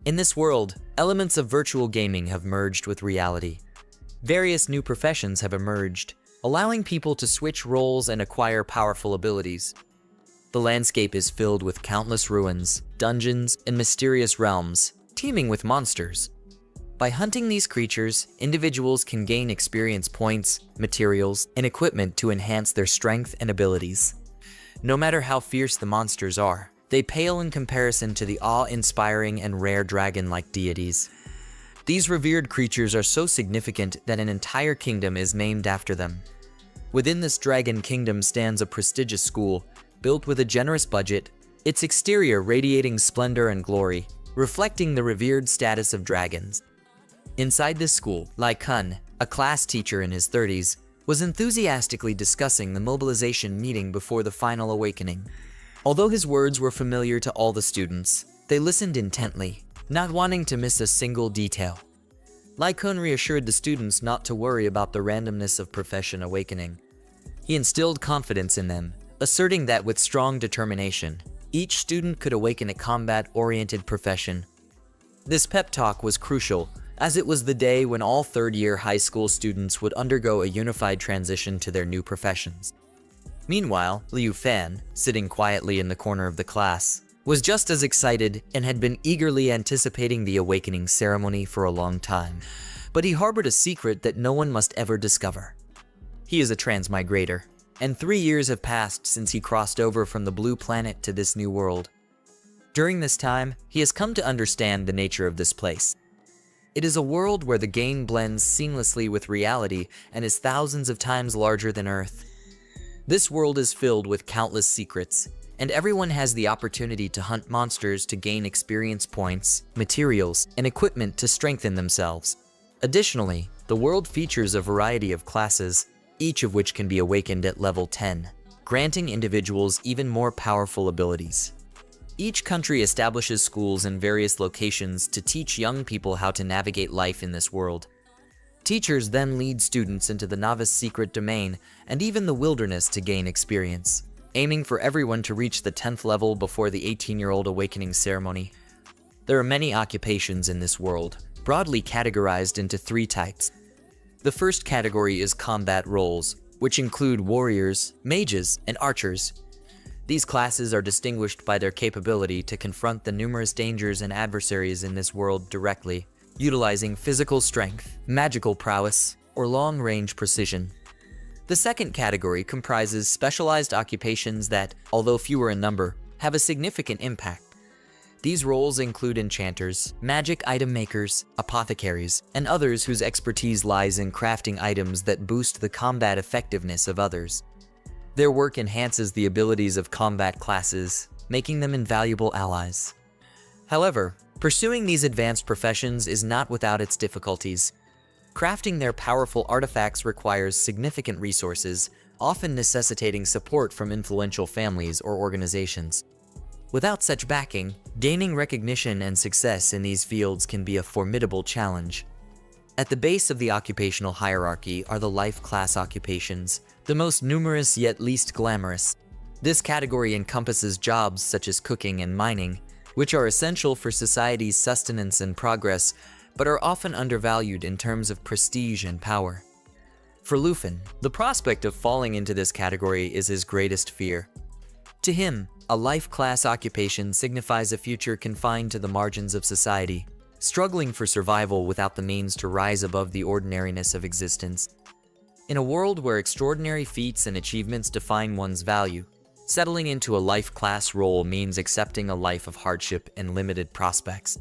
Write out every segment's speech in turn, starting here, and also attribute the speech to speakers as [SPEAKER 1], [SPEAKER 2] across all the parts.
[SPEAKER 1] In this world, elements of virtual gaming have merged with reality. Various new professions have emerged, allowing people to switch roles and acquire powerful abilities. The landscape is filled with countless ruins, dungeons, and mysterious realms, teeming with monsters. By hunting these creatures, individuals can gain experience points, materials, and equipment to enhance their strength and abilities. No matter how fierce the monsters are, they pale in comparison to the awe-inspiring and rare dragon-like deities. These revered creatures are so significant that an entire kingdom is named after them. Within this dragon kingdom stands a prestigious school, built with a generous budget, its exterior radiating splendor and glory, reflecting the revered status of dragons. Inside this school, Lai Kun, a class teacher in his 30s, was enthusiastically discussing the mobilization meeting before the final awakening. Although his words were familiar to all the students, they listened intently, not wanting to miss a single detail. Lai Kun reassured the students not to worry about the randomness of profession awakening. He instilled confidence in them, asserting that with strong determination, each student could awaken a combat-oriented profession. This pep talk was crucial, as it was the day when all third-year high school students would undergo a unified transition to their new professions. Meanwhile, Liu Fan, sitting quietly in the corner of the class, was just as excited and had been eagerly anticipating the awakening ceremony for a long time. But he harbored a secret that no one must ever discover. He is a transmigrator, and 3 years have passed since he crossed over from the blue planet to this new world. During this time, he has come to understand the nature of this place. It is a world where the game blends seamlessly with reality and is thousands of times larger than Earth. This world is filled with countless secrets, and everyone has the opportunity to hunt monsters to gain experience points, materials, and equipment to strengthen themselves. Additionally, the world features a variety of classes, each of which can be awakened at level 10, granting individuals even more powerful abilities. Each country establishes schools in various locations to teach young people how to navigate life in this world. Teachers then lead students into the novice secret domain and even the wilderness to gain experience, aiming for everyone to reach the 10th level before the 18-year-old awakening ceremony. There are many occupations in this world, broadly categorized into 3 types. The first category is combat roles, which include warriors, mages, and archers. These classes are distinguished by their capability to confront the numerous dangers and adversaries in this world directly, utilizing physical strength, magical prowess, or long-range precision. The second category comprises specialized occupations that, although fewer in number, have a significant impact. These roles include enchanters, magic item makers, apothecaries, and others whose expertise lies in crafting items that boost the combat effectiveness of others. Their work enhances the abilities of combat classes, making them invaluable allies. However, pursuing these advanced professions is not without its difficulties. Crafting their powerful artifacts requires significant resources, often necessitating support from influential families or organizations. Without such backing, gaining recognition and success in these fields can be a formidable challenge. At the base of the occupational hierarchy are the life class occupations, the most numerous yet least glamorous. This category encompasses jobs such as cooking and mining, which are essential for society's sustenance and progress, but are often undervalued in terms of prestige and power. For Lufin, the prospect of falling into this category is his greatest fear. To him, a life class occupation signifies a future confined to the margins of society, struggling for survival without the means to rise above the ordinariness of existence. In a world where extraordinary feats and achievements define one's value, settling into a life class role means accepting a life of hardship and limited prospects.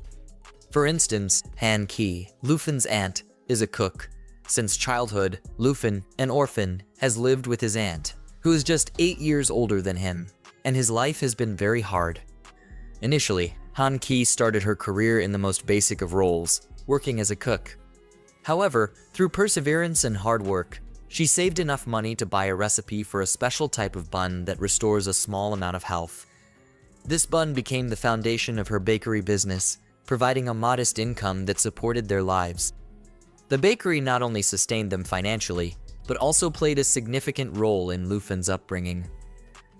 [SPEAKER 1] For instance, Han Ki, Lufin's aunt, is a cook. Since childhood, Lufin, an orphan, has lived with his aunt, who is just 8 years older than him, and his life has been very hard. Initially, Han Ki started her career in the most basic of roles, working as a cook. However, through perseverance and hard work, she saved enough money to buy a recipe for a special type of bun that restores a small amount of health. This bun became the foundation of her bakery business, providing a modest income that supported their lives. The bakery not only sustained them financially, but also played a significant role in Lufin's upbringing.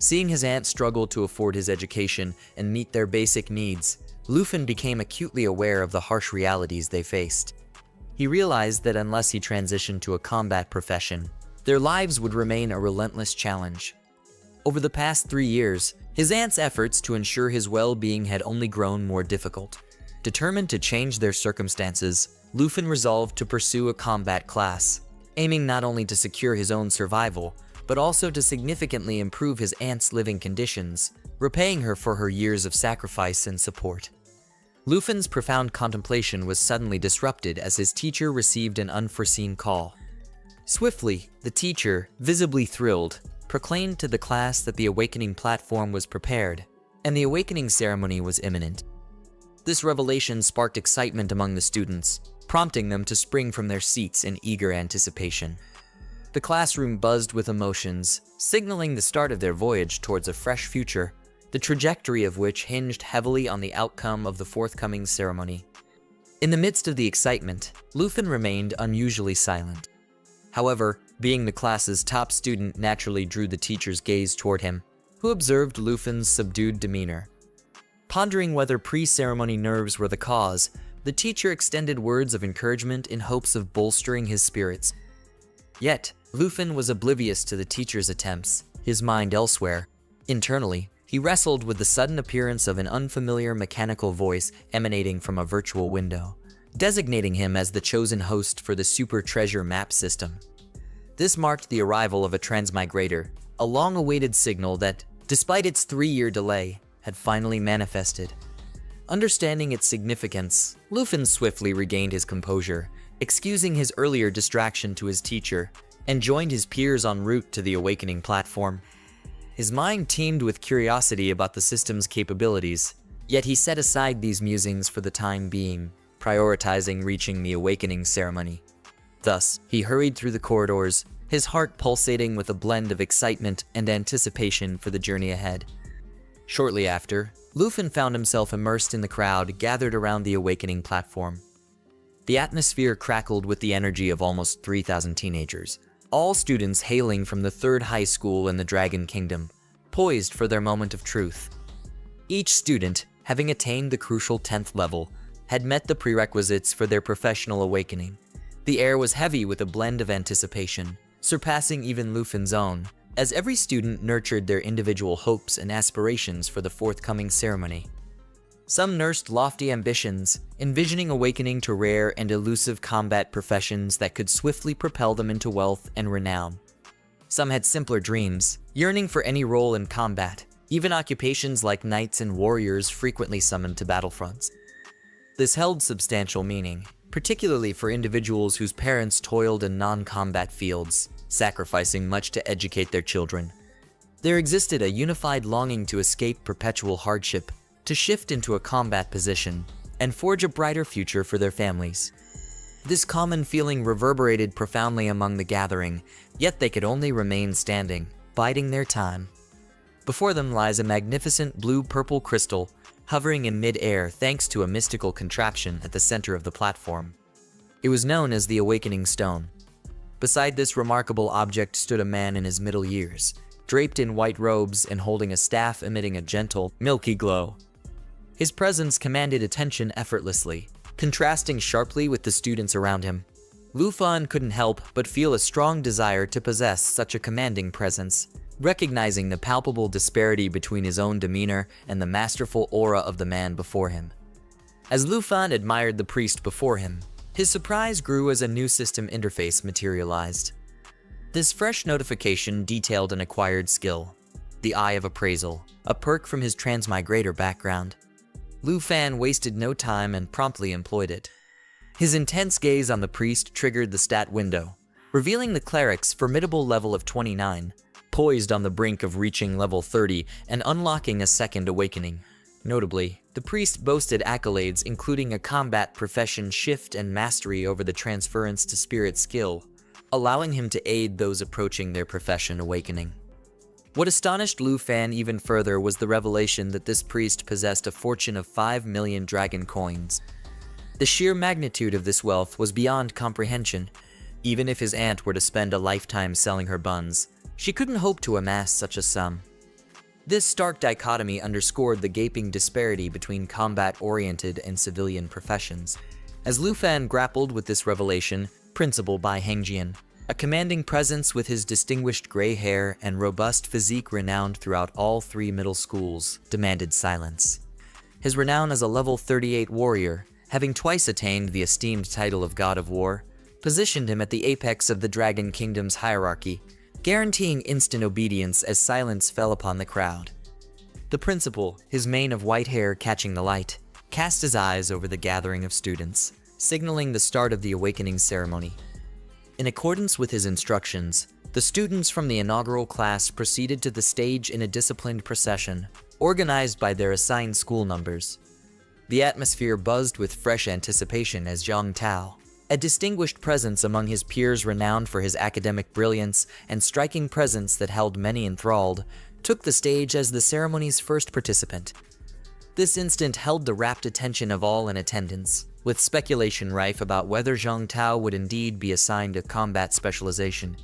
[SPEAKER 1] Seeing his aunt struggle to afford his education and meet their basic needs, Lufin became acutely aware of the harsh realities they faced. He realized that unless he transitioned to a combat profession, their lives would remain a relentless challenge. Over the past 3 years, his aunt's efforts to ensure his well-being had only grown more difficult. Determined to change their circumstances, Lufin resolved to pursue a combat class, aiming not only to secure his own survival, but also to significantly improve his aunt's living conditions, repaying her for her years of sacrifice and support. Lufin's profound contemplation was suddenly disrupted as his teacher received an unforeseen call. Swiftly, the teacher, visibly thrilled, proclaimed to the class that the awakening platform was prepared, and the awakening ceremony was imminent. This revelation sparked excitement among the students, prompting them to spring from their seats in eager anticipation. The classroom buzzed with emotions, signaling the start of their voyage towards a fresh future, the trajectory of which hinged heavily on the outcome of the forthcoming ceremony. In the midst of the excitement, Lufin remained unusually silent. However, being the class's top student naturally drew the teacher's gaze toward him, who observed Lufin's subdued demeanor. Pondering whether pre-ceremony nerves were the cause, the teacher extended words of encouragement in hopes of bolstering his spirits. Yet, Lufin was oblivious to the teacher's attempts, his mind elsewhere. Internally, he wrestled with the sudden appearance of an unfamiliar mechanical voice emanating from a virtual window, designating him as the chosen host for the Super Treasure Map system. This marked the arrival of a transmigrator, a long-awaited signal that, despite its 3-year delay, had finally manifested. Understanding its significance, Lufin swiftly regained his composure, excusing his earlier distraction to his teacher, and joined his peers en route to the awakening platform. His mind teemed with curiosity about the system's capabilities, yet he set aside these musings for the time being, prioritizing reaching the awakening ceremony. Thus, he hurried through the corridors, his heart pulsating with a blend of excitement and anticipation for the journey ahead. Shortly after, Lufin found himself immersed in the crowd gathered around the awakening platform. The atmosphere crackled with the energy of almost 3,000 teenagers, all students hailing from the 3rd high school in the Dragon Kingdom, poised for their moment of truth. Each student, having attained the crucial 10th level, had met the prerequisites for their professional awakening. The air was heavy with a blend of anticipation, surpassing even Lufin's own, as every student nurtured their individual hopes and aspirations for the forthcoming ceremony. Some nursed lofty ambitions, envisioning awakening to rare and elusive combat professions that could swiftly propel them into wealth and renown. Some had simpler dreams, yearning for any role in combat, even occupations like knights and warriors frequently summoned to battlefronts. This held substantial meaning, particularly for individuals whose parents toiled in non-combat fields, sacrificing much to educate their children. There existed a unified longing to escape perpetual hardship, to shift into a combat position, and forge a brighter future for their families. This common feeling reverberated profoundly among the gathering, yet they could only remain standing, biding their time. Before them lies a magnificent blue-purple crystal, hovering in mid-air thanks to a mystical contraption at the center of the platform. It was known as the Awakening Stone. Beside this remarkable object stood a man in his middle years, draped in white robes and holding a staff emitting a gentle, milky glow. His presence commanded attention effortlessly, contrasting sharply with the students around him. Lufin couldn't help but feel a strong desire to possess such a commanding presence, recognizing the palpable disparity between his own demeanor and the masterful aura of the man before him. As Lufin admired the priest before him, his surprise grew as a new system interface materialized. This fresh notification detailed an acquired skill, the Eye of Appraisal, a perk from his transmigrator background. Lufin wasted no time and promptly employed it. His intense gaze on the priest triggered the stat window, revealing the cleric's formidable level of 29, poised on the brink of reaching level 30 and unlocking a second awakening. Notably, the priest boasted accolades including a combat profession shift and mastery over the transference to spirit skill, allowing him to aid those approaching their profession awakening. What astonished Lufin even further was the revelation that this priest possessed a fortune of 5 million dragon coins. The sheer magnitude of this wealth was beyond comprehension. Even if his aunt were to spend a lifetime selling her buns, she couldn't hope to amass such a sum. This stark dichotomy underscored the gaping disparity between combat-oriented and civilian professions. As Lu Fan grappled with this revelation, Principal Bai Hengjian, a commanding presence with his distinguished gray hair and robust physique renowned throughout all 3 middle schools, demanded silence. His renown as a level 38 warrior, having twice attained the esteemed title of God of War, positioned him at the apex of the Dragon Kingdom's hierarchy, guaranteeing instant obedience as silence fell upon the crowd. The principal, his mane of white hair catching the light, cast his eyes over the gathering of students, signaling the start of the awakening ceremony. In accordance with his instructions, the students from the inaugural class proceeded to the stage in a disciplined procession, organized by their assigned school numbers. The atmosphere buzzed with fresh anticipation as Zhang Tao, a distinguished presence among his peers renowned for his academic brilliance and striking presence that held many enthralled, took the stage as the ceremony's first participant. This instant held the rapt attention of all in attendance, with speculation rife about whether Zhang Tao would indeed be assigned a combat specialization.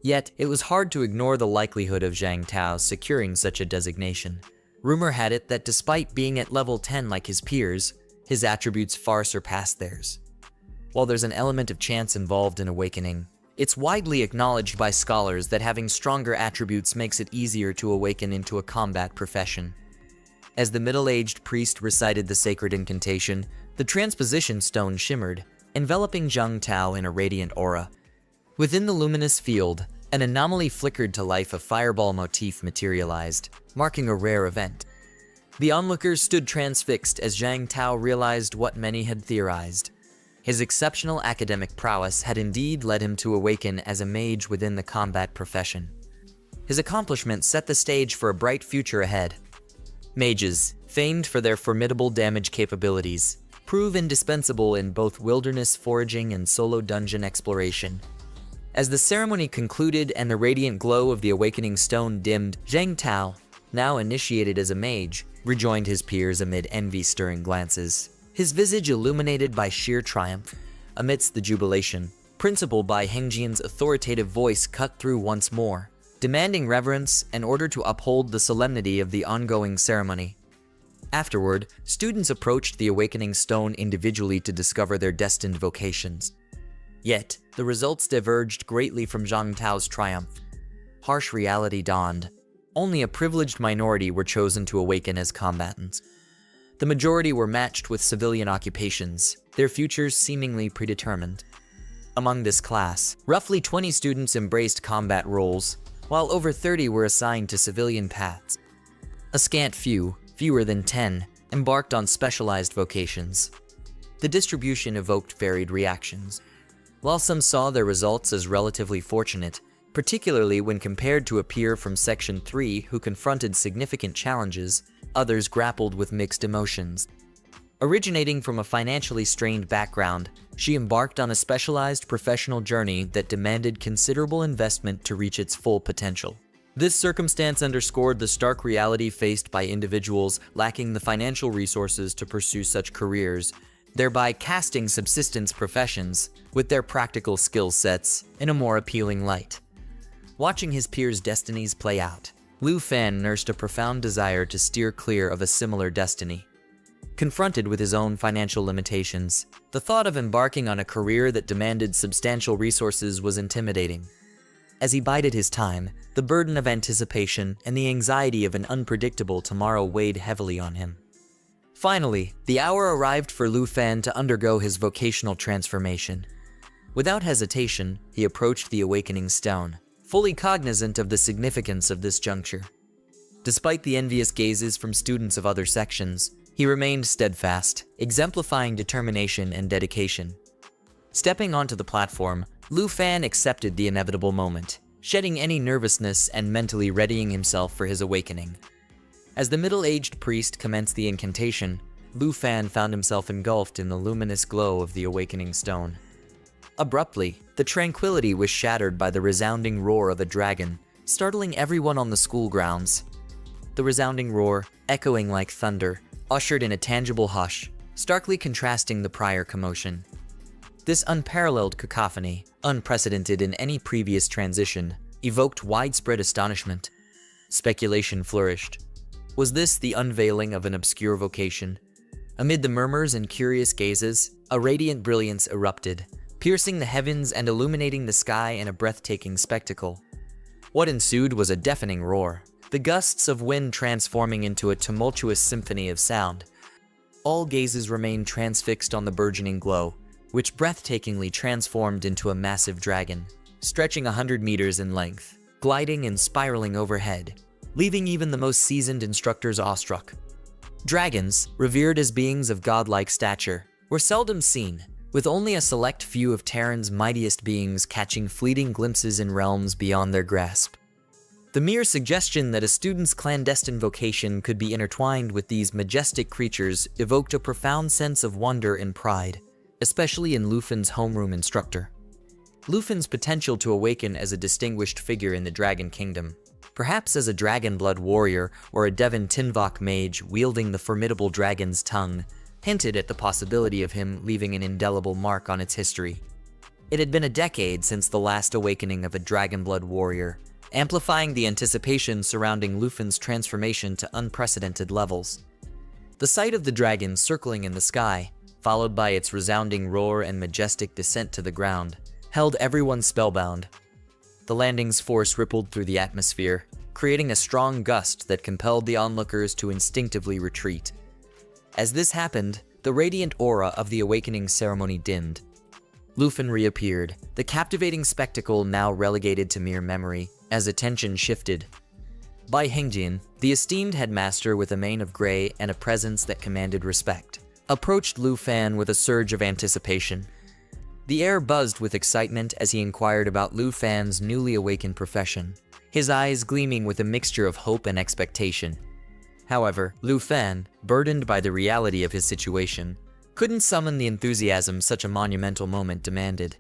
[SPEAKER 1] Yet, it was hard to ignore the likelihood of Zhang Tao securing such a designation. Rumor had it that despite being at level 10 like his peers, his attributes far surpassed theirs. While there's an element of chance involved in awakening, it's widely acknowledged by scholars that having stronger attributes makes it easier to awaken into a combat profession. As the middle-aged priest recited the sacred incantation, the transposition stone shimmered, enveloping Zhang Tao in a radiant aura. Within the luminous field, an anomaly flickered to life. A fireball motif materialized, marking a rare event. The onlookers stood transfixed as Zhang Tao realized what many had theorized. His exceptional academic prowess had indeed led him to awaken as a mage within the combat profession. His accomplishment set the stage for a bright future ahead. Mages, famed for their formidable damage capabilities, prove indispensable in both wilderness foraging and solo dungeon exploration. As the ceremony concluded and the radiant glow of the awakening stone dimmed, Zhang Tao, now initiated as a mage, rejoined his peers amid envy-stirring glances, his visage illuminated by sheer triumph. Amidst the jubilation, Principal Bai Hengjian's authoritative voice cut through once more, demanding reverence and order to uphold the solemnity of the ongoing ceremony. Afterward, students approached the awakening stone individually to discover their destined vocations. Yet, the results diverged greatly from Zhang Tao's triumph. Harsh reality dawned. Only a privileged minority were chosen to awaken as combatants. The majority were matched with civilian occupations, their futures seemingly predetermined. Among this class, roughly 20 students embraced combat roles, while over 30 were assigned to civilian paths. A scant few, fewer than 10, embarked on specialized vocations. The distribution evoked varied reactions. While some saw their results as relatively fortunate, particularly when compared to a peer from Section 3 who confronted significant challenges, others grappled with mixed emotions. Originating from a financially strained background, she embarked on a specialized professional journey that demanded considerable investment to reach its full potential. This circumstance underscored the stark reality faced by individuals lacking the financial resources to pursue such careers, thereby casting subsistence professions, with their practical skill sets, in a more appealing light. Watching his peers' destinies play out, Lu Fan nursed a profound desire to steer clear of a similar destiny. Confronted with his own financial limitations, the thought of embarking on a career that demanded substantial resources was intimidating. As he bided his time, the burden of anticipation and the anxiety of an unpredictable tomorrow weighed heavily on him. Finally, the hour arrived for Lu Fan to undergo his vocational transformation. Without hesitation, he approached the awakening stone, fully cognizant of the significance of this juncture. Despite the envious gazes from students of other sections, he remained steadfast, exemplifying determination and dedication. Stepping onto the platform, Lu Fan accepted the inevitable moment, shedding any nervousness and mentally readying himself for his awakening. As the middle-aged priest commenced the incantation, Lu Fan found himself engulfed in the luminous glow of the awakening stone. Abruptly, the tranquility was shattered by the resounding roar of a dragon, startling everyone on the school grounds. The resounding roar, echoing like thunder, ushered in a tangible hush, starkly contrasting the prior commotion. This unparalleled cacophony, unprecedented in any previous transition, evoked widespread astonishment. Speculation flourished. Was this the unveiling of an obscure vocation? Amid the murmurs and curious gazes, a radiant brilliance erupted, piercing the heavens and illuminating the sky in a breathtaking spectacle. What ensued was a deafening roar, the gusts of wind transforming into a tumultuous symphony of sound. All gazes remained transfixed on the burgeoning glow, which breathtakingly transformed into a massive dragon, stretching 100 meters in length, gliding and spiraling overhead, leaving even the most seasoned instructors awestruck. Dragons, revered as beings of godlike stature, were seldom seen, with only a select few of Terran's mightiest beings catching fleeting glimpses in realms beyond their grasp. The mere suggestion that a student's clandestine vocation could be intertwined with these majestic creatures evoked a profound sense of wonder and pride, especially in Lufan's homeroom instructor. Lufan's potential to awaken as a distinguished figure in the Dragon Kingdom, perhaps as a dragon blood warrior or a Devon Tinvok mage wielding the formidable dragon's tongue, hinted at the possibility of him leaving an indelible mark on its history. It had been a decade since the last awakening of a dragon blood warrior, amplifying the anticipation surrounding Lufan's transformation to unprecedented levels. The sight of the dragon circling in the sky, followed by its resounding roar and majestic descent to the ground, held everyone spellbound. The landing's force rippled through the atmosphere, creating a strong gust that compelled the onlookers to instinctively retreat. As this happened, the radiant aura of the awakening ceremony dimmed. Lufan reappeared, the captivating spectacle now relegated to mere memory, as attention shifted. Bai Hengjin, the esteemed headmaster with a mane of gray and a presence that commanded respect, approached Lufan with a surge of anticipation. The air buzzed with excitement as he inquired about Lufan's newly awakened profession, his eyes gleaming with a mixture of hope and expectation. However, Lufan, burdened by the reality of his situation, couldn't summon the enthusiasm such a monumental moment demanded.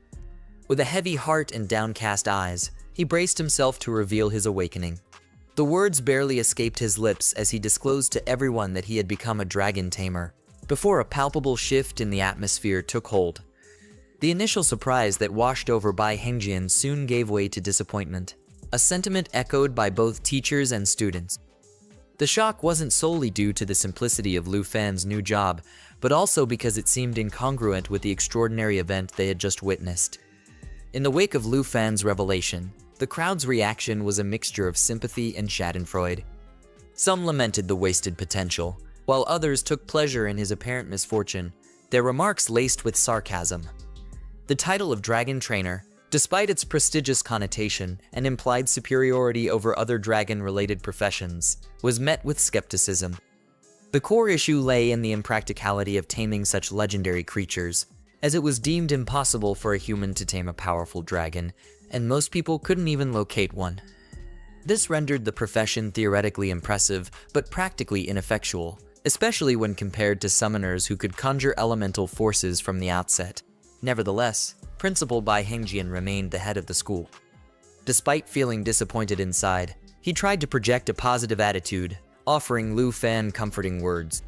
[SPEAKER 1] With a heavy heart and downcast eyes, he braced himself to reveal his awakening. The words barely escaped his lips as he disclosed to everyone that he had become a dragon tamer, before a palpable shift in the atmosphere took hold. The initial surprise that washed over Bai Hengjin soon gave way to disappointment, a sentiment echoed by both teachers and students. The shock wasn't solely due to the simplicity of Lufan's new job, but also because it seemed incongruent with the extraordinary event they had just witnessed. In the wake of Lufan's revelation, the crowd's reaction was a mixture of sympathy and schadenfreude. Some lamented the wasted potential, while others took pleasure in his apparent misfortune, their remarks laced with sarcasm. The title of Dragon Trainer, despite its prestigious connotation and implied superiority over other dragon-related professions, was met with skepticism. The core issue lay in the impracticality of taming such legendary creatures, as it was deemed impossible for a human to tame a powerful dragon, and most people couldn't even locate one. This rendered the profession theoretically impressive, but practically ineffectual, especially when compared to summoners who could conjure elemental forces from the outset. Nevertheless, Principal Bai Hengjin remained the head of the school. Despite feeling disappointed inside, he tried to project a positive attitude, offering Lufan comforting words.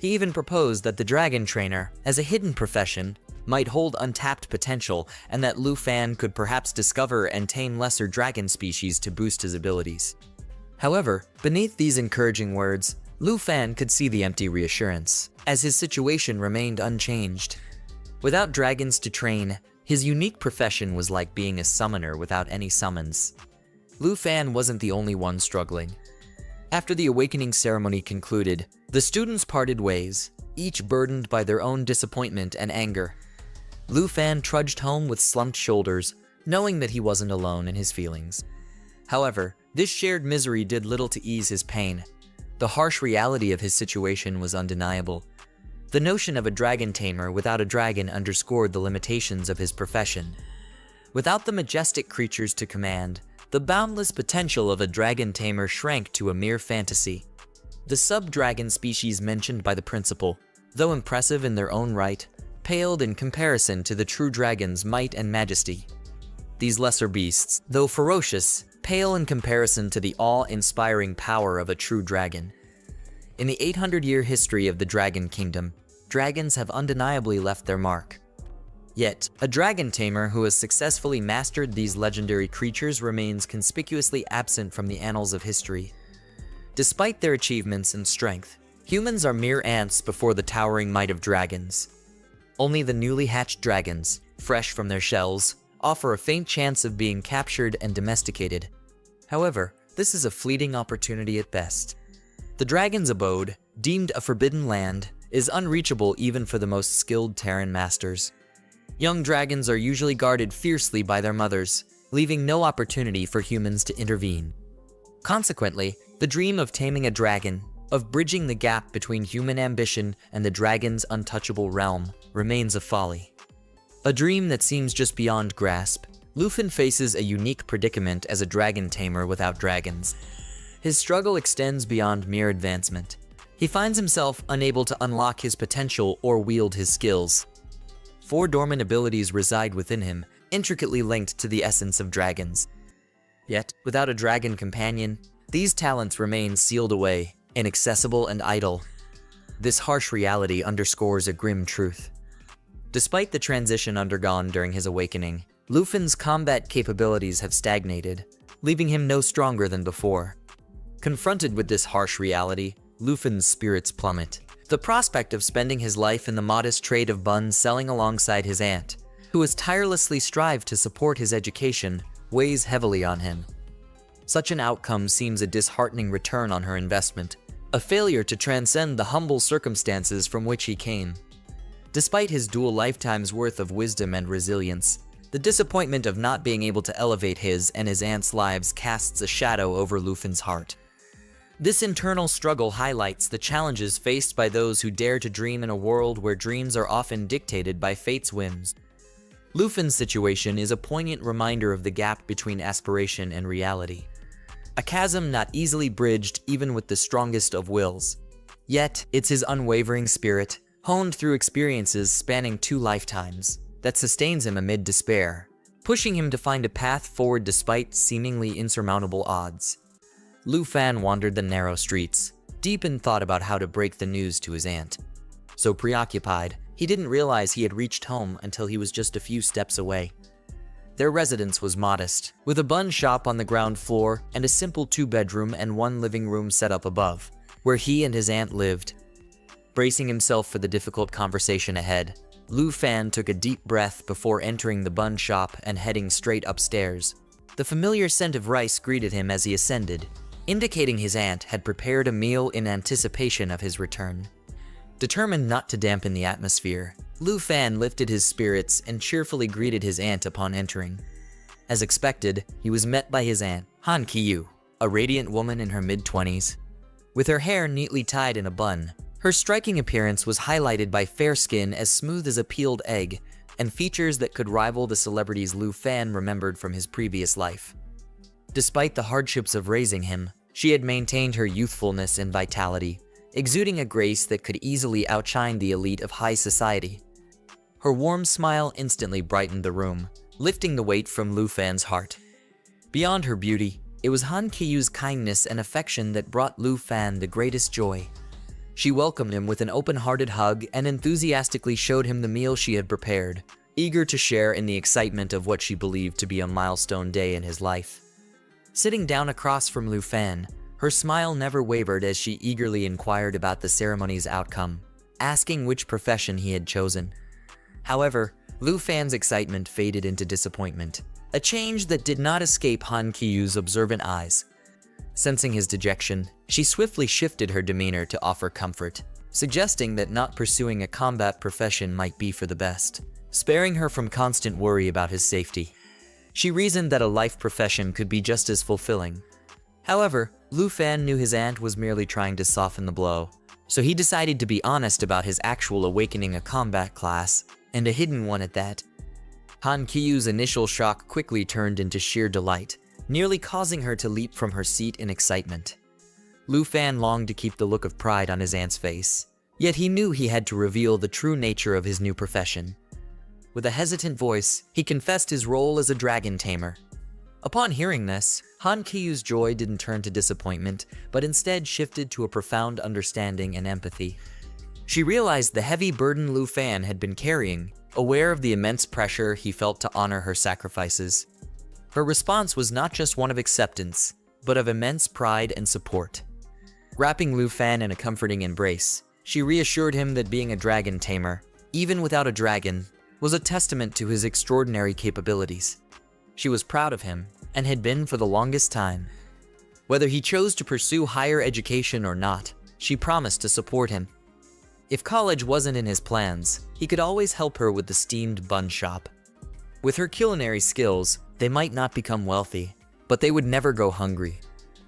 [SPEAKER 1] He even proposed that the Dragon Trainer, as a hidden profession, might hold untapped potential, and that Lufan could perhaps discover and tame lesser dragon species to boost his abilities. However, beneath these encouraging words, Lufan could see the empty reassurance, as his situation remained unchanged. Without dragons to train, his unique profession was like being a summoner without any summons. Lufan wasn't the only one struggling. After the awakening ceremony concluded, the students parted ways, each burdened by their own disappointment and anger. Lufan trudged home with slumped shoulders, knowing that he wasn't alone in his feelings. However, this shared misery did little to ease his pain. The harsh reality of his situation was undeniable. The notion of a dragon tamer without a dragon underscored the limitations of his profession. Without the majestic creatures to command, the boundless potential of a dragon tamer shrank to a mere fantasy. The sub-dragon species mentioned by the principal, though impressive in their own right, paled in comparison to the true dragon's might and majesty. These lesser beasts, though ferocious, pale in comparison to the awe-inspiring power of a true dragon. In the 800-year history of the Dragon Kingdom, dragons have undeniably left their mark. Yet, a dragon tamer who has successfully mastered these legendary creatures remains conspicuously absent from the annals of history. Despite their achievements and strength, humans are mere ants before the towering might of dragons. Only the newly hatched dragons, fresh from their shells, offer a faint chance of being captured and domesticated. However, this is a fleeting opportunity at best. The dragon's abode, deemed a forbidden land, is unreachable even for the most skilled Terran masters. Young dragons are usually guarded fiercely by their mothers, leaving no opportunity for humans to intervene. Consequently, the dream of taming a dragon, of bridging the gap between human ambition and the dragon's untouchable realm, remains a folly. A dream that seems just beyond grasp, Lufin faces a unique predicament as a dragon tamer without dragons. His struggle extends beyond mere advancement. He finds himself unable to unlock his potential or wield his skills. 4 dormant abilities reside within him, intricately linked to the essence of dragons. Yet, without a dragon companion, these talents remain sealed away, inaccessible and idle. This harsh reality underscores a grim truth. Despite the transition undergone during his awakening, Lufin's combat capabilities have stagnated, leaving him no stronger than before. Confronted with this harsh reality, Lufin's spirits plummet. The prospect of spending his life in the modest trade of buns selling alongside his aunt, who has tirelessly strived to support his education, weighs heavily on him. Such an outcome seems a disheartening return on her investment, a failure to transcend the humble circumstances from which he came. Despite his dual lifetimes' worth of wisdom and resilience, the disappointment of not being able to elevate his and his aunt's lives casts a shadow over Lufin's heart. This internal struggle highlights the challenges faced by those who dare to dream in a world where dreams are often dictated by fate's whims. Lufin's situation is a poignant reminder of the gap between aspiration and reality. A chasm not easily bridged even with the strongest of wills. Yet, it's his unwavering spirit, honed through experiences spanning 2 lifetimes, that sustains him amid despair, pushing him to find a path forward despite seemingly insurmountable odds. Lufin wandered the narrow streets, deep in thought about how to break the news to his aunt. So preoccupied, he didn't realize he had reached home until he was just a few steps away. Their residence was modest, with a bun shop on the ground floor and a simple 2-bedroom and 1 living room set up above, where he and his aunt lived. Bracing himself for the difficult conversation ahead, Lufin took a deep breath before entering the bun shop and heading straight upstairs. The familiar scent of rice greeted him as he ascended, indicating his aunt had prepared a meal in anticipation of his return. Determined not to dampen the atmosphere, Lufin lifted his spirits and cheerfully greeted his aunt upon entering. As expected, he was met by his aunt, Han Kiyu, a radiant woman in her mid-20s. With her hair neatly tied in a bun, her striking appearance was highlighted by fair skin as smooth as a peeled egg, and features that could rival the celebrities Lufin remembered from his previous life. Despite the hardships of raising him, she had maintained her youthfulness and vitality, exuding a grace that could easily outshine the elite of high society. Her warm smile instantly brightened the room, lifting the weight from Lufin's heart. Beyond her beauty, it was Han Kiyu's kindness and affection that brought Lufin the greatest joy. She welcomed him with an open-hearted hug and enthusiastically showed him the meal she had prepared, eager to share in the excitement of what she believed to be a milestone day in his life. Sitting down across from Lufin, her smile never wavered as she eagerly inquired about the ceremony's outcome, asking which profession he had chosen. However, Lufin's excitement faded into disappointment, a change that did not escape Han Kiyu's observant eyes. Sensing his dejection, she swiftly shifted her demeanor to offer comfort, suggesting that not pursuing a combat profession might be for the best, sparing her from constant worry about his safety. She reasoned that a life profession could be just as fulfilling. However, Lufin knew his aunt was merely trying to soften the blow, so he decided to be honest about his actual awakening a combat class, and a hidden one at that. Han Kiyu's initial shock quickly turned into sheer delight, nearly causing her to leap from her seat in excitement. Lufin longed to keep the look of pride on his aunt's face, yet he knew he had to reveal the true nature of his new profession. With a hesitant voice, he confessed his role as a dragon tamer. Upon hearing this, Han Kiyu's joy didn't turn to disappointment, but instead shifted to a profound understanding and empathy. She realized the heavy burden Lufin had been carrying, aware of the immense pressure he felt to honor her sacrifices. Her response was not just one of acceptance, but of immense pride and support. Wrapping Lu Fan in a comforting embrace, she reassured him that being a dragon tamer, even without a dragon, was a testament to his extraordinary capabilities. She was proud of him, and had been for the longest time. Whether he chose to pursue higher education or not, she promised to support him. If college wasn't in his plans, he could always help her with the steamed bun shop. With her culinary skills, they might not become wealthy, but they would never go hungry.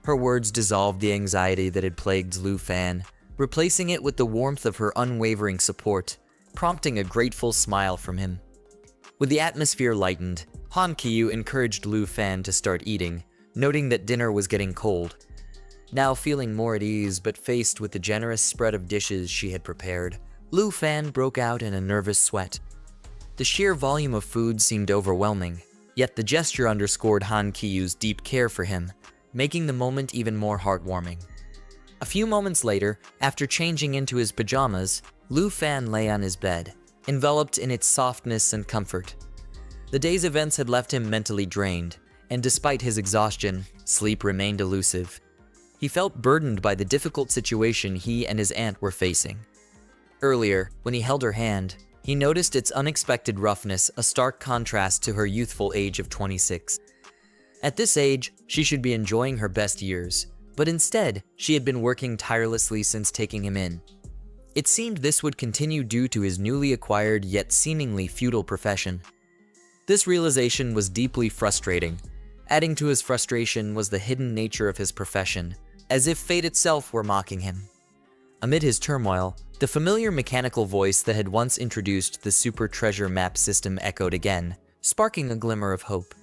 [SPEAKER 1] Her words dissolved the anxiety that had plagued Lu Fan, replacing it with the warmth of her unwavering support, prompting a grateful smile from him. With the atmosphere lightened, Han Qiyu encouraged Lu Fan to start eating, noting that dinner was getting cold. Now feeling more at ease but faced with the generous spread of dishes she had prepared, Lu Fan broke out in a nervous sweat. The sheer volume of food seemed overwhelming, yet the gesture underscored Han Qiyu's deep care for him, making the moment even more heartwarming. A few moments later, after changing into his pajamas, Lu Fan lay on his bed, enveloped in its softness and comfort. The day's events had left him mentally drained, and despite his exhaustion, sleep remained elusive. He felt burdened by the difficult situation he and his aunt were facing. Earlier, when he held her hand, he noticed its unexpected roughness, a stark contrast to her youthful age of 26. At this age, she should be enjoying her best years, but instead, she had been working tirelessly since taking him in. It seemed this would continue due to his newly acquired yet seemingly futile profession. This realization was deeply frustrating. Adding to his frustration was the hidden nature of his profession, as if fate itself were mocking him. Amid his turmoil, the familiar mechanical voice that had once introduced the super treasure map system echoed again, sparking a glimmer of hope.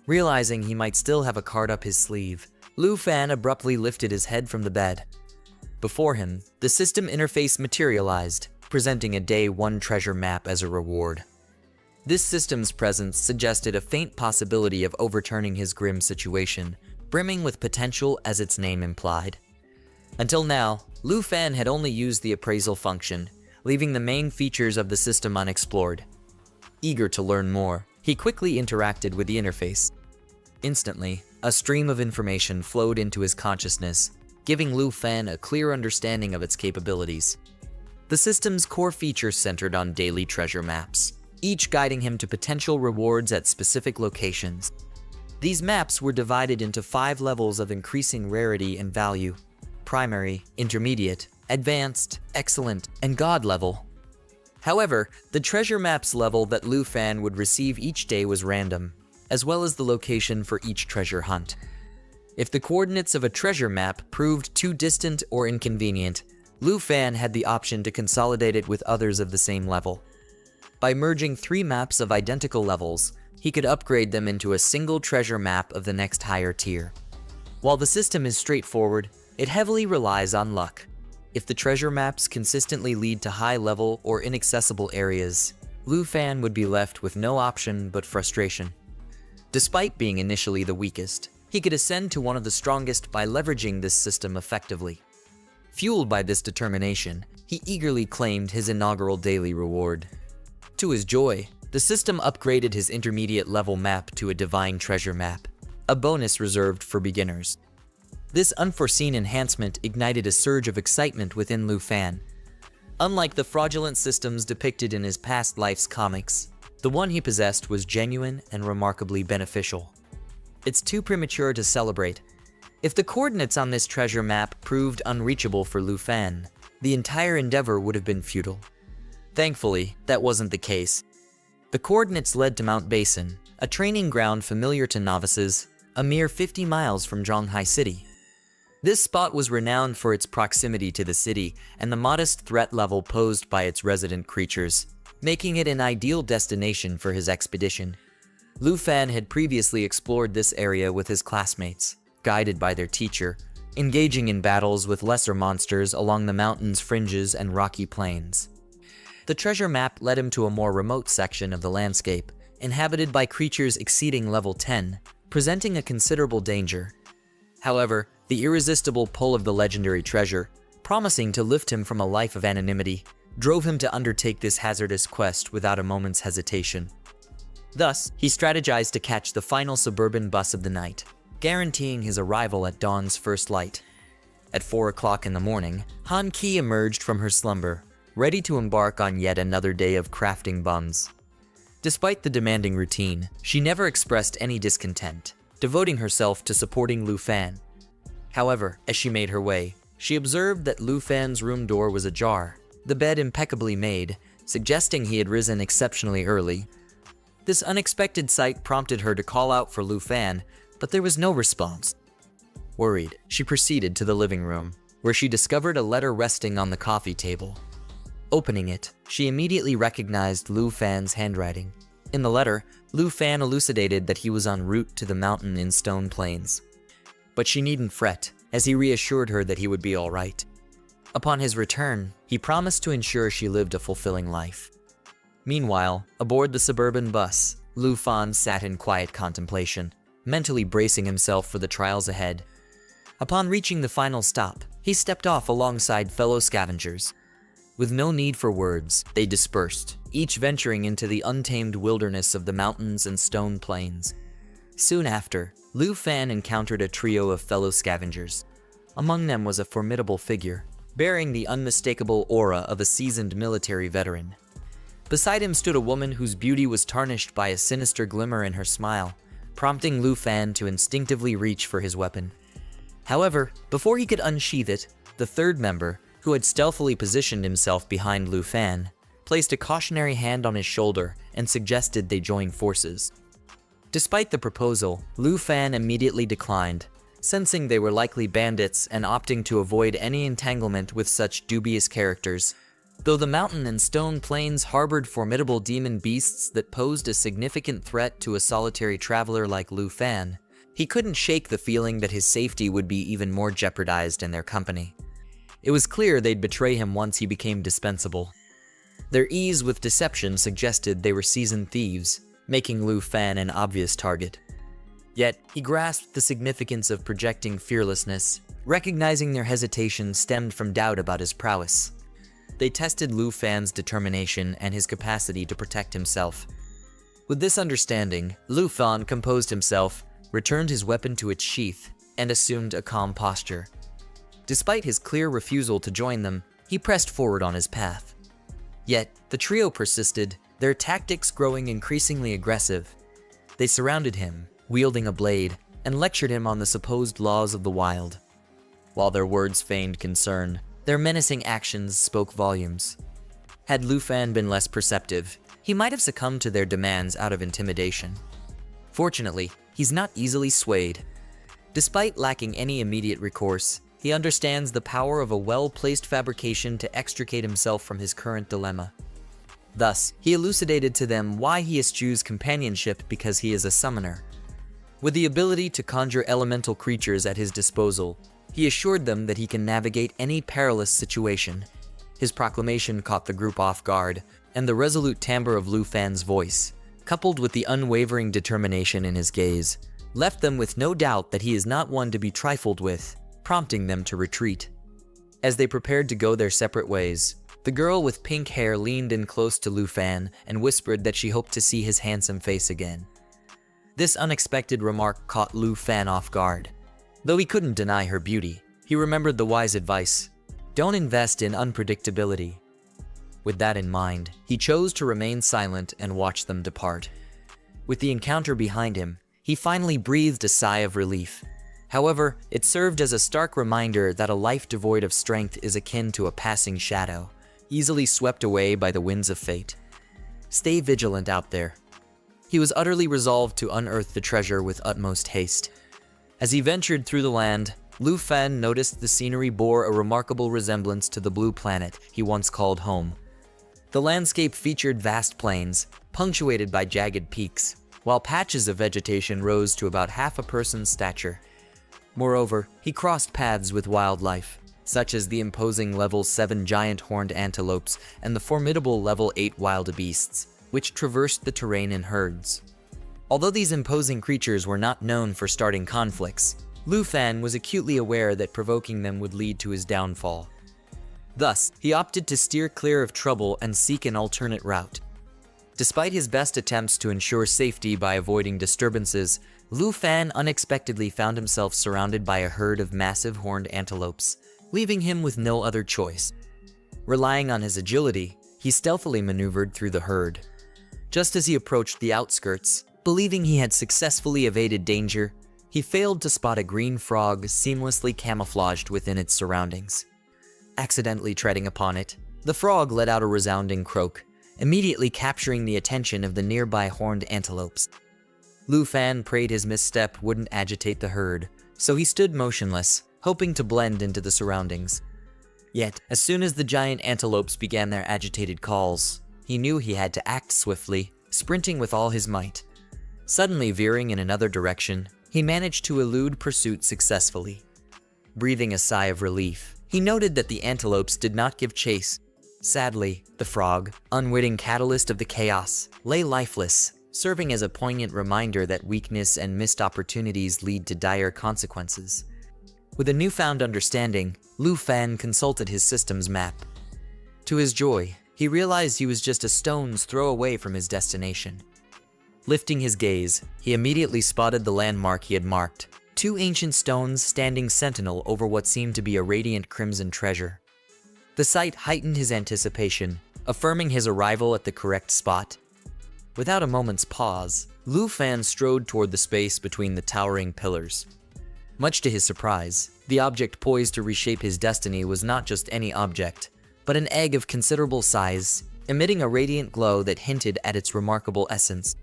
[SPEAKER 1] Realizing he might still have a card up his sleeve, Lu Fan abruptly lifted his head from the bed. Before him, the system interface materialized, presenting a Day 1 treasure map as a reward. This system's presence suggested a faint possibility of overturning his grim situation, brimming with potential as its name implied. Until now, Lu Fan had only used the appraisal function, leaving the main features of the system unexplored. Eager to learn more, he quickly interacted with the interface. Instantly, a stream of information flowed into his consciousness, giving Lu Fan a clear understanding of its capabilities. The system's core features centered on daily treasure maps, each guiding him to potential rewards at specific locations. These maps were divided into 5 levels of increasing rarity and value: primary, intermediate, advanced, excellent, and god level. However, the treasure maps level that Lu Fan would receive each day was random, as well as the location for each treasure hunt. If the coordinates of a treasure map proved too distant or inconvenient, Lu Fan had the option to consolidate it with others of the same level. By merging 3 maps of identical levels, he could upgrade them into a single treasure map of the next higher tier. While the system is straightforward, it heavily relies on luck. If the treasure maps consistently lead to high-level or inaccessible areas, Lu Fan would be left with no option but frustration. Despite being initially the weakest, he could ascend to one of the strongest by leveraging this system effectively. Fueled by this determination, he eagerly claimed his inaugural daily reward. To his joy, the system upgraded his intermediate level map to a divine treasure map, a bonus reserved for beginners. This unforeseen enhancement ignited a surge of excitement within Lu Fan. Unlike the fraudulent systems depicted in his past life's comics, the one he possessed was genuine and remarkably beneficial. It's too premature to celebrate. If the coordinates on this treasure map proved unreachable for Lu Fan, the entire endeavor would have been futile. Thankfully, that wasn't the case. The coordinates led to Mount Basin, a training ground familiar to novices, a mere 50 miles from Zhonghai City. This spot was renowned for its proximity to the city and the modest threat level posed by its resident creatures, making it an ideal destination for his expedition. Lu Fan had previously explored this area with his classmates, guided by their teacher, engaging in battles with lesser monsters along the mountain's fringes and rocky plains. The treasure map led him to a more remote section of the landscape, inhabited by creatures exceeding level 10, presenting a considerable danger. However, the irresistible pull of the legendary treasure, promising to lift him from a life of anonymity, drove him to undertake this hazardous quest without a moment's hesitation. Thus, he strategized to catch the final suburban bus of the night, guaranteeing his arrival at dawn's first light. At 4 o'clock in the morning, Han Ki emerged from her slumber, ready to embark on yet another day of crafting buns. Despite the demanding routine, she never expressed any discontent, devoting herself to supporting Lu Fan. However, as she made her way, she observed that Lu Fan's room door was ajar, the bed impeccably made, suggesting he had risen exceptionally early. This unexpected sight prompted her to call out for Lu Fan, but there was no response. Worried, she proceeded to the living room, where she discovered a letter resting on the coffee table. Opening it, she immediately recognized Lu Fan's handwriting. In the letter, Lu Fan elucidated that he was en route to the mountain in Stone Plains. But she needn't fret, as he reassured her that he would be all right. Upon his return, he promised to ensure she lived a fulfilling life. Meanwhile, aboard the suburban bus, Lu Fan sat in quiet contemplation, mentally bracing himself for the trials ahead. Upon reaching the final stop, he stepped off alongside fellow scavengers. With no need for words, they dispersed, each venturing into the untamed wilderness of the mountains and stone plains. Soon after, Lu Fan encountered a trio of fellow scavengers. Among them was a formidable figure, bearing the unmistakable aura of a seasoned military veteran. Beside him stood a woman whose beauty was tarnished by a sinister glimmer in her smile, prompting Lu Fan to instinctively reach for his weapon. However, before he could unsheath it, the third member, who had stealthily positioned himself behind Lu Fan, placed a cautionary hand on his shoulder and suggested they join forces. Despite the proposal, Lu Fan immediately declined, sensing they were likely bandits and opting to avoid any entanglement with such dubious characters. Though the mountain and stone plains harbored formidable demon beasts that posed a significant threat to a solitary traveler like Lu Fan, he couldn't shake the feeling that his safety would be even more jeopardized in their company. It was clear they'd betray him once he became dispensable. Their ease with deception suggested they were seasoned thieves, making Lu Fan an obvious target. Yet, he grasped the significance of projecting fearlessness, recognizing their hesitation stemmed from doubt about his prowess. They tested Lu Fan's determination and his capacity to protect himself. With this understanding, Lu Fan composed himself, returned his weapon to its sheath, and assumed a calm posture. Despite his clear refusal to join them, he pressed forward on his path. Yet, the trio persisted, their tactics growing increasingly aggressive. They surrounded him, wielding a blade, and lectured him on the supposed laws of the wild. While their words feigned concern, their menacing actions spoke volumes. Had Lu Fan been less perceptive, he might have succumbed to their demands out of intimidation. Fortunately, he's not easily swayed. Despite lacking any immediate recourse, he understands the power of a well-placed fabrication to extricate himself from his current dilemma. Thus, he elucidated to them why he eschews companionship because he is a summoner. With the ability to conjure elemental creatures at his disposal, he assured them that he can navigate any perilous situation. His proclamation caught the group off guard, and the resolute timbre of Lu Fan's voice, coupled with the unwavering determination in his gaze, left them with no doubt that he is not one to be trifled with, prompting them to retreat. As they prepared to go their separate ways, the girl with pink hair leaned in close to Lu Fan and whispered that she hoped to see his handsome face again. This unexpected remark caught Lu Fan off guard. Though he couldn't deny her beauty, he remembered the wise advice: don't invest in unpredictability. With that in mind, he chose to remain silent and watch them depart. With the encounter behind him, he finally breathed a sigh of relief. However, it served as a stark reminder that a life devoid of strength is akin to a passing shadow, easily swept away by the winds of fate. Stay vigilant out there. He was utterly resolved to unearth the treasure with utmost haste. As he ventured through the land, Lu Fan noticed the scenery bore a remarkable resemblance to the blue planet he once called home. The landscape featured vast plains, punctuated by jagged peaks, while patches of vegetation rose to about half a person's stature. Moreover, he crossed paths with wildlife, such as the imposing level 7 giant horned antelopes and the formidable level 8 wildebeests, which traversed the terrain in herds. Although these imposing creatures were not known for starting conflicts, Lu Fan was acutely aware that provoking them would lead to his downfall. Thus, he opted to steer clear of trouble and seek an alternate route. Despite his best attempts to ensure safety by avoiding disturbances, Lu Fan unexpectedly found himself surrounded by a herd of massive horned antelopes. leaving him with no other choice. Relying on his agility, he stealthily maneuvered through the herd. Just as he approached the outskirts, believing he had successfully evaded danger, he failed to spot a green frog seamlessly camouflaged within its surroundings. Accidentally treading upon it, the frog let out a resounding croak, immediately capturing the attention of the nearby horned antelopes. Lu Fan prayed his misstep wouldn't agitate the herd, so he stood motionless, hoping to blend into the surroundings. Yet, as soon as the giant antelopes began their agitated calls, he knew he had to act swiftly, sprinting with all his might. Suddenly veering in another direction, he managed to elude pursuit successfully. Breathing a sigh of relief, he noted that the antelopes did not give chase. Sadly, the frog, unwitting catalyst of the chaos, lay lifeless, serving as a poignant reminder that weakness and missed opportunities lead to dire consequences. With a newfound understanding, Lu Fan consulted his system's map. To his joy, he realized he was just a stone's throw away from his destination. Lifting his gaze, he immediately spotted the landmark he had marked, two ancient stones standing sentinel over what seemed to be a radiant crimson treasure. The sight heightened his anticipation, affirming his arrival at the correct spot. Without a moment's pause, Lu Fan strode toward the space between the towering pillars. Much to his surprise, the object poised to reshape his destiny was not just any object, but an egg of considerable size, emitting a radiant glow that hinted at its remarkable essence.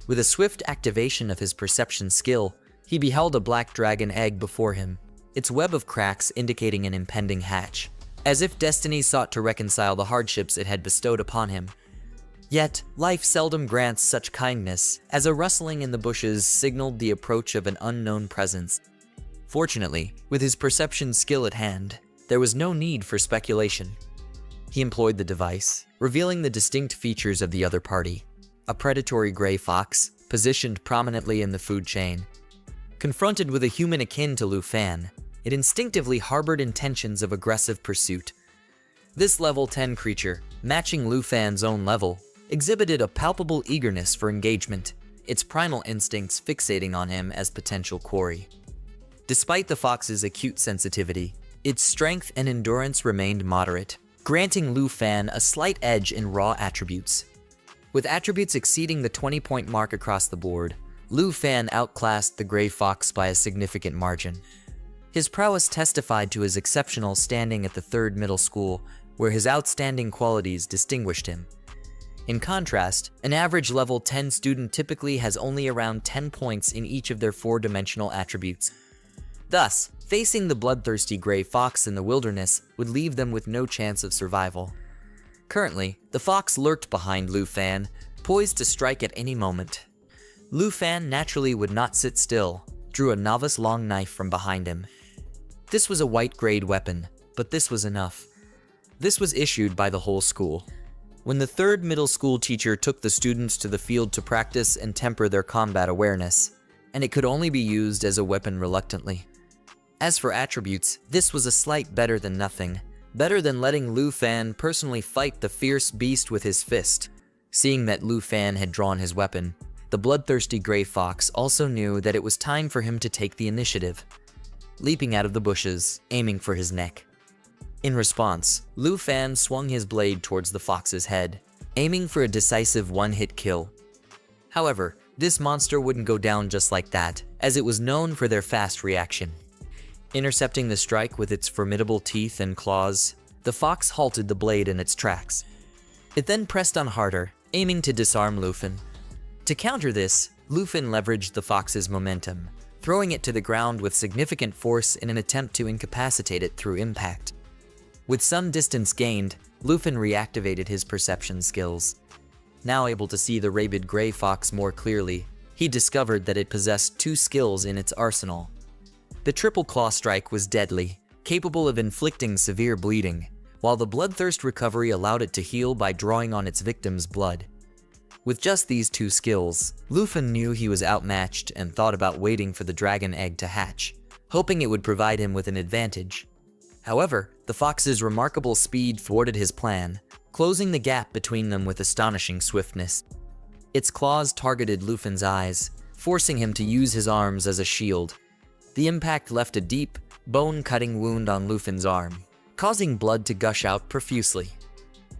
[SPEAKER 1] With a swift activation of his perception skill, he beheld a black dragon egg before him, its web of cracks indicating an impending hatch, as if destiny sought to reconcile the hardships it had bestowed upon him. Yet, life seldom grants such kindness, as a rustling in the bushes signaled the approach of an unknown presence. Fortunately, with his perception skill at hand, there was no need for speculation. He employed the device, revealing the distinct features of the other party. A predatory gray fox, positioned prominently in the food chain. Confronted with a human akin to Lu Fan, it instinctively harbored intentions of aggressive pursuit. This level 10 creature, matching Lu Fan's own level, exhibited a palpable eagerness for engagement, its primal instincts fixating on him as potential quarry. Despite the fox's acute sensitivity, its strength and endurance remained moderate, granting Lu Fan a slight edge in raw attributes. With attributes exceeding the 20-point mark across the board, Lu Fan outclassed the gray fox by a significant margin. His prowess testified to his exceptional standing at the 3rd middle school, where his outstanding qualities distinguished him. In contrast, an average level 10 student typically has only around 10 points in each of their 4-dimensional attributes. Thus, facing the bloodthirsty gray fox in the wilderness would leave them with no chance of survival. Currently, the fox lurked behind Lu Fan, poised to strike at any moment. Lu Fan naturally would not sit still, drew a novice long knife from behind him. This was a white-grade weapon, but this was enough. This was issued by the whole school. When the 3rd middle school teacher took the students to the field to practice and temper their combat awareness, and it could only be used as a weapon reluctantly. As for attributes, this was a slight better than nothing, better than letting Lu Fan personally fight the fierce beast with his fist. Seeing that Lu Fan had drawn his weapon, the bloodthirsty gray fox also knew that it was time for him to take the initiative, leaping out of the bushes, aiming for his neck. In response, Lu Fan swung his blade towards the fox's head, aiming for a decisive one-hit kill. However, this monster wouldn't go down just like that, as it was known for their fast reaction. Intercepting the strike with its formidable teeth and claws, the fox halted the blade in its tracks. It then pressed on harder, aiming to disarm Lu Fan. To counter this, Lu Fan leveraged the fox's momentum, throwing it to the ground with significant force in an attempt to incapacitate it through impact. With some distance gained, Lu Fan reactivated his perception skills. Now able to see the rabid gray fox more clearly, he discovered that it possessed 2 skills in its arsenal. The triple claw strike was deadly, capable of inflicting severe bleeding, while the bloodthirst recovery allowed it to heal by drawing on its victim's blood. With just these 2 skills, Lu Fan knew he was outmatched and thought about waiting for the dragon egg to hatch, hoping it would provide him with an advantage. However, the fox's remarkable speed thwarted his plan, closing the gap between them with astonishing swiftness. Its claws targeted Lu Fan's eyes, forcing him to use his arms as a shield. The impact left a deep, bone-cutting wound on Luffy's arm, causing blood to gush out profusely.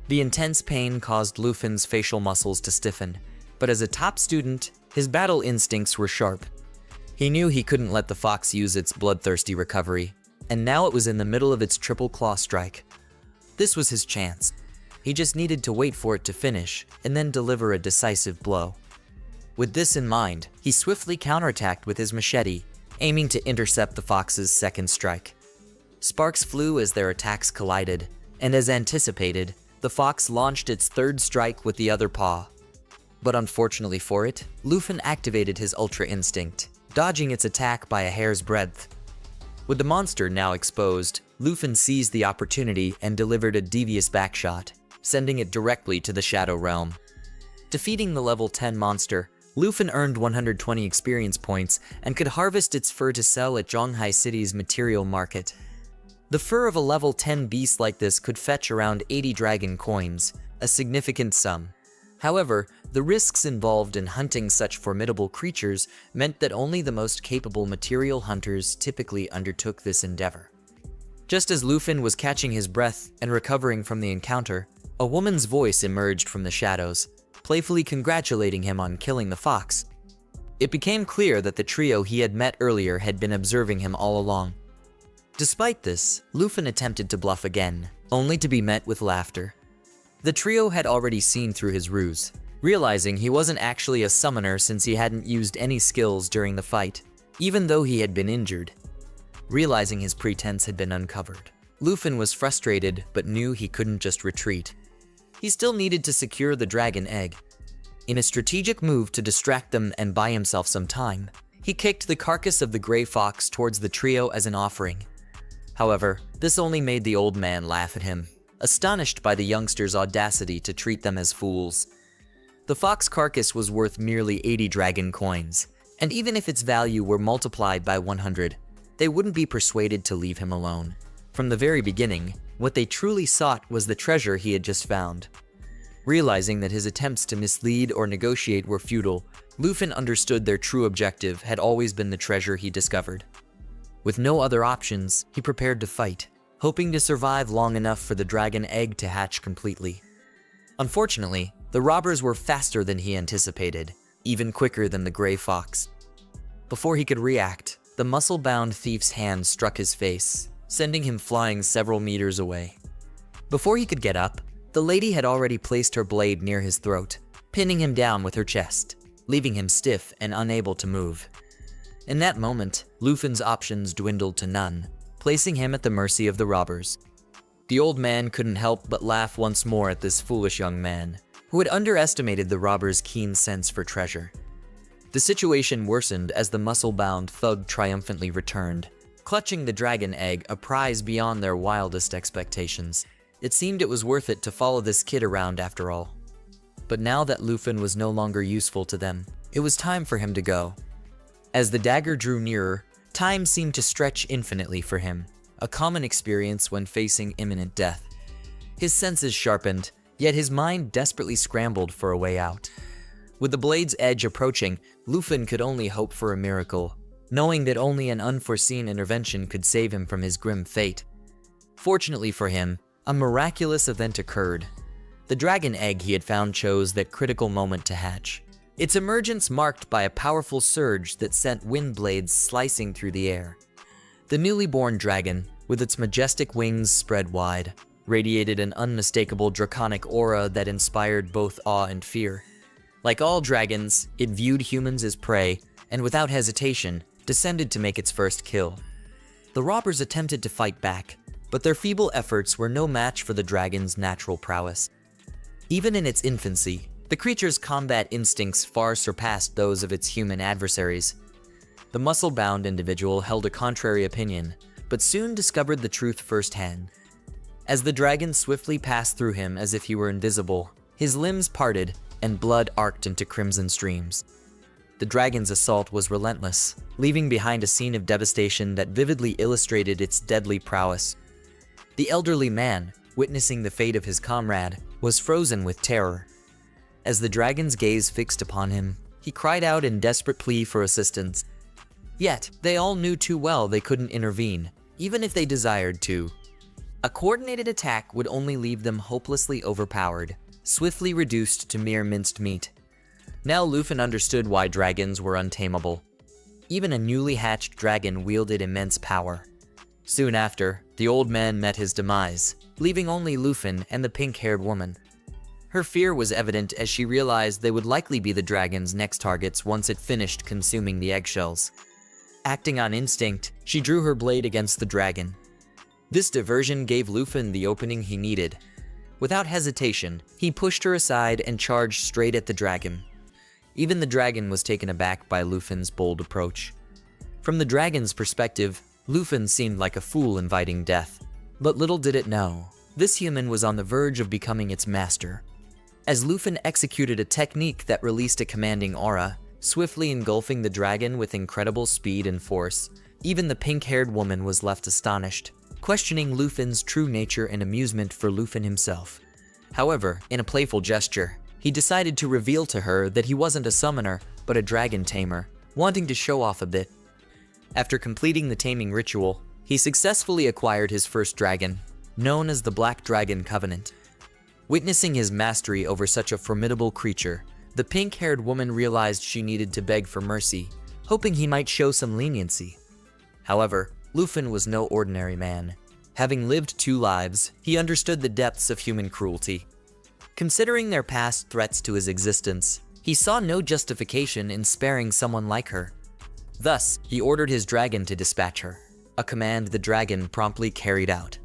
[SPEAKER 1] The intense pain caused Luffy's facial muscles to stiffen, but as a top student, his battle instincts were sharp. He knew he couldn't let the fox use its bloodthirsty recovery, and now it was in the middle of its triple claw strike. This was his chance. He just needed to wait for it to finish, and then deliver a decisive blow. With this in mind, he swiftly counterattacked with his machete, aiming to intercept the fox's second strike. Sparks flew as their attacks collided, and as anticipated, the fox launched its third strike with the other paw. But unfortunately for it, Luffy activated his Ultra Instinct, dodging its attack by a hair's breadth. With the monster now exposed, Luffy seized the opportunity and delivered a devious backshot, sending it directly to the Shadow Realm. Defeating the level 10 monster, Luffy earned 120 experience points and could harvest its fur to sell at Zhonghai City's material market. The fur of a level 10 beast like this could fetch around 80 dragon coins, a significant sum. However, the risks involved in hunting such formidable creatures meant that only the most capable material hunters typically undertook this endeavor. Just as Luffy was catching his breath and recovering from the encounter, a woman's voice emerged from the shadows, playfully congratulating him on killing the fox. It became clear that the trio he had met earlier had been observing him all along. Despite this, Luffy attempted to bluff again, only to be met with laughter. The trio had already seen through his ruse, realizing he wasn't actually a summoner since he hadn't used any skills during the fight, even though he had been injured. Realizing his pretense had been uncovered, Luffy was frustrated but knew he couldn't just retreat. He still needed to secure the dragon egg. In a strategic move to distract them and buy himself some time, he kicked the carcass of the gray fox towards the trio as an offering. However, this only made the old man laugh at him, astonished by the youngsters' audacity to treat them as fools. The fox carcass was worth merely 80 dragon coins, and even if its value were multiplied by 100, they wouldn't be persuaded to leave him alone. From the very beginning, what they truly sought was the treasure he had just found. Realizing that his attempts to mislead or negotiate were futile, Luffy understood their true objective had always been the treasure he discovered. With no other options, he prepared to fight, hoping to survive long enough for the dragon egg to hatch completely. Unfortunately, the robbers were faster than he anticipated, even quicker than the gray fox. Before he could react, the muscle-bound thief's hand struck his face, sending him flying several meters away. Before he could get up, the lady had already placed her blade near his throat, pinning him down with her chest, leaving him stiff and unable to move. In that moment, Luffy's options dwindled to none, placing him at the mercy of the robbers. The old man couldn't help but laugh once more at this foolish young man, who had underestimated the robbers' keen sense for treasure. The situation worsened as the muscle-bound thug triumphantly returned, clutching the dragon egg, a prize beyond their wildest expectations. It seemed it was worth it to follow this kid around after all. But now that Luffy was no longer useful to them, it was time for him to go. As the dagger drew nearer, time seemed to stretch infinitely for him, a common experience when facing imminent death. His senses sharpened, yet his mind desperately scrambled for a way out. With the blade's edge approaching, Luffy could only hope for a miracle, knowing that only an unforeseen intervention could save him from his grim fate. Fortunately for him, a miraculous event occurred. The dragon egg he had found chose that critical moment to hatch. Its emergence marked by a powerful surge that sent wind blades slicing through the air. The newly born dragon, with its majestic wings spread wide, radiated an unmistakable draconic aura that inspired both awe and fear. Like all dragons, it viewed humans as prey, and without hesitation, descended to make its first kill. The robbers attempted to fight back, but their feeble efforts were no match for the dragon's natural prowess. Even in its infancy, the creature's combat instincts far surpassed those of its human adversaries. The muscle-bound individual held a contrary opinion, but soon discovered the truth firsthand. As the dragon swiftly passed through him as if he were invisible, his limbs parted and blood arced into crimson streams. The dragon's assault was relentless, leaving behind a scene of devastation that vividly illustrated its deadly prowess. The elderly man, witnessing the fate of his comrade, was frozen with terror. As the dragon's gaze fixed upon him, he cried out in desperate plea for assistance. Yet, they all knew too well they couldn't intervene, even if they desired to. A coordinated attack would only leave them hopelessly overpowered, swiftly reduced to mere minced meat. Now Lufin understood why dragons were untamable. Even a newly hatched dragon wielded immense power. Soon after, the old man met his demise, leaving only Lufin and the pink-haired woman. Her fear was evident as she realized they would likely be the dragon's next targets once it finished consuming the eggshells. Acting on instinct, she drew her blade against the dragon. This diversion gave Lufin the opening he needed. Without hesitation, he pushed her aside and charged straight at the dragon. Even the dragon was taken aback by Lufin's bold approach. From the dragon's perspective, Lufin seemed like a fool inviting death. But little did it know, this human was on the verge of becoming its master. As Lufin executed a technique that released a commanding aura, swiftly engulfing the dragon with incredible speed and force, even the pink-haired woman was left astonished, questioning Lufin's true nature and amusement for Lufin himself. However, in a playful gesture, he decided to reveal to her that he wasn't a summoner, but a dragon tamer, wanting to show off a bit. After completing the taming ritual, he successfully acquired his first dragon, known as the Black Dragon Covenant. Witnessing his mastery over such a formidable creature, the pink-haired woman realized she needed to beg for mercy, hoping he might show some leniency. However, Lufin was no ordinary man. Having lived 2 lives, he understood the depths of human cruelty. Considering their past threats to his existence, he saw no justification in sparing someone like her. Thus, he ordered his dragon to dispatch her, a command the dragon promptly carried out.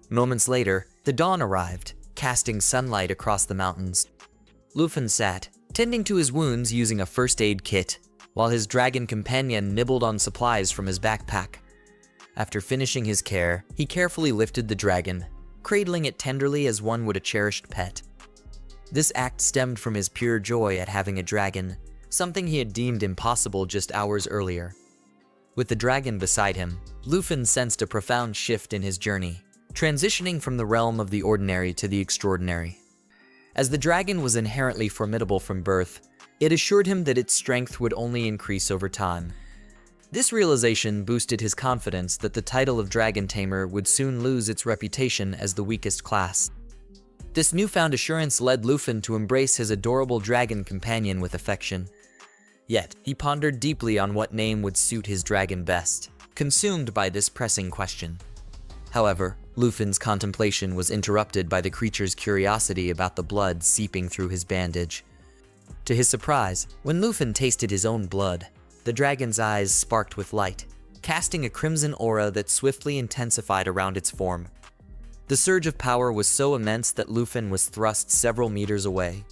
[SPEAKER 1] Moments later, the dawn arrived, casting sunlight across the mountains. Lufin sat, tending to his wounds using a first aid kit, while his dragon companion nibbled on supplies from his backpack. After finishing his care, he carefully lifted the dragon, cradling it tenderly as one would a cherished pet. This act stemmed from his pure joy at having a dragon, something he had deemed impossible just hours earlier. With the dragon beside him, Lufin sensed a profound shift in his journey, transitioning from the realm of the ordinary to the extraordinary. As the dragon was inherently formidable from birth, it assured him that its strength would only increase over time. This realization boosted his confidence that the title of Dragon Tamer would soon lose its reputation as the weakest class. This newfound assurance led Lufin to embrace his adorable dragon companion with affection. Yet, he pondered deeply on what name would suit his dragon best, consumed by this pressing question. However, Lufin's contemplation was interrupted by the creature's curiosity about the blood seeping through his bandage. To his surprise, when Lufin tasted his own blood, the dragon's eyes sparked with light, casting a crimson aura that swiftly intensified around its form. The surge of power was so immense that Lufin was thrust several meters away.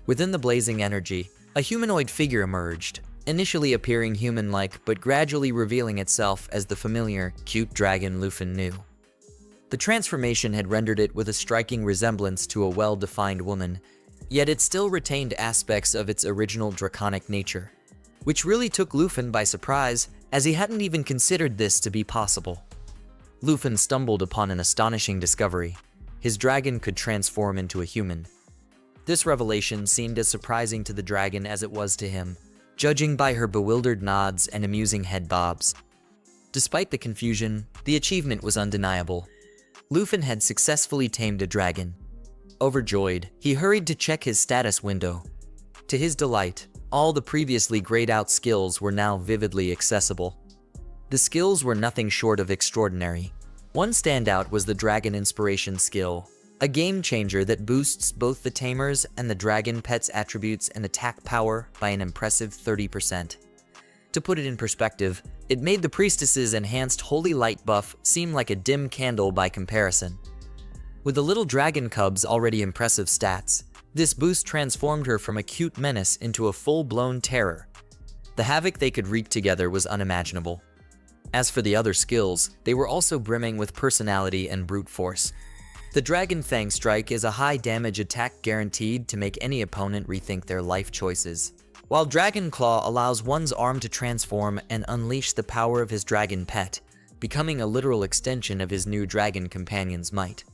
[SPEAKER 1] Within the blazing energy, a humanoid figure emerged, initially appearing human-like but gradually revealing itself as the familiar, cute dragon Lufin knew. The transformation had rendered it with a striking resemblance to a well-defined woman, yet it still retained aspects of its original draconic nature, which really took Lufin by surprise, as he hadn't even considered this to be possible. Lufin stumbled upon an astonishing discovery. His dragon could transform into a human. This revelation seemed as surprising to the dragon as it was to him, judging by her bewildered nods and amusing head bobs. Despite the confusion, the achievement was undeniable. Lufin had successfully tamed a dragon. Overjoyed, he hurried to check his status window. To his delight, all the previously grayed-out skills were now vividly accessible. The skills were nothing short of extraordinary. One standout was the Dragon Inspiration skill, a game-changer that boosts both the tamer's and the dragon pet's attributes and attack power by an impressive 30%. To put it in perspective, it made the priestess's enhanced holy light buff seem like a dim candle by comparison. With the little dragon cub's already impressive stats, this boost transformed her from a cute menace into a full-blown terror. The havoc they could wreak together was unimaginable. As for the other skills, they were also brimming with personality and brute force. The Dragon Fang Strike is a high-damage attack guaranteed to make any opponent rethink their life choices, while Dragon Claw allows one's arm to transform and unleash the power of his dragon pet, becoming a literal extension of his new dragon companion's might.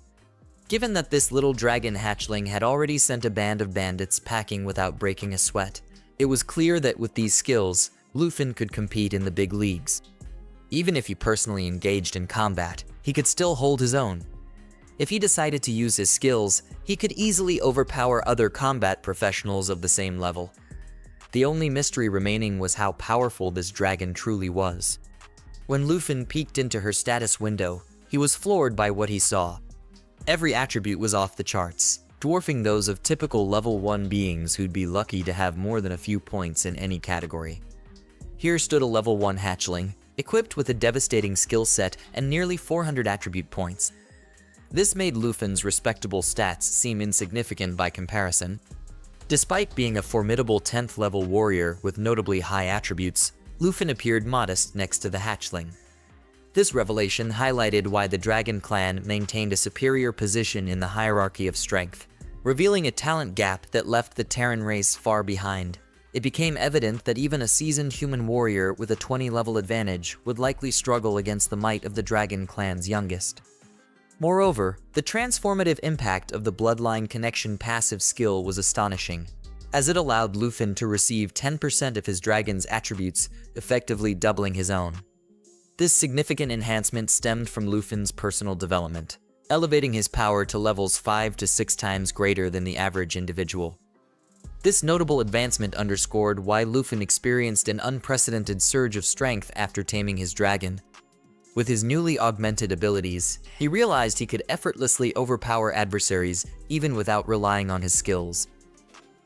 [SPEAKER 1] Given that this little dragon hatchling had already sent a band of bandits packing without breaking a sweat, it was clear that with these skills, Lufin could compete in the big leagues. Even if he personally engaged in combat, he could still hold his own. If he decided to use his skills, he could easily overpower other combat professionals of the same level. The only mystery remaining was how powerful this dragon truly was. When Lufin peeked into her status window, he was floored by what he saw. Every attribute was off the charts, dwarfing those of typical level 1 beings who'd be lucky to have more than a few points in any category. Here stood a level 1 hatchling, equipped with a devastating skill set and nearly 400 attribute points. This made Lufin's respectable stats seem insignificant by comparison. Despite being a formidable 10th level warrior with notably high attributes, Lufin appeared modest next to the hatchling. This revelation highlighted why the Dragon Clan maintained a superior position in the hierarchy of strength, revealing a talent gap that left the Terran race far behind. It became evident that even a seasoned human warrior with a 20-level advantage would likely struggle against the might of the Dragon Clan's youngest. Moreover, the transformative impact of the Bloodline Connection passive skill was astonishing, as it allowed Lufin to receive 10% of his dragon's attributes, effectively doubling his own. This significant enhancement stemmed from Lufin's personal development, elevating his power to levels 5 to 6 times greater than the average individual. This notable advancement underscored why Lufin experienced an unprecedented surge of strength after taming his dragon. With his newly augmented abilities, he realized he could effortlessly overpower adversaries even without relying on his skills.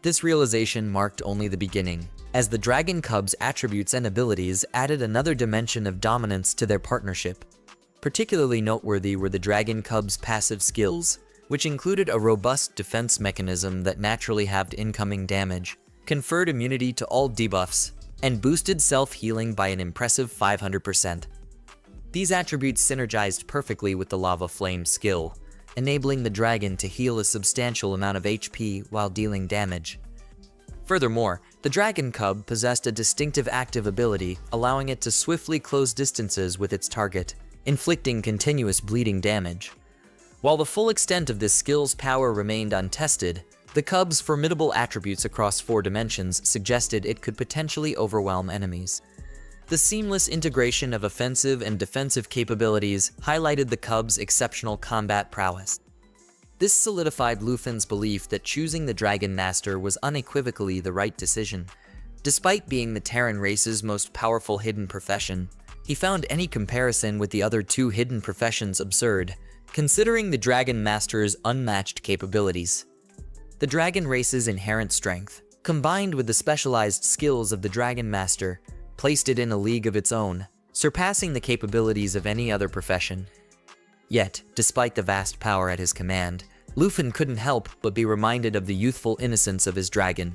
[SPEAKER 1] This realization marked only the beginning, as the Dragon Cub's attributes and abilities added another dimension of dominance to their partnership. Particularly noteworthy were the Dragon Cub's passive skills, which included a robust defense mechanism that naturally halved incoming damage, conferred immunity to all debuffs, and boosted self-healing by an impressive 500%. These attributes synergized perfectly with the Lava Flame skill, enabling the dragon to heal a substantial amount of HP while dealing damage. Furthermore, the Dragon Cub possessed a distinctive active ability, allowing it to swiftly close distances with its target, inflicting continuous bleeding damage. While the full extent of this skill's power remained untested, the Cub's formidable attributes across 4 dimensions suggested it could potentially overwhelm enemies. The seamless integration of offensive and defensive capabilities highlighted the Cub's exceptional combat prowess. This solidified Lufin's belief that choosing the Dragon Master was unequivocally the right decision. Despite being the Terran race's most powerful hidden profession, he found any comparison with the other 2 hidden professions absurd, considering the Dragon Master's unmatched capabilities. The Dragon race's inherent strength, combined with the specialized skills of the Dragon Master, placed it in a league of its own, surpassing the capabilities of any other profession. Yet, despite the vast power at his command, Lufin couldn't help but be reminded of the youthful innocence of his dragon.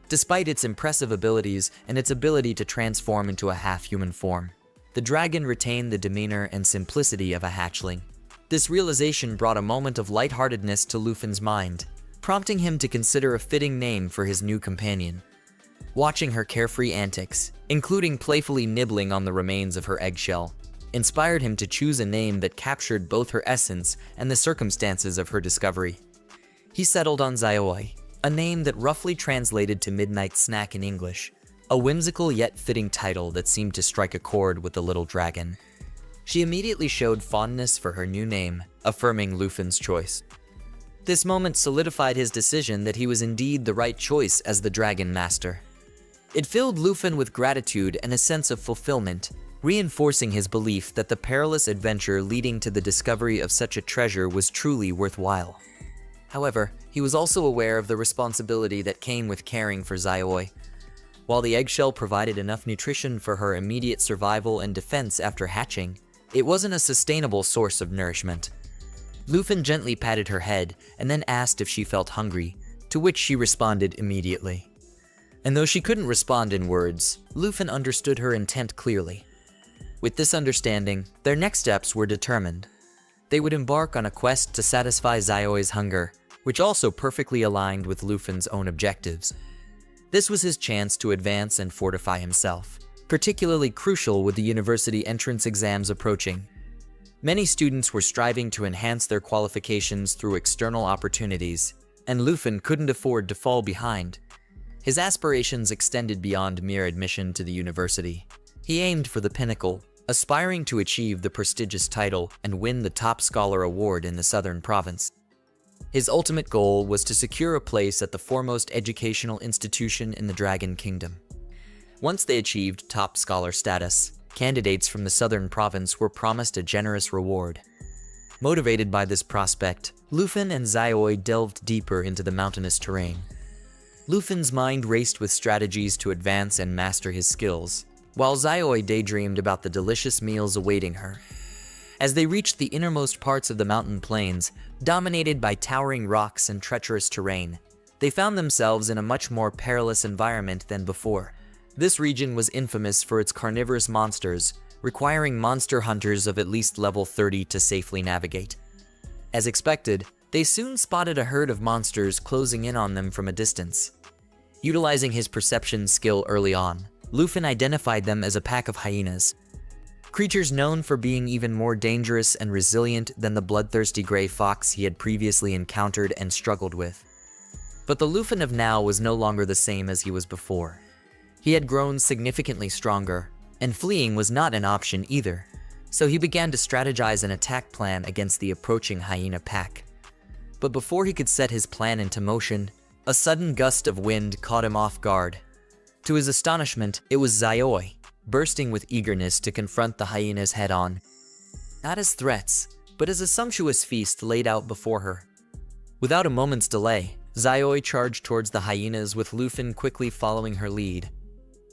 [SPEAKER 1] Despite its impressive abilities and its ability to transform into a half-human form, the dragon retained the demeanor and simplicity of a hatchling. This realization brought a moment of lightheartedness to Lufin's mind, prompting him to consider a fitting name for his new companion. Watching her carefree antics, including playfully nibbling on the remains of her eggshell, inspired him to choose a name that captured both her essence and the circumstances of her discovery. He settled on Zaioi, a name that roughly translated to midnight snack in English, a whimsical yet fitting title that seemed to strike a chord with the little dragon. She immediately showed fondness for her new name, affirming Lufin's choice. This moment solidified his decision that he was indeed the right choice as the Dragon Master. It filled Lufin with gratitude and a sense of fulfillment, reinforcing his belief that the perilous adventure leading to the discovery of such a treasure was truly worthwhile. However, he was also aware of the responsibility that came with caring for Zaioi. While the eggshell provided enough nutrition for her immediate survival and defense after hatching, it wasn't a sustainable source of nourishment. Lufin gently patted her head and then asked if she felt hungry, to which she responded immediately. And though she couldn't respond in words, Lufin understood her intent clearly. With this understanding, their next steps were determined. They would embark on a quest to satisfy Zaioi's hunger, which also perfectly aligned with Lufin's own objectives. This was his chance to advance and fortify himself, particularly crucial with the university entrance exams approaching. Many students were striving to enhance their qualifications through external opportunities, and Lufin couldn't afford to fall behind. His aspirations extended beyond mere admission to the university. He aimed for the pinnacle, aspiring to achieve the prestigious title and win the top scholar award in the southern province. His ultimate goal was to secure a place at the foremost educational institution in the Dragon Kingdom. Once they achieved top scholar status, candidates from the southern province were promised a generous reward. Motivated by this prospect, Lufin and Zayoi delved deeper into the mountainous terrain. Lufin's mind raced with strategies to advance and master his skills, while Zayoi daydreamed about the delicious meals awaiting her. As they reached the innermost parts of the mountain plains, dominated by towering rocks and treacherous terrain, they found themselves in a much more perilous environment than before. This region was infamous for its carnivorous monsters, requiring monster hunters of at least level 30 to safely navigate. As expected, they soon spotted a herd of monsters closing in on them from a distance. Utilizing his perception skill early on, Lufin identified them as a pack of hyenas, creatures known for being even more dangerous and resilient than the bloodthirsty gray fox he had previously encountered and struggled with. But the Lufin of now was no longer the same as he was before. He had grown significantly stronger, and fleeing was not an option either, so he began to strategize an attack plan against the approaching hyena pack. But before he could set his plan into motion, a sudden gust of wind caught him off guard. To his astonishment, it was Zayoi, bursting with eagerness to confront the hyenas head-on. Not as threats, but as a sumptuous feast laid out before her. Without a moment's delay, Zayoi charged towards the hyenas with Lufin quickly following her lead.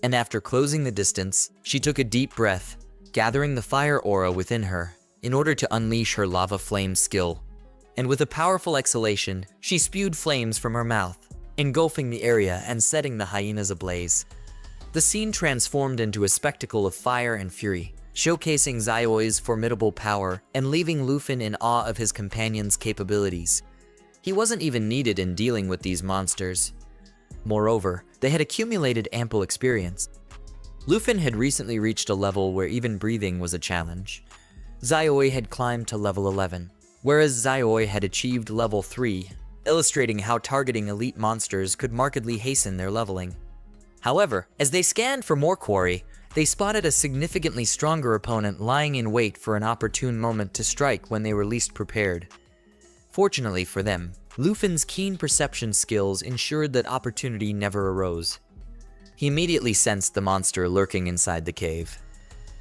[SPEAKER 1] And after closing the distance, she took a deep breath, gathering the fire aura within her in order to unleash her lava flame skill. And with a powerful exhalation, she spewed flames from her mouth, engulfing the area and setting the hyenas ablaze. The scene transformed into a spectacle of fire and fury, showcasing Zayoi's formidable power and leaving Lufin in awe of his companion's capabilities. He wasn't even needed in dealing with these monsters. Moreover, they had accumulated ample experience. Lufin had recently reached a level where even breathing was a challenge. Zayoi had climbed to level 11, whereas Zayoi had achieved level 3, illustrating how targeting elite monsters could markedly hasten their leveling. However, as they scanned for more quarry, they spotted a significantly stronger opponent lying in wait for an opportune moment to strike when they were least prepared. Fortunately for them, Lufin's keen perception skills ensured that opportunity never arose. He immediately sensed the monster lurking inside the cave.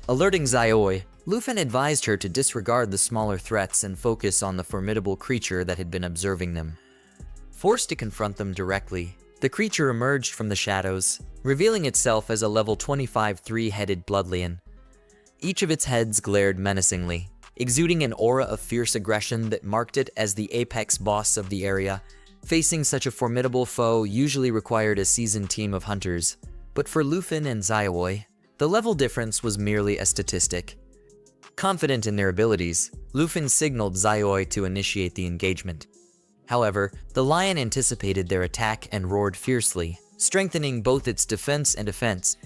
[SPEAKER 1] Alerting Zayoi, Lufin advised her to disregard the smaller threats and focus on the formidable creature that had been observing them. Forced to confront them directly, the creature emerged from the shadows, revealing itself as a level 25 three-headed bloodlion. Each of its heads glared menacingly, exuding an aura of fierce aggression that marked it as the apex boss of the area. Facing such a formidable foe usually required a seasoned team of hunters, but for Lufin and Zayoi, the level difference was merely a statistic. Confident in their abilities, Lufin signaled Zayoi to initiate the engagement. However, the lion anticipated their attack and roared fiercely, strengthening both its defense and offense.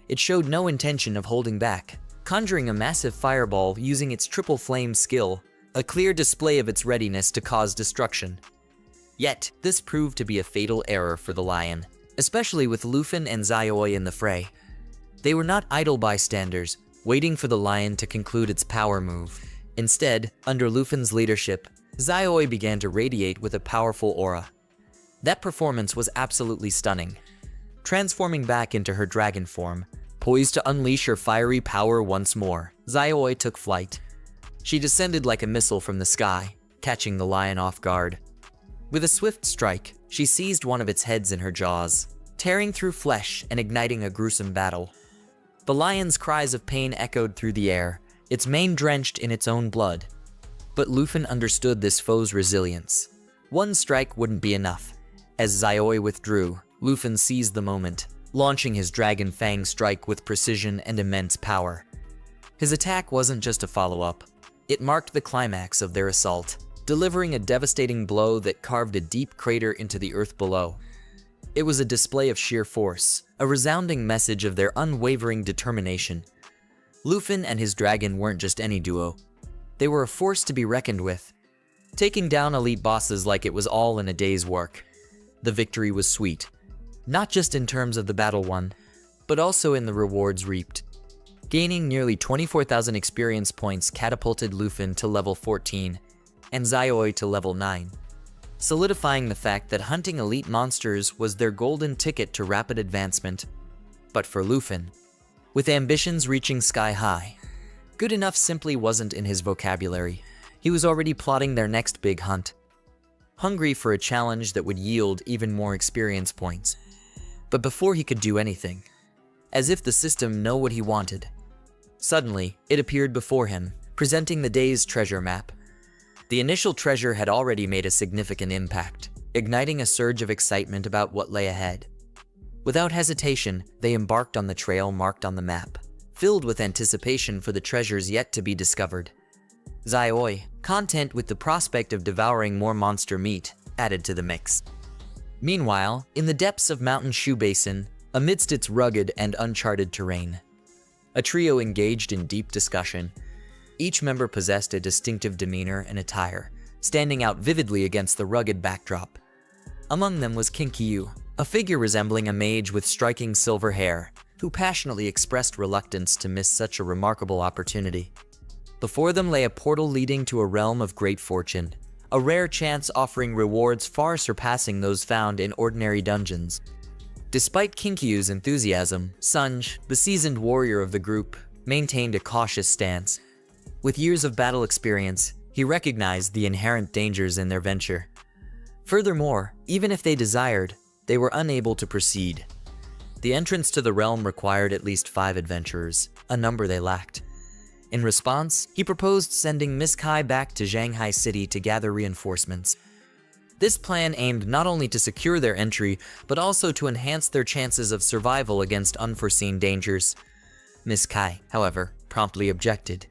[SPEAKER 1] It showed no intention of holding back, conjuring a massive fireball using its triple flame skill, a clear display of its readiness to cause destruction. Yet, this proved to be a fatal error for the lion, especially with Lufin and Zayoi in the fray. They were not idle bystanders, waiting for the lion to conclude its power move. Instead, under Lufin's leadership, Zayoi began to radiate with a powerful aura. That performance was absolutely stunning. Transforming back into her dragon form, poised to unleash her fiery power once more, Zayoi took flight. She descended like a missile from the sky, catching the lion off guard. With a swift strike, she seized one of its heads in her jaws, tearing through flesh and igniting a gruesome battle. The lion's cries of pain echoed through the air, its mane drenched in its own blood. But Lufin understood this foe's resilience. One strike wouldn't be enough. As Zayoi withdrew, Lufin seized the moment, launching his Dragon Fang strike with precision and immense power. His attack wasn't just a follow-up. It marked the climax of their assault, delivering a devastating blow that carved a deep crater into the earth below. It was a display of sheer force, a resounding message of their unwavering determination. Lufin and his dragon weren't just any duo. They were a force to be reckoned with, taking down elite bosses like it was all in a day's work. The victory was sweet, not just in terms of the battle won, but also in the rewards reaped. Gaining nearly 24,000 experience points catapulted Lufin to level 14 and Zaioi to level 9, solidifying the fact that hunting elite monsters was their golden ticket to rapid advancement. But for Lufin, with ambitions reaching sky high, good enough simply wasn't in his vocabulary. He was already plotting their next big hunt, hungry for a challenge that would yield even more experience points. But before he could do anything, as if the system knew what he wanted, suddenly it appeared before him, presenting the day's treasure map. The initial treasure had already made a significant impact, igniting a surge of excitement about what lay ahead. Without hesitation, they embarked on the trail marked on the map, filled with anticipation for the treasures yet to be discovered. Zaioi, content with the prospect of devouring more monster meat, added to the mix. Meanwhile, in the depths of Mountain Shu Basin, amidst its rugged and uncharted terrain, a trio engaged in deep discussion. Each member possessed a distinctive demeanor and attire, standing out vividly against the rugged backdrop. Among them was Kinkyu, a figure resembling a mage with striking silver hair, who passionately expressed reluctance to miss such a remarkable opportunity. Before them lay a portal leading to a realm of great fortune, a rare chance offering rewards far surpassing those found in ordinary dungeons. Despite Kinkyu's enthusiasm, Sunj, the seasoned warrior of the group, maintained a cautious stance. With years of battle experience, he recognized the inherent dangers in their venture. Furthermore, even if they desired, they were unable to proceed. The entrance to the realm required at least 5 adventurers, a number they lacked. In response, he proposed sending Miss Kai back to Shanghai City to gather reinforcements. This plan aimed not only to secure their entry, but also to enhance their chances of survival against unforeseen dangers. Miss Kai, however, promptly objected.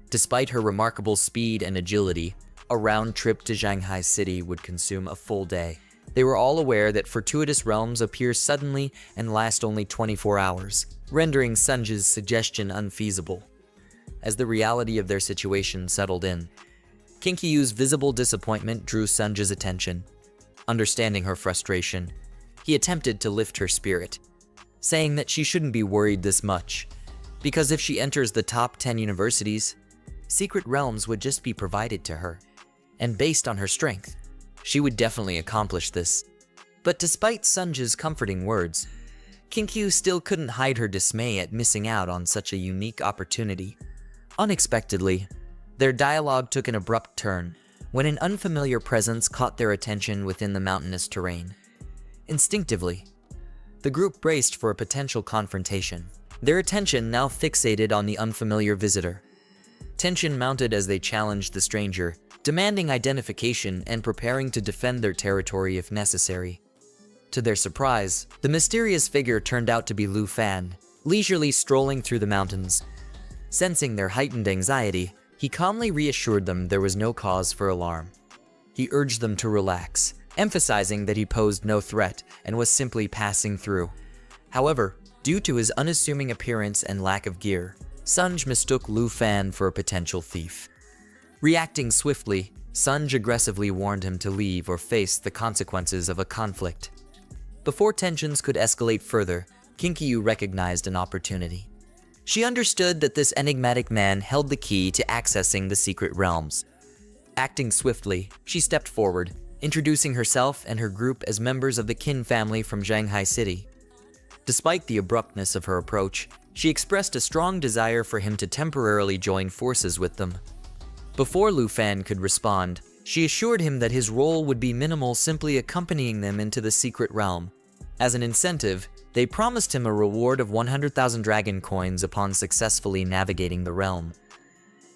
[SPEAKER 1] Despite her remarkable speed and agility, a round trip to Shanghai City would consume a full day. They were all aware that fortuitous realms appear suddenly and last only 24 hours, rendering Sunj's suggestion unfeasible. As the reality of their situation settled in, Kinkyu's visible disappointment drew Sunj's attention. Understanding her frustration, he attempted to lift her spirit, saying that she shouldn't be worried this much, because if she enters the top 10 universities, secret realms would just be provided to her, and based on her strength, she would definitely accomplish this. But despite Sunj's comforting words, Kinkyu still couldn't hide her dismay at missing out on such a unique opportunity. Unexpectedly, their dialogue took an abrupt turn when an unfamiliar presence caught their attention within the mountainous terrain. Instinctively, the group braced for a potential confrontation, their attention now fixated on the unfamiliar visitor. Tension mounted as they challenged the stranger, demanding identification and preparing to defend their territory if necessary. To their surprise, the mysterious figure turned out to be Lu Fan, leisurely strolling through the mountains. Sensing their heightened anxiety, he calmly reassured them there was no cause for alarm. He urged them to relax, emphasizing that he posed no threat and was simply passing through. However, due to his unassuming appearance and lack of gear, Sunj mistook Lu Fan for a potential thief. Reacting swiftly, Sunj aggressively warned him to leave or face the consequences of a conflict. Before tensions could escalate further, Kinkyu recognized an opportunity. She understood that this enigmatic man held the key to accessing the secret realms. Acting swiftly, she stepped forward, introducing herself and her group as members of the Qin family from Shanghai City. Despite the abruptness of her approach, she expressed a strong desire for him to temporarily join forces with them. Before Lu Fan could respond, she assured him that his role would be minimal, simply accompanying them into the secret realm. As an incentive, they promised him a reward of 100,000 dragon coins upon successfully navigating the realm.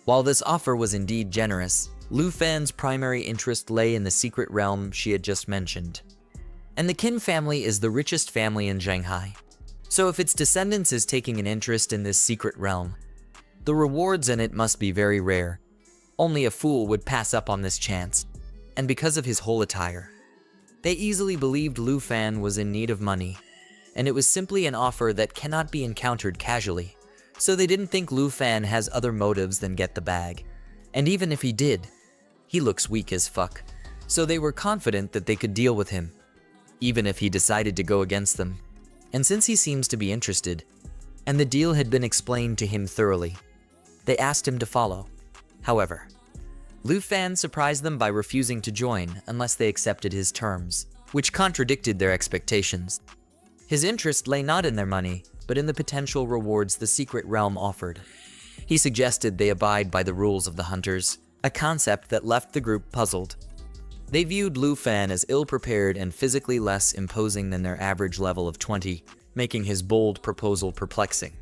[SPEAKER 1] While this offer was indeed generous, Lu Fan's primary interest lay in the secret realm she had just mentioned. And the Qin family is the richest family in Shanghai. So if its descendants is taking an interest in this secret realm, the rewards in it must be very rare. Only a fool would pass up on this chance. And because of his whole attire, they easily believed Lu Fan was in need of money, and it was simply an offer that cannot be encountered casually, so they didn't think Lu Fan has other motives than get the bag. And even if he did, he looks weak as fuck, so they were confident that they could deal with him, even if he decided to go against them. And since he seems to be interested, and the deal had been explained to him thoroughly. They asked him to follow. However, Lu Fan surprised them by refusing to join unless they accepted his terms, which contradicted their expectations. His interest lay not in their money, but in the potential rewards the secret realm offered. He suggested they abide by the rules of the hunters, a concept that left the group puzzled. They viewed Lu Fan as ill-prepared and physically less imposing than their average level of 20, making his bold proposal perplexing.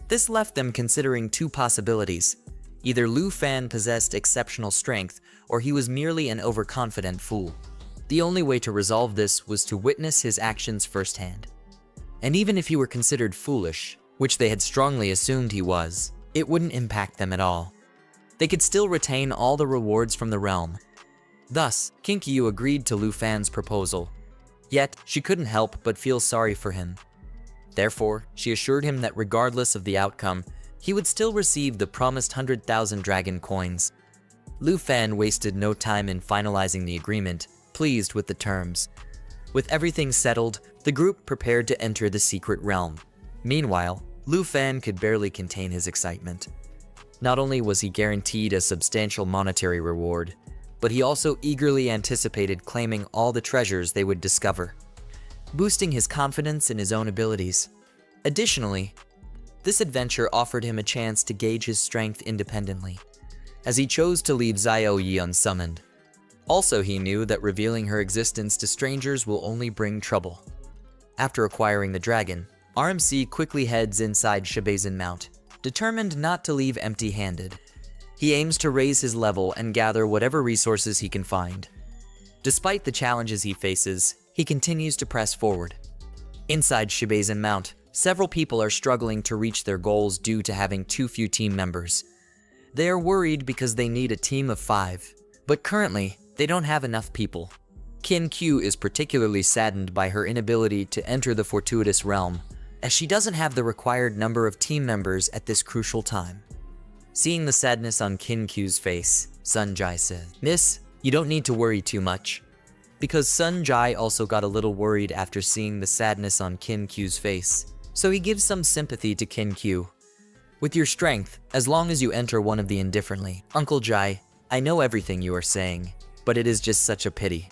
[SPEAKER 1] This left them considering two possibilities. Either Lu Fan possessed exceptional strength, or he was merely an overconfident fool. The only way to resolve this was to witness his actions firsthand. And even if he were considered foolish, which they had strongly assumed he was, it wouldn't impact them at all. They could still retain all the rewards from the realm. Thus, Kinkyu agreed to Lu Fan's proposal. Yet, she couldn't help but feel sorry for him. Therefore, she assured him that regardless of the outcome, he would still receive the promised 100,000 dragon coins. Lu Fan wasted no time in finalizing the agreement, pleased with the terms. With everything settled, the group prepared to enter the secret realm. Meanwhile, Lu Fan could barely contain his excitement. Not only was he guaranteed a substantial monetary reward, but he also eagerly anticipated claiming all the treasures they would discover, boosting his confidence in his own abilities. Additionally, this adventure offered him a chance to gauge his strength independently, as he chose to leave Xiao Yi unsummoned. Also, he knew that revealing her existence to strangers will only bring trouble. After acquiring the dragon, RMC quickly heads inside Shibazin Mount, determined not to leave empty-handed. He aims to raise his level and gather whatever resources he can find. Despite the challenges he faces, he continues to press forward. Inside Shibazin Mount, several people are struggling to reach their goals due to having too few team members. They are worried because they need a team of 5, but currently, they don't have enough people. Kinkyu is particularly saddened by her inability to enter the fortuitous realm, as she doesn't have the required number of team members at this crucial time. Seeing the sadness on Kinkyu's face, Sunjai said, "Miss, you don't need to worry too much." Because Sunjai also got a little worried after seeing the sadness on Kinkyu's face, so he gives some sympathy to Kinkyu. "With your strength, as long as you enter one of the indifferently. Uncle Jai, I know everything you are saying, but it is just such a pity."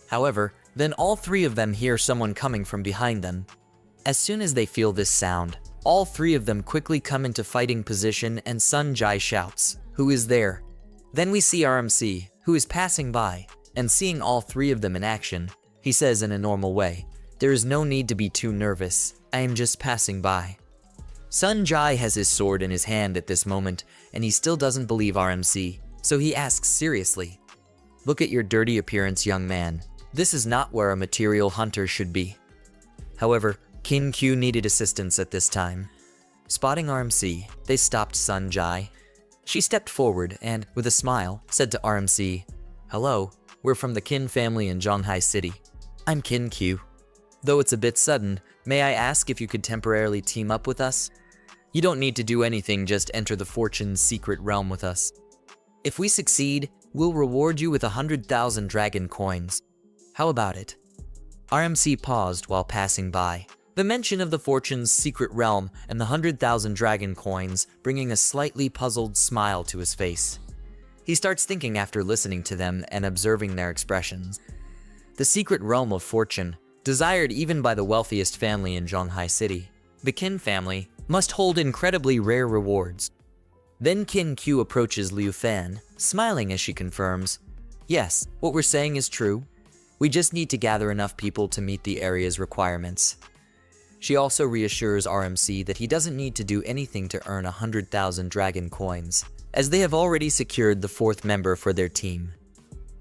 [SPEAKER 1] However, then all 3 of them hear someone coming from behind them. As soon as they feel this sound, all 3 of them quickly come into fighting position and Sunjai shouts, "Who is there?" Then we see RMC, who is passing by, and seeing all 3 of them in action, he says in a normal way, "There is no need to be too nervous, I am just passing by." Sunjai has his sword in his hand at this moment, and he still doesn't believe RMC, so he asks seriously, "Look at your dirty appearance, young man. This is not where a material hunter should be." However, Kinkyu needed assistance at this time. Spotting RMC, they stopped Sunjai. She stepped forward and, with a smile, said to RMC, "Hello, we're from the Kin family in Zhonghai City. I'm Kinkyu. Though it's a bit sudden, may I ask if you could temporarily team up with us? You don't need to do anything, just enter the Fortune's secret realm with us. If we succeed, we'll reward you with 100,000 dragon coins. How about it?" RMC paused while passing by. The mention of the Fortune's secret realm and the 100,000 dragon coins bringing a slightly puzzled smile to his face. He starts thinking after listening to them and observing their expressions. The secret realm of fortune, desired even by the wealthiest family in Zhonghai City, the Qin family, must hold incredibly rare rewards. Then Kinkyu approaches Liu Fan, smiling as she confirms, "Yes, what we're saying is true. We just need to gather enough people to meet the area's requirements." She also reassures RMC that he doesn't need to do anything to earn 100,000 dragon coins, as they have already secured the 4th member for their team.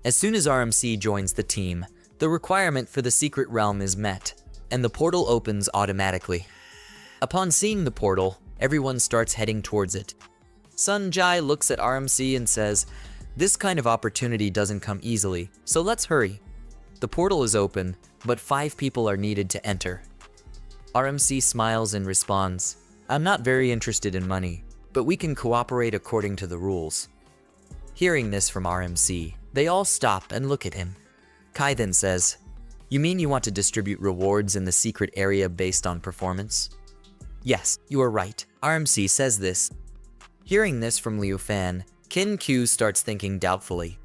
[SPEAKER 1] As soon as RMC joins the team, the requirement for the secret realm is met, and the portal opens automatically. Upon seeing the portal, everyone starts heading towards it. Sunjai looks at RMC and says, "This kind of opportunity doesn't come easily, so let's hurry." The portal is open, but 5 people are needed to enter. RMC smiles and responds, "I'm not very interested in money, but we can cooperate according to the rules." Hearing this from RMC, they all stop and look at him. Kai then says, "You mean you want to distribute rewards in the secret area based on performance?" Yes, you are right. RMC says this. Hearing this from Liu Fan, Kin Q starts thinking doubtfully.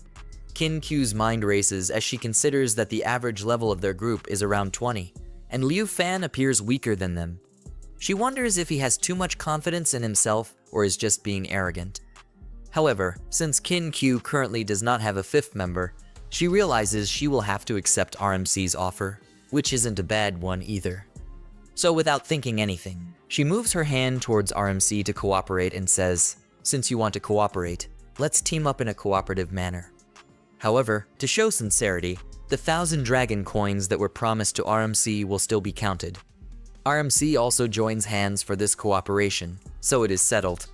[SPEAKER 1] Kin Q's mind races as she considers that the average level of their group is around 20, and Liu Fan appears weaker than them. She wonders if he has too much confidence in himself or is just being arrogant. However, since Kin Q currently does not have a fifth member, she realizes she will have to accept RMC's offer, which isn't a bad one either. So without thinking anything, she moves her hand towards RMC to cooperate and says, "Since you want to cooperate, let's team up in a cooperative manner." However, to show sincerity, the 1,000 dragon coins that were promised to RMC will still be counted. RMC also joins hands for this cooperation, so it is settled.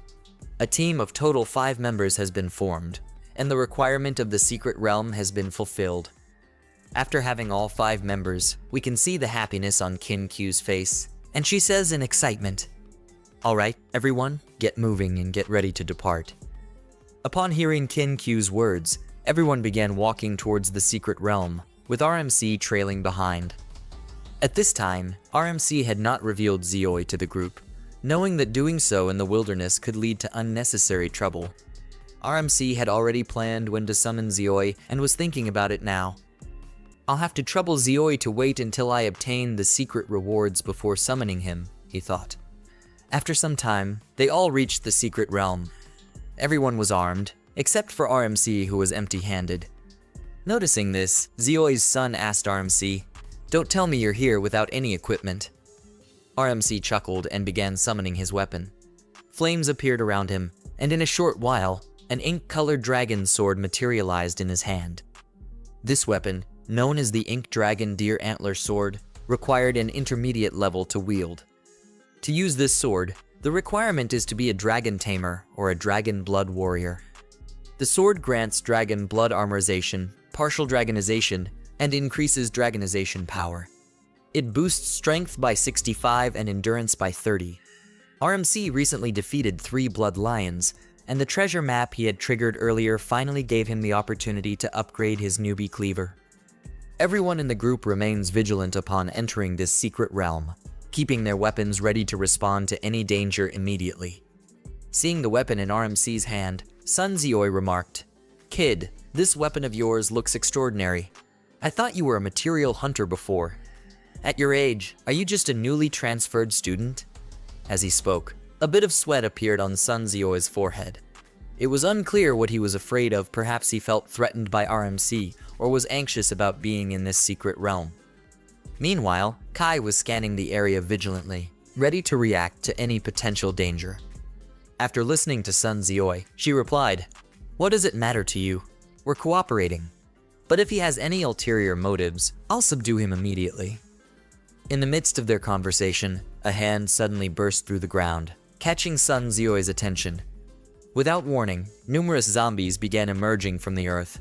[SPEAKER 1] A team of total 5 members has been formed, and the requirement of the secret realm has been fulfilled. After having all 5 members, we can see the happiness on Kin Q's face, and she says in excitement, "Alright, everyone, get moving and get ready to depart." Upon hearing Kin Q's words, everyone began walking towards the secret realm, with RMC trailing behind. At this time, RMC had not revealed Zioi to the group, knowing that doing so in the wilderness could lead to unnecessary trouble. RMC had already planned when to summon Zioi and was thinking about it now. "I'll have to trouble Zioi to wait until I obtain the secret rewards before summoning him," he thought. After some time, they all reached the secret realm. Everyone was armed, except for RMC, who was empty-handed. Noticing this, Zioi's son asked RMC, "Don't tell me you're here without any equipment." RMC chuckled and began summoning his weapon. Flames appeared around him, and in a short while, an ink-colored dragon sword materialized in his hand. This weapon, known as the Ink Dragon Deer Antler Sword, required an intermediate level to wield. To use this sword, the requirement is to be a dragon tamer or a dragon blood warrior. The sword grants dragon blood armorization, partial dragonization, and increases dragonization power. It boosts strength by 65 and endurance by 30. RMC recently defeated 3 blood lions, and the treasure map he had triggered earlier finally gave him the opportunity to upgrade his newbie cleaver. Everyone in the group remains vigilant upon entering this secret realm, keeping their weapons ready to respond to any danger immediately. Seeing the weapon in RMC's hand, Sun Zioi remarked, "Kid, this weapon of yours looks extraordinary. I thought you were a material hunter before. At your age, are you just a newly transferred student?" As he spoke, a bit of sweat appeared on Sun Zioi's forehead. It was unclear what he was afraid of. Perhaps he felt threatened by RMC, or was anxious about being in this secret realm. Meanwhile, Kai was scanning the area vigilantly, ready to react to any potential danger. After listening to Sun Zioi, she replied, "What does it matter to you? We're cooperating. But if he has any ulterior motives, I'll subdue him immediately." In the midst of their conversation, a hand suddenly burst through the ground, catching Sun Zioi's attention. Without warning, numerous zombies began emerging from the earth.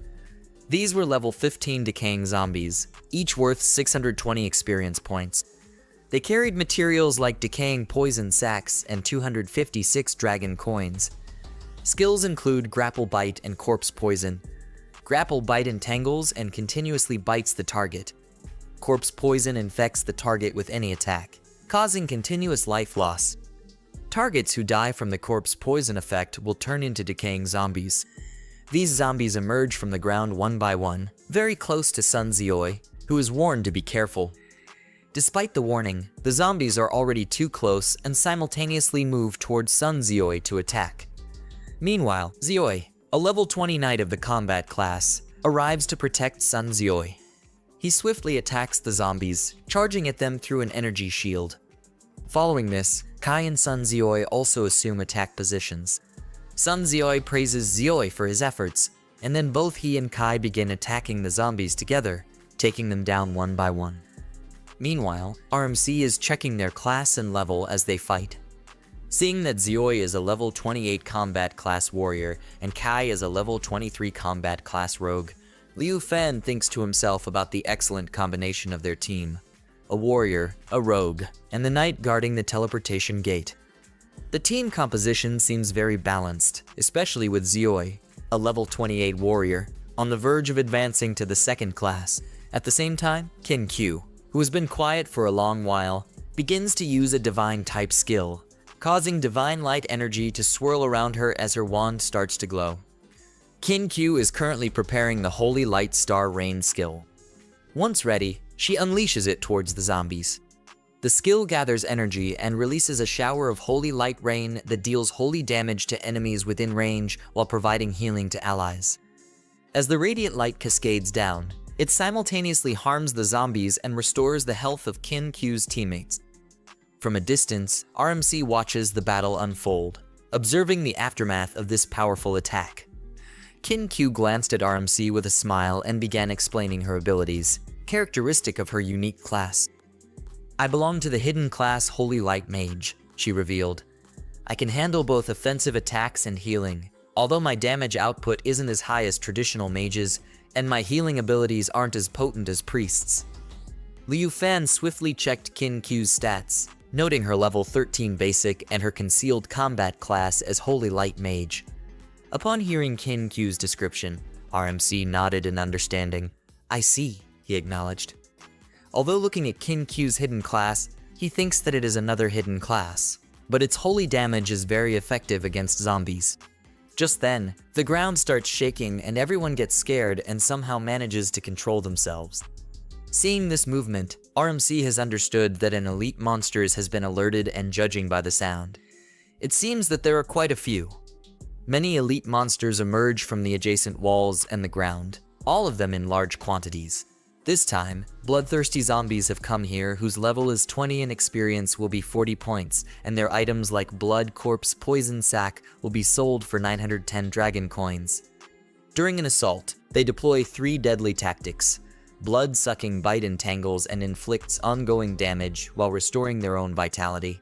[SPEAKER 1] These were level 15 decaying zombies, each worth 620 experience points. They carried materials like decaying poison sacks and 256 dragon coins. Skills include Grapple Bite and Corpse Poison. Grapple Bite entangles and continuously bites the target. Corpse Poison infects the target with any attack, causing continuous life loss. Targets who die from the Corpse Poison effect will turn into decaying zombies. These zombies emerge from the ground one by one, very close to Sun Zioi, who is warned to be careful. Despite the warning, the zombies are already too close and simultaneously move towards Sun Zioi to attack. Meanwhile, Zioi, a level 20 knight of the combat class, arrives to protect Sun Zioi. He swiftly attacks the zombies, charging at them through an energy shield. Following this, Kai and Sun Zioi also assume attack positions. Sun Zioi praises Zioi for his efforts, and then both he and Kai begin attacking the zombies together, taking them down one by one. Meanwhile, RMC is checking their class and level as they fight. Seeing that Zioi is a level 28 combat class warrior and Kai is a level 23 combat class rogue, Liu Fan thinks to himself about the excellent combination of their team. A warrior, a rogue, and the knight guarding the teleportation gate. The team composition seems very balanced, especially with Zioi, a level 28 warrior, on the verge of advancing to the second class. At the same time, Kin Q, who has been quiet for a long while, begins to use a divine-type skill, causing divine light energy to swirl around her as her wand starts to glow. Kin-Q is currently preparing the Holy Light Star Rain skill. Once ready, she unleashes it towards the zombies. The skill gathers energy and releases a shower of holy light rain that deals holy damage to enemies within range while providing healing to allies. As the radiant light cascades down, it simultaneously harms the zombies and restores the health of Kin-Q's teammates. From a distance, RMC watches the battle unfold, observing the aftermath of this powerful attack. Kin-Q glanced at RMC with a smile and began explaining her abilities, characteristic of her unique class. "I belong to the hidden class Holy Light Mage," she revealed. "I can handle both offensive attacks and healing, although my damage output isn't as high as traditional mages, and my healing abilities aren't as potent as priests." Liu Fan swiftly checked Kin-Q's stats, noting her level 13 basic and her concealed combat class as Holy Light Mage. Upon hearing Kin-Q's description, RMC nodded in understanding. "I see," he acknowledged. Although looking at Kin-Q's hidden class, he thinks that it is another hidden class, but its holy damage is very effective against zombies. Just then, the ground starts shaking and everyone gets scared and somehow manages to control themselves. Seeing this movement, RMC has understood that an elite monsters has been alerted and judging by the sound. It seems that there are quite a few. Many elite monsters emerge from the adjacent walls and the ground, all of them in large quantities. This time, bloodthirsty zombies have come here whose level is 20 and experience will be 40 points, and their items like blood, corpse, poison sac will be sold for 910 dragon coins. During an assault, they deploy 3 deadly tactics. Blood-sucking bite entangles and inflicts ongoing damage while restoring their own vitality.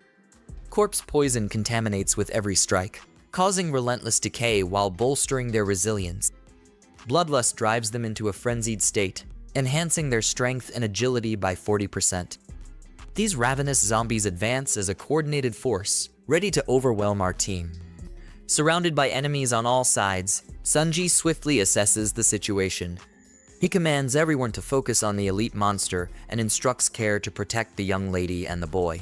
[SPEAKER 1] Corpse poison contaminates with every strike, causing relentless decay while bolstering their resilience. Bloodlust drives them into a frenzied state, enhancing their strength and agility by 40%. These ravenous zombies advance as a coordinated force, ready to overwhelm our team. Surrounded by enemies on all sides, Sunji swiftly assesses the situation. He commands everyone to focus on the elite monster and instructs Care to protect the young lady and the boy.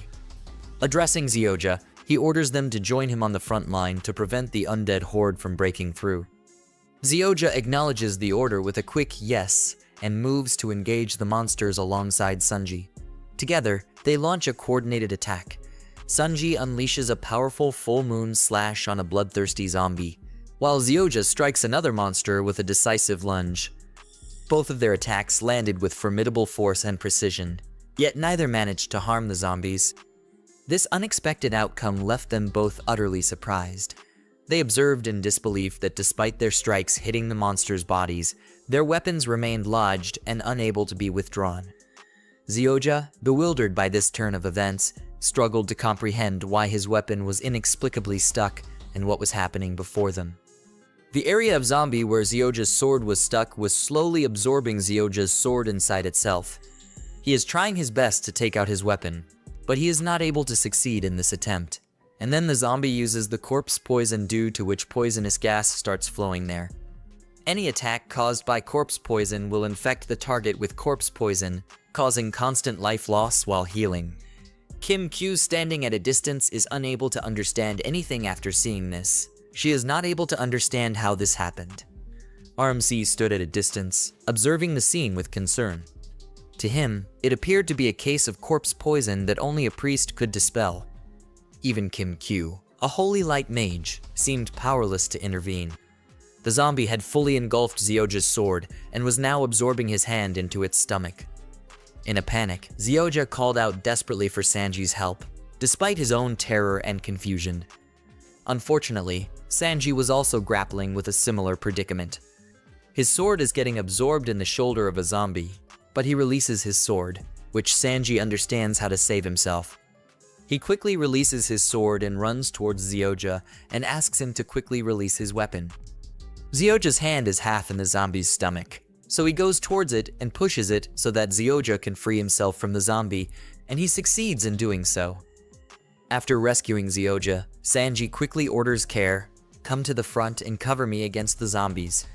[SPEAKER 1] Addressing Zyuja, he orders them to join him on the front line to prevent the undead horde from breaking through. Zyuja acknowledges the order with a quick yes and moves to engage the monsters alongside Sunji. Together, they launch a coordinated attack. Sunji unleashes a powerful full moon slash on a bloodthirsty zombie, while Zyuja strikes another monster with a decisive lunge. Both of their attacks landed with formidable force and precision, yet neither managed to harm the zombies. This unexpected outcome left them both utterly surprised. They observed in disbelief that despite their strikes hitting the monsters' bodies, their weapons remained lodged and unable to be withdrawn. Zyuja, bewildered by this turn of events, struggled to comprehend why his weapon was inexplicably stuck and what was happening before them. The area of zombie where Zyuja's sword was stuck was slowly absorbing Zyuja's sword inside itself. He is trying his best to take out his weapon, but he is not able to succeed in this attempt. And then the zombie uses the corpse poison due to which poisonous gas starts flowing there. Any attack caused by corpse poison will infect the target with corpse poison, causing constant life loss while healing. Kim Q, standing at a distance, is unable to understand anything after seeing this. She is not able to understand how this happened. RMC stood at a distance, observing the scene with concern. To him, it appeared to be a case of corpse poison that only a priest could dispel. Even Kim Q, a holy light mage, seemed powerless to intervene. The zombie had fully engulfed Zyuja's sword and was now absorbing his hand into its stomach. In a panic, Zyuja called out desperately for Sanji's help, despite his own terror and confusion. Unfortunately, Sanji was also grappling with a similar predicament. His sword is getting absorbed in the shoulder of a zombie, but he releases his sword, which Sanji understands how to save himself. He quickly releases his sword and runs towards Zyuja and asks him to quickly release his weapon. Zyuja's hand is half in the zombie's stomach, so he goes towards it and pushes it so that Zyuja can free himself from the zombie, and he succeeds in doing so. After rescuing Zyuja, Sanji quickly orders Care, "Come to the front and cover me against the zombies."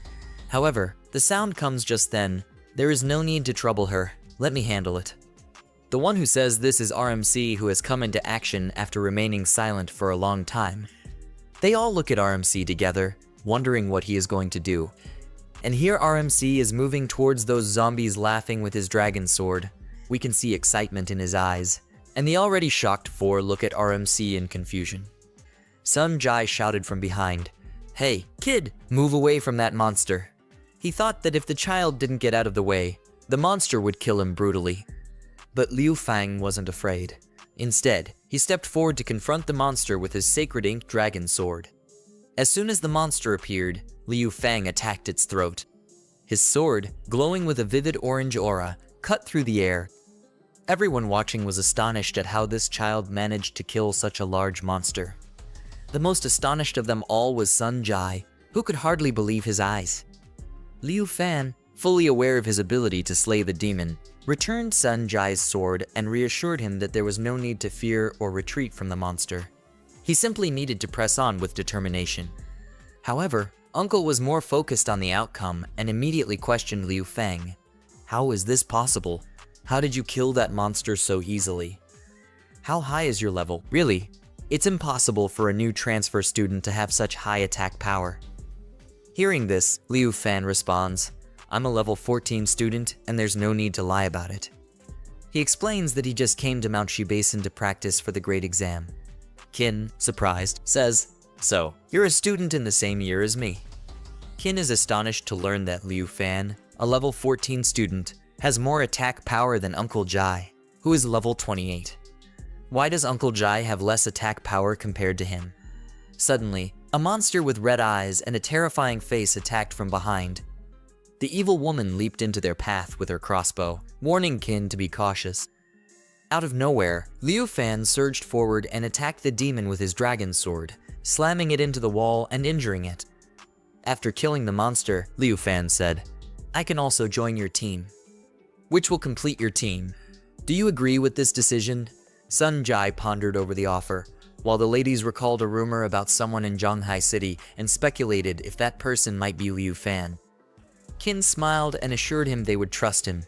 [SPEAKER 1] However, the sound comes just then. "There is no need to trouble her. Let me handle it." The one who says this is RMC, who has come into action after remaining silent for a long time. They all look at RMC together, wondering what he is going to do. And here RMC is moving towards those zombies, laughing with his dragon sword. We can see excitement in his eyes, and the already shocked four look at RMC in confusion. Sun Jai shouted from behind, "Hey, kid, move away from that monster." He thought that if the child didn't get out of the way, the monster would kill him brutally. But Liu Fang wasn't afraid. Instead, he stepped forward to confront the monster with his sacred inked dragon sword. As soon as the monster appeared, Liu Fang attacked its throat. His sword, glowing with a vivid orange aura, cut through the air. Everyone watching was astonished at how this child managed to kill such a large monster. The most astonished of them all was Sun Jai, who could hardly believe his eyes. Liu Fan, fully aware of his ability to slay the demon, returned Sun Jai's sword and reassured him that there was no need to fear or retreat from the monster. He simply needed to press on with determination. However, Uncle was more focused on the outcome and immediately questioned Liu Fang. "How is this possible? How did you kill that monster so easily? How high is your level? Really? It's impossible for a new transfer student to have such high attack power." Hearing this, Liu Fan responds, "I'm a level 14 student and there's no need to lie about it." He explains that he just came to Mount Shibasen to practice for the great exam. Qin, surprised, says, "So, you're a student in the same year as me." Qin is astonished to learn that Liu Fan, a level 14 student, has more attack power than Uncle Jai, who is level 28. Why does Uncle Jai have less attack power compared to him? Suddenly, a monster with red eyes and a terrifying face attacked from behind. The evil woman leaped into their path with her crossbow, warning Qin to be cautious. Out of nowhere, Liu Fan surged forward and attacked the demon with his dragon sword, slamming it into the wall and injuring it. After killing the monster, Liu Fan said, "I can also join your team." "Which will complete your team. Do you agree with this decision?" Sun Jai pondered over the offer, while the ladies recalled a rumor about someone in Zhanghai City and speculated if that person might be Liu Fan. Qin smiled and assured him they would trust him.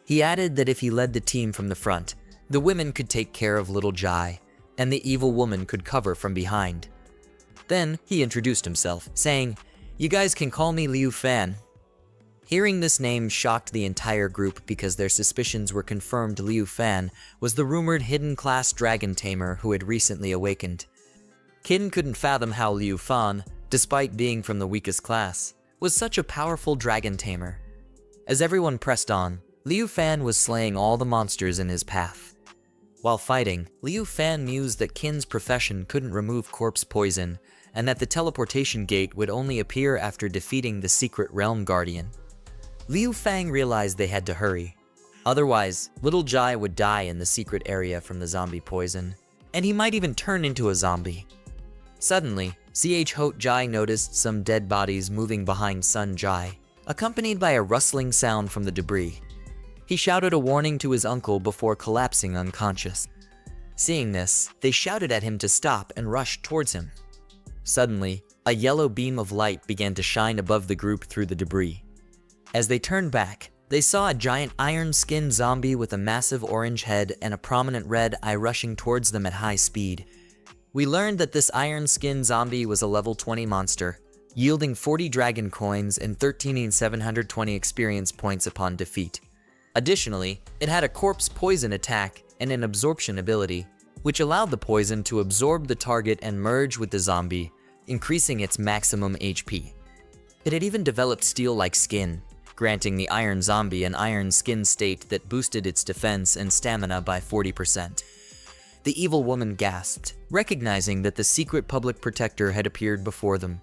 [SPEAKER 1] He added that if he led the team from the front, the women could take care of little Jai, and the evil woman could cover from behind. Then he introduced himself, saying, "You guys can call me Liu Fan." Hearing this name shocked the entire group because their suspicions were confirmed. Liu Fan was the rumored hidden class dragon tamer who had recently awakened. Qin couldn't fathom how Liu Fan, despite being from the weakest class, was such a powerful dragon tamer. As everyone pressed on, Liu Fan was slaying all the monsters in his path. While fighting, Liu Fan mused that Qin's profession couldn't remove corpse poison, and that the teleportation gate would only appear after defeating the secret realm guardian. Liu Fang realized they had to hurry. Otherwise, little Jai would die in the secret area from the zombie poison, and he might even turn into a zombie. Suddenly, Hot Jai noticed some dead bodies moving behind Sun Jai, accompanied by a rustling sound from the debris. He shouted a warning to his uncle before collapsing unconscious. Seeing this, they shouted at him to stop and rushed towards him. Suddenly, a yellow beam of light began to shine above the group through the debris. As they turned back, they saw a giant iron-skinned zombie with a massive orange head and a prominent red eye rushing towards them at high speed. We learned that this iron-skinned zombie was a level 20 monster, yielding 40 dragon coins and 13,720 experience points upon defeat. Additionally, it had a corpse poison attack and an absorption ability, which allowed the poison to absorb the target and merge with the zombie, increasing its maximum HP. It had even developed steel-like skin, granting the iron zombie an iron skin state that boosted its defense and stamina by 40%. The evil woman gasped, recognizing that the secret public protector had appeared before them.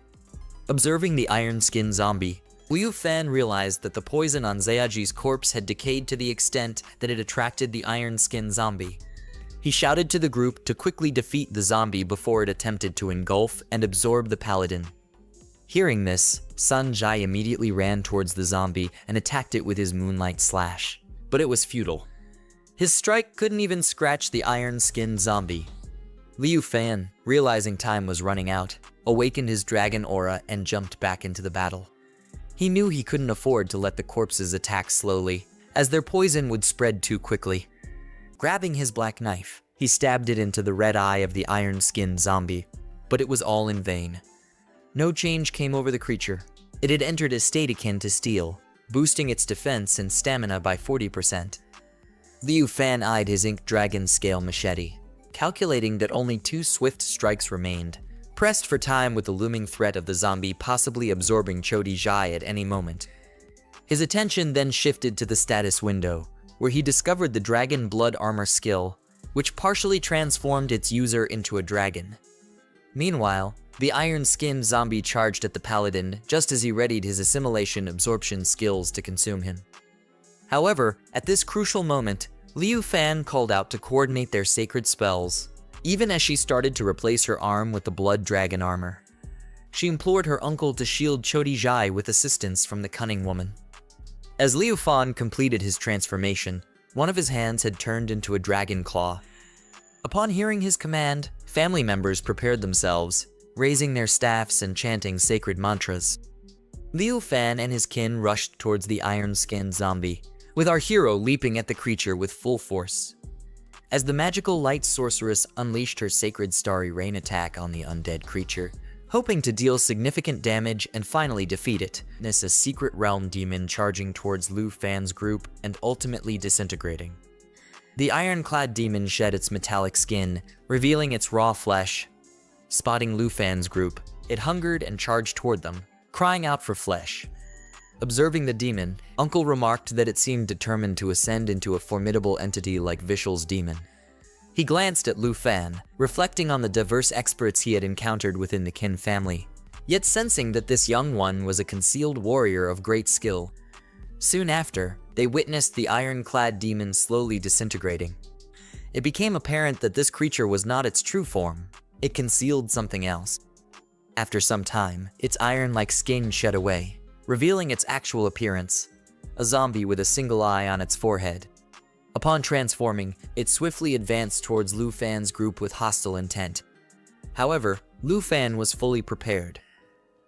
[SPEAKER 1] Observing the iron skin zombie, Liu Fan realized that the poison on Zayaji's corpse had decayed to the extent that it attracted the iron skin zombie. He shouted to the group to quickly defeat the zombie before it attempted to engulf and absorb the paladin. Hearing this, Sun Jai immediately ran towards the zombie and attacked it with his moonlight slash, but it was futile. His strike couldn't even scratch the iron-skinned zombie. Liu Fan, realizing time was running out, awakened his dragon aura and jumped back into the battle. He knew he couldn't afford to let the corpses attack slowly, as their poison would spread too quickly. Grabbing his black knife, he stabbed it into the red eye of the iron-skinned zombie, but it was all in vain. No change came over the creature. It had entered a state akin to steel, boosting its defense and stamina by 40%. Liu Fan eyed his ink dragon scale machete, calculating that only 2 swift strikes remained, pressed for time with the looming threat of the zombie possibly absorbing Chodijai at any moment. His attention then shifted to the status window, where he discovered the Dragon Blood Armor skill, which partially transformed its user into a dragon. Meanwhile, the iron-skinned zombie charged at the paladin just as he readied his assimilation absorption skills to consume him. However, at this crucial moment, Liu Fan called out to coordinate their sacred spells, even as she started to replace her arm with the blood dragon armor. She implored her uncle to shield Chodijai with assistance from the cunning woman. As Liu Fan completed his transformation, one of his hands had turned into a dragon claw. Upon hearing his command, family members prepared themselves, raising their staffs and chanting sacred mantras. Liu Fan and his kin rushed towards the iron-skinned zombie, with our hero leaping at the creature with full force. As the magical light sorceress unleashed her sacred starry rain attack on the undead creature, hoping to deal significant damage and finally defeat it, a secret realm demon charging towards Liu Fan's group and ultimately disintegrating. The ironclad demon shed its metallic skin, revealing its raw flesh. Spotting Liu Fan's group, it hungered and charged toward them, crying out for flesh. Observing the demon, Uncle remarked that it seemed determined to ascend into a formidable entity like Vishal's demon. He glanced at Liu Fan, reflecting on the diverse experts he had encountered within the kin family, yet sensing that this young one was a concealed warrior of great skill. Soon after, they witnessed the ironclad demon slowly disintegrating. It became apparent that this creature was not its true form. It concealed something else. After some time, its iron-like skin shed away, revealing its actual appearance, a zombie with a single eye on its forehead. Upon transforming, it swiftly advanced towards Liu Fan's group with hostile intent. However, Liu Fan was fully prepared.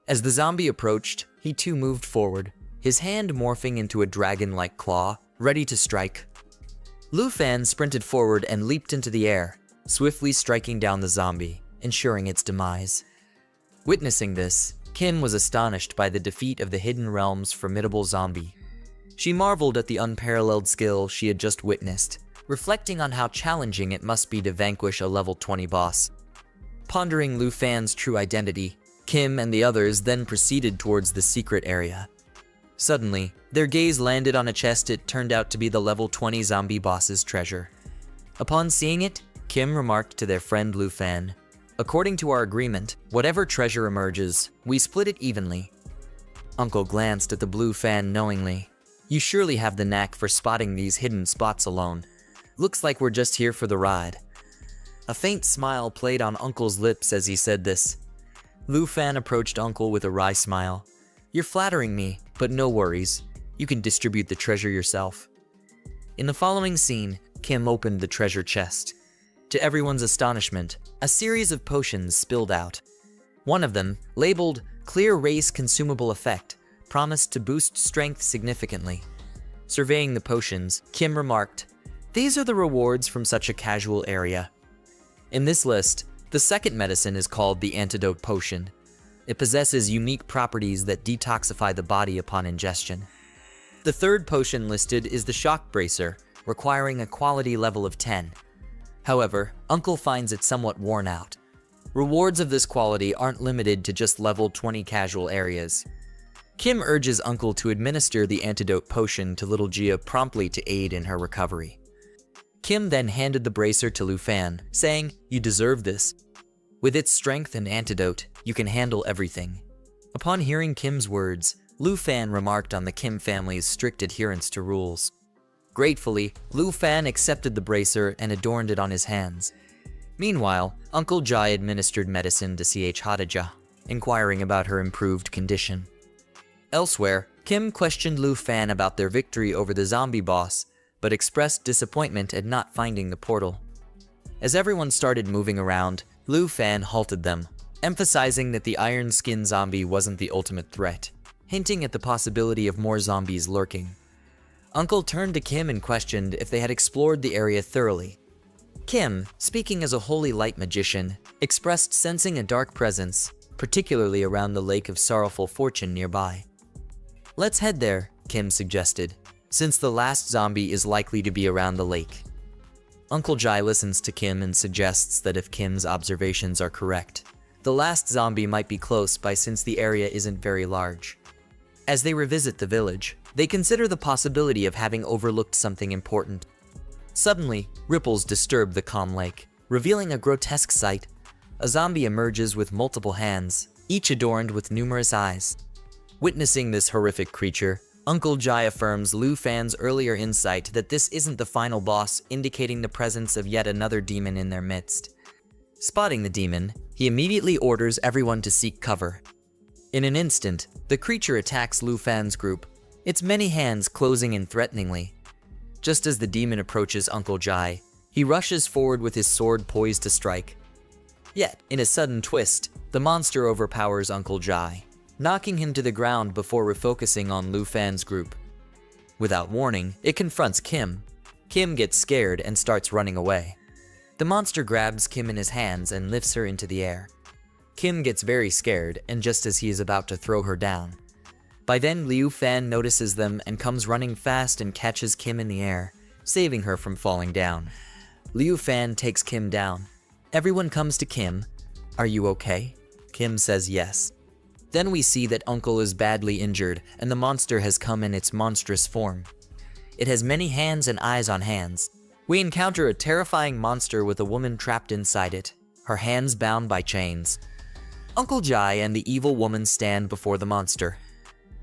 [SPEAKER 1] As the zombie approached, he too moved forward, his hand morphing into a dragon-like claw, ready to strike. Liu Fan sprinted forward and leaped into the air, swiftly striking down the zombie, ensuring its demise. Witnessing this, Kim was astonished by the defeat of the Hidden Realm's formidable zombie. She marveled at the unparalleled skill she had just witnessed, reflecting on how challenging it must be to vanquish a level 20 boss. Pondering Liu Fan's true identity, Kim and the others then proceeded towards the secret area. Suddenly, their gaze landed on a chest it turned out to be the level 20 zombie boss's treasure. Upon seeing it, Kim remarked to their friend Liu Fan, "According to our agreement, whatever treasure emerges, we split it evenly." Uncle glanced at the Liu Fan knowingly. "You surely have the knack for spotting these hidden spots alone. Looks like we're just here for the ride." A faint smile played on Uncle's lips as he said this. Liu Fan approached Uncle with a wry smile. "You're flattering me, but no worries. You can distribute the treasure yourself." In the following scene, Kim opened the treasure chest. To everyone's astonishment, a series of potions spilled out. One of them, labeled Clear Race Consumable Effect, promised to boost strength significantly. Surveying the potions, Kim remarked, "These are the rewards from such a casual area." In this list, the second medicine is called the Antidote Potion. It possesses unique properties that detoxify the body upon ingestion. The third potion listed is the Shock Bracer, requiring a quality level of 10. However, Uncle finds it somewhat worn out. Rewards of this quality aren't limited to just level 20 casual areas. Kim urges Uncle to administer the Antidote Potion to little Gia promptly to aid in her recovery. Kim then handed the bracer to Liu Fan, saying, "You deserve this. With its strength and antidote, you can handle everything." Upon hearing Kim's words, Liu Fan remarked on the Kim family's strict adherence to rules. Gratefully, Liu Fan accepted the bracer and adorned it on his hands. Meanwhile, Uncle Jai administered medicine to CH Hadija, inquiring about her improved condition. Elsewhere, Kim questioned Liu Fan about their victory over the zombie boss, but expressed disappointment at not finding the portal. As everyone started moving around, Liu Fan halted them, emphasizing that the iron-skinned zombie wasn't the ultimate threat, hinting at the possibility of more zombies lurking. Uncle turned to Kim and questioned if they had explored the area thoroughly. Kim, speaking as a holy light magician, expressed sensing a dark presence, particularly around the Lake of Sorrowful Fortune nearby. Let's head there, Kim suggested, since the last zombie is likely to be around the lake. Uncle Jai listens to Kim and suggests that if Kim's observations are correct, the last zombie might be close by since the area isn't very large. As they revisit the village, they consider the possibility of having overlooked something important. Suddenly, ripples disturb the calm lake, revealing a grotesque sight. A zombie emerges with multiple hands, each adorned with numerous eyes. Witnessing this horrific creature, Uncle Jai affirms Lu Fan's earlier insight that this isn't the final boss, indicating the presence of yet another demon in their midst. Spotting the demon, he immediately orders everyone to seek cover. In an instant, the creature attacks Lu Fan's group, its many hands closing in threateningly. Just as the demon approaches Uncle Jai, he rushes forward with his sword poised to strike. Yet, in a sudden twist, the monster overpowers Uncle Jai, knocking him to the ground before refocusing on Lu Fan's group. Without warning, it confronts Kim. Kim gets scared and starts running away. The monster grabs Kim in his hands and lifts her into the air. Kim gets very scared, and just as he is about to throw her down. By then, Liu Fan notices them and comes running fast and catches Kim in the air, saving her from falling down. Liu Fan takes Kim down. Everyone comes to Kim. "Are you okay?" Kim says yes. Then we see that Uncle is badly injured and the monster has come in its monstrous form. It has many hands and eyes on hands. We encounter a terrifying monster with a woman trapped inside it, her hands bound by chains. Uncle Jai and the evil woman stand before the monster.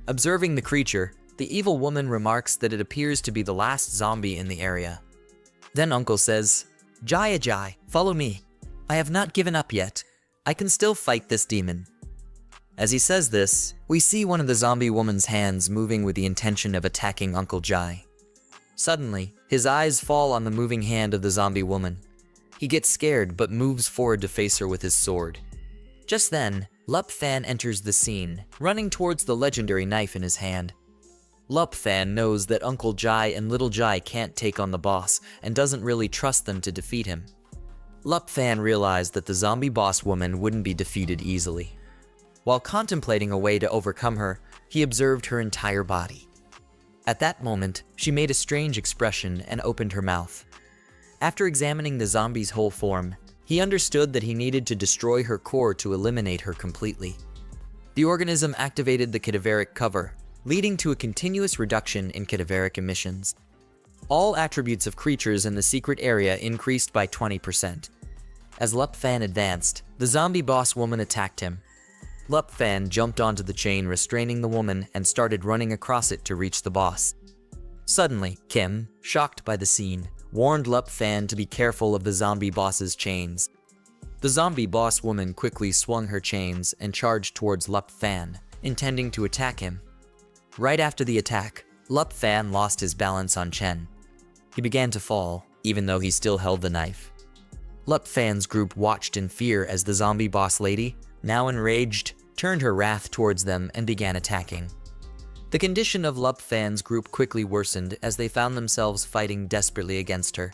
[SPEAKER 1] Observing the creature, the evil woman remarks that it appears to be the last zombie in the area. Then Uncle says, Jai, follow me. I have not given up yet. I can still fight this demon." As he says this, we see one of the zombie woman's hands moving with the intention of attacking Uncle Jai. Suddenly, his eyes fall on the moving hand of the zombie woman. He gets scared but moves forward to face her with his sword. Just then, Lup Fan enters the scene, running towards the legendary knife in his hand. Lup Fan knows that Uncle Jai and Little Jai can't take on the boss and doesn't really trust them to defeat him. Lup Fan realized that the zombie boss woman wouldn't be defeated easily. While contemplating a way to overcome her, he observed her entire body. At that moment, she made a strange expression and opened her mouth. After examining the zombie's whole form, he understood that he needed to destroy her core to eliminate her completely. The organism activated the cadaveric cover, leading to a continuous reduction in cadaveric emissions. All attributes of creatures in the secret area increased by 20%. As Lup Fan advanced, the zombie boss woman attacked him. Lup Fan jumped onto the chain restraining the woman and started running across it to reach the boss. Suddenly, Kim, shocked by the scene, warned Lup Fan to be careful of the zombie boss's chains. The zombie boss woman quickly swung her chains and charged towards Lup Fan, intending to attack him. Right after the attack, Lup Fan lost his balance on Chen. He began to fall, even though he still held the knife. Lup Fan's group watched in fear as the zombie boss lady, now enraged, turned her wrath towards them and began attacking. The condition of Lup Fan's group quickly worsened as they found themselves fighting desperately against her.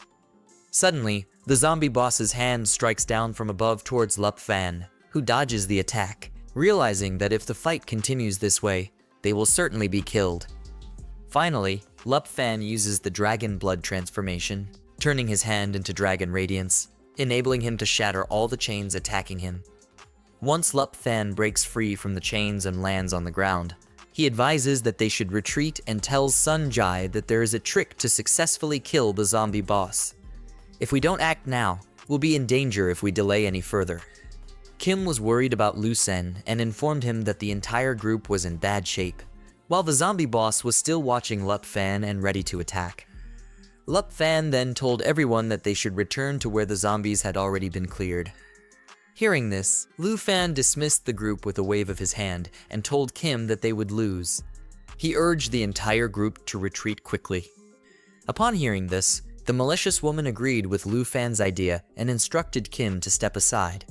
[SPEAKER 1] Suddenly, the zombie boss's hand strikes down from above towards Lup Fan, who dodges the attack, realizing that if the fight continues this way, they will certainly be killed. Finally, Lup Fan uses the dragon blood transformation, turning his hand into dragon radiance, enabling him to shatter all the chains attacking him. Once Lup Fan breaks free from the chains and lands on the ground, he advises that they should retreat and tells Sun Jai that there is a trick to successfully kill the zombie boss. If we don't act now, we'll be in danger if we delay any further. Kim was worried about Lu Sen and informed him that the entire group was in bad shape, while the zombie boss was still watching Lup Fan and ready to attack. Lup Fan then told everyone that they should return to where the zombies had already been cleared. Hearing this, Lu Fan dismissed the group with a wave of his hand and told Kim that they would lose. He urged the entire group to retreat quickly. Upon hearing this, the malicious woman agreed with Lu Fan's idea and instructed Kim to step aside.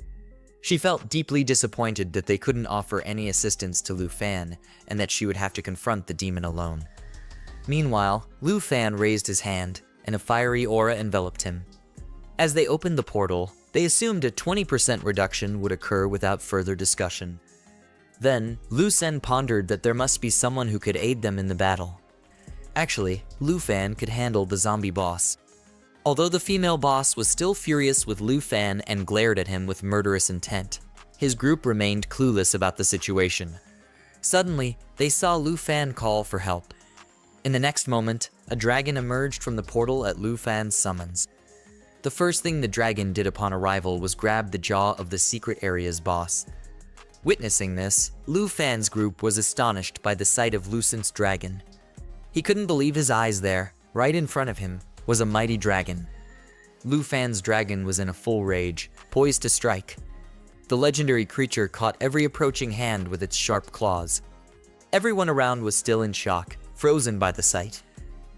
[SPEAKER 1] She felt deeply disappointed that they couldn't offer any assistance to Lu Fan and that she would have to confront the demon alone. Meanwhile, Lu Fan raised his hand, and a fiery aura enveloped him. As they opened the portal, they assumed a 20% reduction would occur without further discussion. Then, Lu Sen pondered that there must be someone who could aid them in the battle. Actually, Lu Fan could handle the zombie boss. Although the female boss was still furious with Lu Fan and glared at him with murderous intent, his group remained clueless about the situation. Suddenly, they saw Lu Fan call for help. In the next moment, a dragon emerged from the portal at Lu Fan's summons. The first thing the dragon did upon arrival was grab the jaw of the secret area's boss. Witnessing this, Lu Fan's group was astonished by the sight of Lucent's dragon. He couldn't believe his eyes there. Right in front of him was a mighty dragon. Lu Fan's dragon was in a full rage, poised to strike. The legendary creature caught every approaching hand with its sharp claws. Everyone around was still in shock, frozen by the sight.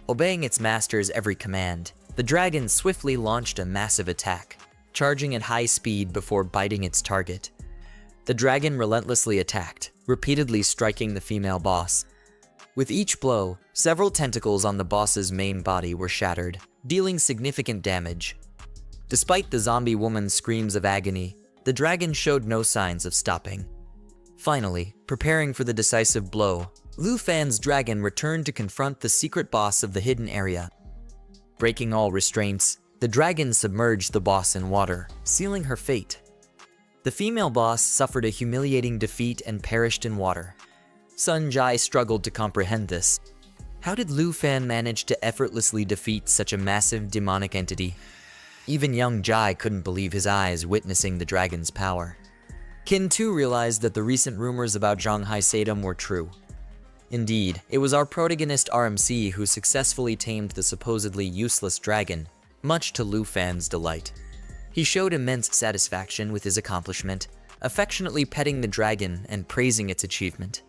[SPEAKER 1] Obeying its master's every command, the dragon swiftly launched a massive attack, charging at high speed before biting its target. The dragon relentlessly attacked, repeatedly striking the female boss. With each blow, several tentacles on the boss's main body were shattered, dealing significant damage. Despite the zombie woman's screams of agony, the dragon showed no signs of stopping. Finally, preparing for the decisive blow, Lu Fan's dragon returned to confront the secret boss of the hidden area. Breaking all restraints, the dragon submerged the boss in water, sealing her fate. The female boss suffered a humiliating defeat and perished in water. Sun Jai struggled to comprehend this. How did Lu Fan manage to effortlessly defeat such a massive demonic entity? Even young Jai couldn't believe his eyes witnessing the dragon's power. Kin too realized that the recent rumors about Zhanghai Sadam were true. Indeed, it was our protagonist RMC who successfully tamed the supposedly useless dragon, much to Lu Fan's delight. He showed immense satisfaction with his accomplishment, affectionately petting the dragon and praising its achievement.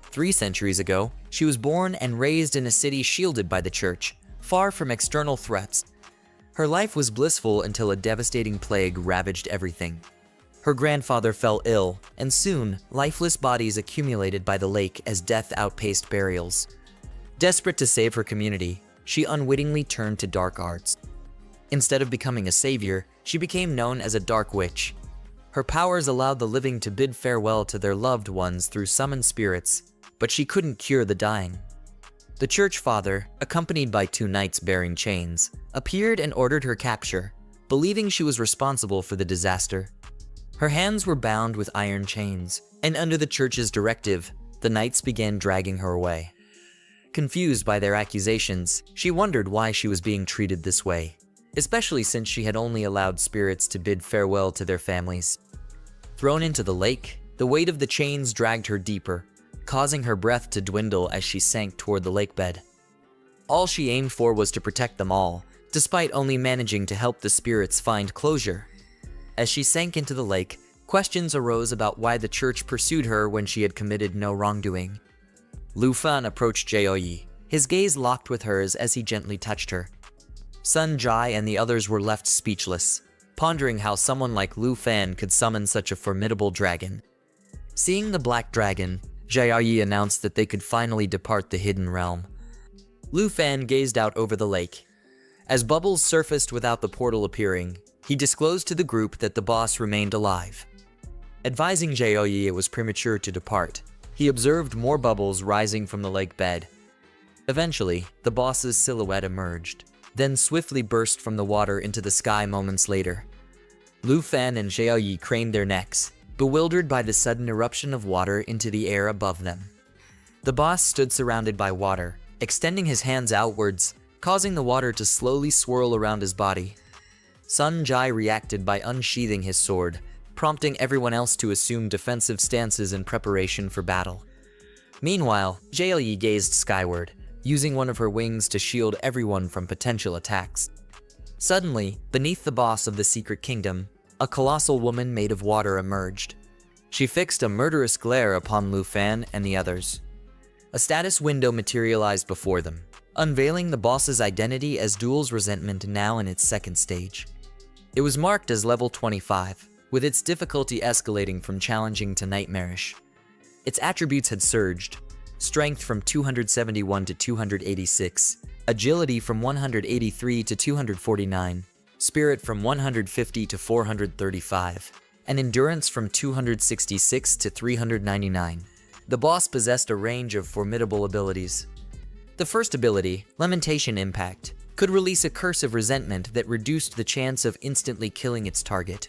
[SPEAKER 1] 3 centuries ago, she was born and raised in a city shielded by the church, far from external threats. Her life was blissful until a devastating plague ravaged everything. Her grandfather fell ill, and soon, lifeless bodies accumulated by the lake as death outpaced burials. Desperate to save her community, she unwittingly turned to dark arts. Instead of becoming a savior, she became known as a dark witch. Her powers allowed the living to bid farewell to their loved ones through summoned spirits, but she couldn't cure the dying. The church father, accompanied by 2 knights bearing chains, appeared and ordered her capture, believing she was responsible for the disaster. Her hands were bound with iron chains, and under the church's directive, the knights began dragging her away. Confused by their accusations, she wondered why she was being treated this way, especially since she had only allowed spirits to bid farewell to their families. Thrown into the lake, the weight of the chains dragged her deeper, causing her breath to dwindle as she sank toward the lake bed. All she aimed for was to protect them all, despite only managing to help the spirits find closure. As she sank into the lake, questions arose about why the church pursued her when she had committed no wrongdoing. Lu Fan approached Jiaoyi, his gaze locked with hers as he gently touched her. Sun Jai and the others were left speechless, pondering how someone like Lu Fan could summon such a formidable dragon. Seeing the black dragon, Jiaoyi announced that they could finally depart the hidden realm. Lu Fan gazed out over the lake. As bubbles surfaced without the portal appearing, he disclosed to the group that the boss remained alive. Advising Jiaoyi it was premature to depart, he observed more bubbles rising from the lake bed. Eventually, the boss's silhouette emerged, then swiftly burst from the water into the sky moments later. Lu Fan and Jiaoyi craned their necks, bewildered by the sudden eruption of water into the air above them. The boss stood surrounded by water, extending his hands outwards, causing the water to slowly swirl around his body. Sun Jai reacted by unsheathing his sword, prompting everyone else to assume defensive stances in preparation for battle. Meanwhile, Jiaoyi gazed skyward, using one of her wings to shield everyone from potential attacks. Suddenly, beneath the boss of the secret kingdom, a colossal woman made of water emerged. She fixed a murderous glare upon Lu Fan and the others. A status window materialized before them, unveiling the boss's identity as Duel's resentment now in its second stage. It was marked as level 25, with its difficulty escalating from challenging to nightmarish. Its attributes had surged. strength from 271 to 286, agility from 183 to 249, spirit from 150 to 435, and endurance from 266 to 399. The boss possessed a range of formidable abilities. The first ability, Lamentation Impact, could release a curse of resentment that reduced the chance of instantly killing its target.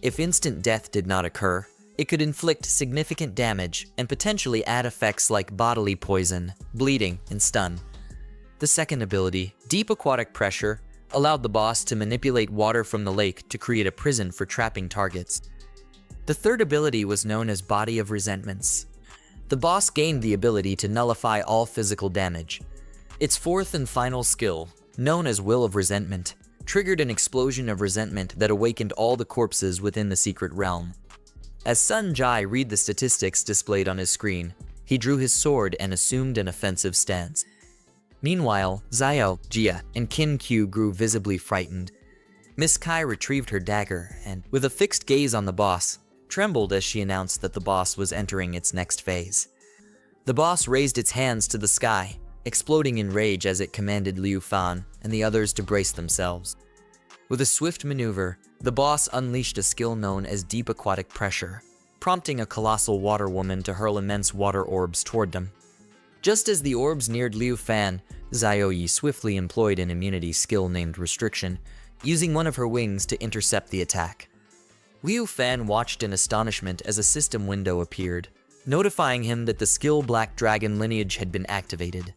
[SPEAKER 1] If instant death did not occur, it could inflict significant damage and potentially add effects like bodily poison, bleeding, and stun. The second ability, Deep Aquatic Pressure, allowed the boss to manipulate water from the lake to create a prison for trapping targets. The third ability was known as Body of Resentments. The boss gained the ability to nullify all physical damage. Its fourth and final skill, known as Will of Resentment, triggered an explosion of resentment that awakened all the corpses within the secret realm. As Sun Jai read the statistics displayed on his screen, he drew his sword and assumed an offensive stance. Meanwhile, Xiao, Jia, and Qin Q grew visibly frightened. Miss Kai retrieved her dagger and, with a fixed gaze on the boss, trembled as she announced that the boss was entering its next phase. The boss raised its hands to the sky, exploding in rage as it commanded Liu Fan and the others to brace themselves. With a swift maneuver, the boss unleashed a skill known as Deep Aquatic Pressure, prompting a colossal water woman to hurl immense water orbs toward them. Just as the orbs neared Liu Fan, Xiao Yi swiftly employed an immunity skill named Restriction, using one of her wings to intercept the attack. Liu Fan watched in astonishment as a system window appeared, notifying him that the skill Black Dragon lineage had been activated.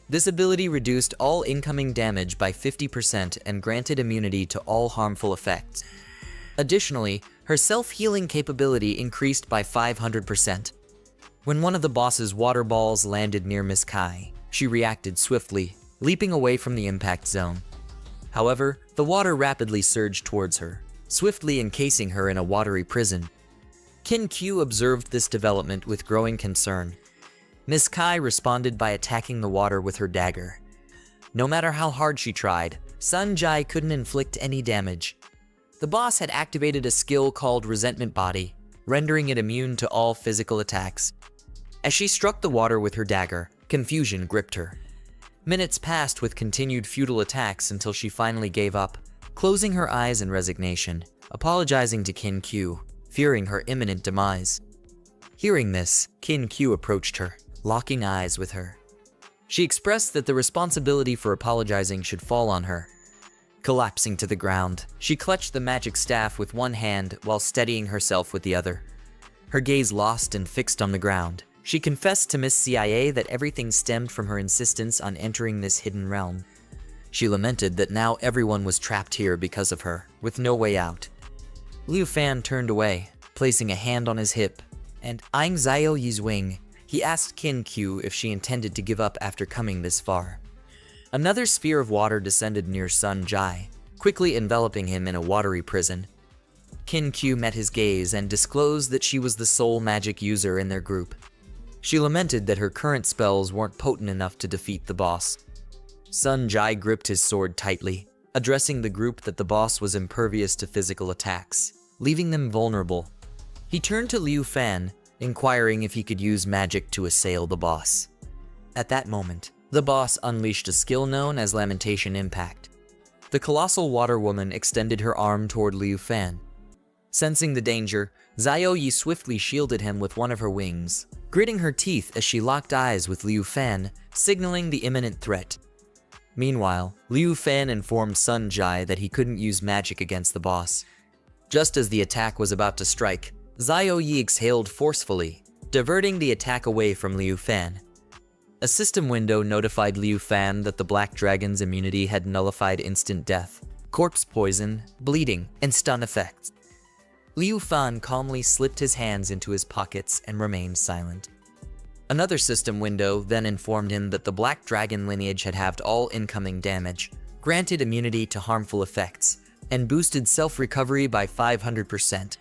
[SPEAKER 1] This ability reduced all incoming damage by 50% and granted immunity to all harmful effects. Additionally, her self-healing capability increased by 500%. When one of the boss's water balls landed near Miss Kai, she reacted swiftly, leaping away from the impact zone. However, the water rapidly surged towards her, swiftly encasing her in a watery prison. Qin Q observed this development with growing concern. Miss Kai responded by attacking the water with her dagger. No matter how hard she tried, Sun Jai couldn't inflict any damage. The boss had activated a skill called Resentment Body, rendering it immune to all physical attacks. As she struck the water with her dagger, confusion gripped her. Minutes passed with continued futile attacks until she finally gave up, closing her eyes in resignation, apologizing to Qin Q, fearing her imminent demise. Hearing this, Qin Q approached her, locking eyes with her. She expressed that the responsibility for apologizing should fall on her. Collapsing to the ground, she clutched the magic staff with one hand while steadying herself with the other. Her gaze lost and fixed on the ground, she confessed to Miss CIA that everything stemmed from her insistence on entering this hidden realm. She lamented that now everyone was trapped here because of her, with no way out. Liu Fan turned away, placing a hand on his hip, and eyeing Xiao Yi's wing, he asked Qin Q if she intended to give up after coming this far. Another sphere of water descended near Sun Jai, quickly enveloping him in a watery prison. Qin Q met his gaze and disclosed that she was the sole magic user in their group. She lamented that her current spells weren't potent enough to defeat the boss. Sun Jai gripped his sword tightly, addressing the group that the boss was impervious to physical attacks, leaving them vulnerable. He turned to Liu Fan, inquiring if he could use magic to assail the boss. At that moment, the boss unleashed a skill known as Lamentation Impact. The colossal water woman extended her arm toward Liu Fan. Sensing the danger, Xiao Yi swiftly shielded him with one of her wings, gritting her teeth as she locked eyes with Liu Fan, signaling the imminent threat. Meanwhile, Liu Fan informed Sun Jai that he couldn't use magic against the boss. Just as the attack was about to strike, Xiao Yi exhaled forcefully, diverting the attack away from Liu Fan. A system window notified Liu Fan that the Black Dragon's immunity had nullified instant death, corpse poison, bleeding, and stun effects. Liu Fan calmly slipped his hands into his pockets and remained silent. Another system window then informed him that the Black Dragon lineage had halved all incoming damage, granted immunity to harmful effects, and boosted self-recovery by 500%.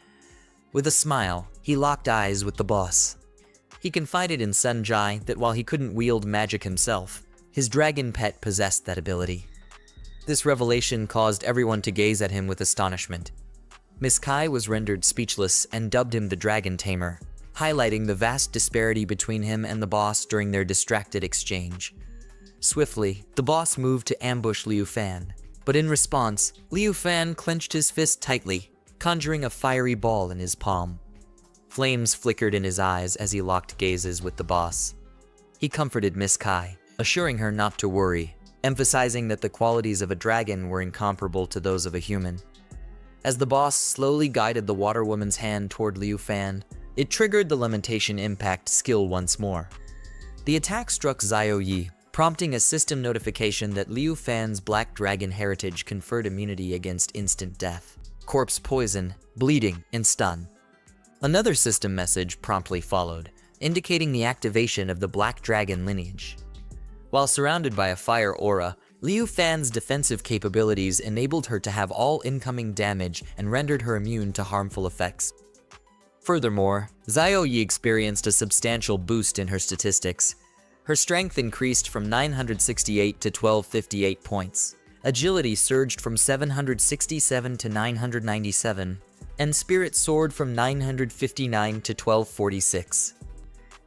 [SPEAKER 1] With a smile, he locked eyes with the boss. He confided in Sun Jai that while he couldn't wield magic himself, his dragon pet possessed that ability. This revelation caused everyone to gaze at him with astonishment. Miss Kai was rendered speechless and dubbed him the Dragon Tamer, highlighting the vast disparity between him and the boss during their distracted exchange. Swiftly, the boss moved to ambush Liu Fan, but in response, Liu Fan clenched his fist tightly, conjuring a fiery ball in his palm. Flames flickered in his eyes as he locked gazes with the boss. He comforted Miss Kai, assuring her not to worry, emphasizing that the qualities of a dragon were incomparable to those of a human. As the boss slowly guided the water woman's hand toward Liu Fan, it triggered the lamentation impact skill once more. The attack struck Xiao Yi, prompting a system notification that Liu Fan's black dragon heritage conferred immunity against instant death, corpse poison, bleeding, and stun. Another system message promptly followed, indicating the activation of the black dragon lineage. While surrounded by a fire aura, Liu Fan's defensive capabilities enabled her to have all incoming damage and rendered her immune to harmful effects. Furthermore, Xiao Yi experienced a substantial boost in her statistics. Her strength increased from 968 to 1258 points. Agility surged from 767 to 997, and Spirit soared from 959 to 1246.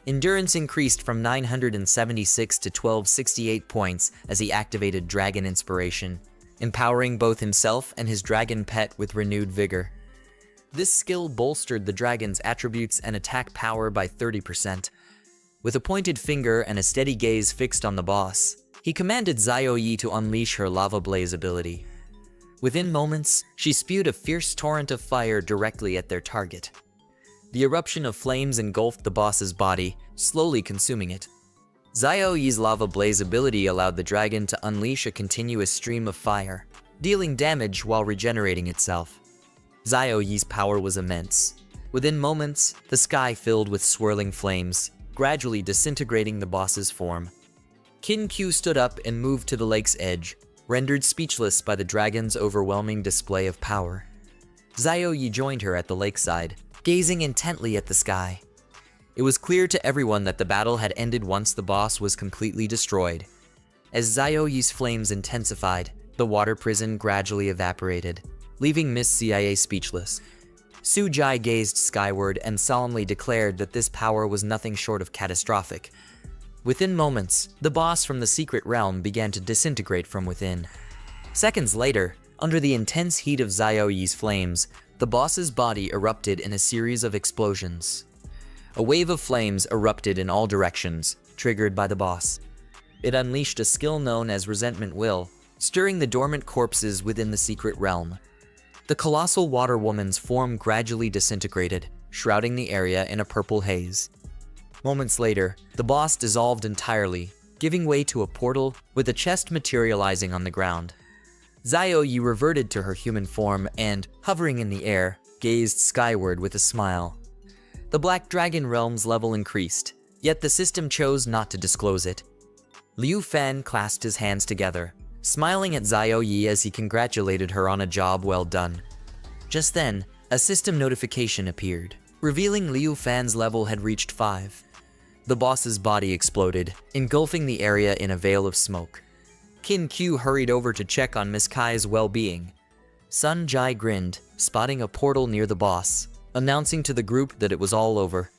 [SPEAKER 1] Endurance increased from 976 to 1268 points as he activated Dragon Inspiration, empowering both himself and his dragon pet with renewed vigor. This skill bolstered the dragon's attributes and attack power by 30%. With a pointed finger and a steady gaze fixed on the boss, he commanded Xiao Yi to unleash her Lava Blaze ability. Within moments, she spewed a fierce torrent of fire directly at their target. The eruption of flames engulfed the boss's body, slowly consuming it. Xiao Yi's Lava Blaze ability allowed the dragon to unleash a continuous stream of fire, dealing damage while regenerating itself. Xiao Yi's power was immense. Within moments, the sky filled with swirling flames, gradually disintegrating the boss's form. Qin Q stood up and moved to the lake's edge, rendered speechless by the dragon's overwhelming display of power. Xiao Yi joined her at the lakeside, gazing intently at the sky. It was clear to everyone that the battle had ended once the boss was completely destroyed. As Xiao Yi's flames intensified, the water prison gradually evaporated, leaving Miss CIA speechless. Su Jai gazed skyward and solemnly declared that this power was nothing short of catastrophic. Within moments, the boss from the secret realm began to disintegrate from within. Seconds later, under the intense heat of Xiao Yi's flames, the boss's body erupted in a series of explosions. A wave of flames erupted in all directions, triggered by the boss. It unleashed a skill known as Resentment Will, stirring the dormant corpses within the secret realm. The colossal water woman's form gradually disintegrated, shrouding the area in a purple haze. Moments later, the boss dissolved entirely, giving way to a portal with a chest materializing on the ground. Xiao Yi reverted to her human form and, hovering in the air, gazed skyward with a smile. The Black Dragon Realm's level increased, yet the system chose not to disclose it. Liu Fan clasped his hands together, smiling at Xiao Yi as he congratulated her on a job well done. Just then, a system notification appeared, revealing Liu Fan's level had reached 5. The boss's body exploded, engulfing the area in a veil of smoke. Qin Q hurried over to check on Miss Kai's well-being. Sun Jai grinned, spotting a portal near the boss, announcing to the group that it was all over.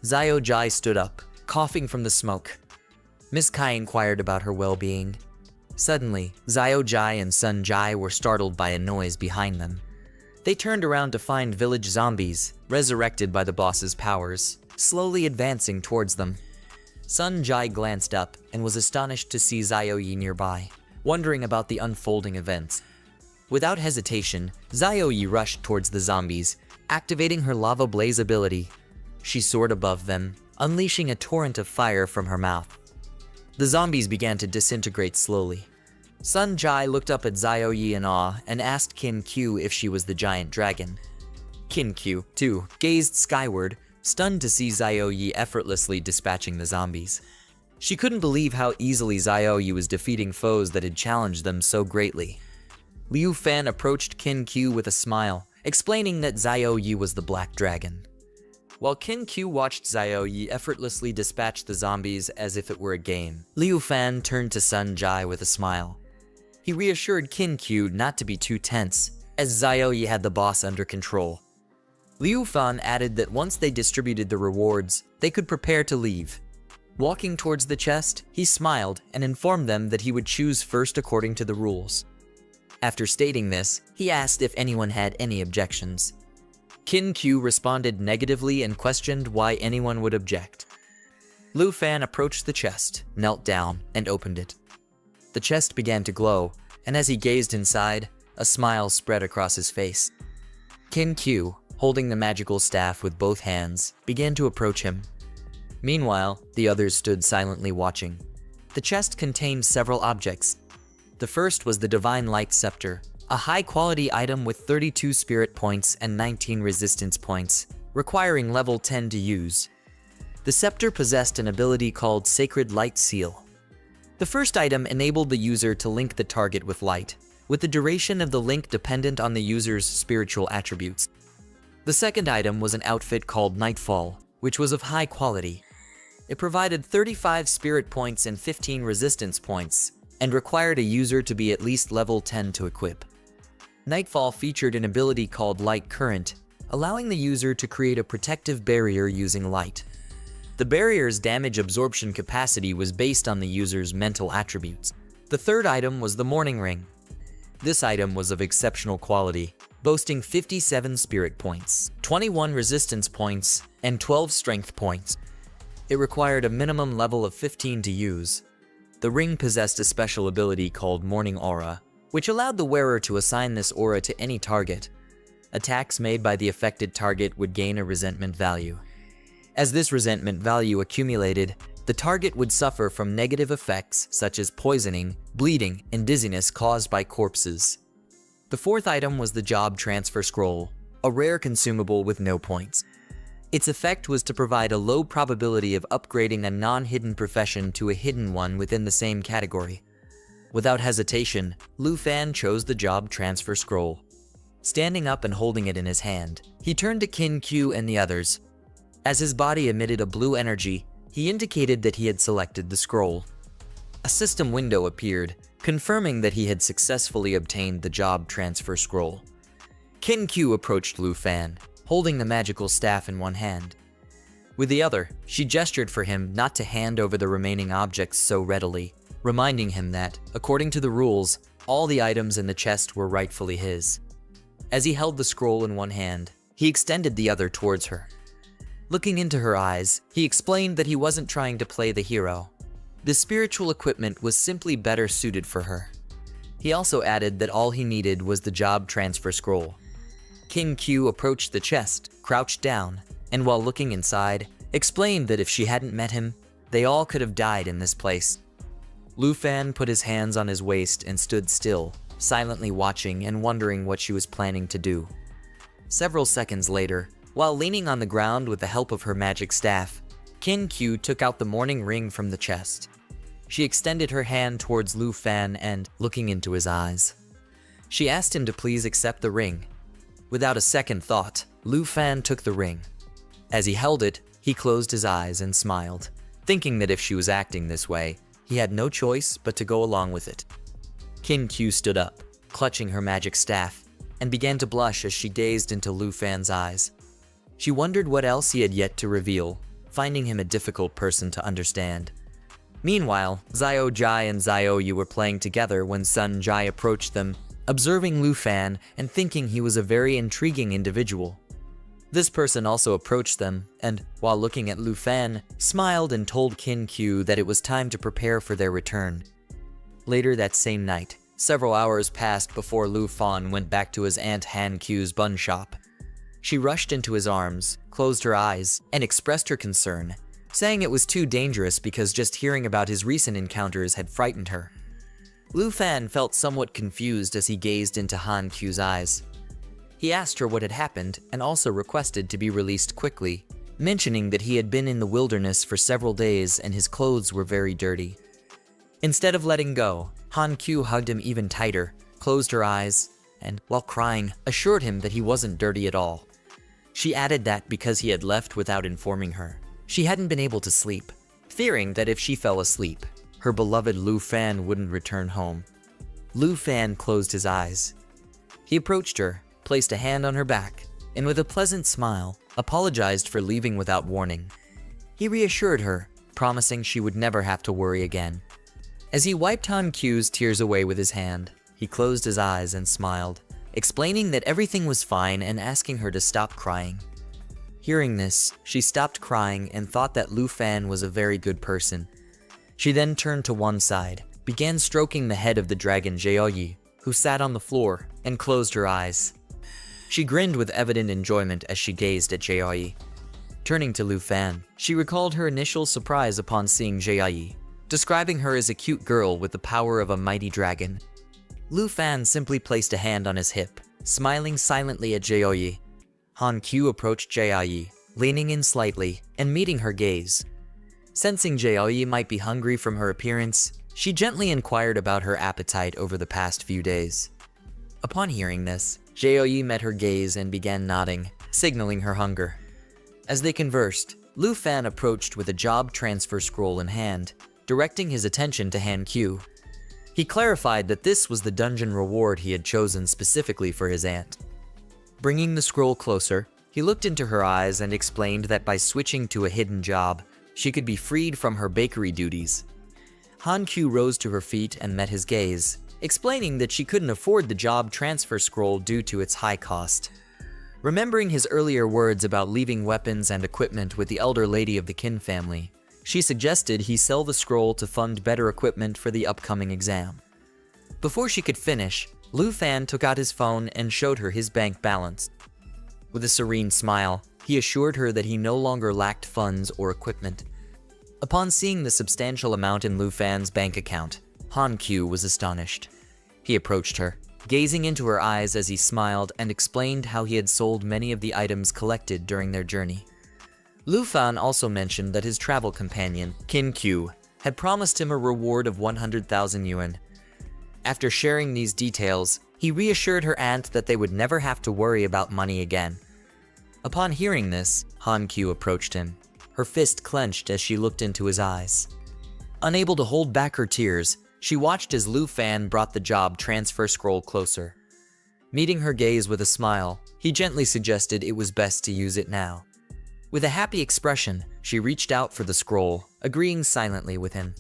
[SPEAKER 1] Xiao Jai stood up, coughing from the smoke. Miss Kai inquired about her well-being. Suddenly, Xiao Jai and Sun Jai were startled by a noise behind them. They turned around to find village zombies, resurrected by the boss's powers, slowly advancing towards them. Sun Jai glanced up and was astonished to see Xiao Yi nearby, wondering about the unfolding events. Without hesitation, Xiao Yi rushed towards the zombies, activating her Lava Blaze ability. She soared above them, unleashing a torrent of fire from her mouth. The zombies began to disintegrate slowly. Sun Jai looked up at Xiao Yi in awe and asked Qin Q if she was the giant dragon. Qin Q, too, gazed skyward, stunned to see Xiao Yi effortlessly dispatching the zombies. She couldn't believe how easily Xiao Yi was defeating foes that had challenged them so greatly. Liu Fan approached Qin Q with a smile, explaining that Xiao Yi was the Black Dragon. While Qin Q watched Xiao Yi effortlessly dispatch the zombies as if it were a game, Liu Fan turned to Sun Jai with a smile. He reassured Qin Q not to be too tense, as Xiao Yi had the boss under control. Liu Fan added that once they distributed the rewards, they could prepare to leave. Walking towards the chest, he smiled and informed them that he would choose first according to the rules. After stating this, he asked if anyone had any objections. Qin Q responded negatively and questioned why anyone would object. Liu Fan approached the chest, knelt down, and opened it. The chest began to glow, and as he gazed inside, a smile spread across his face. Qin Q, holding the magical staff with both hands, began to approach him. Meanwhile, the others stood silently watching. The chest contained several objects. The first was the Divine Light Scepter, a high-quality item with 32 spirit points and 19 resistance points, requiring level 10 to use. The scepter possessed an ability called Sacred Light Seal. The first item enabled the user to link the target with light, with the duration of the link dependent on the user's spiritual attributes. The second item was an outfit called Nightfall, which was of high quality. It provided 35 spirit points and 15 resistance points, and required a user to be at least level 10 to equip. Nightfall featured an ability called Light Current, allowing the user to create a protective barrier using light. The barrier's damage absorption capacity was based on the user's mental attributes. The third item was the Morning Ring. This item was of exceptional quality, boasting 57 spirit points, 21 resistance points, and 12 strength points. It required a minimum level of 15 to use. The ring possessed a special ability called Morning Aura, which allowed the wearer to assign this aura to any target. Attacks made by the affected target would gain a resentment value. As this resentment value accumulated, the target would suffer from negative effects such as poisoning, bleeding, and dizziness caused by corpses. The fourth item was the Job Transfer Scroll, a rare consumable with no points. Its effect was to provide a low probability of upgrading a non-hidden profession to a hidden one within the same category. Without hesitation, Liu Fan chose the Job Transfer Scroll. Standing up and holding it in his hand, he turned to Qin Q and the others. As his body emitted a blue energy, he indicated that he had selected the scroll. A system window appeared, confirming that he had successfully obtained the Job Transfer Scroll. Qin Q approached Liu Fan, holding the magical staff in one hand. With the other, she gestured for him not to hand over the remaining objects so readily, reminding him that, according to the rules, all the items in the chest were rightfully his. As he held the scroll in one hand, he extended the other towards her. Looking into her eyes, he explained that he wasn't trying to play the hero. The spiritual equipment was simply better suited for her. He also added that all he needed was the Job Transfer Scroll. Qin Q approached the chest, crouched down, and while looking inside, explained that if she hadn't met him, they all could have died in this place. Liu Fan put his hands on his waist and stood still, silently watching and wondering what she was planning to do. Several seconds later, while leaning on the ground with the help of her magic staff, Qin Q took out the morning ring from the chest. She extended her hand towards Liu Fan and, looking into his eyes, she asked him to please accept the ring. Without a second thought, Liu Fan took the ring. As he held it, he closed his eyes and smiled, thinking that if she was acting this way, he had no choice but to go along with it. Qin Q stood up, clutching her magic staff, and began to blush as she gazed into Liu Fan's eyes. She wondered what else he had yet to reveal, finding him a difficult person to understand. Meanwhile, Xiao Jai and Xiao Yu were playing together when Sun Jai approached them, observing Liu Fan and thinking he was a very intriguing individual. This person also approached them and, while looking at Liu Fan, smiled and told Qin Q that it was time to prepare for their return. Later that same night, several hours passed before Liu Fan went back to his aunt Han Q's bun shop. She rushed into his arms, closed her eyes, and expressed her concern, saying it was too dangerous because just hearing about his recent encounters had frightened her. Liu Fan felt somewhat confused as he gazed into Han Q's eyes. He asked her what had happened and also requested to be released quickly, mentioning that he had been in the wilderness for several days and his clothes were very dirty. Instead of letting go, Han Q hugged him even tighter, closed her eyes, and, while crying, assured him that he wasn't dirty at all. She added that because he had left without informing her, she hadn't been able to sleep, fearing that if she fell asleep, her beloved Liu Fan wouldn't return home. Liu Fan closed his eyes. He approached her, placed a hand on her back, and with a pleasant smile, apologized for leaving without warning. He reassured her, promising she would never have to worry again. As he wiped Han Q's tears away with his hand, he closed his eyes and smiled, explaining that everything was fine and asking her to stop crying. Hearing this, she stopped crying and thought that Lu Fan was a very good person. She then turned to one side, began stroking the head of the dragon Jeoyi, who sat on the floor, and closed her eyes. She grinned with evident enjoyment as she gazed at Jeoyi. Turning to Lu Fan, she recalled her initial surprise upon seeing Jeoyi, describing her as a cute girl with the power of a mighty dragon. Lu Fan simply placed a hand on his hip, smiling silently at Jeoyi. Han Q approached Jeoyi, leaning in slightly and meeting her gaze. Sensing Jeoyi might be hungry from her appearance, she gently inquired about her appetite over the past few days. Upon hearing this, Jeoyi met her gaze and began nodding, signaling her hunger. As they conversed, Lu Fan approached with a job transfer scroll in hand, directing his attention to Han Q. He clarified that this was the dungeon reward he had chosen specifically for his aunt. Bringing the scroll closer, he looked into her eyes and explained that by switching to a hidden job, she could be freed from her bakery duties. Han Q rose to her feet and met his gaze, explaining that she couldn't afford the job transfer scroll due to its high cost. Remembering his earlier words about leaving weapons and equipment with the elder lady of the Qin family, she suggested he sell the scroll to fund better equipment for the upcoming exam. Before she could finish, Lu Fan took out his phone and showed her his bank balance. With a serene smile, he assured her that he no longer lacked funds or equipment. Upon seeing the substantial amount in Lu Fan's bank account, Han Q was astonished. He approached her, gazing into her eyes as he smiled and explained how he had sold many of the items collected during their journey. Lu Fan also mentioned that his travel companion, Qin Q, had promised him a reward of 100,000 yuan. After sharing these details, he reassured her aunt that they would never have to worry about money again. Upon hearing this, Han Q approached him, her fist clenched as she looked into his eyes. Unable to hold back her tears, she watched as Lu Fan brought the job transfer scroll closer. Meeting her gaze with a smile, he gently suggested it was best to use it now. With a happy expression, she reached out for the scroll, agreeing silently with him.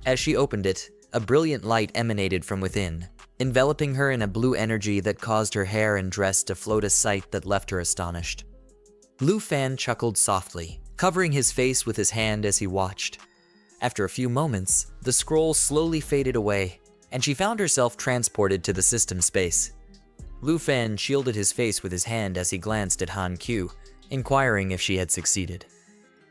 [SPEAKER 1] As she opened it, a brilliant light emanated from within, enveloping her in a blue energy that caused her hair and dress to float, a sight that left her astonished. Lu Fan chuckled softly, covering his face with his hand as he watched. After a few moments, the scroll slowly faded away, and she found herself transported to the system space. Lu Fan shielded his face with his hand as he glanced at Han Q, inquiring if she had succeeded.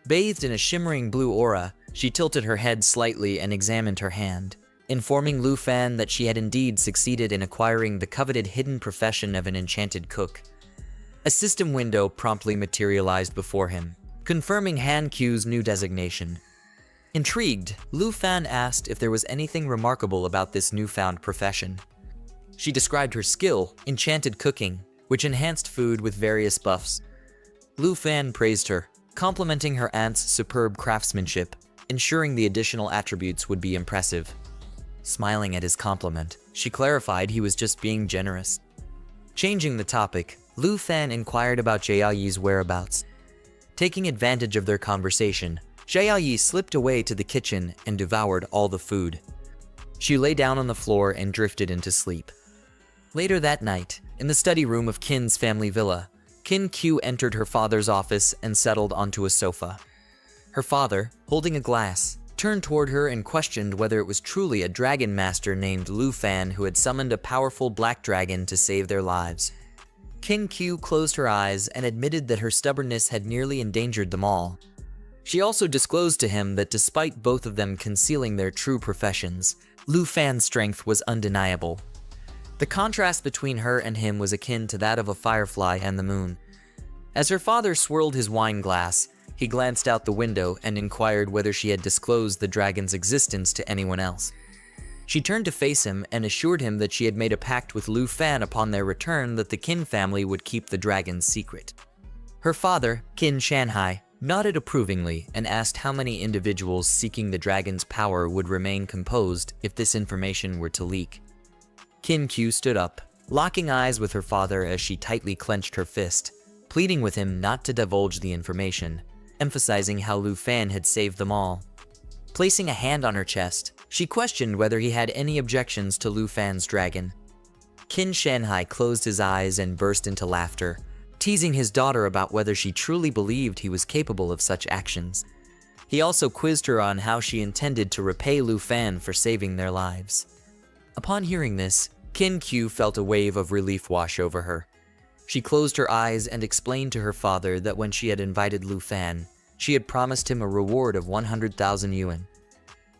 [SPEAKER 1] Bathed in a shimmering blue aura, she tilted her head slightly and examined her hand, informing Lu Fan that she had indeed succeeded in acquiring the coveted hidden profession of an enchanted cook. A system window promptly materialized before him, confirming Han Q's new designation. Intrigued, Lu Fan asked if there was anything remarkable about this newfound profession. She described her skill, enchanted cooking, which enhanced food with various buffs. Lu Fan praised her, complimenting her aunt's superb craftsmanship, ensuring the additional attributes would be impressive. Smiling at his compliment, she clarified he was just being generous. Changing the topic, Lu Fan inquired about Jeoyi's whereabouts. Taking advantage of their conversation, Jeoyi slipped away to the kitchen and devoured all the food. She lay down on the floor and drifted into sleep. Later that night, in the study room of Qin's family villa, Qin Q entered her father's office and settled onto a sofa. Her father, holding a glass, turned toward her and questioned whether it was truly a dragon master named Lu Fan who had summoned a powerful black dragon to save their lives. Qin Q closed her eyes and admitted that her stubbornness had nearly endangered them all. She also disclosed to him that despite both of them concealing their true professions, Lu Fan's strength was undeniable. The contrast between her and him was akin to that of a firefly and the moon. As her father swirled his wine glass, he glanced out the window and inquired whether she had disclosed the dragon's existence to anyone else. She turned to face him and assured him that she had made a pact with Lu Fan upon their return that the Qin family would keep the dragon's secret. Her father, Qin Shanhai, nodded approvingly and asked how many individuals seeking the dragon's power would remain composed if this information were to leak. Qin Q stood up, locking eyes with her father as she tightly clenched her fist, pleading with him not to divulge the information, emphasizing how Lu Fan had saved them all. Placing a hand on her chest, she questioned whether he had any objections to Lu Fan's dragon. Qin Shanhai closed his eyes and burst into laughter, teasing his daughter about whether she truly believed he was capable of such actions. He also quizzed her on how she intended to repay Lu Fan for saving their lives. Upon hearing this, Qin Q felt a wave of relief wash over her. She closed her eyes and explained to her father that when she had invited Lu Fan, she had promised him a reward of 100,000 yuan.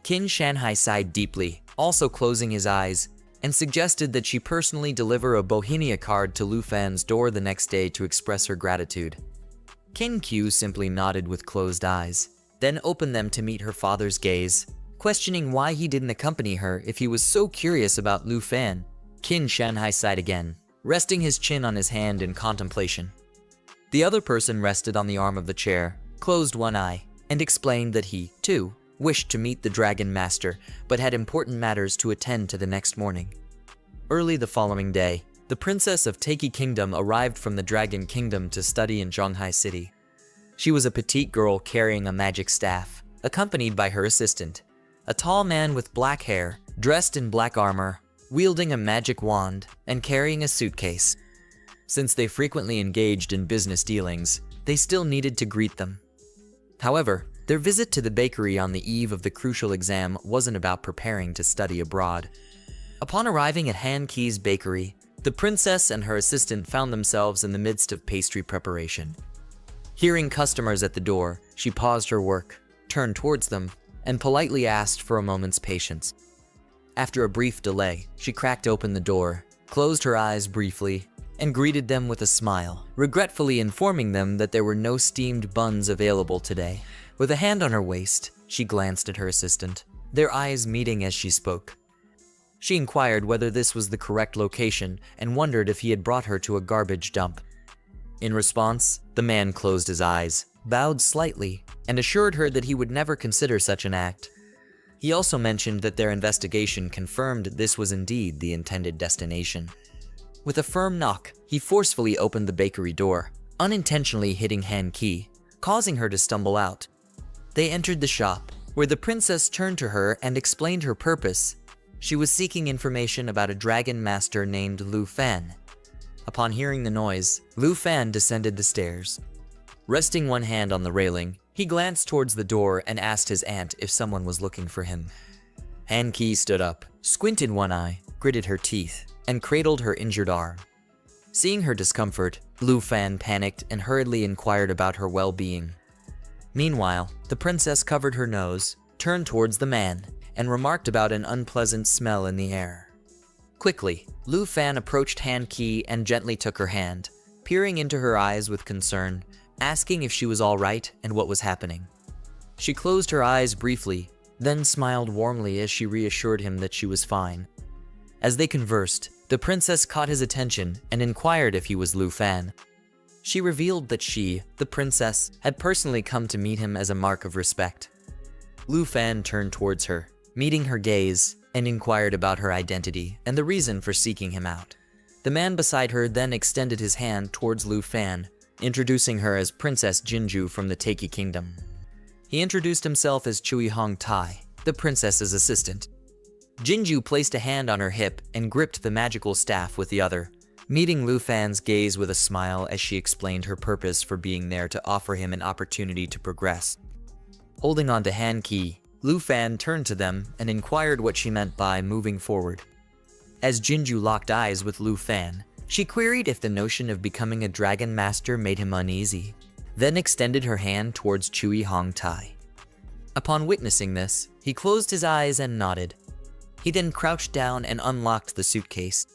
[SPEAKER 1] Qin Shanhai sighed deeply, also closing his eyes, and suggested that she personally deliver a Bohemia card to Lu Fan's door the next day to express her gratitude. Qin Q simply nodded with closed eyes, then opened them to meet her father's gaze, questioning why he didn't accompany her if he was so curious about Lu Fan. Qin Shanhai sighed again, resting his chin on his hand in contemplation. The other person rested on the arm of the chair, closed one eye, and explained that he, too, wished to meet the Dragon Master, but had important matters to attend to the next morning. Early the following day, the princess of Taiki Kingdom arrived from the Dragon Kingdom to study in Zhonghai City. She was a petite girl carrying a magic staff, accompanied by her assistant, a tall man with black hair, dressed in black armor, wielding a magic wand, and carrying a suitcase. Since they frequently engaged in business dealings, they still needed to greet them. However, their visit to the bakery on the eve of the crucial exam wasn't about preparing to study abroad. Upon arriving at Han Ki's bakery, the princess and her assistant found themselves in the midst of pastry preparation. Hearing customers at the door, she paused her work, turned towards them, and politely asked for a moment's patience. After a brief delay, she cracked open the door, closed her eyes briefly, and greeted them with a smile, regretfully informing them that there were no steamed buns available today. With a hand on her waist, she glanced at her assistant, their eyes meeting as she spoke. She inquired whether this was the correct location and wondered if he had brought her to a garbage dump. In response, the man closed his eyes, bowed slightly, and assured her that he would never consider such an act. He also mentioned that their investigation confirmed this was indeed the intended destination. With a firm knock, he forcefully opened the bakery door, unintentionally hitting Han Ki, causing her to stumble out. They entered the shop, where the princess turned to her and explained her purpose. She was seeking information about a dragon master named Lu Fan. Upon hearing the noise, Lu Fan descended the stairs. Resting one hand on the railing, he glanced towards the door and asked his aunt if someone was looking for him. Han Ki stood up, squinted one eye, gritted her teeth, and cradled her injured arm. Seeing her discomfort, Lu Fan panicked and hurriedly inquired about her well-being. Meanwhile, the princess covered her nose, turned towards the man, and remarked about an unpleasant smell in the air. Quickly, Lu Fan approached Han Ki and gently took her hand, peering into her eyes with concern, asking if she was all right and what was happening. She closed her eyes briefly, then smiled warmly as she reassured him that she was fine. As they conversed, the princess caught his attention and inquired if he was Lu Fan. She revealed that she, the princess, had personally come to meet him as a mark of respect. Lu Fan turned towards her, meeting her gaze, and inquired about her identity and the reason for seeking him out. The man beside her then extended his hand towards Lu Fan, introducing her as Princess Jinju from the Taiki Kingdom. He introduced himself as Chui Hong Tai, the princess's assistant. Jinju placed a hand on her hip and gripped the magical staff with the other, meeting Lu Fan's gaze with a smile as she explained her purpose for being there to offer him an opportunity to progress. Holding on to Han Ki, Lu Fan turned to them and inquired what she meant by moving forward. As Jinju locked eyes with Lu Fan, she queried if the notion of becoming a dragon master made him uneasy, then extended her hand towards Chui Hong Tai. Upon witnessing this, he closed his eyes and nodded. He then crouched down and unlocked the suitcase.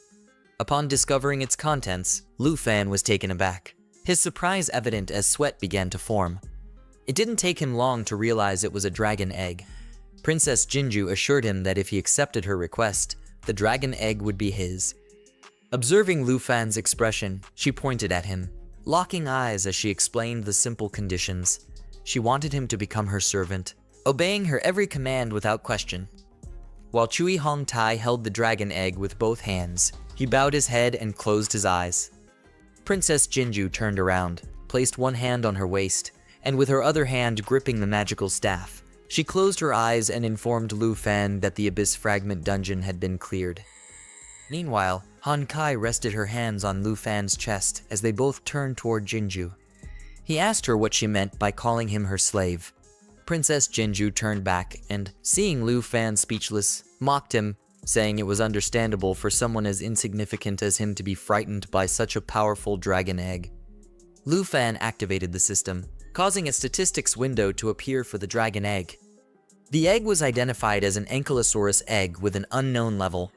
[SPEAKER 1] Upon discovering its contents, Lu Fan was taken aback, his surprise evident as sweat began to form. It didn't take him long to realize it was a dragon egg. Princess Jinju assured him that if he accepted her request, the dragon egg would be his. Observing Lu Fan's expression, she pointed at him, locking eyes as she explained the simple conditions. She wanted him to become her servant, obeying her every command without question. While Chui Hong Tai held the dragon egg with both hands, he bowed his head and closed his eyes. Princess Jinju turned around, placed one hand on her waist, and with her other hand gripping the magical staff, she closed her eyes and informed Lu Fan that the Abyss Fragment dungeon had been cleared. Meanwhile, Han Kai rested her hands on Lu Fan's chest as they both turned toward Jinju. He asked her what she meant by calling him her slave. Princess Jinju turned back and, seeing Lu Fan speechless, mocked him, saying it was understandable for someone as insignificant as him to be frightened by such a powerful dragon egg. Lu Fan activated the system, causing a statistics window to appear for the dragon egg. The egg was identified as an Ankylosaurus egg with an unknown level.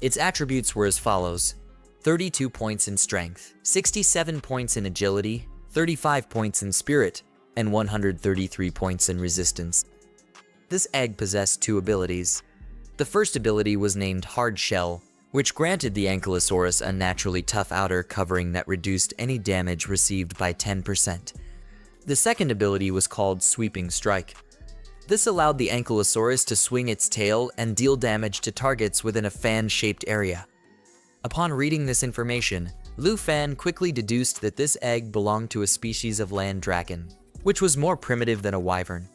[SPEAKER 1] Its attributes were as follows: 32 points in strength, 67 points in agility, 35 points in spirit, and 133 points in resistance. This egg possessed two abilities. The first ability was named Hard Shell, which granted the Ankylosaurus a naturally tough outer covering that reduced any damage received by 10%. The second ability was called Sweeping Strike. This allowed the Ankylosaurus to swing its tail and deal damage to targets within a fan-shaped area. Upon reading this information, Lu Fan quickly deduced that this egg belonged to a species of land dragon, which was more primitive than a wyvern.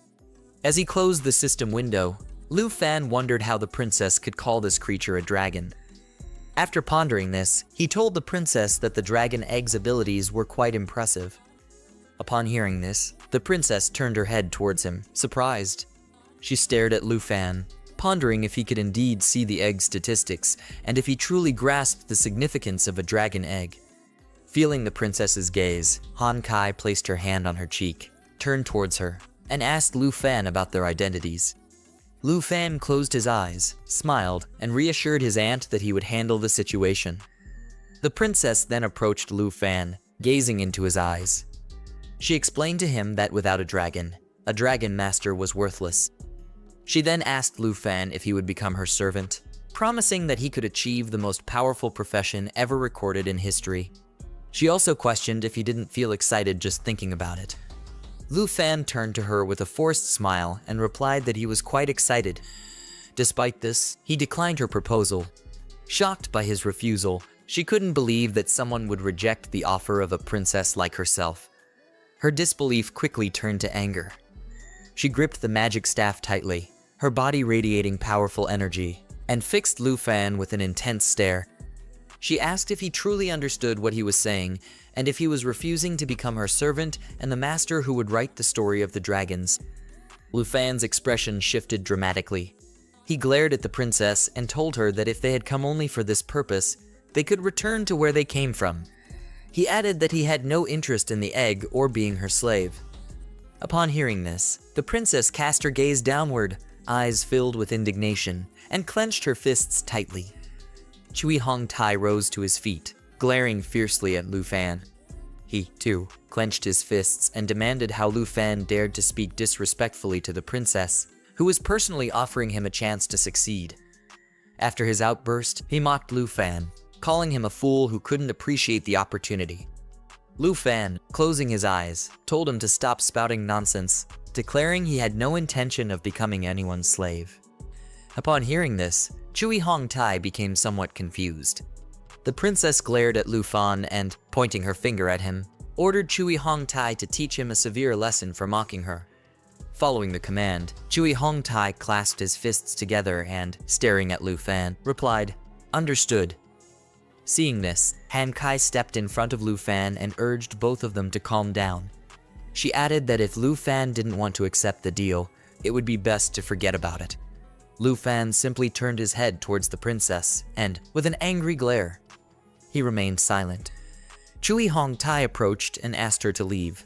[SPEAKER 1] As he closed the system window, Lu Fan wondered how the princess could call this creature a dragon. After pondering this, he told the princess that the dragon egg's abilities were quite impressive. Upon hearing this, the princess turned her head towards him, surprised. She stared at Lu Fan, pondering if he could indeed see the egg's statistics and if he truly grasped the significance of a dragon egg. Feeling the princess's gaze, Han Kai placed her hand on her cheek, turned towards her, and asked Lu Fan about their identities. Lu Fan closed his eyes, smiled, and reassured his aunt that he would handle the situation. The princess then approached Lu Fan, gazing into his eyes. She explained to him that without a dragon master was worthless. She then asked Lu Fan if he would become her servant, promising that he could achieve the most powerful profession ever recorded in history. She also questioned if he didn't feel excited just thinking about it. Lu Fan turned to her with a forced smile and replied that he was quite excited. Despite this, he declined her proposal. Shocked by his refusal, she couldn't believe that someone would reject the offer of a princess like herself. Her disbelief quickly turned to anger. She gripped the magic staff tightly, her body radiating powerful energy, and fixed Lu Fan with an intense stare. She asked if he truly understood what he was saying, and if he was refusing to become her servant and the master who would write the story of the dragons. Lu Fan's expression shifted dramatically. He glared at the princess and told her that if they had come only for this purpose, they could return to where they came from. He added that he had no interest in the egg or being her slave. Upon hearing this, the princess cast her gaze downward, eyes filled with indignation, and clenched her fists tightly. Chui Hong Tai rose to his feet, glaring fiercely at Lu Fan. He, too, clenched his fists and demanded how Lu Fan dared to speak disrespectfully to the princess, who was personally offering him a chance to succeed. After his outburst, he mocked Lu Fan, calling him a fool who couldn't appreciate the opportunity. Lu Fan, closing his eyes, told him to stop spouting nonsense, declaring he had no intention of becoming anyone's slave. Upon hearing this, Chui Hong Tai became somewhat confused. The princess glared at Lu Fan and, pointing her finger at him, ordered Chui Hong Tai to teach him a severe lesson for mocking her. Following the command, Chui Hong Tai clasped his fists together and, staring at Lu Fan, replied, "Understood." Seeing this, Han Kai stepped in front of Lu Fan and urged both of them to calm down. She added that if Lu Fan didn't want to accept the deal, it would be best to forget about it. Lu Fan simply turned his head towards the princess and, with an angry glare, he remained silent. Chui Hong Tai approached and asked her to leave.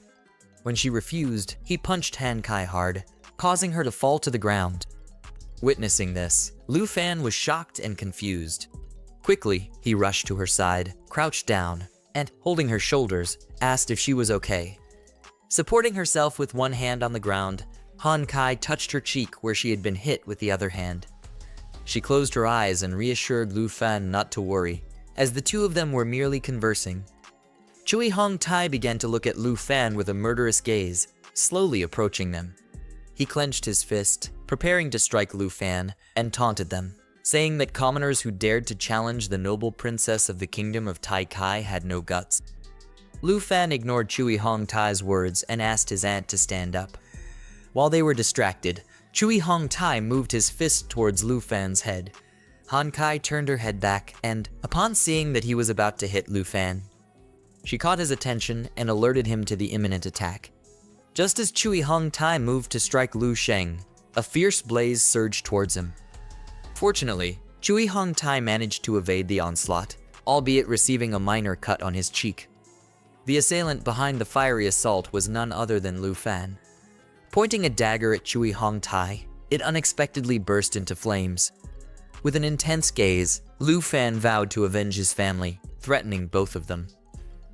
[SPEAKER 1] When she refused, he punched Han Kai hard, causing her to fall to the ground. Witnessing this, Lu Fan was shocked and confused. Quickly, he rushed to her side, crouched down, and, holding her shoulders, asked if she was okay. Supporting herself with one hand on the ground, Han Kai touched her cheek where she had been hit with the other hand. She closed her eyes and reassured Lu Fan not to worry, as the two of them were merely conversing. Chui Hong Tai began to look at Lu Fan with a murderous gaze, slowly approaching them. He clenched his fist, preparing to strike Lu Fan, and taunted them, saying that commoners who dared to challenge the noble princess of the kingdom of Tai Kai had no guts. Lu Fan ignored Chui Hong Tai's words and asked his aunt to stand up. While they were distracted, Chui Hong Tai moved his fist towards Lu Fan's head. Han Kai turned her head back and, upon seeing that he was about to hit Lu Fan, she caught his attention and alerted him to the imminent attack. Just as Chui Hong Tai moved to strike Lu Sheng, a fierce blaze surged towards him. Fortunately, Chui Hong Tai managed to evade the onslaught, albeit receiving a minor cut on his cheek. The assailant behind the fiery assault was none other than Lu Fan. Pointing a dagger at Chui Hong Tai, it unexpectedly burst into flames. With an intense gaze, Lu Fan vowed to avenge his family, threatening both of them.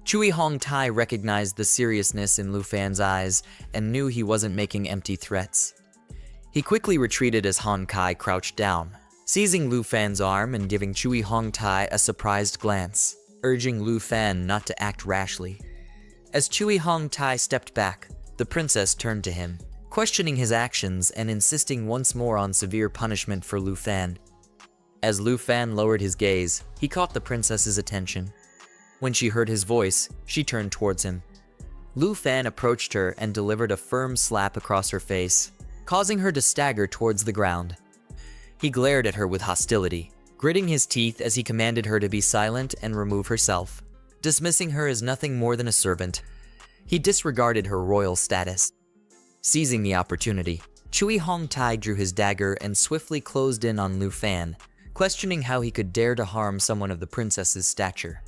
[SPEAKER 1] Chui Hong Tai recognized the seriousness in Lu Fan's eyes and knew he wasn't making empty threats. He quickly retreated as Han Kai crouched down, seizing Lu Fan's arm and giving Chui Hong Tai a surprised glance, urging Lu Fan not to act rashly. As Chui Hong Tai stepped back, the princess turned to him, questioning his actions and insisting once more on severe punishment for Lu Fan. As Lu Fan lowered his gaze, he caught the princess's attention. When she heard his voice, she turned towards him. Lu Fan approached her and delivered a firm slap across her face, causing her to stagger towards the ground. He glared at her with hostility, gritting his teeth as he commanded her to be silent and remove herself, dismissing her as nothing more than a servant. He disregarded her royal status. Seizing the opportunity, Chui Hong Tai drew his dagger and swiftly closed in on Lu Fan, questioning how he could dare to harm someone of the princess's stature.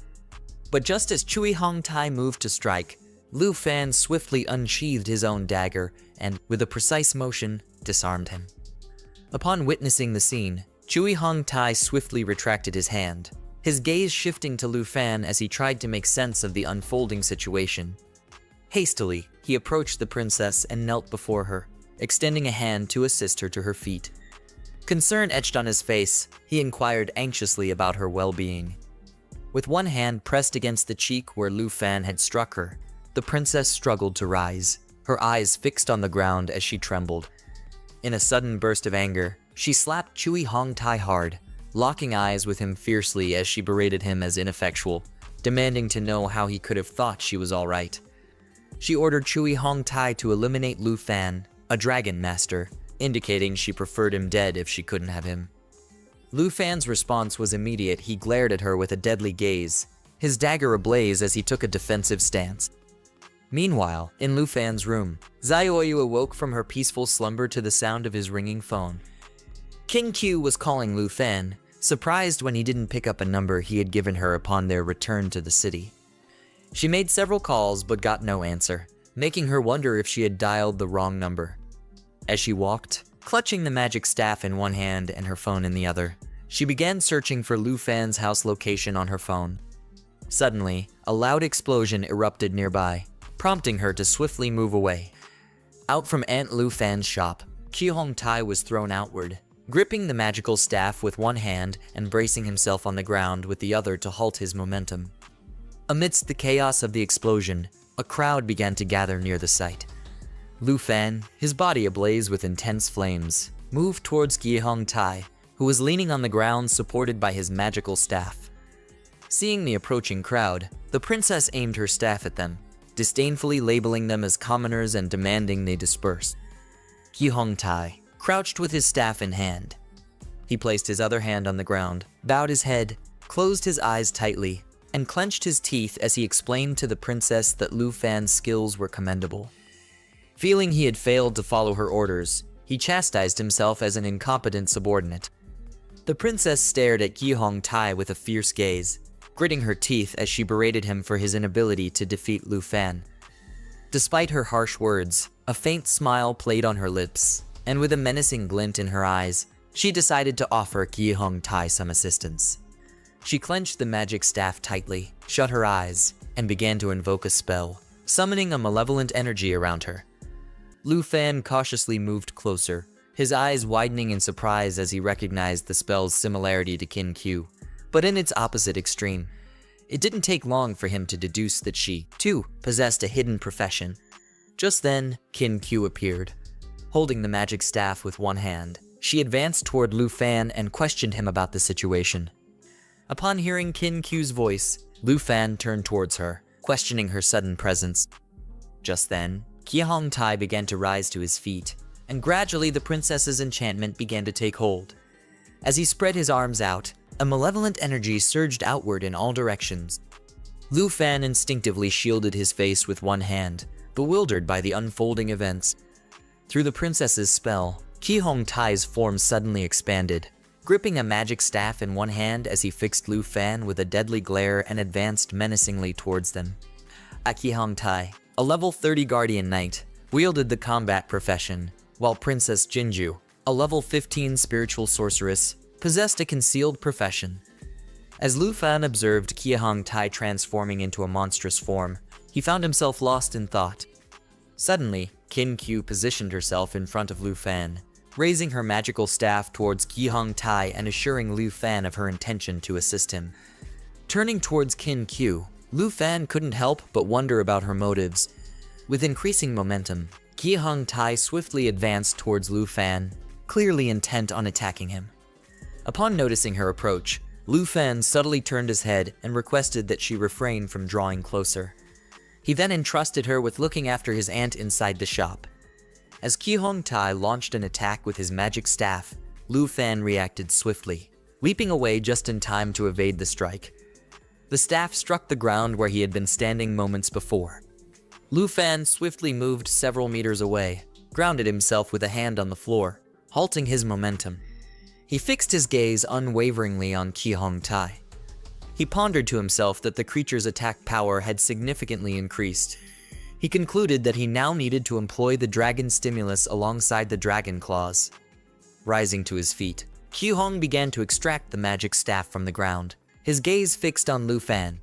[SPEAKER 1] But just as Chui Hong Tai moved to strike, Lu Fan swiftly unsheathed his own dagger and, with a precise motion, disarmed him. Upon witnessing the scene, Chui Hong Tai swiftly retracted his hand, his gaze shifting to Lu Fan as he tried to make sense of the unfolding situation. Hastily, he approached the princess and knelt before her, extending a hand to assist her to her feet. Concern etched on his face, he inquired anxiously about her well-being. With one hand pressed against the cheek where Lu Fan had struck her, the princess struggled to rise, her eyes fixed on the ground as she trembled. In a sudden burst of anger, she slapped Chui Hong Tai hard, locking eyes with him fiercely as she berated him as ineffectual, demanding to know how he could have thought she was all right. She ordered Chui Hong Tai to eliminate Lu Fan, a dragon master, indicating she preferred him dead if she couldn't have him. Lu Fan's response was immediate. He glared at her with a deadly gaze, his dagger ablaze as he took a defensive stance. Meanwhile, in Lu Fan's room, Zioyu awoke from her peaceful slumber to the sound of his ringing phone. King Q was calling Lu Fan, surprised when he didn't pick up a number he had given her upon their return to the city. She made several calls but got no answer, making her wonder if she had dialed the wrong number. As she walked, clutching the magic staff in one hand and her phone in the other, she began searching for Lu Fan's house location on her phone. Suddenly, a loud explosion erupted nearby, prompting her to swiftly move away. Out from Aunt Lu Fan's shop, Chui Hong Tai was thrown outward, gripping the magical staff with one hand and bracing himself on the ground with the other to halt his momentum. Amidst the chaos of the explosion, a crowd began to gather near the site. Lu Fan, his body ablaze with intense flames, moved towards Chui Hong Tai, who was leaning on the ground supported by his magical staff. Seeing the approaching crowd, the princess aimed her staff at them, disdainfully labeling them as commoners and demanding they disperse. Chui Hong Tai crouched with his staff in hand. He placed his other hand on the ground, bowed his head, closed his eyes tightly, and clenched his teeth as he explained to the princess that Lu Fan's skills were commendable. Feeling he had failed to follow her orders, he chastised himself as an incompetent subordinate. The princess stared at Chui Hong Tai with a fierce gaze, gritting her teeth as she berated him for his inability to defeat Lu Fan. Despite her harsh words, a faint smile played on her lips, and with a menacing glint in her eyes, she decided to offer Chui Hong Tai some assistance. She clenched the magic staff tightly, shut her eyes, and began to invoke a spell, summoning a malevolent energy around her. Lu Fan cautiously moved closer, his eyes widening in surprise as he recognized the spell's similarity to Kin Q, but in its opposite extreme. It didn't take long for him to deduce that she, too, possessed a hidden profession. Just then, Kin Q appeared. Holding the magic staff with one hand, she advanced toward Lu Fan and questioned him about the situation. Upon hearing Kin Q's voice, Lu Fan turned towards her, questioning her sudden presence. Just then, Ki-hong-tai began to rise to his feet, and gradually the princess's enchantment began to take hold. As he spread his arms out, a malevolent energy surged outward in all directions. Lu Fan instinctively shielded his face with one hand, bewildered by the unfolding events. Through the princess's spell, Ki-hong-tai's form suddenly expanded, gripping a magic staff in one hand as he fixed Lu Fan with a deadly glare and advanced menacingly towards them. Ki-hong-tai, a level 30 guardian knight, wielded the combat profession, while Princess Jinju, a level 15 spiritual sorceress, possessed a concealed profession. As Lu Fan observed Ki-hong-tai transforming into a monstrous form, he found himself lost in thought. Suddenly, Kin Q positioned herself in front of Lu Fan, raising her magical staff towards Ki-hong-tai and assuring Lu Fan of her intention to assist him. Turning towards Kin Q, Lu Fan couldn't help but wonder about her motives. With increasing momentum, Ki-hong-tai swiftly advanced towards Lu Fan, clearly intent on attacking him. Upon noticing her approach, Lu Fan subtly turned his head and requested that she refrain from drawing closer. He then entrusted her with looking after his aunt inside the shop. As Ki-hong-tai launched an attack with his magic staff, Lu Fan reacted swiftly, leaping away just in time to evade the strike. The staff struck the ground where he had been standing moments before. Lu Fan swiftly moved several meters away, grounded himself with a hand on the floor, halting his momentum. He fixed his gaze unwaveringly on Ki-hong-tai. He pondered to himself that the creature's attack power had significantly increased. He concluded that he now needed to employ the dragon stimulus alongside the dragon claws. Rising to his feet, Ki-hong began to extract the magic staff from the ground, his gaze fixed on Lu Fan.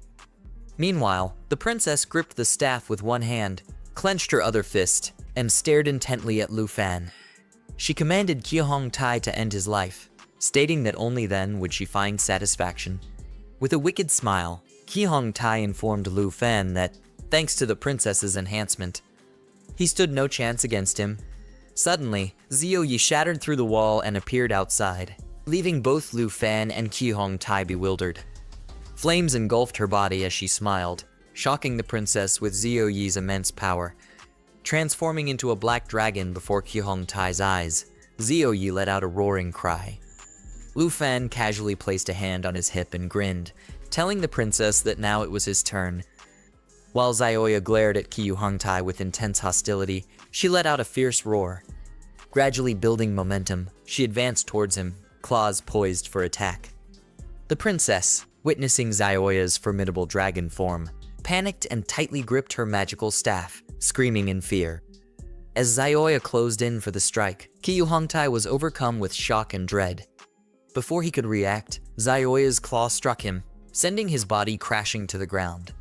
[SPEAKER 1] Meanwhile, the princess gripped the staff with one hand, clenched her other fist, and stared intently at Lu Fan. She commanded Ki-hong-tai to end his life, stating that only then would she find satisfaction. With a wicked smile, Ki-hong-tai informed Lu Fan that, thanks to the princess's enhancement, he stood no chance against him. Suddenly, Zio Yi shattered through the wall and appeared outside, leaving both Lu Fan and Ki-hong-tai bewildered. Flames engulfed her body as she smiled, shocking the princess with Zio Yi's immense power. Transforming into a black dragon before Ki-hong-tai's eyes, Zio Yi let out a roaring cry. Lu Fan casually placed a hand on his hip and grinned, telling the princess that now it was his turn. While Zioya glared at Ki-hong-tai with intense hostility, she let out a fierce roar. Gradually building momentum, she advanced towards him, claws poised for attack. The princess, witnessing Zioya's formidable dragon form, panicked and tightly gripped her magical staff, screaming in fear. As Zioya closed in for the strike, Ki-hong-tai was overcome with shock and dread. Before he could react, Zioya's claw struck him, sending his body crashing to the ground.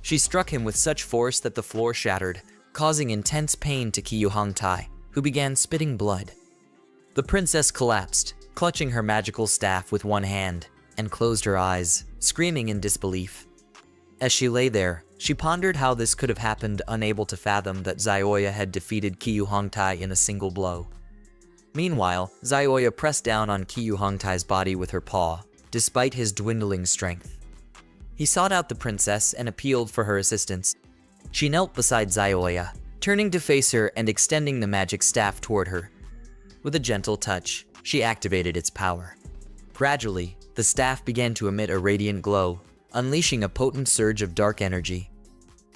[SPEAKER 1] She struck him with such force that the floor shattered, causing intense pain to Ki-hong-tai, who began spitting blood. The princess collapsed, clutching her magical staff with one hand, and closed her eyes, screaming in disbelief. As she lay there, she pondered how this could have happened, unable to fathom that Zioya had defeated Ki-hong-tai in a single blow. Meanwhile, Zioya pressed down on Ki-hong-tai's body with her paw, despite his dwindling strength. He sought out the princess and appealed for her assistance. She knelt beside Zioya, turning to face her and extending the magic staff toward her. With a gentle touch, she activated its power. Gradually, the staff began to emit a radiant glow, unleashing a potent surge of dark energy.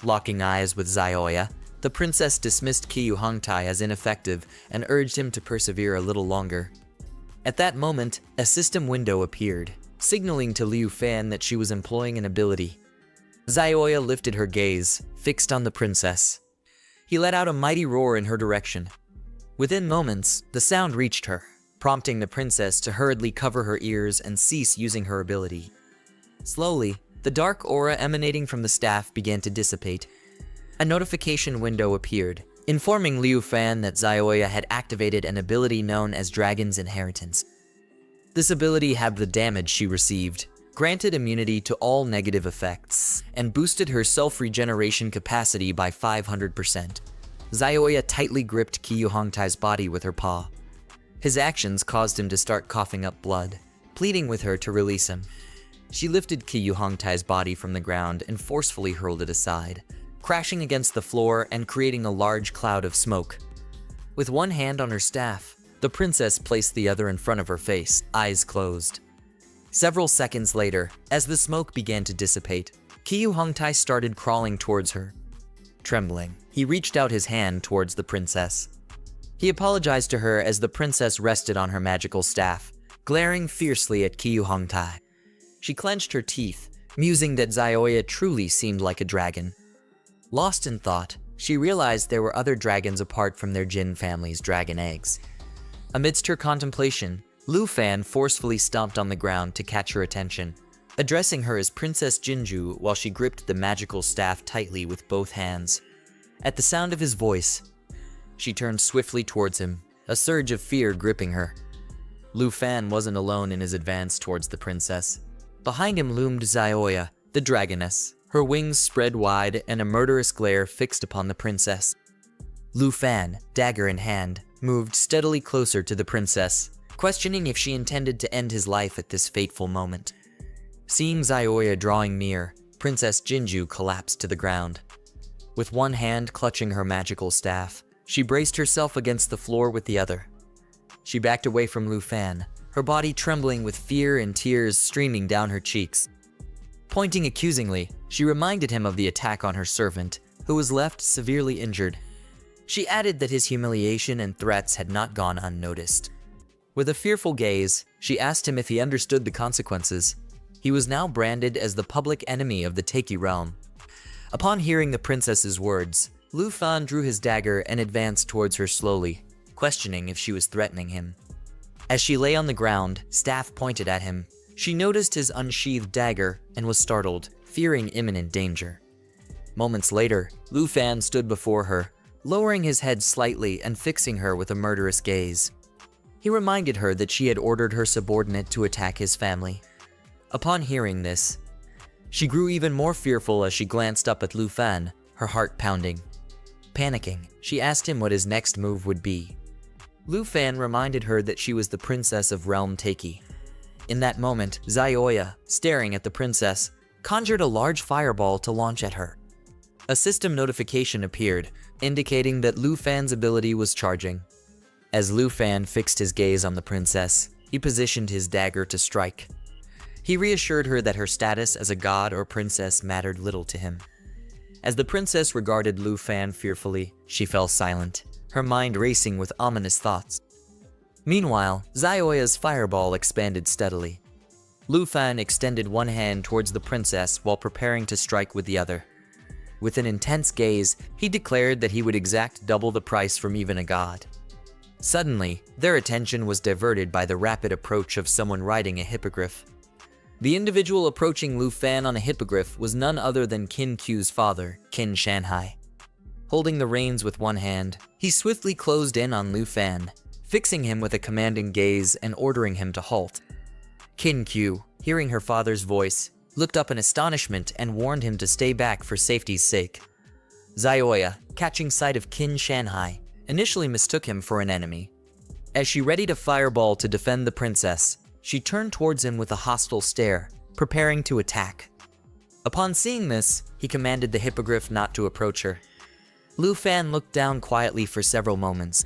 [SPEAKER 1] Locking eyes with Zioya, the princess dismissed Ki-hong-tai as ineffective and urged him to persevere a little longer. At that moment, a system window appeared, signaling to Lu Fan that she was employing an ability. Zioya lifted her gaze, fixed on the princess. He let out a mighty roar in her direction. Within moments, the sound reached her, prompting the princess to hurriedly cover her ears and cease using her ability. Slowly, the dark aura emanating from the staff began to dissipate. A notification window appeared, informing Lu Fan that Zioya had activated an ability known as Dragon's Inheritance. This ability halved the damage she received, granted immunity to all negative effects, and boosted her self-regeneration capacity by 500%. Zioya tightly gripped Ki-hong-tai's body with her paw. His actions caused him to start coughing up blood, pleading with her to release him. She lifted Kyu Hongtai's body from the ground and forcefully hurled it aside, crashing against the floor and creating a large cloud of smoke. With one hand on her staff, the princess placed the other in front of her face, eyes closed. Several seconds later, as the smoke began to dissipate, Kyu Hongtai started crawling towards her. Trembling, he reached out his hand towards the princess. He apologized to her as the princess rested on her magical staff, glaring fiercely at Kyu Hongtai. She clenched her teeth, musing that Zioya truly seemed like a dragon. Lost in thought, she realized there were other dragons apart from their Jin family's dragon eggs. Amidst her contemplation, Lu Fan forcefully stomped on the ground to catch her attention, addressing her as Princess Jinju while she gripped the magical staff tightly with both hands. At the sound of his voice, she turned swiftly towards him, a surge of fear gripping her. Lu Fan wasn't alone in his advance towards the princess. Behind him loomed Zioya, the dragoness, her wings spread wide and a murderous glare fixed upon the princess. Lu Fan, dagger in hand, moved steadily closer to the princess, questioning if she intended to end his life at this fateful moment. Seeing Zioya drawing near, Princess Jinju collapsed to the ground. With one hand clutching her magical staff, she braced herself against the floor with the other. She backed away from Lu Fan, her body trembling with fear and tears streaming down her cheeks. Pointing accusingly, she reminded him of the attack on her servant, who was left severely injured. She added that his humiliation and threats had not gone unnoticed. With a fearful gaze, she asked him if he understood the consequences. He was now branded as the public enemy of the Taiki realm. Upon hearing the princess's words, Lu Fan drew his dagger and advanced towards her slowly, questioning if she was threatening him. As she lay on the ground, staff pointed at him. She noticed his unsheathed dagger and was startled, fearing imminent danger. Moments later, Lu Fan stood before her, lowering his head slightly and fixing her with a murderous gaze. He reminded her that she had ordered her subordinate to attack his family. Upon hearing this, she grew even more fearful as she glanced up at Lu Fan, her heart pounding. Panicking, she asked him what his next move would be. Lu Fan reminded her that she was the princess of Realm Taiki. In that moment, Zioya, staring at the princess, conjured a large fireball to launch at her. A system notification appeared, indicating that Lu Fan's ability was charging. As Lu Fan fixed his gaze on the princess, he positioned his dagger to strike. He reassured her that her status as a god or princess mattered little to him. As the princess regarded Lu Fan fearfully, she fell silent, her mind racing with ominous thoughts. Meanwhile, Zioya's fireball expanded steadily. Lu Fan extended one hand towards the princess while preparing to strike with the other. With an intense gaze, he declared that he would exact double the price from even a god. Suddenly, their attention was diverted by the rapid approach of someone riding a hippogriff. The individual approaching Lu Fan on a hippogriff was none other than Qin Q's father, Qin Shanhai. Holding the reins with one hand, he swiftly closed in on Lu Fan, fixing him with a commanding gaze and ordering him to halt. Qin Q, hearing her father's voice, looked up in astonishment and warned him to stay back for safety's sake. Zioya, catching sight of Qin Shanhai, initially mistook him for an enemy. As she readied a fireball to defend the princess, she turned towards him with a hostile stare, preparing to attack. Upon seeing this, he commanded the hippogriff not to approach her. Lu Fan looked down quietly for several moments.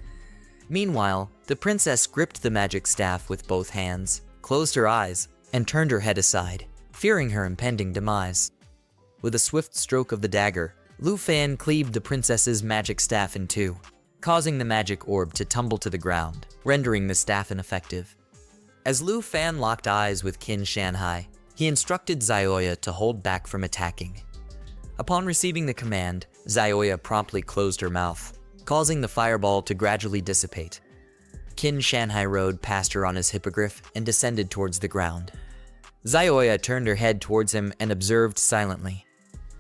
[SPEAKER 1] Meanwhile, the princess gripped the magic staff with both hands, closed her eyes, and turned her head aside, fearing her impending demise. With a swift stroke of the dagger, Lu Fan cleaved the princess's magic staff in two, causing the magic orb to tumble to the ground, rendering the staff ineffective. As Lu Fan locked eyes with Qin Shanhai, he instructed Zioya to hold back from attacking. Upon receiving the command, Zioya promptly closed her mouth, causing the fireball to gradually dissipate. Qin Shanhai rode past her on his hippogriff and descended towards the ground. Zioya turned her head towards him and observed silently.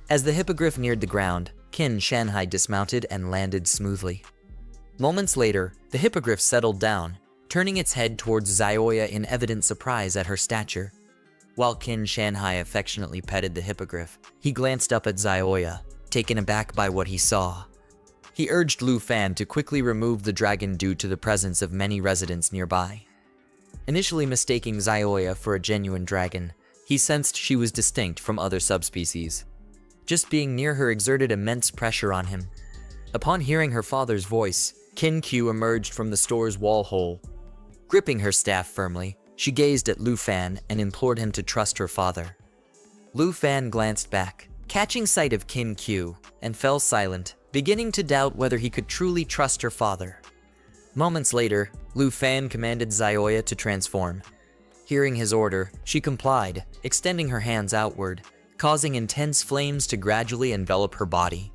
[SPEAKER 1] As the hippogriff neared the ground, Qin Shanhai dismounted and landed smoothly. Moments later, the hippogriff settled down, turning its head towards Zioya in evident surprise at her stature. While Qin Shanhai affectionately petted the hippogriff, he glanced up at Zioya, taken aback by what he saw. He urged Lu Fan to quickly remove the dragon due to the presence of many residents nearby. Initially mistaking Zioya for a genuine dragon, He sensed she was distinct from other subspecies. Just being near her exerted immense pressure on him. Upon hearing her father's voice, Kin-Kyu emerged from the store's wall hole. Gripping her staff firmly, she gazed at Lu Fan and implored him to trust her father. Lu Fan glanced back, catching sight of Kin-Kyu, and fell silent, beginning to doubt whether he could truly trust her father. Moments later, Lu Fan commanded Zioya to transform. Hearing his order, she complied, extending her hands outward, causing intense flames to gradually envelop her body.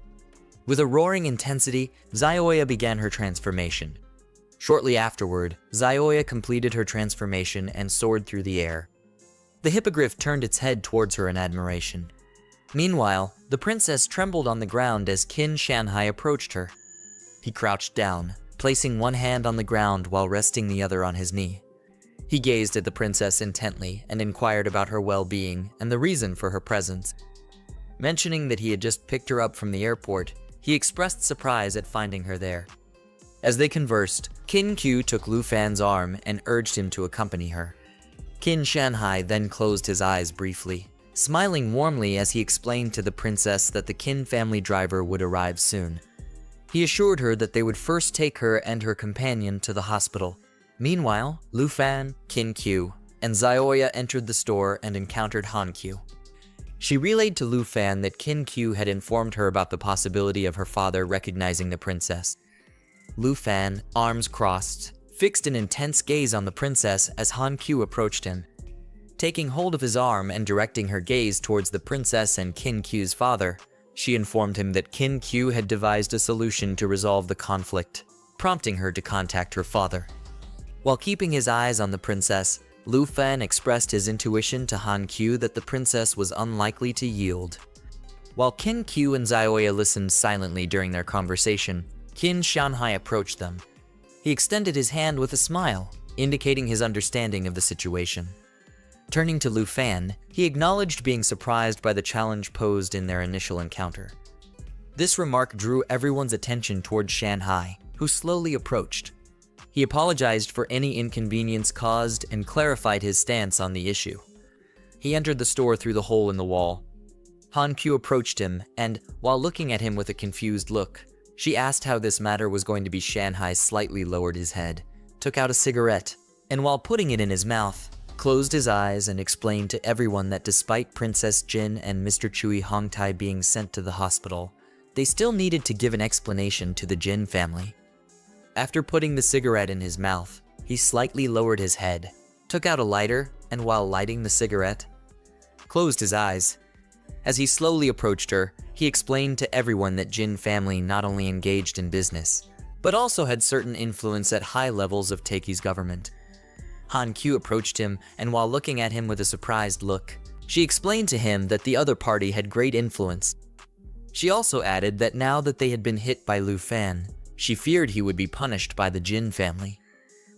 [SPEAKER 1] With a roaring intensity, Zioya began her transformation. Shortly afterward, Zioya completed her transformation and soared through the air. The hippogriff turned its head towards her in admiration. Meanwhile, the princess trembled on the ground as Qin Shanhai approached her. He crouched down, placing one hand on the ground while resting the other on his knee. He gazed at the princess intently and inquired about her well-being and the reason for her presence. Mentioning that he had just picked her up from the airport, he expressed surprise at finding her there. As they conversed, Kin-Kyu took Lu Fan's arm and urged him to accompany her. Qin Shanhai then closed his eyes briefly, smiling warmly as he explained to the princess that the Qin family driver would arrive soon. He assured her that they would first take her and her companion to the hospital. Meanwhile, Lu Fan, Kin-Kyu, and Zioya entered the store and encountered Han-Kyu. She relayed to Lu Fan that Kin-Kyu had informed her about the possibility of her father recognizing the princess. Lu Fan, arms crossed, fixed an intense gaze on the princess as Han-Kyu approached him. Taking hold of his arm and directing her gaze towards the princess and Kin-Kyu's father, she informed him that Kin-Kyu had devised a solution to resolve the conflict, prompting her to contact her father. While keeping his eyes on the princess, Lu Fan expressed his intuition to Han-Kyu that the princess was unlikely to yield. While Kin-Kyu and Zioya listened silently during their conversation, Qin Shanhai approached them. He extended his hand with a smile, indicating his understanding of the situation. Turning to Lu Fan, he acknowledged being surprised by the challenge posed in their initial encounter. This remark drew everyone's attention toward Shanhai, who slowly approached. He apologized for any inconvenience caused and clarified his stance on the issue. He entered the store through the hole in the wall. Han-Kyu approached him, and, while looking at him with a confused look, she asked how this matter was going to be. Shanhai slightly lowered his head, took out a cigarette, and while putting it in his mouth, closed his eyes and explained to everyone that despite Princess Jin and Mr. Chui Hongtai being sent to the hospital, they still needed to give an explanation to the Jin family. After putting the cigarette in his mouth, he slightly lowered his head, took out a lighter, and while lighting the cigarette, closed his eyes. As he slowly approached her, he explained to everyone that Jin family not only engaged in business, but also had certain influence at high levels of Take's government. Han-Kyu approached him, and while looking at him with a surprised look, she explained to him that the other party had great influence. She also added that now that they had been hit by Lu Fan, she feared he would be punished by the Jin family.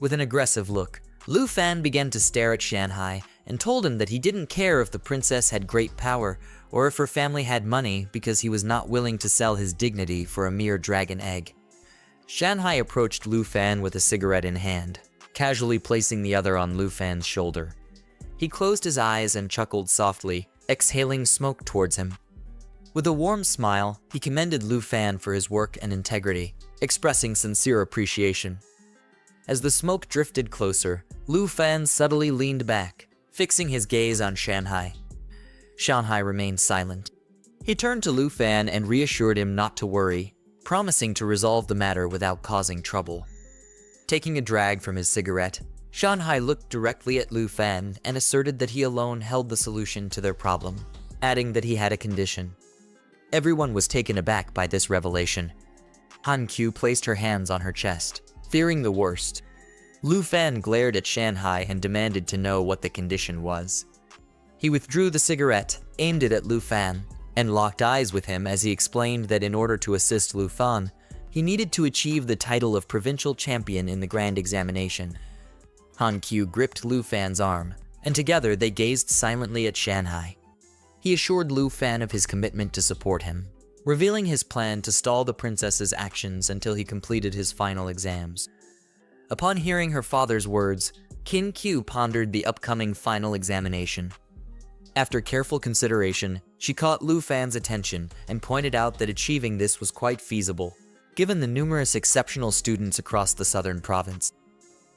[SPEAKER 1] With an aggressive look, Lu Fan began to stare at Shanhai and told him that he didn't care if the princess had great power or if her family had money because he was not willing to sell his dignity for a mere dragon egg. Shanhai approached Lu Fan with a cigarette in hand, casually placing the other on Lu Fan's shoulder. He closed his eyes and chuckled softly, exhaling smoke towards him. With a warm smile, he commended Lu Fan for his work and integrity, expressing sincere appreciation. As the smoke drifted closer, Lu Fan subtly leaned back, fixing his gaze on Shanhai. Shanhai remained silent. He turned to Lu Fan and reassured him not to worry, promising to resolve the matter without causing trouble. Taking a drag from his cigarette, Shanhai looked directly at Lu Fan and asserted that he alone held the solution to their problem, adding that he had a condition. Everyone was taken aback by this revelation. Han-Kyu placed her hands on her chest, fearing the worst. Lu Fan glared at Shanhai and demanded to know what the condition was. He withdrew the cigarette, aimed it at Lu Fan, and locked eyes with him as he explained that in order to assist Lu Fan, he needed to achieve the title of provincial champion in the grand examination. Han-Kyu gripped Lu Fan's arm, and together they gazed silently at Shanhai. He assured Lu Fan of his commitment to support him, revealing his plan to stall the princess's actions until he completed his final exams. Upon hearing her father's words, Kin-Kyu pondered the upcoming final examination. After careful consideration, she caught Lu Fan's attention and pointed out that achieving this was quite feasible, given the numerous exceptional students across the southern province.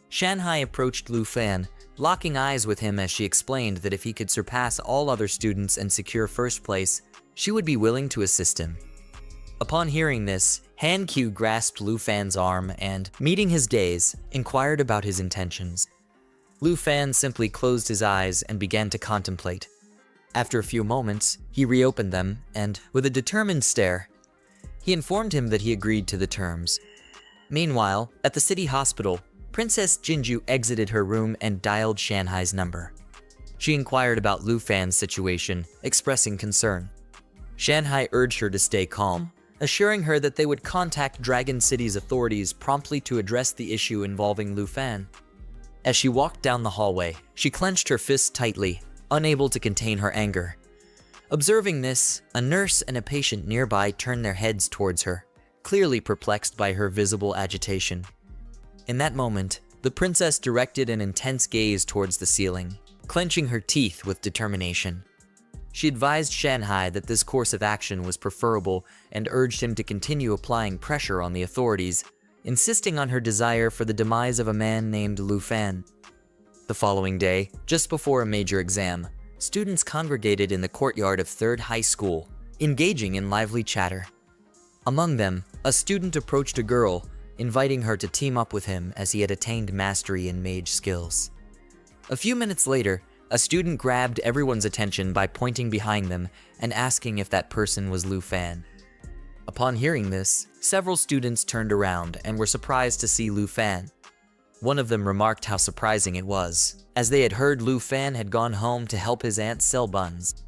[SPEAKER 1] Shanhai approached Lu Fan, locking eyes with him as she explained that if he could surpass all other students and secure first place, she would be willing to assist him. Upon hearing this, Han Q grasped Lu Fan's arm and, meeting his gaze, inquired about his intentions. Lu Fan simply closed his eyes and began to contemplate. After a few moments, he reopened them and, with a determined stare, he informed him that he agreed to the terms. Meanwhile, at the city hospital, Princess Jinju exited her room and dialed Shanhai's number. She inquired about Lu Fan's situation, expressing concern. Shanhai urged her to stay calm, assuring her that they would contact Dragon City's authorities promptly to address the issue involving Lu Fan. As she walked down the hallway, she clenched her fists tightly, unable to contain her anger. Observing this, a nurse and a patient nearby turned their heads towards her, clearly perplexed by her visible agitation. In that moment, the princess directed an intense gaze towards the ceiling, clenching her teeth with determination. She advised Shanhai that this course of action was preferable and urged him to continue applying pressure on the authorities, insisting on her desire for the demise of a man named Lu Fan. The following day, just before a major exam, students congregated in the courtyard of 3rd High School, engaging in lively chatter. Among them, a student approached a girl, inviting her to team up with him as he had attained mastery in mage skills. A few minutes later, a student grabbed everyone's attention by pointing behind them and asking if that person was Lu Fan. Upon hearing this, several students turned around and were surprised to see Lu Fan. One of them remarked how surprising it was, as they had heard Lu Fan had gone home to help his aunt sell buns.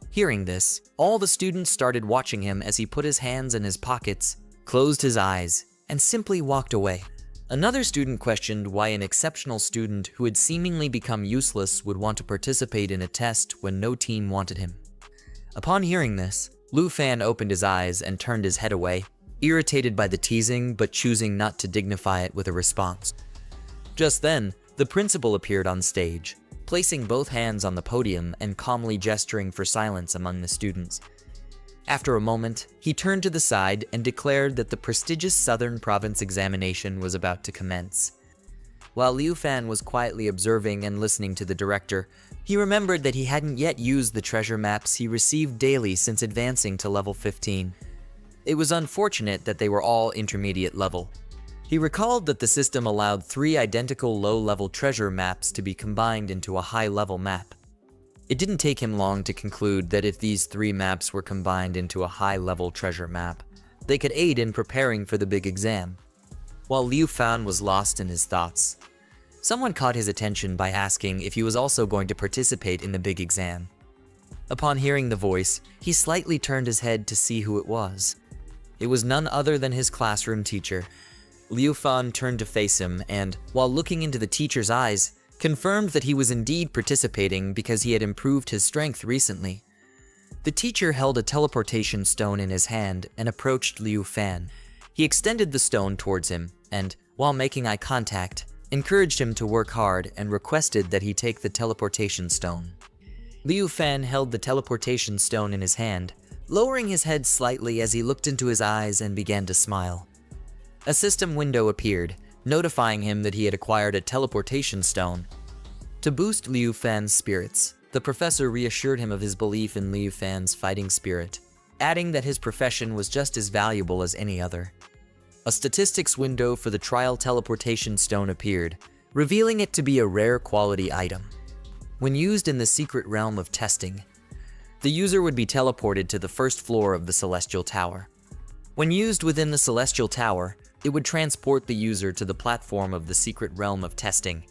[SPEAKER 1] Hearing this, all the students started watching him as he put his hands in his pockets, closed his eyes, and simply walked away. Another student questioned why an exceptional student who had seemingly become useless would want to participate in a test when no team wanted him. Upon hearing this, Lu Fan opened his eyes and turned his head away, irritated by the teasing but choosing not to dignify it with a response. Just then, the principal appeared on stage, placing both hands on the podium and calmly gesturing for silence among the students. After a moment, he turned to the side and declared that the prestigious Southern Province examination was about to commence. While Liu Fan was quietly observing and listening to the director, he remembered that he hadn't yet used the treasure maps he received daily since advancing to level 15. It was unfortunate that they were all intermediate level. He recalled that the system allowed 3 identical low-level treasure maps to be combined into a high-level map. It didn't take him long to conclude that if these 3 maps were combined into a high-level treasure map, they could aid in preparing for the big exam. While Liu Fan was lost in his thoughts, someone caught his attention by asking if he was also going to participate in the big exam. Upon hearing the voice, he slightly turned his head to see who it was. It was none other than his classroom teacher. Liu Fan turned to face him and, while looking into the teacher's eyes, confirmed that he was indeed participating because he had improved his strength recently. The teacher held a teleportation stone in his hand and approached Liu Fan. He extended the stone towards him and, while making eye contact, encouraged him to work hard and requested that he take the teleportation stone. Liu Fan held the teleportation stone in his hand, lowering his head slightly as he looked into his eyes and began to smile. A system window appeared, notifying him that he had acquired a teleportation stone. To boost Liu Fan's spirits, the professor reassured him of his belief in Liu Fan's fighting spirit, adding that his profession was just as valuable as any other. A statistics window for the trial teleportation stone appeared, revealing it to be a rare quality item. When used in the secret realm of testing, the user would be teleported to the first floor of the Celestial Tower. When used within the Celestial Tower, it would transport the user to the platform of the secret realm of testing.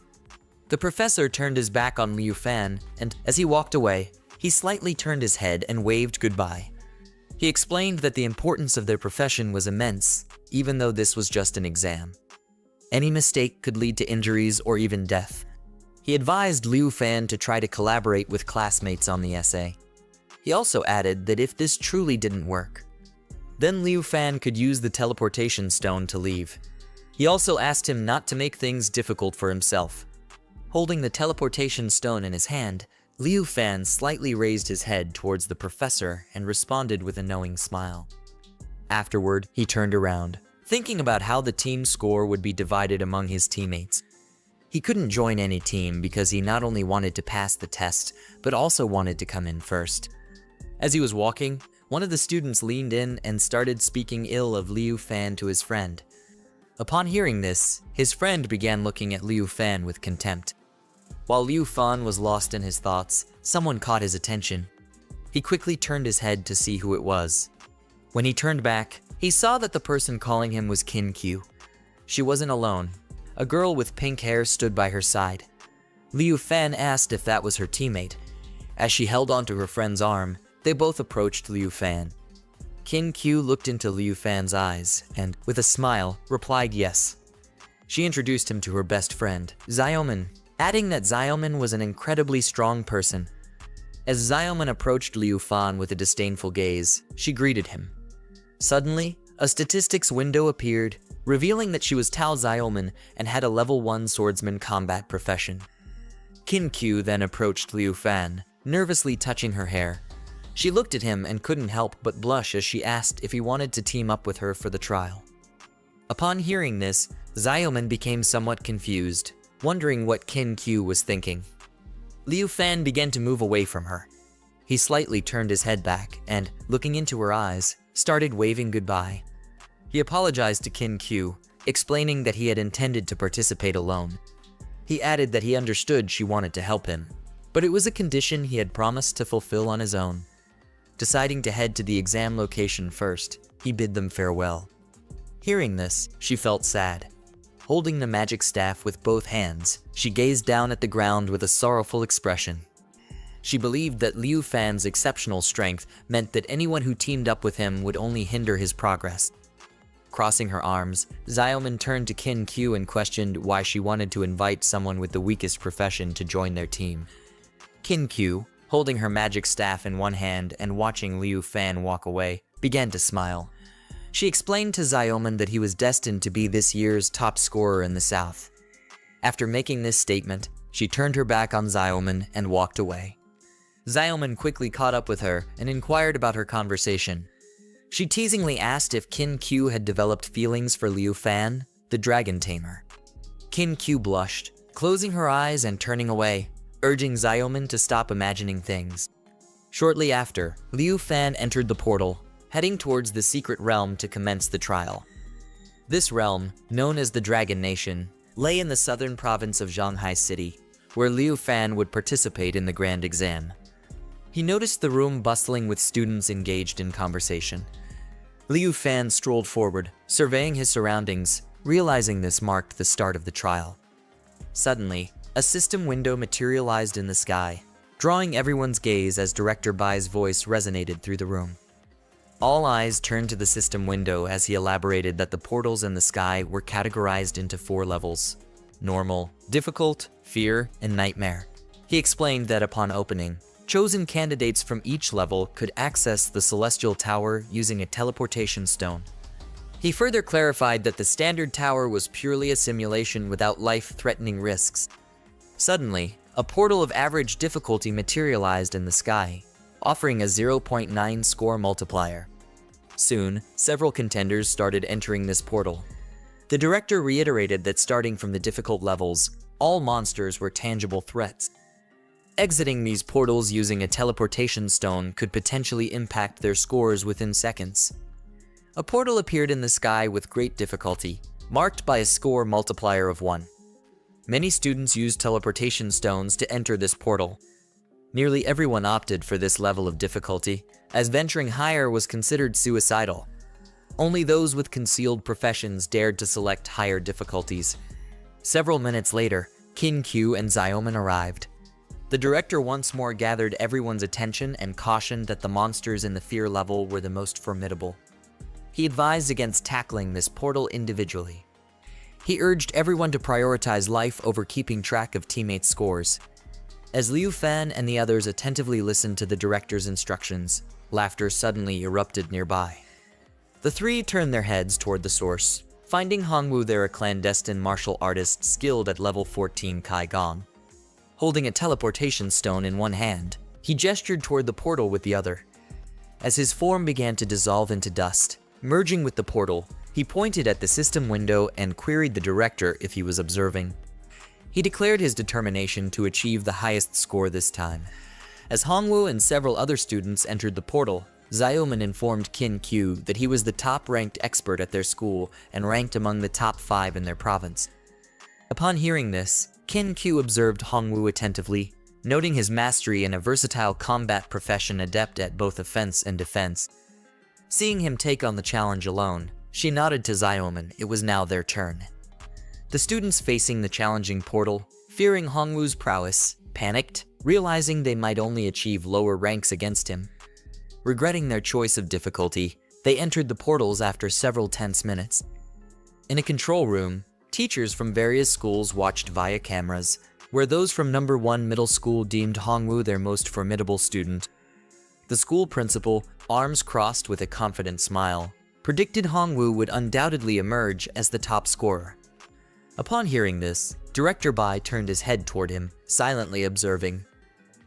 [SPEAKER 1] The professor turned his back on Liu Fan, and as he walked away, he slightly turned his head and waved goodbye. He explained that the importance of their profession was immense, even though this was just an exam. Any mistake could lead to injuries or even death. He advised Liu Fan to try to collaborate with classmates on the essay. He also added that if this truly didn't work, then Liu Fan could use the teleportation stone to leave. He also asked him not to make things difficult for himself. Holding the teleportation stone in his hand, Liu Fan slightly raised his head towards the professor and responded with a knowing smile. Afterward, he turned around, thinking about how the team score would be divided among his teammates. He couldn't join any team because he not only wanted to pass the test, but also wanted to come in first. As he was walking, one of the students leaned in and started speaking ill of Liu Fan to his friend. Upon hearing this, his friend began looking at Liu Fan with contempt. While Liu Fan was lost in his thoughts, someone caught his attention. He quickly turned his head to see who it was. When he turned back, he saw that the person calling him was Kin Kyu. She wasn't alone. A girl with pink hair stood by her side. Liu Fan asked if that was her teammate. As she held onto her friend's arm, they both approached Liu Fan. Kin Kyu looked into Liu Fan's eyes and, with a smile, replied yes. She introduced him to her best friend, Xiaoman, adding that Xiaoman was an incredibly strong person. As Xiaoman approached Liu Fan with a disdainful gaze, she greeted him. Suddenly, a statistics window appeared, revealing that she was Tao Xiaoman and had a level 1 swordsman combat profession. Kin Kyu then approached Liu Fan, nervously touching her hair. She looked at him and couldn't help but blush as she asked if he wanted to team up with her for the trial. Upon hearing this, Xiaoman became somewhat confused, wondering what Kin Kyu was thinking. Liu Fan began to move away from her. He slightly turned his head back and, looking into her eyes, started waving goodbye. He apologized to Kin Kyu, explaining that he had intended to participate alone. He added that he understood she wanted to help him, but it was a condition he had promised to fulfill on his own. Deciding to head to the exam location first, he bid them farewell. Hearing this, she felt sad. Holding the magic staff with both hands, she gazed down at the ground with a sorrowful expression. She believed that Liu Fan's exceptional strength meant that anyone who teamed up with him would only hinder his progress. Crossing her arms, Xiaoman turned to Kin Kyu and questioned why she wanted to invite someone with the weakest profession to join their team. Kin Kyu, holding her magic staff in one hand and watching Liu Fan walk away, began to smile. She explained to Xiaoman that he was destined to be this year's top scorer in the South. After making this statement, she turned her back on Xiaoman and walked away. Xiaoman quickly caught up with her and inquired about her conversation. She teasingly asked if Kin Kyu had developed feelings for Liu Fan, the dragon tamer. Kin Kyu blushed, closing her eyes and turning away, urging Xiaoman to stop imagining things. Shortly after, Liu Fan entered the portal, heading towards the secret realm to commence the trial. This realm, known as the Dragon Nation, lay in the southern province of Shanghai City, where Liu Fan would participate in the grand exam. He noticed the room bustling with students engaged in conversation. Liu Fan strolled forward, surveying his surroundings, realizing this marked the start of the trial. Suddenly, a system window materialized in the sky, drawing everyone's gaze as Director Bai's voice resonated through the room. All eyes turned to the system window as he elaborated that the portals in the sky were categorized into 4 levels: normal, difficult, fear, and nightmare. He explained that upon opening, chosen candidates from each level could access the Celestial Tower using a teleportation stone. He further clarified that the standard tower was purely a simulation without life-threatening risks. Suddenly, a portal of average difficulty materialized in the sky, offering a 0.9 score multiplier. Soon, several contenders started entering this portal. The director reiterated that starting from the difficult levels, all monsters were tangible threats. Exiting these portals using a teleportation stone could potentially impact their scores within seconds. A portal appeared in the sky with great difficulty, marked by a score multiplier of 1. Many students used teleportation stones to enter this portal. Nearly everyone opted for this level of difficulty, as venturing higher was considered suicidal. Only those with concealed professions dared to select higher difficulties. Several minutes later, Kin Kyu and Xiaoman arrived. The director once more gathered everyone's attention and cautioned that the monsters in the fear level were the most formidable. He advised against tackling this portal individually. He urged everyone to prioritize life over keeping track of teammates' scores. As Liu Fan and the others attentively listened to the director's instructions, laughter suddenly erupted nearby. The three turned their heads toward the source, finding Hongwu there, a clandestine martial artist skilled at level 14 Kai Gong. Holding a teleportation stone in one hand, he gestured toward the portal with the other. As his form began to dissolve into dust, merging with the portal, he pointed at the system window and queried the director if he was observing. He declared his determination to achieve the highest score this time. As Hongwoo and several other students entered the portal, Xiaoman informed Qin Q that he was the top-ranked expert at their school and ranked among the top 5 in their province. Upon hearing this, Qin Q observed Hongwoo attentively, noting his mastery in a versatile combat profession adept at both offense and defense. Seeing him take on the challenge alone, she nodded to Xiaoman. It was now their turn. The students facing the challenging portal, fearing Hongwoo's prowess, panicked, realizing they might only achieve lower ranks against him. Regretting their choice of difficulty, they entered the portals after several tense minutes. In a control room, teachers from various schools watched via cameras, where those from number 1 middle school deemed Hongwoo their most formidable student. The school principal, arms crossed with a confident smile, predicted Hongwoo would undoubtedly emerge as the top scorer. Upon hearing this, Director Bai turned his head toward him, silently observing.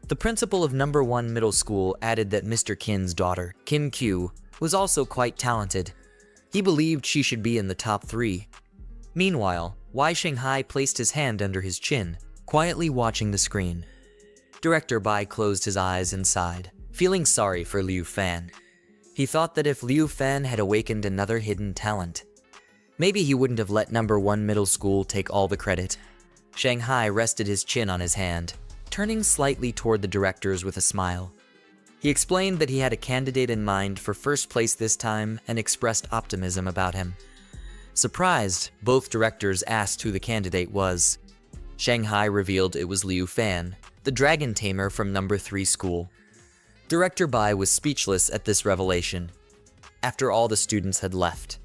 [SPEAKER 1] The principal of number 1 middle school added that Mr. Qin's daughter, Qin Q, was also quite talented. He believed she should be in the top 3. Meanwhile, Wei Shanghai placed his hand under his chin, quietly watching the screen. Director Bai closed his eyes and sighed, feeling sorry for Liu Fan. He thought that if Liu Fan had awakened another hidden talent, maybe he wouldn't have let number 1 middle school take all the credit. Shanghai rested his chin on his hand, turning slightly toward the directors with a smile. He explained that he had a candidate in mind for first place this time and expressed optimism about him. Surprised, both directors asked who the candidate was. Shanghai revealed it was Liu Fan, the dragon tamer from number 3 school. Director Bai was speechless at this revelation, after all the students had left.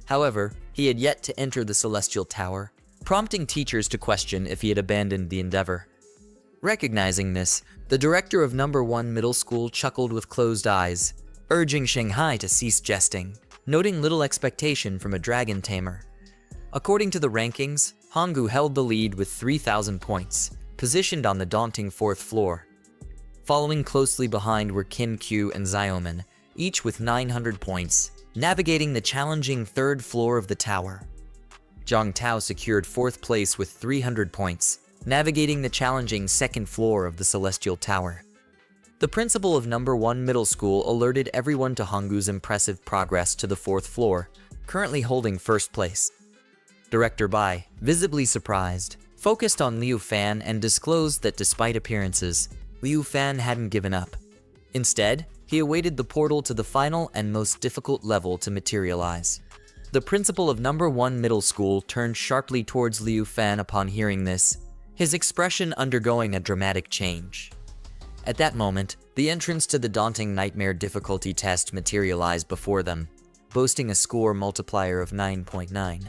[SPEAKER 1] However, he had yet to enter the Celestial Tower, prompting teachers to question if he had abandoned the endeavor. Recognizing this, the director of number 1 middle school chuckled with closed eyes, urging Shanghai to cease jesting, noting little expectation from a dragon tamer. According to the rankings, Hongwoo held the lead with 3,000 points, positioned on the daunting 4th floor. Following closely behind were Qin Q and Xiaoman, each with 900 points, navigating the challenging 3rd floor of the tower. Zhang Tao secured 4th place with 300 points, navigating the challenging 2nd floor of the Celestial Tower. The principal of number 1 middle school alerted everyone to Hongwoo's impressive progress to the 4th floor, currently holding 1st place. Director Bai, visibly surprised, focused on Liu Fan and disclosed that despite appearances, Liu Fan hadn't given up. Instead, he awaited the portal to the final and most difficult level to materialize. The principal of number 1 middle school turned sharply towards Liu Fan upon hearing this, his expression undergoing a dramatic change. At that moment, the entrance to the daunting nightmare difficulty test materialized before them, boasting a score multiplier of 9.9.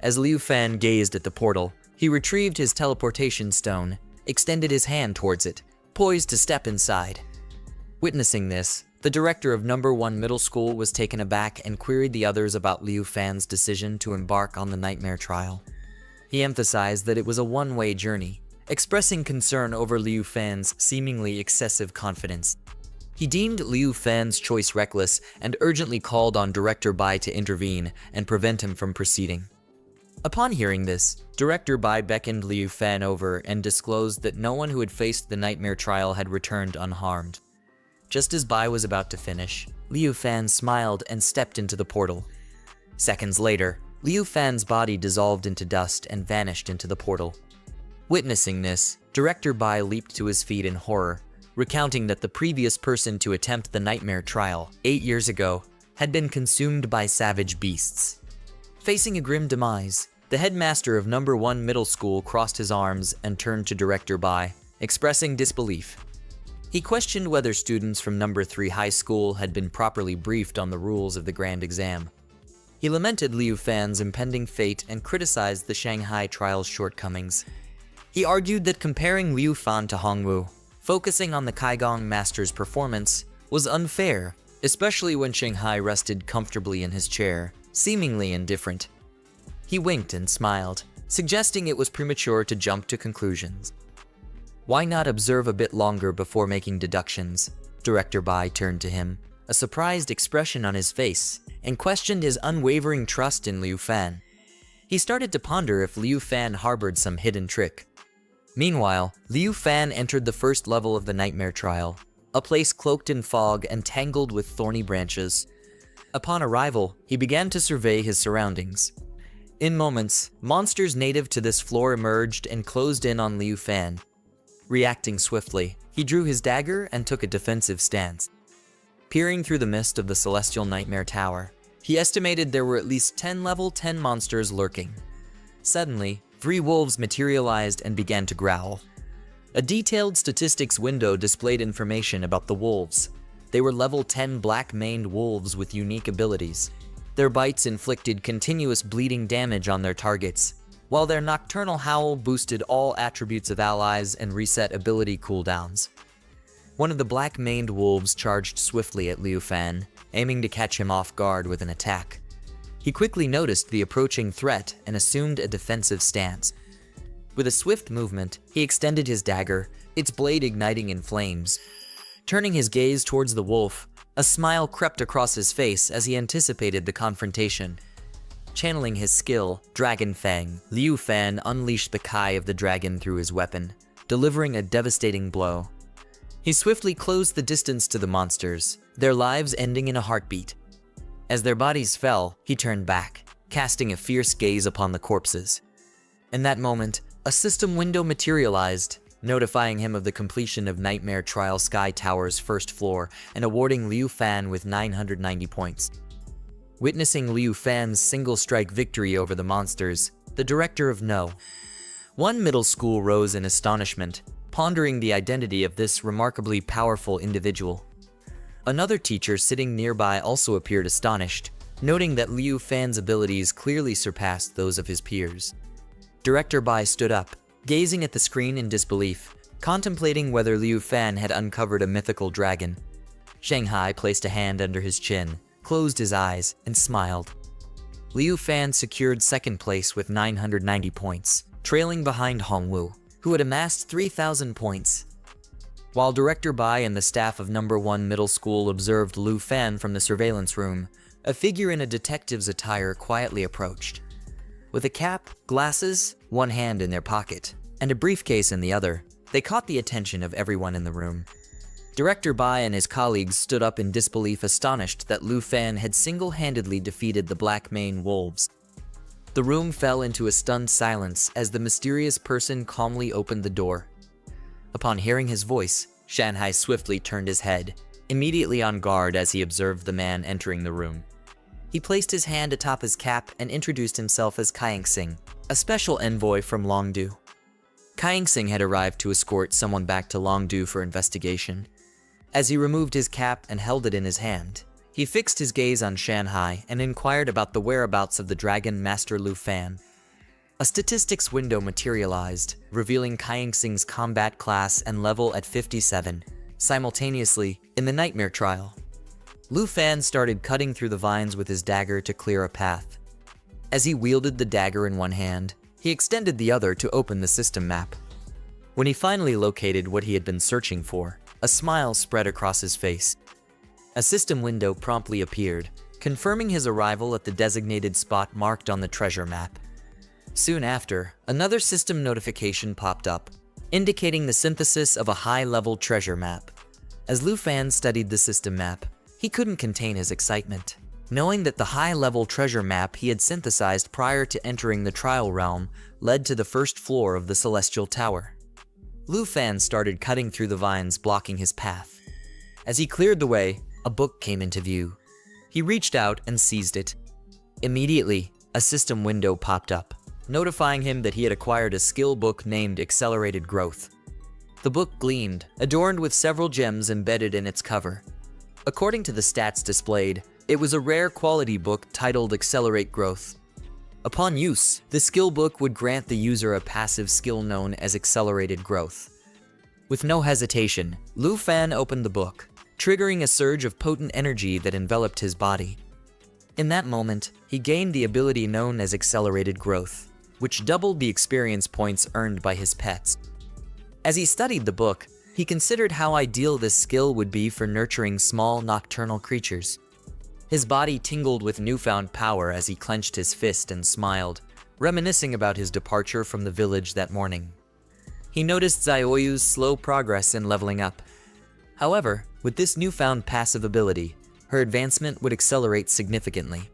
[SPEAKER 1] As Liu Fan gazed at the portal, he retrieved his teleportation stone, extended his hand towards it, poised to step inside. Witnessing this, the director of number 1 middle school was taken aback and queried the others about Liu Fan's decision to embark on the nightmare trial. He emphasized that it was a one-way journey, expressing concern over Liu Fan's seemingly excessive confidence. He deemed Liu Fan's choice reckless and urgently called on Director Bai to intervene and prevent him from proceeding. Upon hearing this, Director Bai beckoned Liu Fan over and disclosed that no one who had faced the nightmare trial had returned unharmed. Just as Bai was about to finish, Liu Fan smiled and stepped into the portal. Seconds later, Liu Fan's body dissolved into dust and vanished into the portal. Witnessing this, Director Bai leaped to his feet in horror, recounting that the previous person to attempt the nightmare trial, 8 years ago, had been consumed by savage beasts. Facing a grim demise, the headmaster of number 1 middle school crossed his arms and turned to Director Bai, expressing disbelief. He questioned whether students from number 3 high school had been properly briefed on the rules of the grand exam. He lamented Liu Fan's impending fate and criticized the Shanghai trial's shortcomings. He argued that comparing Liu Fan to Hongwoo, focusing on the Kaigong master's performance, was unfair, especially when Shanghai rested comfortably in his chair, seemingly indifferent. He winked and smiled, suggesting it was premature to jump to conclusions. Why not observe a bit longer before making deductions? Director Bai turned to him, a surprised expression on his face, and questioned his unwavering trust in Liu Fan. He started to ponder if Liu Fan harbored some hidden trick. Meanwhile, Liu Fan entered the first level of the nightmare trial, a place cloaked in fog and tangled with thorny branches. Upon arrival, he began to survey his surroundings. In moments, monsters native to this floor emerged and closed in on Liu Fan. Reacting swiftly, he drew his dagger and took a defensive stance. Peering through the mist of the Celestial Nightmare Tower, he estimated there were at least 10 level 10 monsters lurking. Suddenly, 3 wolves materialized and began to growl. A detailed statistics window displayed information about the wolves. They were level 10 black-maned wolves with unique abilities. Their bites inflicted continuous bleeding damage on their targets, while their nocturnal howl boosted all attributes of allies and reset ability cooldowns. One of the black-maned wolves charged swiftly at Liu Fan, aiming to catch him off guard with an attack. He quickly noticed the approaching threat and assumed a defensive stance. With a swift movement, he extended his dagger, its blade igniting in flames. Turning his gaze towards the wolf, a smile crept across his face as he anticipated the confrontation. Channeling his skill, Dragon Fang, Liu Fan unleashed the Kai of the dragon through his weapon, delivering a devastating blow. He swiftly closed the distance to the monsters, their lives ending in a heartbeat. As their bodies fell, he turned back, casting a fierce gaze upon the corpses. In that moment, a system window materialized, notifying him of the completion of Nightmare Trial Sky Tower's first floor and awarding Liu Fan with 990 points. Witnessing Liu Fan's single-strike victory over the monsters, the director of No. 1 middle school rose in astonishment, pondering the identity of this remarkably powerful individual. Another teacher sitting nearby also appeared astonished, noting that Liu Fan's abilities clearly surpassed those of his peers. Director Bai stood up, gazing at the screen in disbelief, contemplating whether Liu Fan had uncovered a mythical dragon. Shanghai placed a hand under his chin, closed his eyes, and smiled. Liu Fan secured second place with 990 points, trailing behind Hongwu, who had amassed 3,000 points. While Director Bai and the staff of No. 1 Middle School observed Liu Fan from the surveillance room, a figure in a detective's attire quietly approached. With a cap, glasses, one hand in their pocket, and a briefcase in the other, they caught the attention of everyone in the room. Director Bai and his colleagues stood up in disbelief, astonished that Liu Fan had single-handedly defeated the Black Mane Wolves. The room fell into a stunned silence as the mysterious person calmly opened the door. Upon hearing his voice, Shanghai swiftly turned his head, immediately on guard as he observed the man entering the room. He placed his hand atop his cap and introduced himself as Kaiying-sing, a special envoy from Longdu. Kaiying-sing had arrived to escort someone back to Longdu for investigation. As he removed his cap and held it in his hand, he fixed his gaze on Shanghai and inquired about the whereabouts of the Dragon Master Liu Fan. A statistics window materialized, revealing Kaiying-sing's combat class and level at 57, simultaneously in the Nightmare Trial. Liu Fan started cutting through the vines with his dagger to clear a path. As he wielded the dagger in one hand, he extended the other to open the system map. When he finally located what he had been searching for, a smile spread across his face. A system window promptly appeared, confirming his arrival at the designated spot marked on the treasure map. Soon after, another system notification popped up, indicating the synthesis of a high-level treasure map. As Liu Fan studied the system map, he couldn't contain his excitement, knowing that the high-level treasure map he had synthesized prior to entering the trial realm led to the first floor of the Celestial Tower. Liu Fan started cutting through the vines blocking his path. As he cleared the way, a book came into view. He reached out and seized it. Immediately, a system window popped up, notifying him that he had acquired a skill book named Accelerated Growth. The book gleamed, adorned with several gems embedded in its cover. According to the stats displayed, it was a rare quality book titled Accelerate Growth. Upon use, the skill book would grant the user a passive skill known as Accelerated Growth. With no hesitation, Liu Fan opened the book, triggering a surge of potent energy that enveloped his body. In that moment, he gained the ability known as Accelerated Growth, which doubled the experience points earned by his pets. As he studied the book, he considered how ideal this skill would be for nurturing small nocturnal creatures. His body tingled with newfound power as he clenched his fist and smiled, reminiscing about his departure from the village that morning. He noticed Zioyu's slow progress in leveling up. However, with this newfound passive ability, her advancement would accelerate significantly.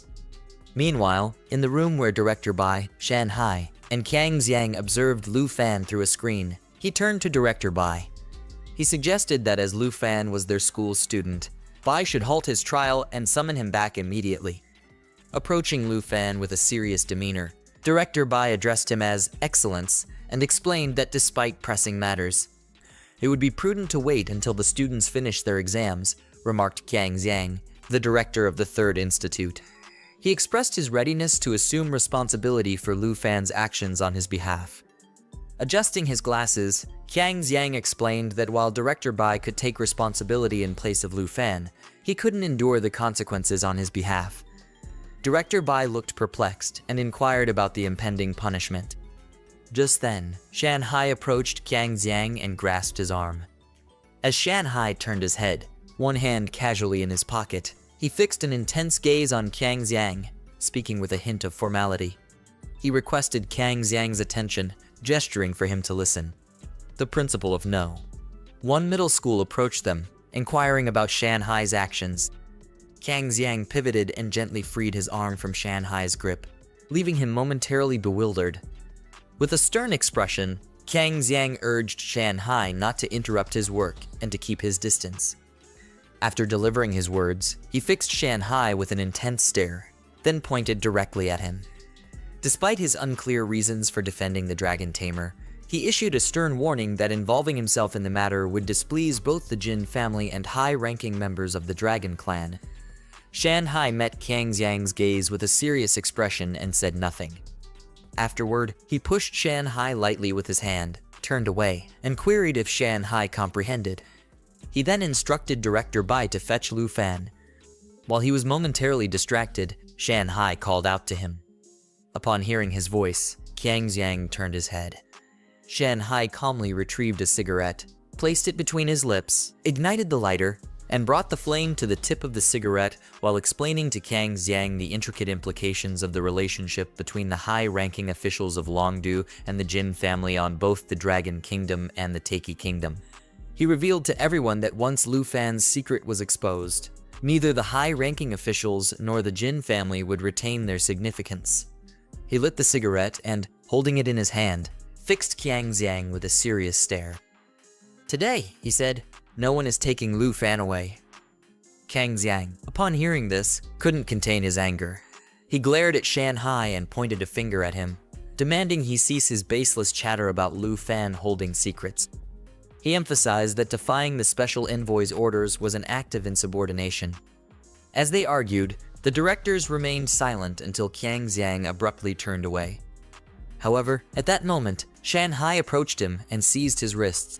[SPEAKER 1] Meanwhile, in the room where Director Bai, Shan Hai, and Kang Xiang observed Lu Fan through a screen, he turned to Director Bai. He suggested that as Lu Fan was their school's student, Bai should halt his trial and summon him back immediately. Approaching Lu Fan with a serious demeanor, Director Bai addressed him as Excellence and explained that despite pressing matters, it would be prudent to wait until the students finish their exams, remarked Kang Xiang, the director of the Third Institute. He expressed his readiness to assume responsibility for Lu Fan's actions on his behalf. Adjusting his glasses, Kang Xiang explained that while Director Bai could take responsibility in place of Lu Fan, he couldn't endure the consequences on his behalf. Director Bai looked perplexed and inquired about the impending punishment. Just then, Shan Hai approached Kang Xiang and grasped his arm. As Shan Hai turned his head, one hand casually in his pocket, he fixed an intense gaze on Kang Xiang, speaking with a hint of formality. He requested Kang Xiang's attention, gesturing for him to listen. The principal of No. One middle school approached them, inquiring about Shan Hai's actions. Kang Xiang pivoted and gently freed his arm from Shan Hai's grip, leaving him momentarily bewildered. With a stern expression, Kang Xiang urged Shan Hai not to interrupt his work and to keep his distance. After delivering his words, he fixed Shan Hai with an intense stare, then pointed directly at him. Despite his unclear reasons for defending the Dragon Tamer, he issued a stern warning that involving himself in the matter would displease both the Jin family and high-ranking members of the Dragon Clan. Shan Hai met Kang Xiang's gaze with a serious expression and said nothing. Afterward, he pushed Shan Hai lightly with his hand, turned away, and queried if Shan Hai comprehended. He then instructed Director Bai to fetch Lu Fan. While he was momentarily distracted, Shan Hai called out to him. Upon hearing his voice, Kang Xiang turned his head. Shan Hai calmly retrieved a cigarette, placed it between his lips, ignited the lighter, and brought the flame to the tip of the cigarette while explaining to Kang Xiang the intricate implications of the relationship between the high-ranking officials of Longdu and the Jin family on both the Dragon Kingdom and the Taiki Kingdom. He revealed to everyone that once Lu Fan's secret was exposed, neither the high-ranking officials nor the Jin family would retain their significance. He lit the cigarette and, holding it in his hand, fixed Kang Xiang with a serious stare. "Today," he said, "no one is taking Lu Fan away." Kang Xiang, upon hearing this, couldn't contain his anger. He glared at Shan Hai and pointed a finger at him, demanding he cease his baseless chatter about Lu Fan holding secrets. He emphasized that defying the special envoy's orders was an act of insubordination. As they argued, the directors remained silent until Kang Xiang abruptly turned away. However, at that moment, Shan Hai approached him and seized his wrists.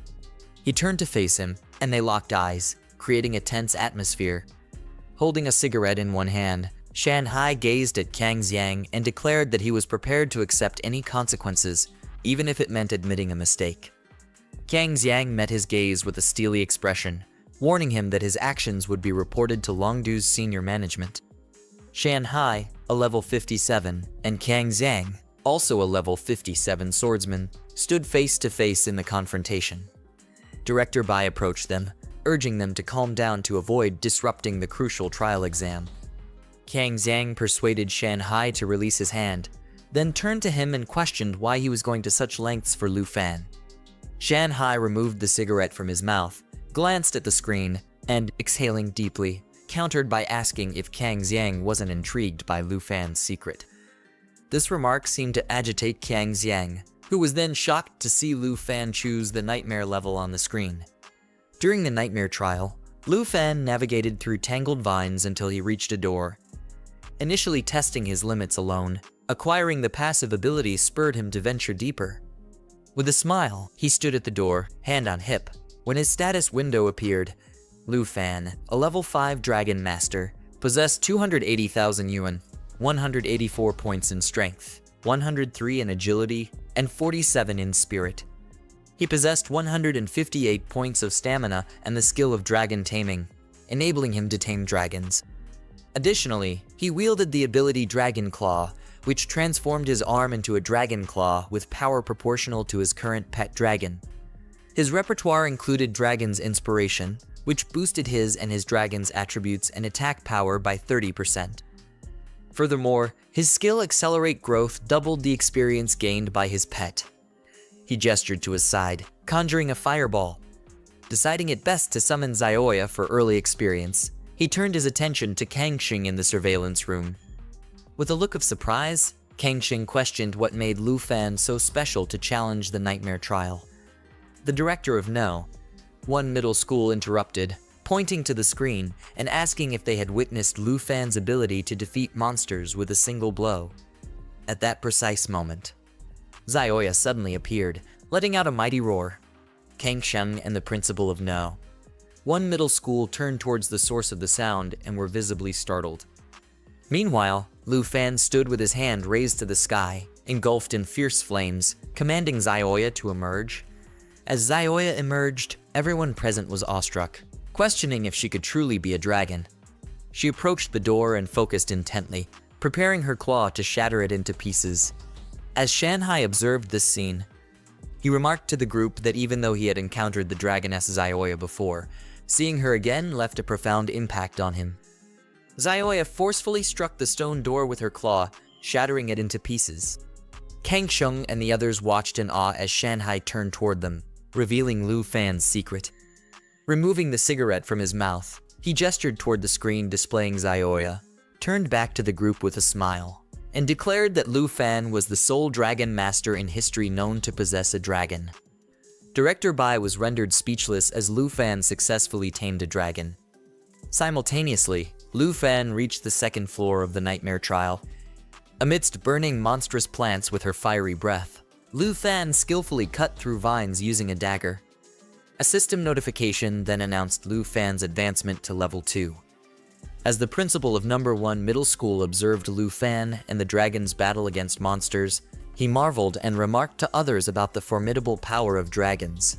[SPEAKER 1] He turned to face him, and they locked eyes, creating a tense atmosphere. Holding a cigarette in one hand, Shan Hai gazed at Kang Xiang and declared that he was prepared to accept any consequences, even if it meant admitting a mistake. Kang Xiang met his gaze with a steely expression, warning him that his actions would be reported to Longdu's senior management. Shan Hai, a level 57, and Kang Xiang, also a level 57 swordsman, stood face to face in the confrontation. Director Bai approached them, urging them to calm down to avoid disrupting the crucial trial exam. Kang Xiang persuaded Shan Hai to release his hand, then turned to him and questioned why he was going to such lengths for Lu Fan. Shan Hai removed the cigarette from his mouth, glanced at the screen, and, exhaling deeply, countered by asking if Kang Xiang wasn't intrigued by Lu Fan's secret. This remark seemed to agitate Kang Xiang, who was then shocked to see Lu Fan choose the nightmare level on the screen. During the nightmare trial, Lu Fan navigated through tangled vines until he reached a door. Initially testing his limits alone, acquiring the passive ability spurred him to venture deeper. With a smile, he stood at the door, hand on hip, when his status window appeared. Lu Fan, a level 5 Dragon Master, possessed 280,000 yuan, 184 points in strength, 103 in agility, and 47 in spirit. He possessed 158 points of stamina and the skill of dragon taming, enabling him to tame dragons. Additionally, he wielded the ability Dragon Claw, which transformed his arm into a dragon claw with power proportional to his current pet dragon. His repertoire included Dragon's Inspiration, which boosted his and his dragon's attributes and attack power by 30%. Furthermore, his skill Accelerate Growth doubled the experience gained by his pet. He gestured to his side, conjuring a fireball. Deciding it best to summon Zaoya for early experience, he turned his attention to Kangxing in the surveillance room. With a look of surprise, Kangxing questioned what made Lu Fan so special to challenge the nightmare trial. The director of No. 1 Middle School interrupted, pointing to the screen and asking if they had witnessed Lu Fan's ability to defeat monsters with a single blow. At that precise moment, Zaoya suddenly appeared, letting out a mighty roar. Kangxing and the principal of No. 1 Middle School turned towards the source of the sound and were visibly startled. Meanwhile, Lu Fan stood with his hand raised to the sky, engulfed in fierce flames, commanding Zaoya to emerge. As Zaoya emerged, everyone present was awestruck, questioning if she could truly be a dragon. She approached the door and focused intently, preparing her claw to shatter it into pieces. As Shanhai observed this scene, he remarked to the group that even though he had encountered the dragoness Zaoya before, seeing her again left a profound impact on him. Zaoya forcefully struck the stone door with her claw, shattering it into pieces. Kangxing and the others watched in awe as Shanhai turned toward them, revealing Lu Fan's secret. Removing the cigarette from his mouth, he gestured toward the screen displaying Zaoya, turned back to the group with a smile, and declared that Lu Fan was the sole dragon master in history known to possess a dragon. Director Bai was rendered speechless as Lu Fan successfully tamed a dragon. Simultaneously, Lu Fan reached the second floor of the nightmare trial. Amidst burning monstrous plants with her fiery breath, Lu Fan skillfully cut through vines using a dagger. A system notification then announced Lu Fan's advancement to level 2. As the principal of No. 1 Middle School observed Lu Fan and the dragon's battle against monsters, he marveled and remarked to others about the formidable power of dragons.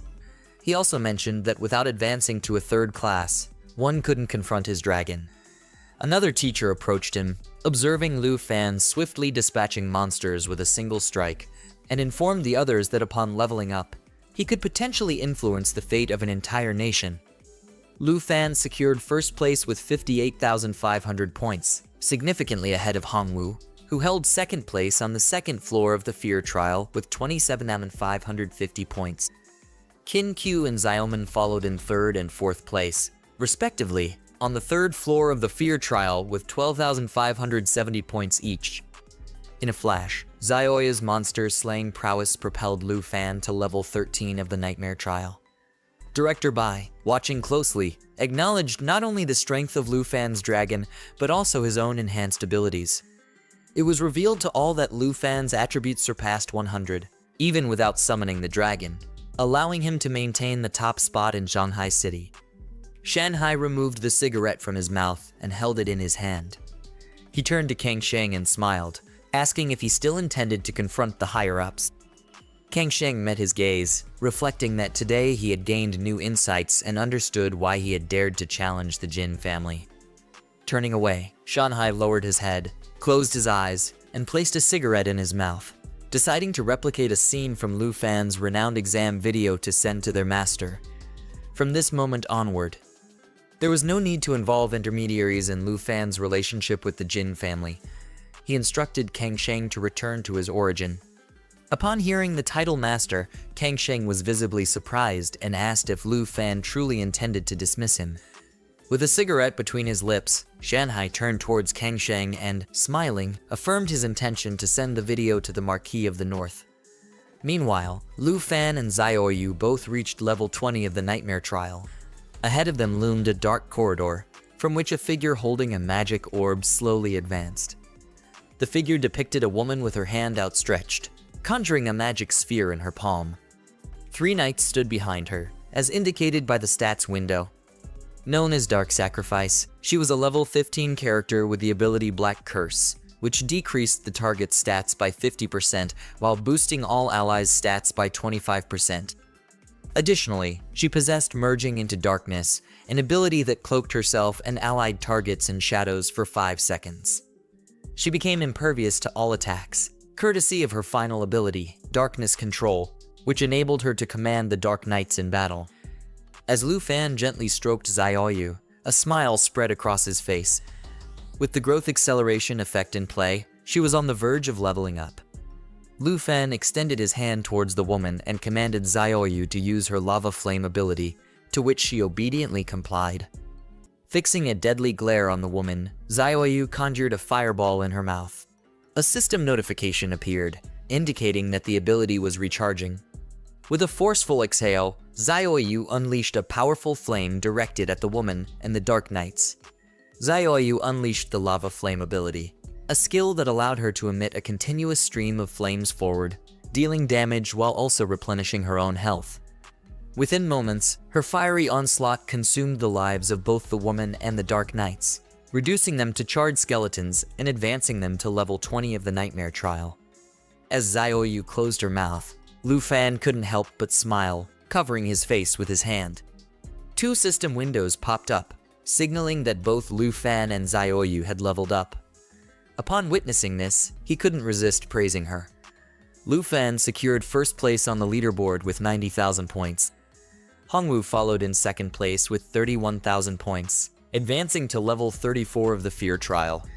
[SPEAKER 1] He also mentioned that without advancing to a 3rd class, one couldn't confront his dragon. Another teacher approached him, observing Lu Fan swiftly dispatching monsters with a single strike, and informed the others that upon leveling up, he could potentially influence the fate of an entire nation. Lu Fan secured first place with 58,500 points, significantly ahead of Hongwu, who held second place on the second floor of the Fear Trial with 27,550 points. Qin Q and Xiaoman followed in 3rd and 4th place, respectively, on the 3rd floor of the Fear Trial with 12,570 points each. In a flash, Zaoya's monster-slaying prowess propelled Lu Fan to level 13 of the Nightmare Trial. Director Bai, watching closely, acknowledged not only the strength of Lu Fan's dragon, but also his own enhanced abilities. It was revealed to all that Lu Fan's attributes surpassed 100, even without summoning the dragon, allowing him to maintain the top spot in Shanghai City. Shanhai removed the cigarette from his mouth and held it in his hand. He turned to Kangxing and smiled, asking if he still intended to confront the higher-ups. Kangxing met his gaze, reflecting that today he had gained new insights and understood why he had dared to challenge the Jin family. Turning away, Shanhai lowered his head, closed his eyes, and placed a cigarette in his mouth, deciding to replicate a scene from Lu Fan's renowned exam video to send to their master. From this moment onward, there was no need to involve intermediaries in Lu Fan's relationship with the Jin family. He instructed Kangxing to return to his origin. Upon hearing the title master, Kangxing was visibly surprised and asked if Lu Fan truly intended to dismiss him. With a cigarette between his lips, Shanhai turned towards Kangxing and, smiling, affirmed his intention to send the video to the Marquis of the North. Meanwhile, Lu Fan and Zaoyu both reached level 20 of the Nightmare Trial. Ahead of them loomed a dark corridor, from which a figure holding a magic orb slowly advanced. The figure depicted a woman with her hand outstretched, conjuring a magic sphere in her palm. 3 knights stood behind her, as indicated by the stats window. Known as Dark Sacrifice, she was a level 15 character with the ability Black Curse, which decreased the target's stats by 50% while boosting all allies' stats by 25%. Additionally, she possessed merging into darkness, an ability that cloaked herself and allied targets in shadows for 5 seconds. She became impervious to all attacks, courtesy of her final ability, Darkness Control, which enabled her to command the Dark Knights in battle. As Lu Fan gently stroked Xiaoyu, a smile spread across his face. With the growth acceleration effect in play, she was on the verge of leveling up. Lu Fan extended his hand towards the woman and commanded Xiaoyu to use her lava flame ability, to which she obediently complied. Fixing a deadly glare on the woman, Xiaoyu conjured a fireball in her mouth. A system notification appeared, indicating that the ability was recharging. With a forceful exhale, Xiaoyu unleashed a powerful flame directed at the woman and the Dark Knights. Xiaoyu unleashed the lava flame ability, a skill that allowed her to emit a continuous stream of flames forward, dealing damage while also replenishing her own health. Within moments, her fiery onslaught consumed the lives of both the woman and the Dark Knights, reducing them to charred skeletons and advancing them to level 20 of the Nightmare Trial. As Xiaoyu closed her mouth, Lu Fan couldn't help but smile, covering his face with his hand. 2 system windows popped up, signaling that both Lu Fan and Xiaoyu had leveled up. Upon witnessing this, he couldn't resist praising her. Lu Fan secured first place on the leaderboard with 90,000 points. Hongwu followed in second place with 31,000 points, advancing to level 34 of the Fear Trial.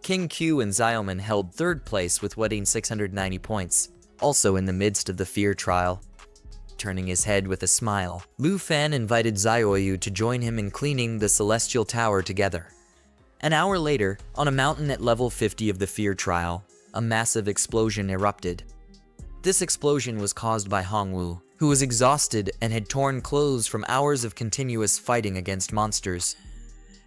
[SPEAKER 1] King Q and Xiaoman held third place with wetting 690 points, also in the midst of the Fear Trial. Turning his head with a smile, Lu Fan invited Xiaoyu to join him in cleaning the Celestial Tower together. An hour later, on a mountain at level 50 of the Fear Trial, a massive explosion erupted. This explosion was caused by Hongwu, who was exhausted and had torn clothes from hours of continuous fighting against monsters.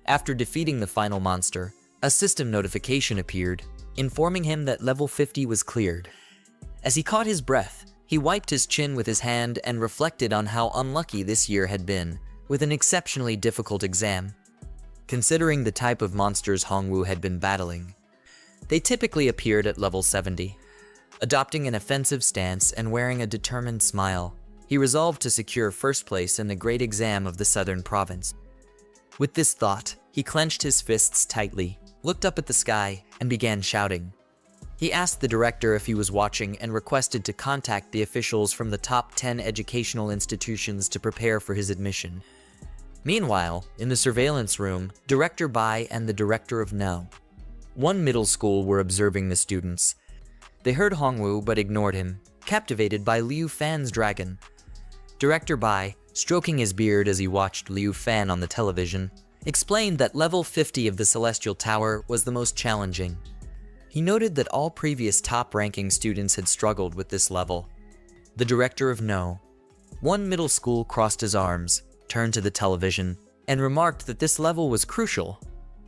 [SPEAKER 1] After defeating the final monster, a system notification appeared, informing him that level 50 was cleared. As he caught his breath, he wiped his chin with his hand and reflected on how unlucky this year had been, with an exceptionally difficult exam. Considering the type of monsters Hongwu had been battling, they typically appeared at level 70. Adopting an offensive stance and wearing a determined smile, he resolved to secure first place in the great exam of the Southern Province. With this thought, he clenched his fists tightly, looked up at the sky, and began shouting. He asked the director if he was watching and requested to contact the officials from the top 10 educational institutions to prepare for his admission. Meanwhile, in the surveillance room, Director Bai and the Director of No. One middle school were observing the students. They heard Hongwu but ignored him, captivated by Liu Fan's dragon. Director Bai, stroking his beard as he watched Liu Fan on the television, explained that level 50 of the Celestial Tower was the most challenging. He noted that all previous top-ranking students had struggled with this level. The Director of No. One middle school crossed his arms, turned to the television, and remarked that this level was crucial.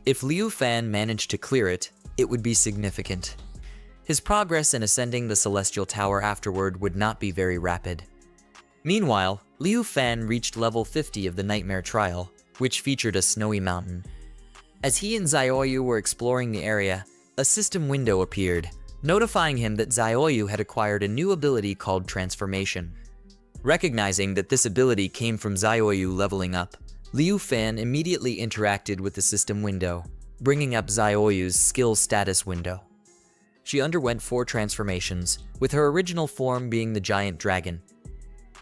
[SPEAKER 1] If Liu Fan managed to clear it, it would be significant. His progress in ascending the Celestial Tower afterward would not be very rapid. Meanwhile, Liu Fan reached level 50 of the Nightmare Trial, which featured a snowy mountain. As he and Xiaoyu were exploring the area, a system window appeared, notifying him that Xiaoyu had acquired a new ability called Transformation. Recognizing that this ability came from Xiaoyu leveling up, Liu Fan immediately interacted with the system window, bringing up Xiaoyu's skill status window. She underwent 4 transformations, with her original form being the giant dragon.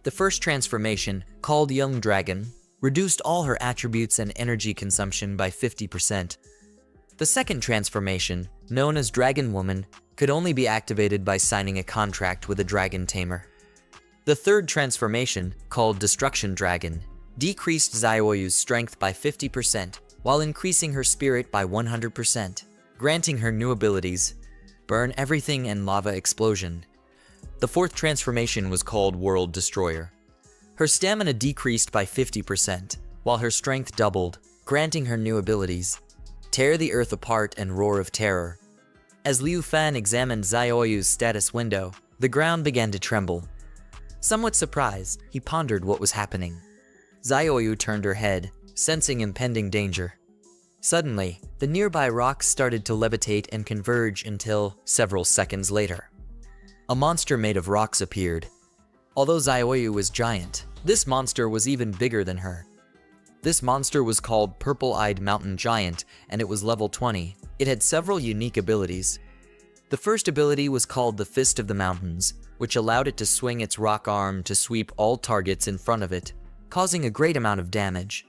[SPEAKER 1] The first transformation, called Young Dragon, reduced all her attributes and energy consumption by 50%. The second transformation, known as Dragon Woman, could only be activated by signing a contract with a dragon tamer. The third transformation, called Destruction Dragon, decreased Xiaoyu's strength by 50% while increasing her spirit by 100%, granting her new abilities, Burn Everything and Lava Explosion. The fourth transformation was called World Destroyer. Her stamina decreased by 50%, while her strength doubled, granting her new abilities, Tear the Earth Apart and Roar of Terror. As Liu Fan examined Xiaoyu's status window, the ground began to tremble. Somewhat surprised, he pondered what was happening. Xiaoyu turned her head, sensing impending danger. Suddenly, the nearby rocks started to levitate and converge until, several seconds later, a monster made of rocks appeared. Although Xiaoyu was giant, This monster was even bigger than her. This monster was called Purple-Eyed Mountain Giant, and it was level 20. It had several unique abilities. The first ability was called the Fist of the Mountains, which allowed it to swing its rock arm to sweep all targets in front of it, causing a great amount of damage.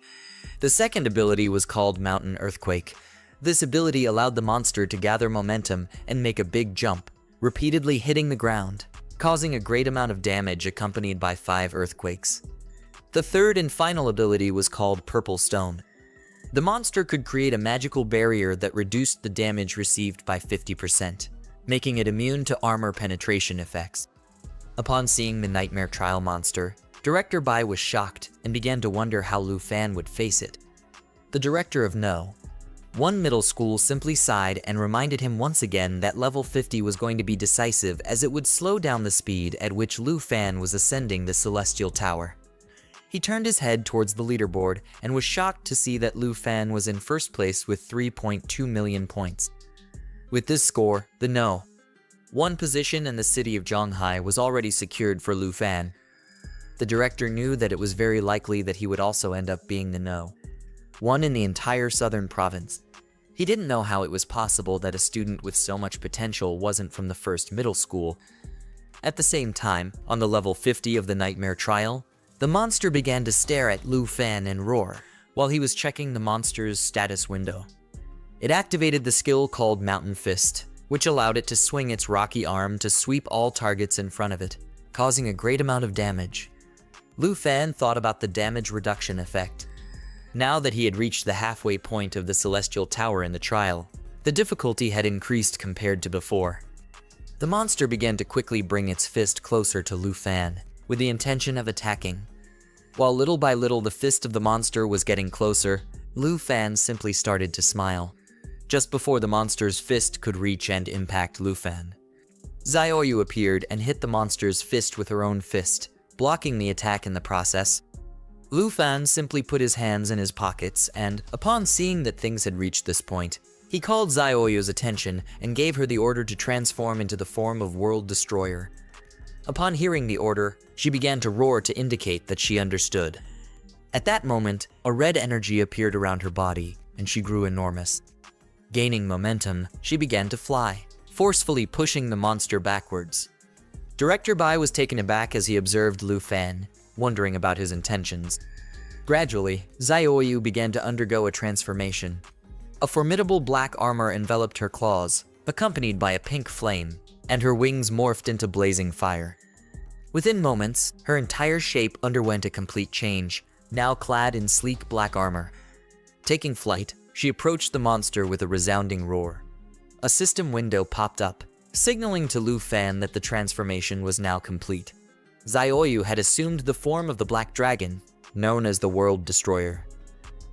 [SPEAKER 1] The second ability was called Mountain Earthquake. This ability allowed the monster to gather momentum and make a big jump, repeatedly hitting the ground, causing a great amount of damage accompanied by 5 earthquakes. The third and final ability was called Purple Stone. The monster could create a magical barrier that reduced the damage received by 50%, making it immune to armor penetration effects. Upon seeing the Nightmare Trial monster, Director Bai was shocked and began to wonder how Lu Fan would face it. The director of No. 1 middle school simply sighed and reminded him once again that level 50 was going to be decisive, as it would slow down the speed at which Lu Fan was ascending the Celestial Tower. He turned his head towards the leaderboard and was shocked to see that Lu Fan was in first place with 3.2 million points. With this score, the No. 1 position in the city of Zhonghai was already secured for Lu Fan. The director knew that it was very likely that he would also end up being the No. 1 in the entire southern province. He didn't know how it was possible that a student with so much potential wasn't from the first middle school. At the same time, on the level 50 of the Nightmare Trial, the monster began to stare at Lu Fan and roar while he was checking the monster's status window. It activated the skill called Mountain Fist, which allowed it to swing its rocky arm to sweep all targets in front of it, causing a great amount of damage. Lu Fan thought about the damage reduction effect. Now that he had reached the halfway point of the Celestial Tower in the trial, the difficulty had increased compared to before. The monster began to quickly bring its fist closer to Lu Fan, with the intention of attacking. While little by little the fist of the monster was getting closer, Lu Fan simply started to smile, just before the monster's fist could reach and impact Lu Fan. Xiaoyu appeared and hit the monster's fist with her own fist, blocking the attack in the process. Lu Fan simply put his hands in his pockets and, upon seeing that things had reached this point, he called Xiaoyu's attention and gave her the order to transform into the form of World Destroyer. Upon hearing the order, she began to roar to indicate that she understood. At that moment, a red energy appeared around her body, and she grew enormous. Gaining momentum, she began to fly, forcefully pushing the monster backwards. Director Bai was taken aback as he observed Lu Fan, wondering about his intentions. Gradually, Xiaoyu began to undergo a transformation. A formidable black armor enveloped her claws, accompanied by a pink flame, and her wings morphed into blazing fire. Within moments, her entire shape underwent a complete change, now clad in sleek black armor. Taking flight, she approached the monster with a resounding roar. A system window popped up, signaling to Lu Fan that the transformation was now complete. Xiaoyu had assumed the form of the Black Dragon, known as the World Destroyer.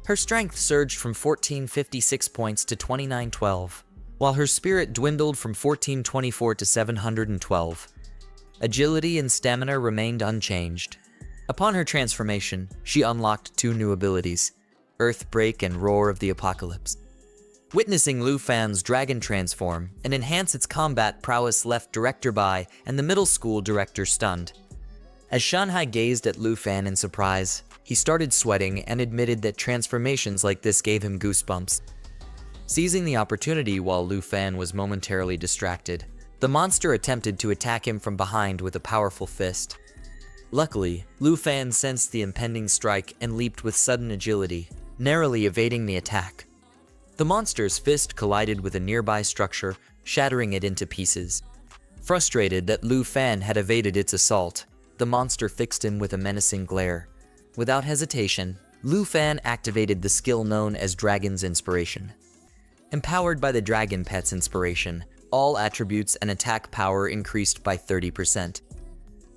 [SPEAKER 1] Her strength surged from 1456 points to 2912, while her spirit dwindled from 1424 to 712. Agility and stamina remained unchanged. Upon her transformation, she unlocked 2 new abilities, Earthbreak and Roar of the Apocalypse. Witnessing Lu Fan's dragon transform and enhance its combat prowess left Director Bai and the middle school director stunned. As Shanhai gazed at Lu Fan in surprise, he started sweating and admitted that transformations like this gave him goosebumps. Seizing the opportunity while Lu Fan was momentarily distracted, the monster attempted to attack him from behind with a powerful fist. Luckily, Lu Fan sensed the impending strike and leaped with sudden agility, narrowly evading the attack. The monster's fist collided with a nearby structure, shattering it into pieces. Frustrated that Lu Fan had evaded its assault, the monster fixed him with a menacing glare. Without hesitation, Lu Fan activated the skill known as Dragon's Inspiration. Empowered by the Dragon Pet's inspiration, all attributes and attack power increased by 30%.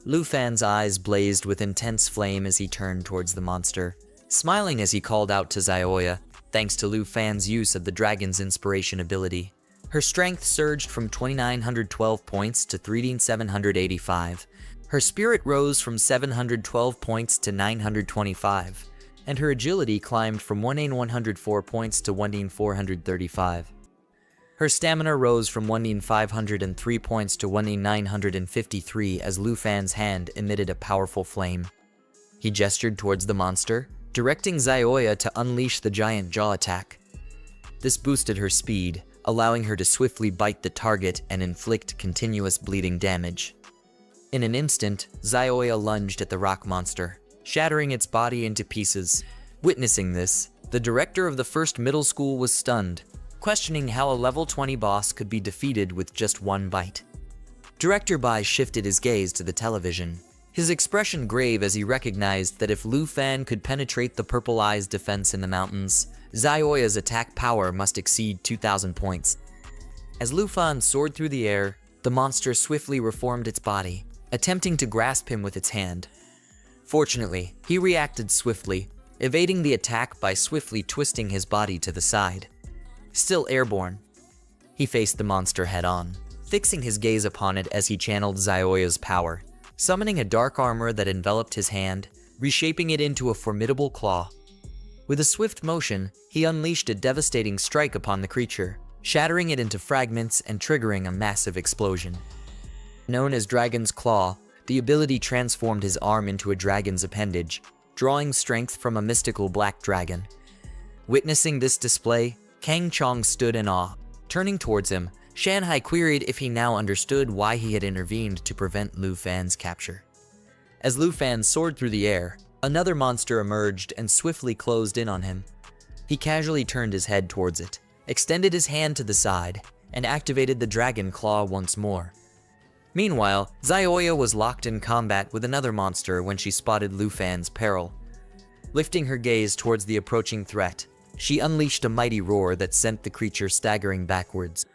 [SPEAKER 1] Lu Fan's eyes blazed with intense flame as he turned towards the monster, smiling as he called out to Xiaoya, thanks to Lu Fan's use of the Dragon's Inspiration ability. Her strength surged from 2,912 points to 3,785. Her spirit rose from 712 points to 925, and her agility climbed from 1,104 points to 1,435. Her stamina rose from 1,503 points to 1,953 as Lu Fan's hand emitted a powerful flame. He gestured towards the monster, directing Zioya to unleash the giant jaw attack. This boosted her speed, allowing her to swiftly bite the target and inflict continuous bleeding damage. In an instant, Zioya lunged at the rock monster, shattering its body into pieces. Witnessing this, the director of the first middle school was stunned, questioning how a level 20 boss could be defeated with just one bite. Director Bai shifted his gaze to the television, his expression grave as he recognized that if Lu Fan could penetrate the Purple Eye's defense in the mountains, Zioya's attack power must exceed 2,000 points. As Lu Fan soared through the air, the monster swiftly reformed its body, attempting to grasp him with its hand. Fortunately, he reacted swiftly, evading the attack by swiftly twisting his body to the side. Still airborne, he faced the monster head-on, fixing his gaze upon it as he channeled Zioya's power, summoning a dark armor that enveloped his hand, reshaping it into a formidable claw. With a swift motion, he unleashed a devastating strike upon the creature, shattering it into fragments and triggering a massive explosion. Known as Dragon's Claw, the ability transformed his arm into a dragon's appendage, drawing strength from a mystical black dragon. Witnessing this display, Kang Chong stood in awe. Turning towards him, Shanhai queried if he now understood why he had intervened to prevent Lu Fan's capture. As Lu Fan soared through the air, another monster emerged and swiftly closed in on him. He casually turned his head towards it, extended his hand to the side, and activated the Dragon Claw once more. Meanwhile, Zioya was locked in combat with another monster when she spotted Lu Fan's peril. Lifting her gaze towards the approaching threat, she unleashed a mighty roar that sent the creature staggering backwards.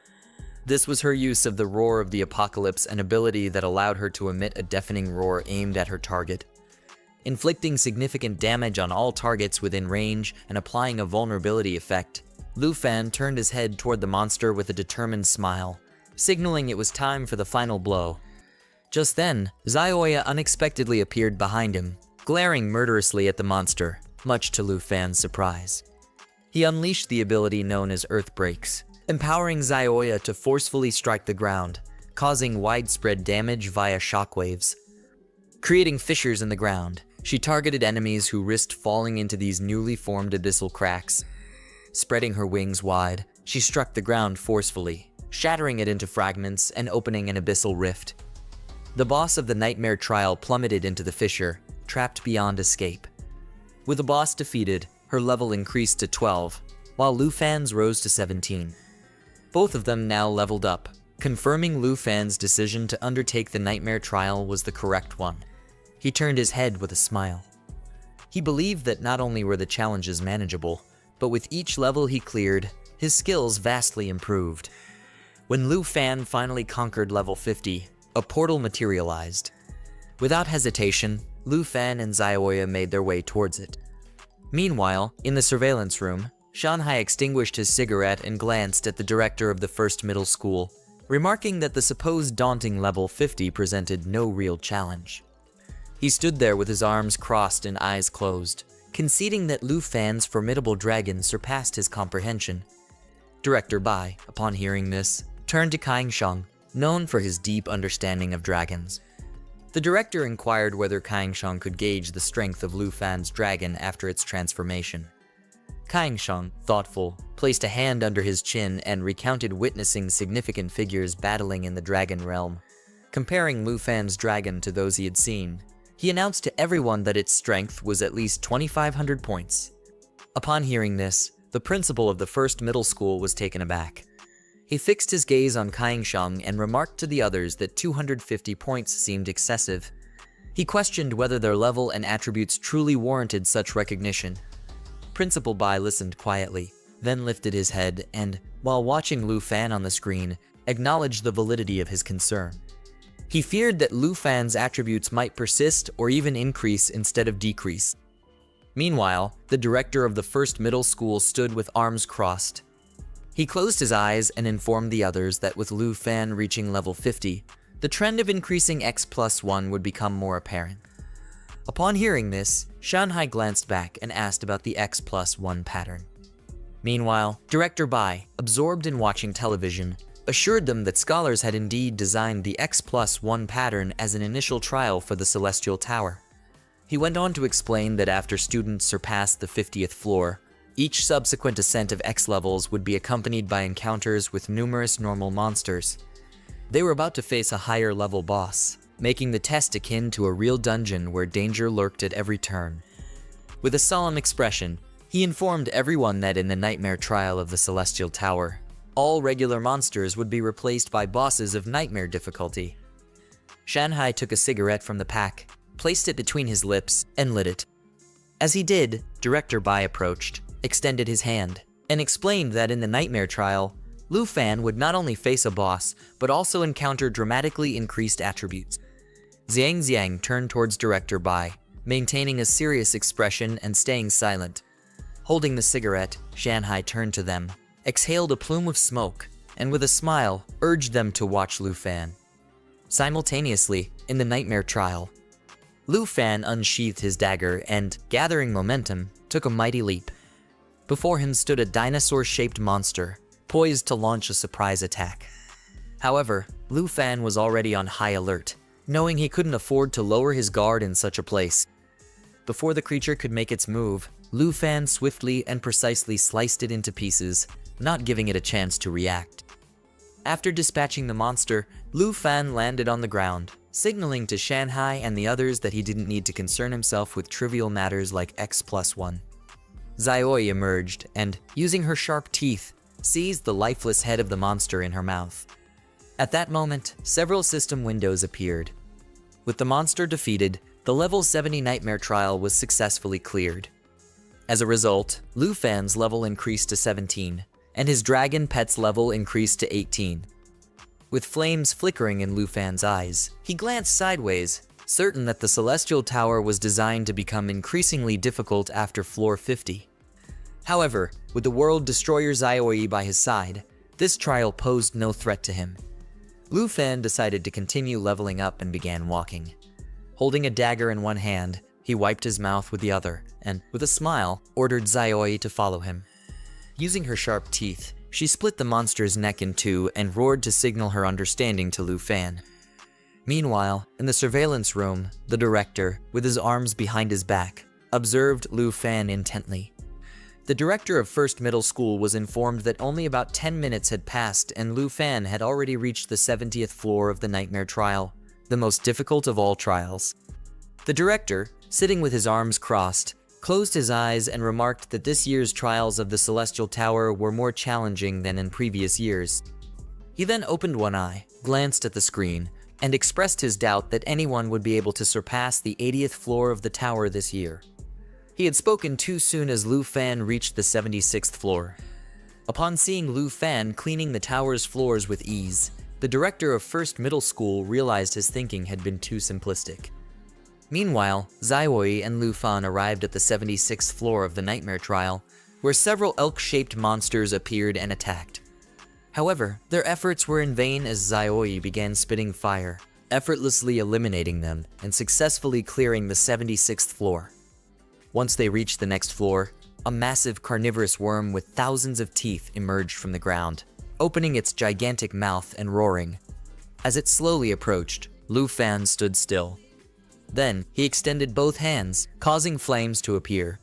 [SPEAKER 1] This was her use of the Roar of the Apocalypse, an ability that allowed her to emit a deafening roar aimed at her target. Inflicting significant damage on all targets within range and applying a vulnerability effect, Lu Fan turned his head toward the monster with a determined smile, signaling it was time for the final blow. Just then, Zioya unexpectedly appeared behind him, glaring murderously at the monster, much to Lu Fan's surprise. He unleashed the ability known as Earthbreaks, empowering Zioya to forcefully strike the ground, causing widespread damage via shockwaves. Creating fissures in the ground, she targeted enemies who risked falling into these newly formed abyssal cracks. Spreading her wings wide, she struck the ground forcefully, shattering it into fragments and opening an abyssal rift. The boss of the Nightmare Trial plummeted into the fissure, trapped beyond escape. With the boss defeated, her level increased to 12, while Lu Fan's rose to 17. Both of them now leveled up, confirming Lu Fan's decision to undertake the Nightmare Trial was the correct one. He turned his head with a smile. He believed that not only were the challenges manageable, but with each level he cleared, his skills vastly improved. When Lu Fan finally conquered level 50, a portal materialized. Without hesitation, Lu Fan and Zioya made their way towards it. Meanwhile, in the surveillance room, Shanhai extinguished his cigarette and glanced at the director of the first middle school, remarking that the supposed daunting level 50 presented no real challenge. He stood there with his arms crossed and eyes closed, conceding that Lu Fan's formidable dragon surpassed his comprehension. Director Bai, upon hearing this, turned to Kaing Sheng, known for his deep understanding of dragons. The director inquired whether Kaing Sheng could gauge the strength of Lu Fan's dragon after its transformation. Kaing Sheng, thoughtful, placed a hand under his chin and recounted witnessing significant figures battling in the dragon realm. Comparing Lu Fan's dragon to those he had seen, he announced to everyone that its strength was at least 2,500 points. Upon hearing this, the principal of the first middle school was taken aback. He fixed his gaze on Kaing Sheng and remarked to the others that 250 points seemed excessive. He questioned whether their level and attributes truly warranted such recognition. Principal Bai listened quietly, then lifted his head and, while watching Lu Fan on the screen, acknowledged the validity of his concern. He feared that Lu Fan's attributes might persist or even increase instead of decrease. Meanwhile, the director of the first middle school stood with arms crossed. He closed his eyes and informed the others that with Lu Fan reaching level 50, the trend of increasing X+1 would become more apparent. Upon hearing this, Shanhai glanced back and asked about the X+1 pattern. Meanwhile, Director Bai, absorbed in watching television, assured them that scholars had indeed designed the X+1 pattern as an initial trial for the Celestial Tower. He went on to explain that after students surpassed the 50th floor, each subsequent ascent of X levels would be accompanied by encounters with numerous normal monsters. They were about to face a higher level boss, making the test akin to a real dungeon where danger lurked at every turn. With a solemn expression, he informed everyone that in the nightmare trial of the Celestial Tower, all regular monsters would be replaced by bosses of nightmare difficulty. Shanhai took a cigarette from the pack, placed it between his lips, and lit it. As he did, Director Bai approached, extended his hand, and explained that in the nightmare trial, Lu Fan would not only face a boss, but also encounter dramatically increased attributes. Xiang turned towards Director Bai, maintaining a serious expression and staying silent. Holding the cigarette, Shanhai turned to them, exhaled a plume of smoke, and with a smile, urged them to watch Lu Fan. Simultaneously, in the nightmare trial, Lu Fan unsheathed his dagger and, gathering momentum, took a mighty leap. Before him stood a dinosaur-shaped monster, poised to launch a surprise attack. However, Lu Fan was already on high alert, knowing he couldn't afford to lower his guard in such a place. Before the creature could make its move, Lu Fan swiftly and precisely sliced it into pieces, not giving it a chance to react. After dispatching the monster, Lu Fan landed on the ground, signaling to Shanhai and the others that he didn't need to concern himself with trivial matters like X+1. Xiaoi emerged and, using her sharp teeth, seized the lifeless head of the monster in her mouth. At that moment, several system windows appeared. With the monster defeated, the level 70 nightmare trial was successfully cleared. As a result, Lu Fan's level increased to 17, and his dragon pet's level increased to 18. With flames flickering in Lu Fan's eyes, he glanced sideways, certain that the Celestial Tower was designed to become increasingly difficult after floor 50. However, with the World Destroyer Xiaoi by his side, this trial posed no threat to him. Lu Fan decided to continue leveling up and began walking. Holding a dagger in one hand, he wiped his mouth with the other, and, with a smile, ordered Xiaoi to follow him. Using her sharp teeth, she split the monster's neck in two and roared to signal her understanding to Lu Fan. Meanwhile, in the surveillance room, the director, with his arms behind his back, observed Lu Fan intently. The director of First Middle School was informed that only about 10 minutes had passed and Lu Fan had already reached the 70th floor of the nightmare trial, the most difficult of all trials. The director, sitting with his arms crossed, closed his eyes and remarked that this year's trials of the Celestial Tower were more challenging than in previous years. He then opened one eye, glanced at the screen, and expressed his doubt that anyone would be able to surpass the 80th floor of the tower this year. He had spoken too soon as Lu Fan reached the 76th floor. Upon seeing Lu Fan cleaning the tower's floors with ease, the director of First Middle School realized his thinking had been too simplistic. Meanwhile, Xiaoi and Lu Fan arrived at the 76th floor of the nightmare trial, where several elk-shaped monsters appeared and attacked. However, their efforts were in vain as Xiaoi began spitting fire, effortlessly eliminating them and successfully clearing the 76th floor. Once they reached the next floor, a massive carnivorous worm with thousands of teeth emerged from the ground, opening its gigantic mouth and roaring. As it slowly approached, Lu Fan stood still. Then, he extended both hands, causing flames to appear.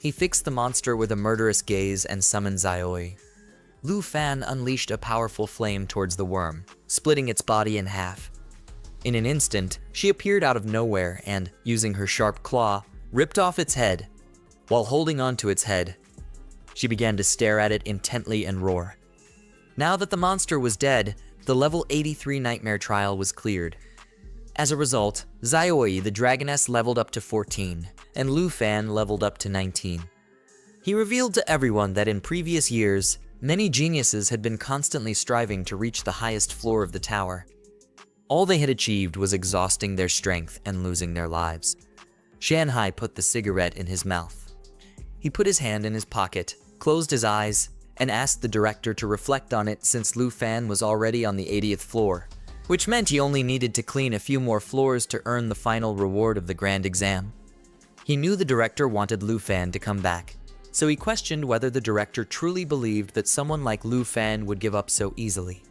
[SPEAKER 1] He fixed the monster with a murderous gaze and summoned Xiaoi. Lu Fan unleashed a powerful flame towards the worm, splitting its body in half. In an instant, she appeared out of nowhere and, using her sharp claw, ripped off its head. While holding onto its head, she began to stare at it intently and roar. Now that the monster was dead, the level 83 nightmare trial was cleared. As a result, Xiaoi the Dragoness leveled up to 14, and Lu Fan leveled up to 19. He revealed to everyone that in previous years, many geniuses had been constantly striving to reach the highest floor of the tower. All they had achieved was exhausting their strength and losing their lives. Shanhai put the cigarette in his mouth. He put his hand in his pocket, closed his eyes, and asked the director to reflect on it since Lu Fan was already on the 80th floor, which meant he only needed to clean a few more floors to earn the final reward of the grand exam. He knew the director wanted Lu Fan to come back, so he questioned whether the director truly believed that someone like Lu Fan would give up so easily.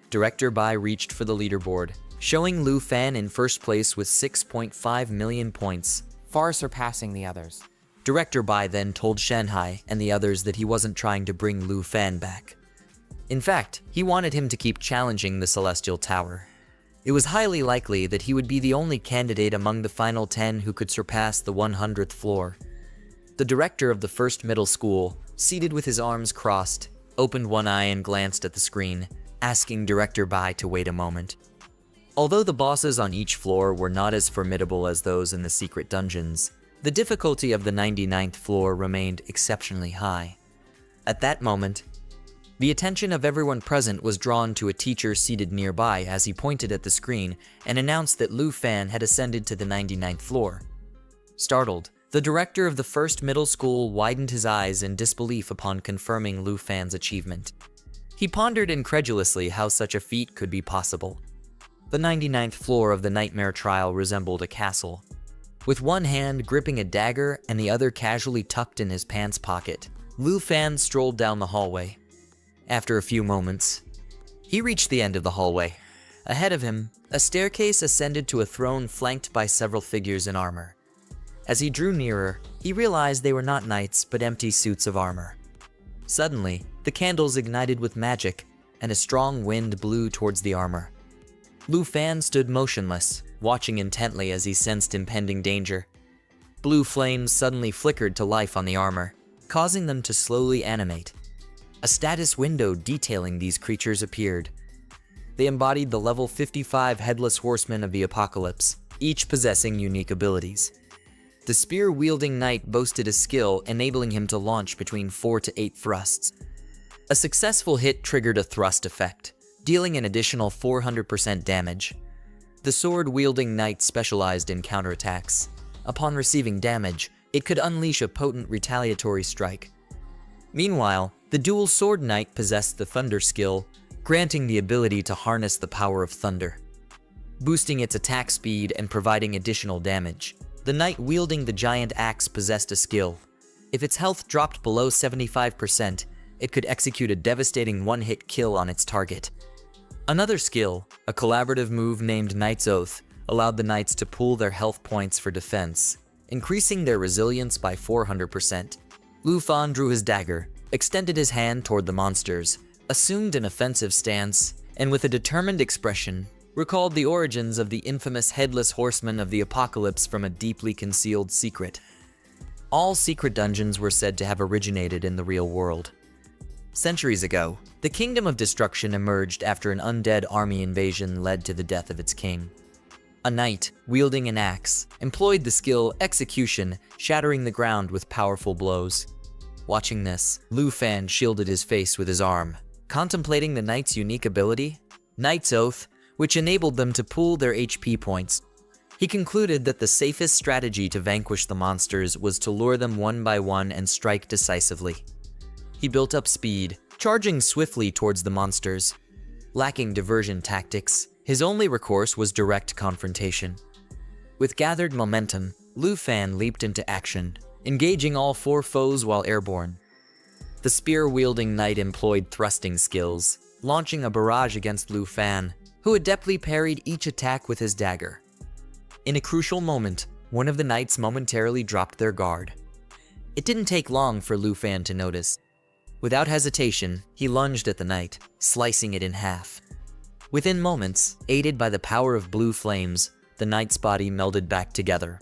[SPEAKER 1] Director Bai reached for the leaderboard, showing Lu Fan in first place with 6.5 million points,
[SPEAKER 2] far surpassing the others.
[SPEAKER 1] Director Bai then told Shanhai and the others that he wasn't trying to bring Lu Fan back. In fact, he wanted him to keep challenging the Celestial Tower. It was highly likely that he would be the only candidate among the final 10 who could surpass the 100th floor. The director of the first middle school, seated with his arms crossed, opened one eye and glanced at the screen, asking Director Bai to wait a moment. Although the bosses on each floor were not as formidable as those in the secret dungeons, the difficulty of the 99th floor remained exceptionally high. At that moment, the attention of everyone present was drawn to a teacher seated nearby as he pointed at the screen and announced that Lu Fan had ascended to the 99th floor. Startled, the director of the first middle school widened his eyes in disbelief upon confirming Lu Fan's achievement. He pondered incredulously how such a feat could be possible. The 99th floor of the Nightmare Trial resembled a castle. With one hand gripping a dagger and the other casually tucked in his pants pocket, Lu Fan strolled down the hallway. After a few moments, he reached the end of the hallway. Ahead of him, a staircase ascended to a throne flanked by several figures in armor. As he drew nearer, he realized they were not knights but empty suits of armor. Suddenly, the candles ignited with magic, and a strong wind blew towards the armor. Lu Fan stood motionless, watching intently as he sensed impending danger. Blue flames suddenly flickered to life on the armor, causing them to slowly animate. A status window detailing these creatures appeared. They embodied the level 55 Headless Horsemen of the Apocalypse, each possessing unique abilities. The spear-wielding knight boasted a skill enabling him to launch between 4 to 8 thrusts. A successful hit triggered a thrust effect, dealing an additional 400% damage. The sword-wielding knight specialized in counterattacks. Upon receiving damage, it could unleash a potent retaliatory strike. Meanwhile, the dual sword knight possessed the thunder skill, granting the ability to harness the power of thunder, boosting its attack speed and providing additional damage. The knight wielding the giant axe possessed a skill. If its health dropped below 75%, it could execute a devastating one-hit kill on its target. Another skill, a collaborative move named Knight's Oath, allowed the knights to pool their health points for defense, increasing their resilience by 400%. Lu Fan drew his dagger, extended his hand toward the monsters, assumed an offensive stance, and with a determined expression, recalled the origins of the infamous Headless Horsemen of the Apocalypse from a deeply concealed secret. All secret dungeons were said to have originated in the real world. Centuries ago, the Kingdom of Destruction emerged after an undead army invasion led to the death of its king. A knight, wielding an axe, employed the skill Execution, shattering the ground with powerful blows. Watching this, Lu Fan shielded his face with his arm, contemplating the knight's unique ability, Knight's Oath, which enabled them to pool their HP points. He concluded that the safest strategy to vanquish the monsters was to lure them one by one and strike decisively. He built up speed, charging swiftly towards the monsters. Lacking diversion tactics, his only recourse was direct confrontation. With gathered momentum, Lu Fan leaped into action, engaging all 4 foes while airborne. The spear-wielding knight employed thrusting skills, launching a barrage against Lu Fan, who adeptly parried each attack with his dagger. In a crucial moment, one of the knights momentarily dropped their guard. It didn't take long for Lu Fan to notice. Without hesitation, he lunged at the knight, slicing it in half. Within moments, aided by the power of blue flames, the knight's body melded back together.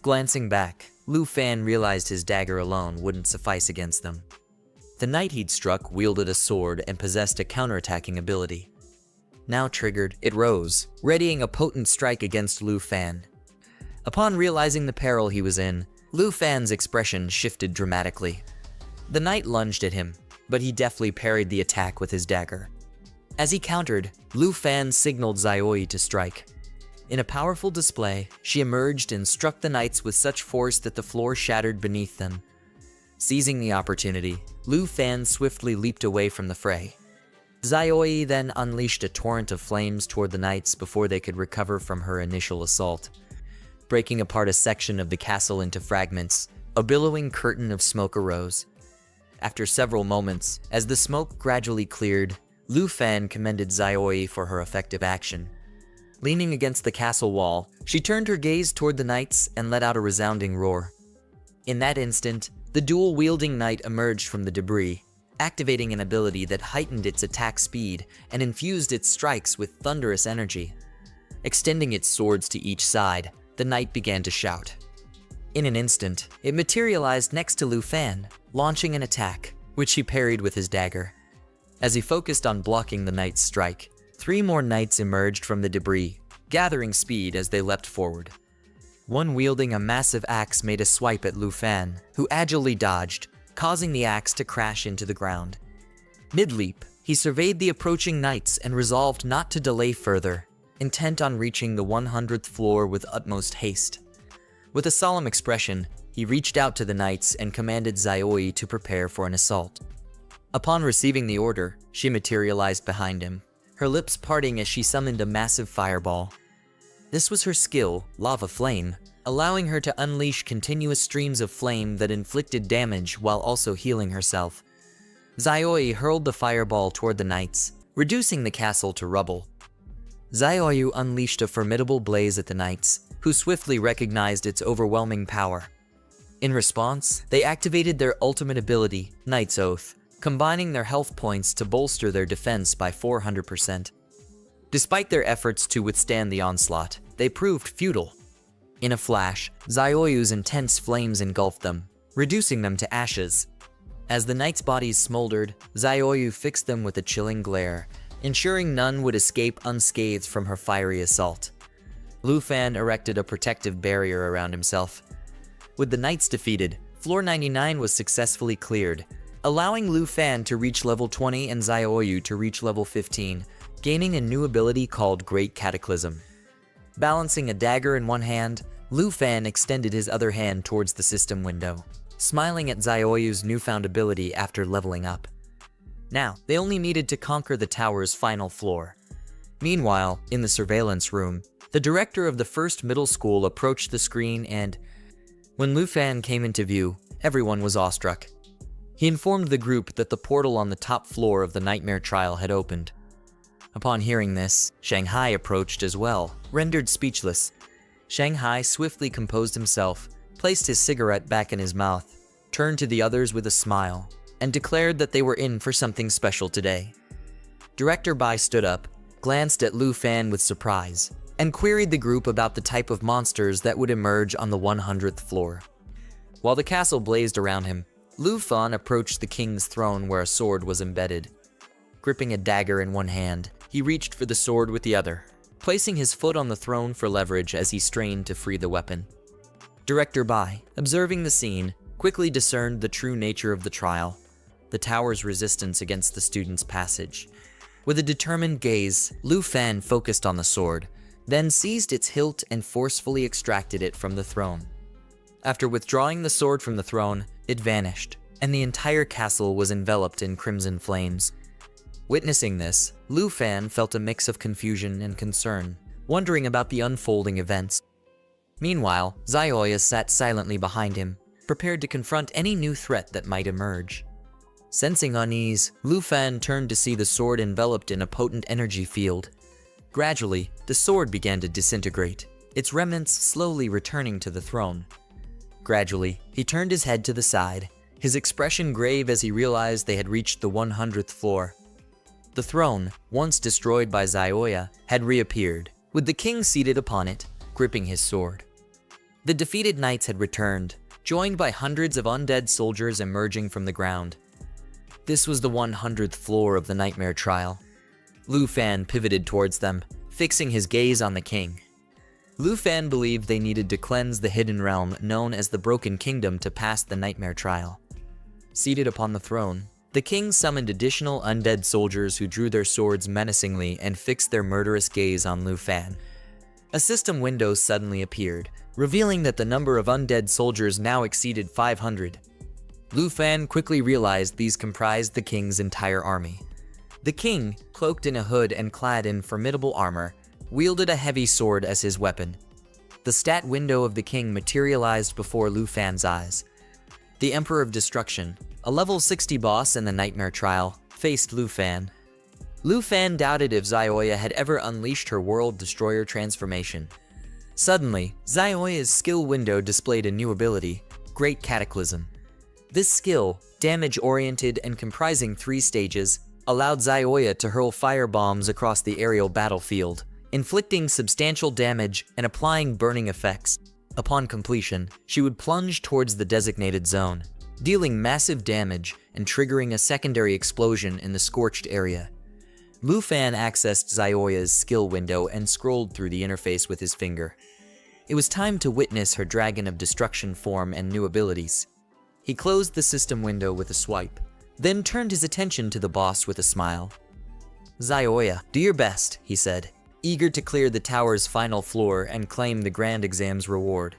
[SPEAKER 1] Glancing back, Lu Fan realized his dagger alone wouldn't suffice against them. The knight he'd struck wielded a sword and possessed a counterattacking ability. Now triggered, it rose, readying a potent strike against Lu Fan. Upon realizing the peril he was in, Lu Fan's expression shifted dramatically. The knight lunged at him, but he deftly parried the attack with his dagger. As he countered, Lu Fan signaled Xiaoyi to strike. In a powerful display, she emerged and struck the knights with such force that the floor shattered beneath them. Seizing the opportunity, Lu Fan swiftly leaped away from the fray. Xiaoyi then unleashed a torrent of flames toward the knights before they could recover from her initial assault. Breaking apart a section of the castle into fragments, a billowing curtain of smoke arose. After several moments, as the smoke gradually cleared, Lu Fan commended Xiaoyi for her effective action. Leaning against the castle wall, she turned her gaze toward the knights and let out a resounding roar. In that instant, the dual-wielding knight emerged from the debris, activating an ability that heightened its attack speed and infused its strikes with thunderous energy. Extending its swords to each side, the knight began to shout. In an instant, it materialized next to Lu Fan, launching an attack, which he parried with his dagger. As he focused on blocking the knight's strike, 3 more knights emerged from the debris, gathering speed as they leapt forward. One wielding a massive axe made a swipe at Lu Fan, who agilely dodged, causing the axe to crash into the ground. Mid-leap, he surveyed the approaching knights and resolved not to delay further, intent on reaching the 100th floor with utmost haste. With a solemn expression, he reached out to the knights and commanded Zayoi to prepare for an assault. Upon receiving the order, she materialized behind him, her lips parting as she summoned a massive fireball. This was her skill, Lava Flame, allowing her to unleash continuous streams of flame that inflicted damage while also healing herself. Zayoi hurled the fireball toward the knights, reducing the castle to rubble. Zayoi unleashed a formidable blaze at the knights, who swiftly recognized its overwhelming power. In response, they activated their ultimate ability, Knight's Oath, combining their health points to bolster their defense by 400%. Despite their efforts to withstand the onslaught, they proved futile. In a flash, Zayoyu's intense flames engulfed them, reducing them to ashes. As the knights' bodies smoldered, Zayoyu fixed them with a chilling glare, ensuring none would escape unscathed from her fiery assault. Lu Fan erected a protective barrier around himself. With the knights defeated, floor 99 was successfully cleared, allowing Lu Fan to reach level 20 and Zayoyu to reach level 15, gaining a new ability called Great Cataclysm. Balancing a dagger in one hand, Lu Fan extended his other hand towards the system window, smiling at Zayoyu's newfound ability after leveling up. Now, they only needed to conquer the tower's final floor. Meanwhile, in the surveillance room, the director of the first middle school approached the screen and, when Lu Fan came into view, everyone was awestruck. He informed the group that the portal on the top floor of the Nightmare Trial had opened. Upon hearing this, Shanghai approached as well, rendered speechless. Shanghai swiftly composed himself, placed his cigarette back in his mouth, turned to the others with a smile, and declared that they were in for something special today. Director Bai stood up, glanced at Lu Fan with surprise, and queried the group about the type of monsters that would emerge on the 100th floor. While the castle blazed around him, Lu Fan approached the king's throne where a sword was embedded. Gripping a dagger in one hand, he reached for the sword with the other, placing his foot on the throne for leverage as he strained to free the weapon. Director Bai, observing the scene, quickly discerned the true nature of the trial, the tower's resistance against the student's passage. With a determined gaze, Lu Fan focused on the sword, then seized its hilt and forcefully extracted it from the throne. After withdrawing the sword from the throne, it vanished, and the entire castle was enveloped in crimson flames. Witnessing this, Lu Fan felt a mix of confusion and concern, wondering about the unfolding events. Meanwhile, Zayoya sat silently behind him, prepared to confront any new threat that might emerge. Sensing unease, Lu Fan turned to see the sword enveloped in a potent energy field. Gradually, the sword began to disintegrate, its remnants slowly returning to the throne. Gradually, he turned his head to the side, his expression grave as he realized they had reached the 100th floor. The throne, once destroyed by Zayoya, had reappeared, with the king seated upon it, gripping his sword. The defeated knights had returned, joined by hundreds of undead soldiers emerging from the ground. This was the 100th floor of the Nightmare Trial. Lu Fan pivoted towards them, fixing his gaze on the king. Lu Fan believed they needed to cleanse the hidden realm known as the Broken Kingdom to pass the Nightmare Trial. Seated upon the throne, the king summoned additional undead soldiers who drew their swords menacingly and fixed their murderous gaze on Lu Fan. A system window suddenly appeared, revealing that the number of undead soldiers now exceeded 500. Lu Fan quickly realized these comprised the king's entire army. The king, cloaked in a hood and clad in formidable armor, wielded a heavy sword as his weapon. The stat window of the king materialized before Lu Fan's eyes. The Emperor of Destruction, a level 60 boss in the Nightmare Trial, faced Lu Fan. Lu Fan doubted if Zioya had ever unleashed her World Destroyer transformation. Suddenly, Zioya's skill window displayed a new ability, Great Cataclysm. This skill, damage-oriented and comprising 3 stages, allowed Zioya to hurl fire bombs across the aerial battlefield, inflicting substantial damage and applying burning effects. Upon completion, she would plunge towards the designated zone, dealing massive damage and triggering a secondary explosion in the scorched area. Lu Fan accessed Zioya's skill window and scrolled through the interface with his finger. It was time to witness her Dragon of Destruction form and new abilities. He closed the system window with a swipe, then turned his attention to the boss with a smile. "Zioya, do your best," he said, eager to clear the tower's final floor and claim the grand exam's reward.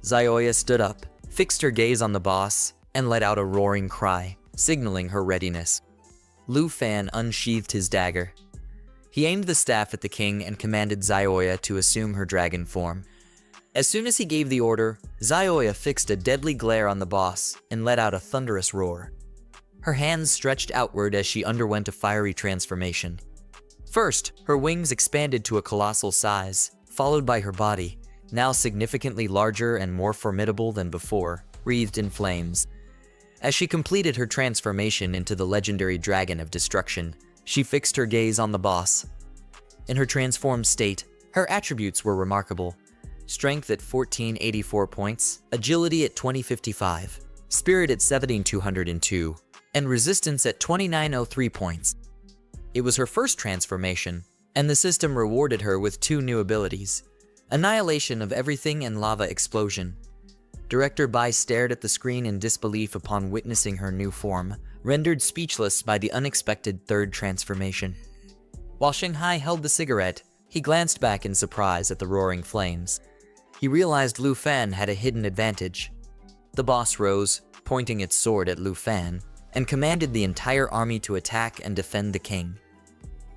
[SPEAKER 1] Zioya stood up, fixed her gaze on the boss, and let out a roaring cry, signaling her readiness. Lu Fan unsheathed his dagger. He aimed the staff at the king and commanded Zioya to assume her dragon form. As soon as he gave the order, Zioya fixed a deadly glare on the boss and let out a thunderous roar. Her hands stretched outward as she underwent a fiery transformation. First, her wings expanded to a colossal size, followed by her body, now significantly larger and more formidable than before, wreathed in flames. As she completed her transformation into the legendary Dragon of Destruction, she fixed her gaze on the boss. In her transformed state, her attributes were remarkable. Strength at 1484 points, agility at 2055, spirit at 17202, and resistance at 2903 points. It was her first transformation, and the system rewarded her with 2 new abilities: Annihilation of Everything and Lava Explosion. Director Bai stared at the screen in disbelief upon witnessing her new form, rendered speechless by the unexpected 3rd transformation. While Shanghai held the cigarette, he glanced back in surprise at the roaring flames. He realized Lu Fan had a hidden advantage. The boss rose, pointing its sword at Lu Fan, and commanded the entire army to attack and defend the king.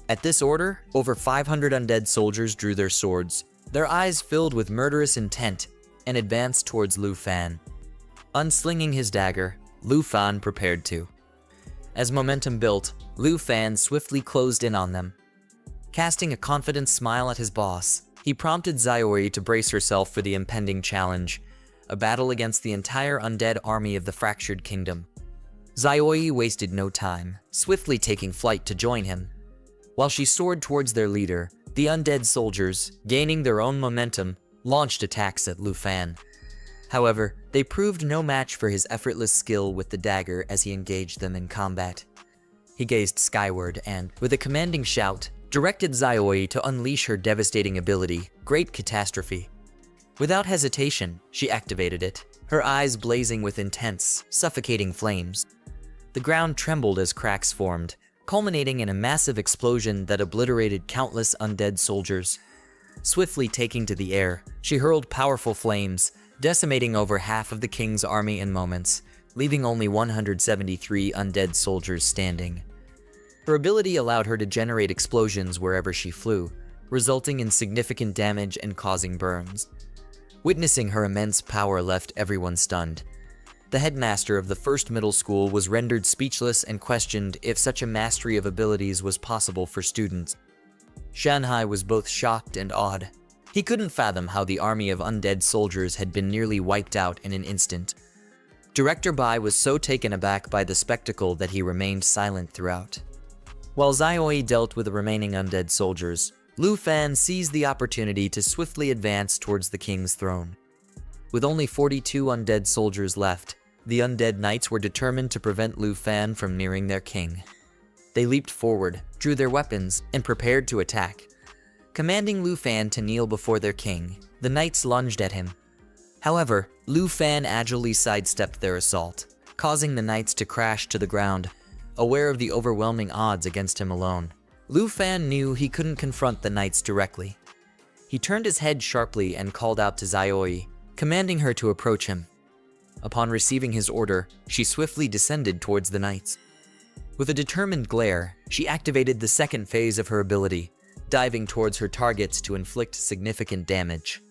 [SPEAKER 1] At this order, over 500 undead soldiers drew their swords, their eyes filled with murderous intent, and advanced towards Lu Fan. Unslinging his dagger, Lu Fan prepared to. As momentum built, Lu Fan swiftly closed in on them. Casting a confident smile at his boss, he prompted Zioya to brace herself for the impending challenge, a battle against the entire undead army of the Fractured Kingdom. Zioya wasted no time, swiftly taking flight to join him. While she soared towards their leader, the undead soldiers, gaining their own momentum, launched attacks at Lu Fan. However, they proved no match for his effortless skill with the dagger as he engaged them in combat. He gazed skyward and, with a commanding shout, directed Zioya to unleash her devastating ability, Great Catastrophe. Without hesitation, she activated it, her eyes blazing with intense, suffocating flames. The ground trembled as cracks formed, culminating in a massive explosion that obliterated countless undead soldiers. Swiftly taking to the air, she hurled powerful flames, decimating over half of the king's army in moments, leaving only 173 undead soldiers standing. Her ability allowed her to generate explosions wherever she flew, resulting in significant damage and causing burns. Witnessing her immense power left everyone stunned. The headmaster of the first middle school was rendered speechless and questioned if such a mastery of abilities was possible for students. Shanghai was both shocked and awed. He couldn't fathom how the army of undead soldiers had been nearly wiped out in an instant. Director Bai was so taken aback by the spectacle that he remained silent throughout. While Zioya dealt with the remaining undead soldiers, Lu Fan seized the opportunity to swiftly advance towards the king's throne. With only 42 undead soldiers left, the undead knights were determined to prevent Lu Fan from nearing their king. They leaped forward, drew their weapons, and prepared to attack. Commanding Lu Fan to kneel before their king, the knights lunged at him. However, Lu Fan agilely sidestepped their assault, causing the knights to crash to the ground, aware of the overwhelming odds against him alone. Lu Fan knew he couldn't confront the knights directly. He turned his head sharply and called out to Zioya, commanding her to approach him. Upon receiving his order, she swiftly descended towards the knights. With a determined glare, she activated the second phase of her ability, diving towards her targets to inflict significant damage.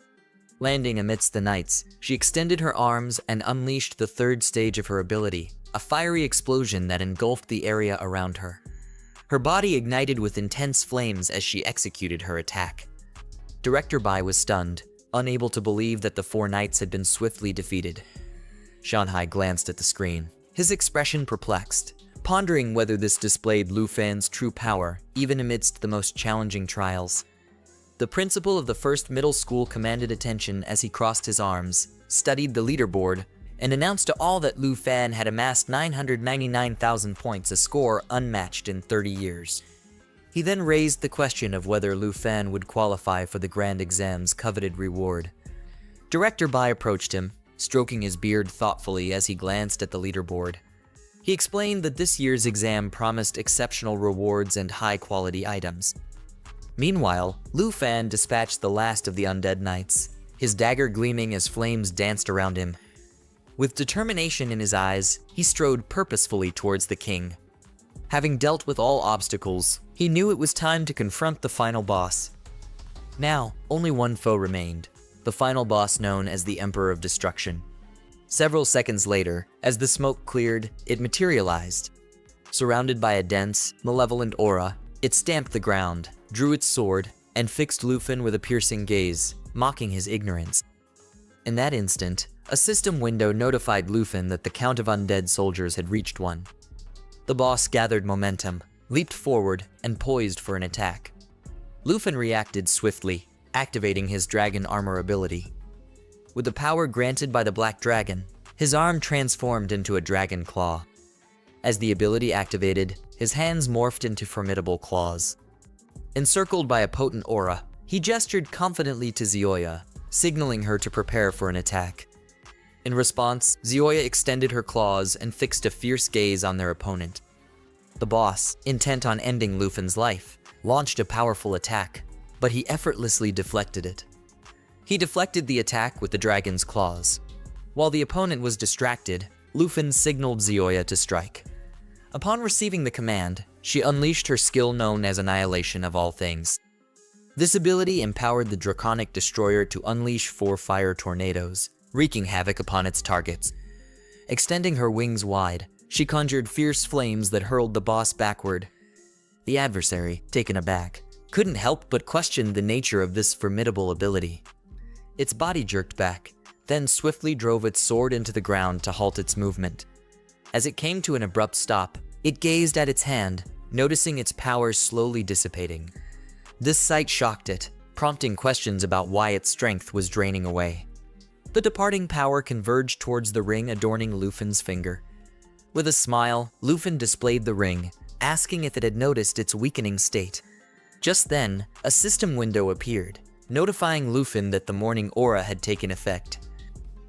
[SPEAKER 1] Landing amidst the knights, she extended her arms and unleashed the third stage of her ability, a fiery explosion that engulfed the area around her. Her body ignited with intense flames as she executed her attack. Director Bai was stunned, unable to believe that the four knights had been swiftly defeated. Shanhai glanced at the screen, his expression perplexed, pondering whether this displayed Lu Fan's true power, even amidst the most challenging trials. The principal of the first middle school commanded attention as he crossed his arms, studied the leaderboard, and announced to all that Lu Fan had amassed 999,000 points, a score unmatched in 30 years. He then raised the question of whether Lu Fan would qualify for the grand exam's coveted reward. Director Bai approached him, stroking his beard thoughtfully as he glanced at the leaderboard. He explained that this year's exam promised exceptional rewards and high-quality items. Meanwhile, Lu Fan dispatched the last of the undead knights, his dagger gleaming as flames danced around him. With determination in his eyes, he strode purposefully towards the king. Having dealt with all obstacles, he knew it was time to confront the final boss. Now, only one foe remained, the final boss known as the Emperor of Destruction. Several seconds later, as the smoke cleared, it materialized. Surrounded by a dense, malevolent aura, it stamped the ground, drew its sword, and fixed Lu Fan with a piercing gaze, mocking his ignorance. In that instant, a system window notified Lu Fan that the count of undead soldiers had reached 1. The boss gathered momentum, leaped forward, and poised for an attack. Lu Fan reacted swiftly, activating his dragon armor ability. With the power granted by the Black Dragon, his arm transformed into a dragon claw. As the ability activated, his hands morphed into formidable claws. Encircled by a potent aura, he gestured confidently to Zioya, signaling her to prepare for an attack. In response, Zioya extended her claws and fixed a fierce gaze on their opponent. The boss, intent on ending Lu Fan's life, launched a powerful attack, but he effortlessly deflected it. He deflected the attack with the dragon's claws. While the opponent was distracted, Lu Fan signaled Zioya to strike. Upon receiving the command, she unleashed her skill known as Annihilation of All Things. This ability empowered the Draconic Destroyer to unleash 4 fire tornadoes, wreaking havoc upon its targets. Extending her wings wide, she conjured fierce flames that hurled the boss backward. The adversary, taken aback, couldn't help but question the nature of this formidable ability. Its body jerked back, then swiftly drove its sword into the ground to halt its movement. As it came to an abrupt stop, it gazed at its hand, noticing its power slowly dissipating. This sight shocked it, prompting questions about why its strength was draining away. The departing power converged towards the ring adorning Lu Fan's finger. With a smile, Lu Fan displayed the ring, asking if it had noticed its weakening state. Just then, a system window appeared, notifying Lu Fan that the morning aura had taken effect.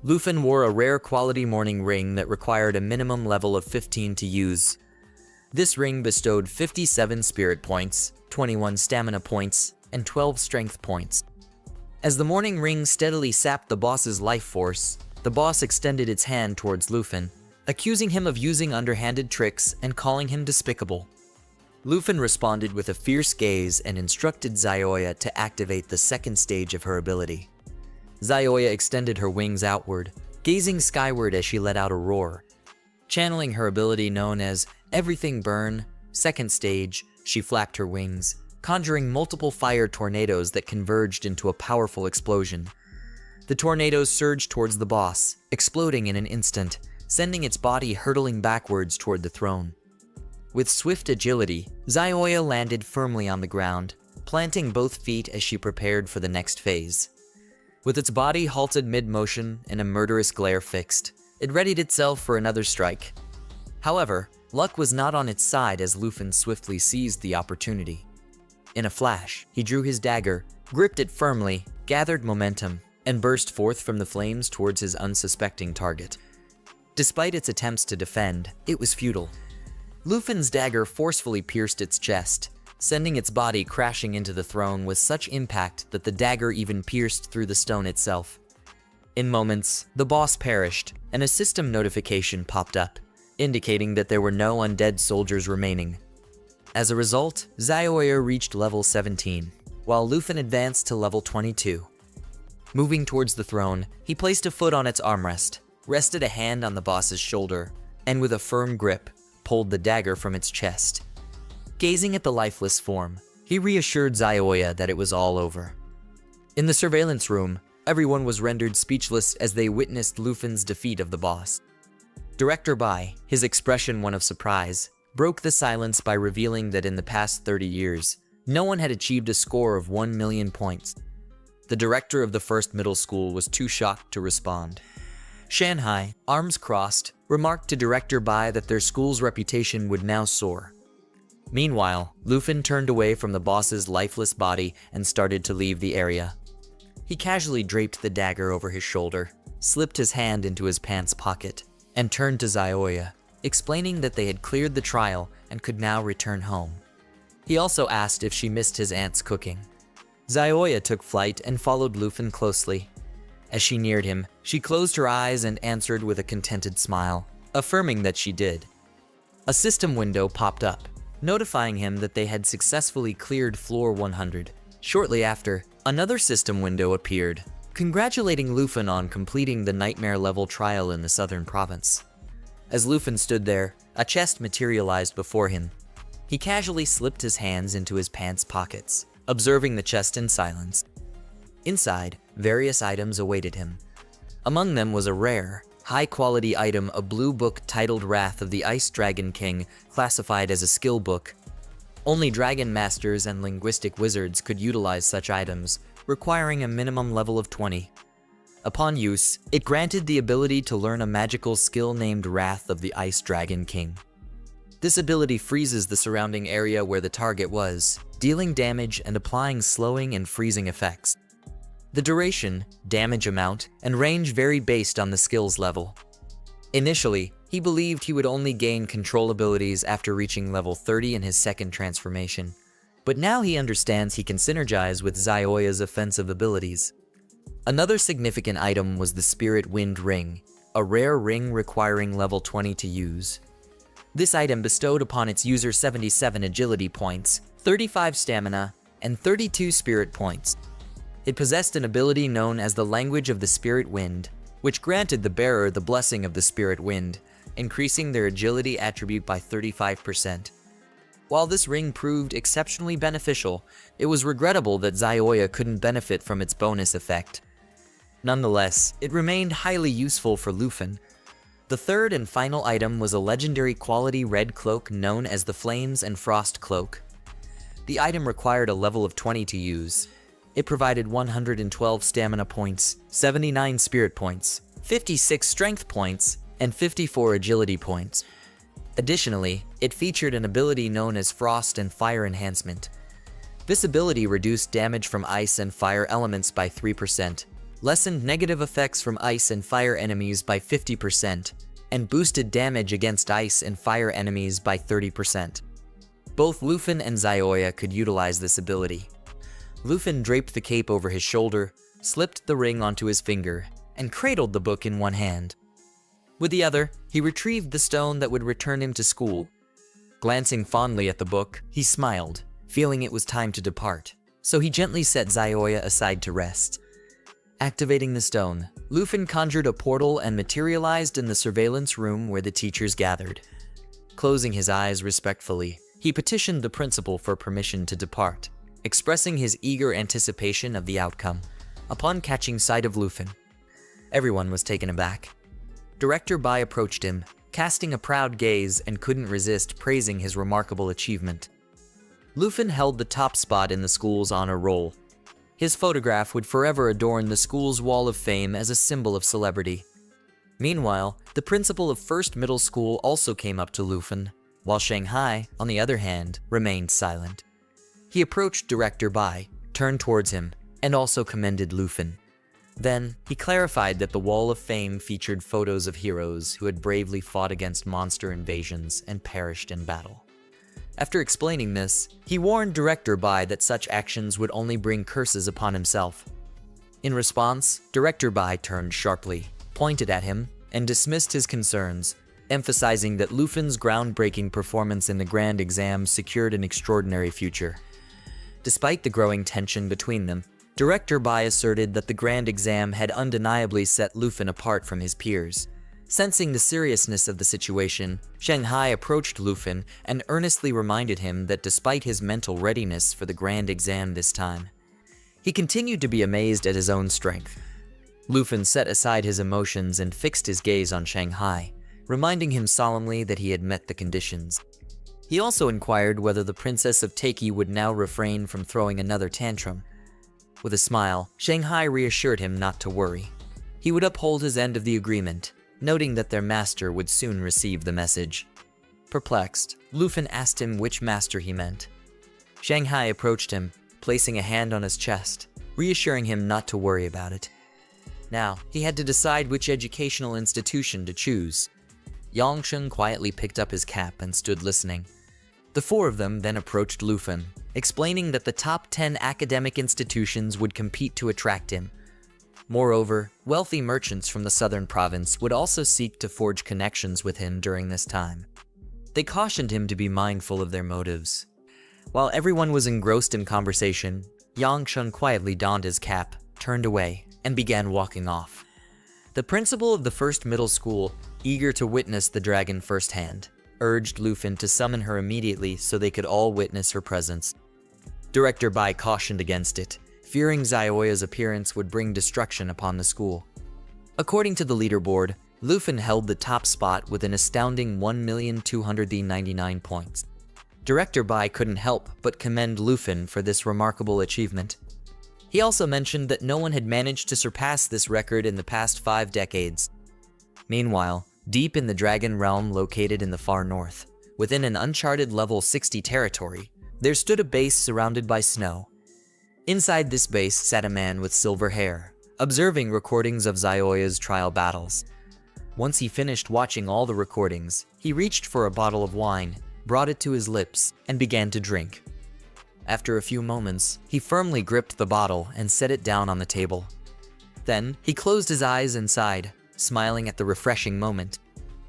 [SPEAKER 1] Lu Fan wore a rare quality morning ring that required a minimum level of 15 to use. This ring bestowed 57 spirit points, 21 stamina points, and 12 strength points. As the morning ring steadily sapped the boss's life force, the boss extended its hand towards Lu Fan, accusing him of using underhanded tricks and calling him despicable. Lu Fan responded with a fierce gaze and instructed Zioya to activate the second stage of her ability. Zioya extended her wings outward, gazing skyward as she let out a roar. Channeling her ability known as Everything Burn, second stage, she flapped her wings, conjuring multiple fire tornadoes that converged into a powerful explosion. The tornadoes surged towards the boss, exploding in an instant, sending its body hurtling backwards toward the throne. With swift agility, Zioya landed firmly on the ground, planting both feet as she prepared for the next phase. With its body halted mid-motion and a murderous glare fixed, it readied itself for another strike. However, luck was not on its side as Lu Fan swiftly seized the opportunity. In a flash, he drew his dagger, gripped it firmly, gathered momentum, and burst forth from the flames towards his unsuspecting target. Despite its attempts to defend, it was futile. Lu Fan's dagger forcefully pierced its chest, sending its body crashing into the throne with such impact that the dagger even pierced through the stone itself. In moments, the boss perished, and a system notification popped up, indicating that there were no undead soldiers remaining. As a result, Zioya reached level 17, while Lu Fan advanced to level 22. Moving towards the throne, he placed a foot on its armrest, rested a hand on the boss's shoulder, and with a firm grip, pulled the dagger from its chest. Gazing at the lifeless form, he reassured Zioya that it was all over. In the surveillance room, everyone was rendered speechless as they witnessed Luffen's defeat of the boss. Director Bai, his expression one of surprise, broke the silence by revealing that in the past 30 years, no one had achieved a score of 1 million points. The director of the first middle school was too shocked to respond. Shanghai, arms crossed, remarked to Director Bai that their school's reputation would now soar. Meanwhile, Luffy turned away from the boss's lifeless body and started to leave the area. He casually draped the dagger over his shoulder, slipped his hand into his pants pocket, and turned to Zioya, explaining that they had cleared the trial and could now return home. He also asked if she missed his aunt's cooking. Zioya took flight and followed Luffy closely. As she neared him, she closed her eyes and answered with a contented smile, affirming that she did. A system window popped up, notifying him that they had successfully cleared floor 100. Shortly after, another system window appeared, congratulating Luffy on completing the nightmare-level trial in the southern province. As Luffy stood there, a chest materialized before him. He casually slipped his hands into his pants pockets, observing the chest in silence. Inside, various items awaited him. Among them was a rare, high-quality item, a blue book titled Wrath of the Ice Dragon King, classified as a skill book. Only dragon masters and linguistic wizards could utilize such items, requiring a minimum level of 20. Upon use, it granted the ability to learn a magical skill named Wrath of the Ice Dragon King. This ability freezes the surrounding area where the target was, dealing damage and applying slowing and freezing effects. The duration, damage amount, and range vary based on the skill's level. Initially, he believed he would only gain control abilities after reaching level 30 in his second transformation, but now he understands he can synergize with Zioya's offensive abilities. Another significant item was the Spirit Wind Ring, a rare ring requiring level 20 to use. This item bestowed upon its user 77 agility points, 35 stamina, and 32 spirit points. It possessed an ability known as the Language of the Spirit Wind, which granted the bearer the blessing of the Spirit Wind, increasing their agility attribute by 35%. While this ring proved exceptionally beneficial, it was regrettable that Zioya couldn't benefit from its bonus effect. Nonetheless, it remained highly useful for Luffy. The third and final item was a legendary quality red cloak known as the Flames and Frost Cloak. The item required a level of 20 to use. It provided 112 stamina points, 79 spirit points, 56 strength points, and 54 agility points. Additionally, it featured an ability known as Frost and Fire Enhancement. This ability reduced damage from ice and fire elements by 3%, lessened negative effects from ice and fire enemies by 50%, and boosted damage against ice and fire enemies by 30%. Both Luffy and Zioya could utilize this ability. Luffy draped the cape over his shoulder, slipped the ring onto his finger, and cradled the book in one hand. With the other, he retrieved the stone that would return him to school. Glancing fondly at the book, he smiled, feeling it was time to depart, so he gently set Zioya aside to rest. Activating the stone, Luffy conjured a portal and materialized in the surveillance room where the teachers gathered. Closing his eyes respectfully, he petitioned the principal for permission to depart, expressing his eager anticipation of the outcome. Upon catching sight of Luffy, everyone was taken aback. Director Bai approached him, casting a proud gaze, and couldn't resist praising his remarkable achievement. Luffy held the top spot in the school's honor roll. His photograph would forever adorn the school's wall of fame as a symbol of celebrity. Meanwhile, the principal of First Middle School also came up to Luffy, while Shanghai, on the other hand, remained silent. He approached Director Bai, turned towards him, and also commended Luffy. Then, he clarified that the Wall of Fame featured photos of heroes who had bravely fought against monster invasions and perished in battle. After explaining this, he warned Director Bai that such actions would only bring curses upon himself. In response, Director Bai turned sharply, pointed at him, and dismissed his concerns, emphasizing that Luffy's groundbreaking performance in the grand exam secured an extraordinary future. Despite the growing tension between them, Director Bai asserted that the grand exam had undeniably set Luffy apart from his peers, Sensing the seriousness of the situation, Shanghai approached Lufin and earnestly reminded him that despite his mental readiness for the grand exam this time, he continued to be amazed at his own strength. Lufin set aside his emotions and fixed his gaze on Shanghai, reminding him solemnly that he had met the conditions. He also inquired whether the Princess of Taiki would now refrain from throwing another tantrum. With a smile, Shanghai reassured him not to worry. He would uphold his end of the agreement, noting that their master would soon receive the message. Perplexed, Lufin asked him which master he meant. Shanghai approached him, placing a hand on his chest, reassuring him not to worry about it. Now, he had to decide which educational institution to choose. Yangsheng quietly picked up his cap and stood listening. The four of them then approached Lufin, explaining that the top 10 academic institutions would compete to attract him. Moreover, wealthy merchants from the southern province would also seek to forge connections with him during this time. They cautioned him to be mindful of their motives. While everyone was engrossed in conversation, Yangsheng quietly donned his cap, turned away, and began walking off. The principal of the first middle school, eager to witness the dragon firsthand, urged Lufin to summon her immediately so they could all witness her presence. Director Bai cautioned against it, fearing Zioya's appearance would bring destruction upon the school. According to the leaderboard, Lufin held the top spot with an astounding 1,299 points. Director Bai couldn't help but commend Lufin for this remarkable achievement. He also mentioned that no one had managed to surpass this record in the past 5 decades. Meanwhile, deep in the Dragon Realm located in the far north, within an uncharted level 60 territory, there stood a base surrounded by snow. Inside this base sat a man with silver hair, observing recordings of Zioya's trial battles. Once he finished watching all the recordings, he reached for a bottle of wine, brought it to his lips, and began to drink. After a few moments, he firmly gripped the bottle and set it down on the table. Then, he closed his eyes and sighed, smiling at the refreshing moment.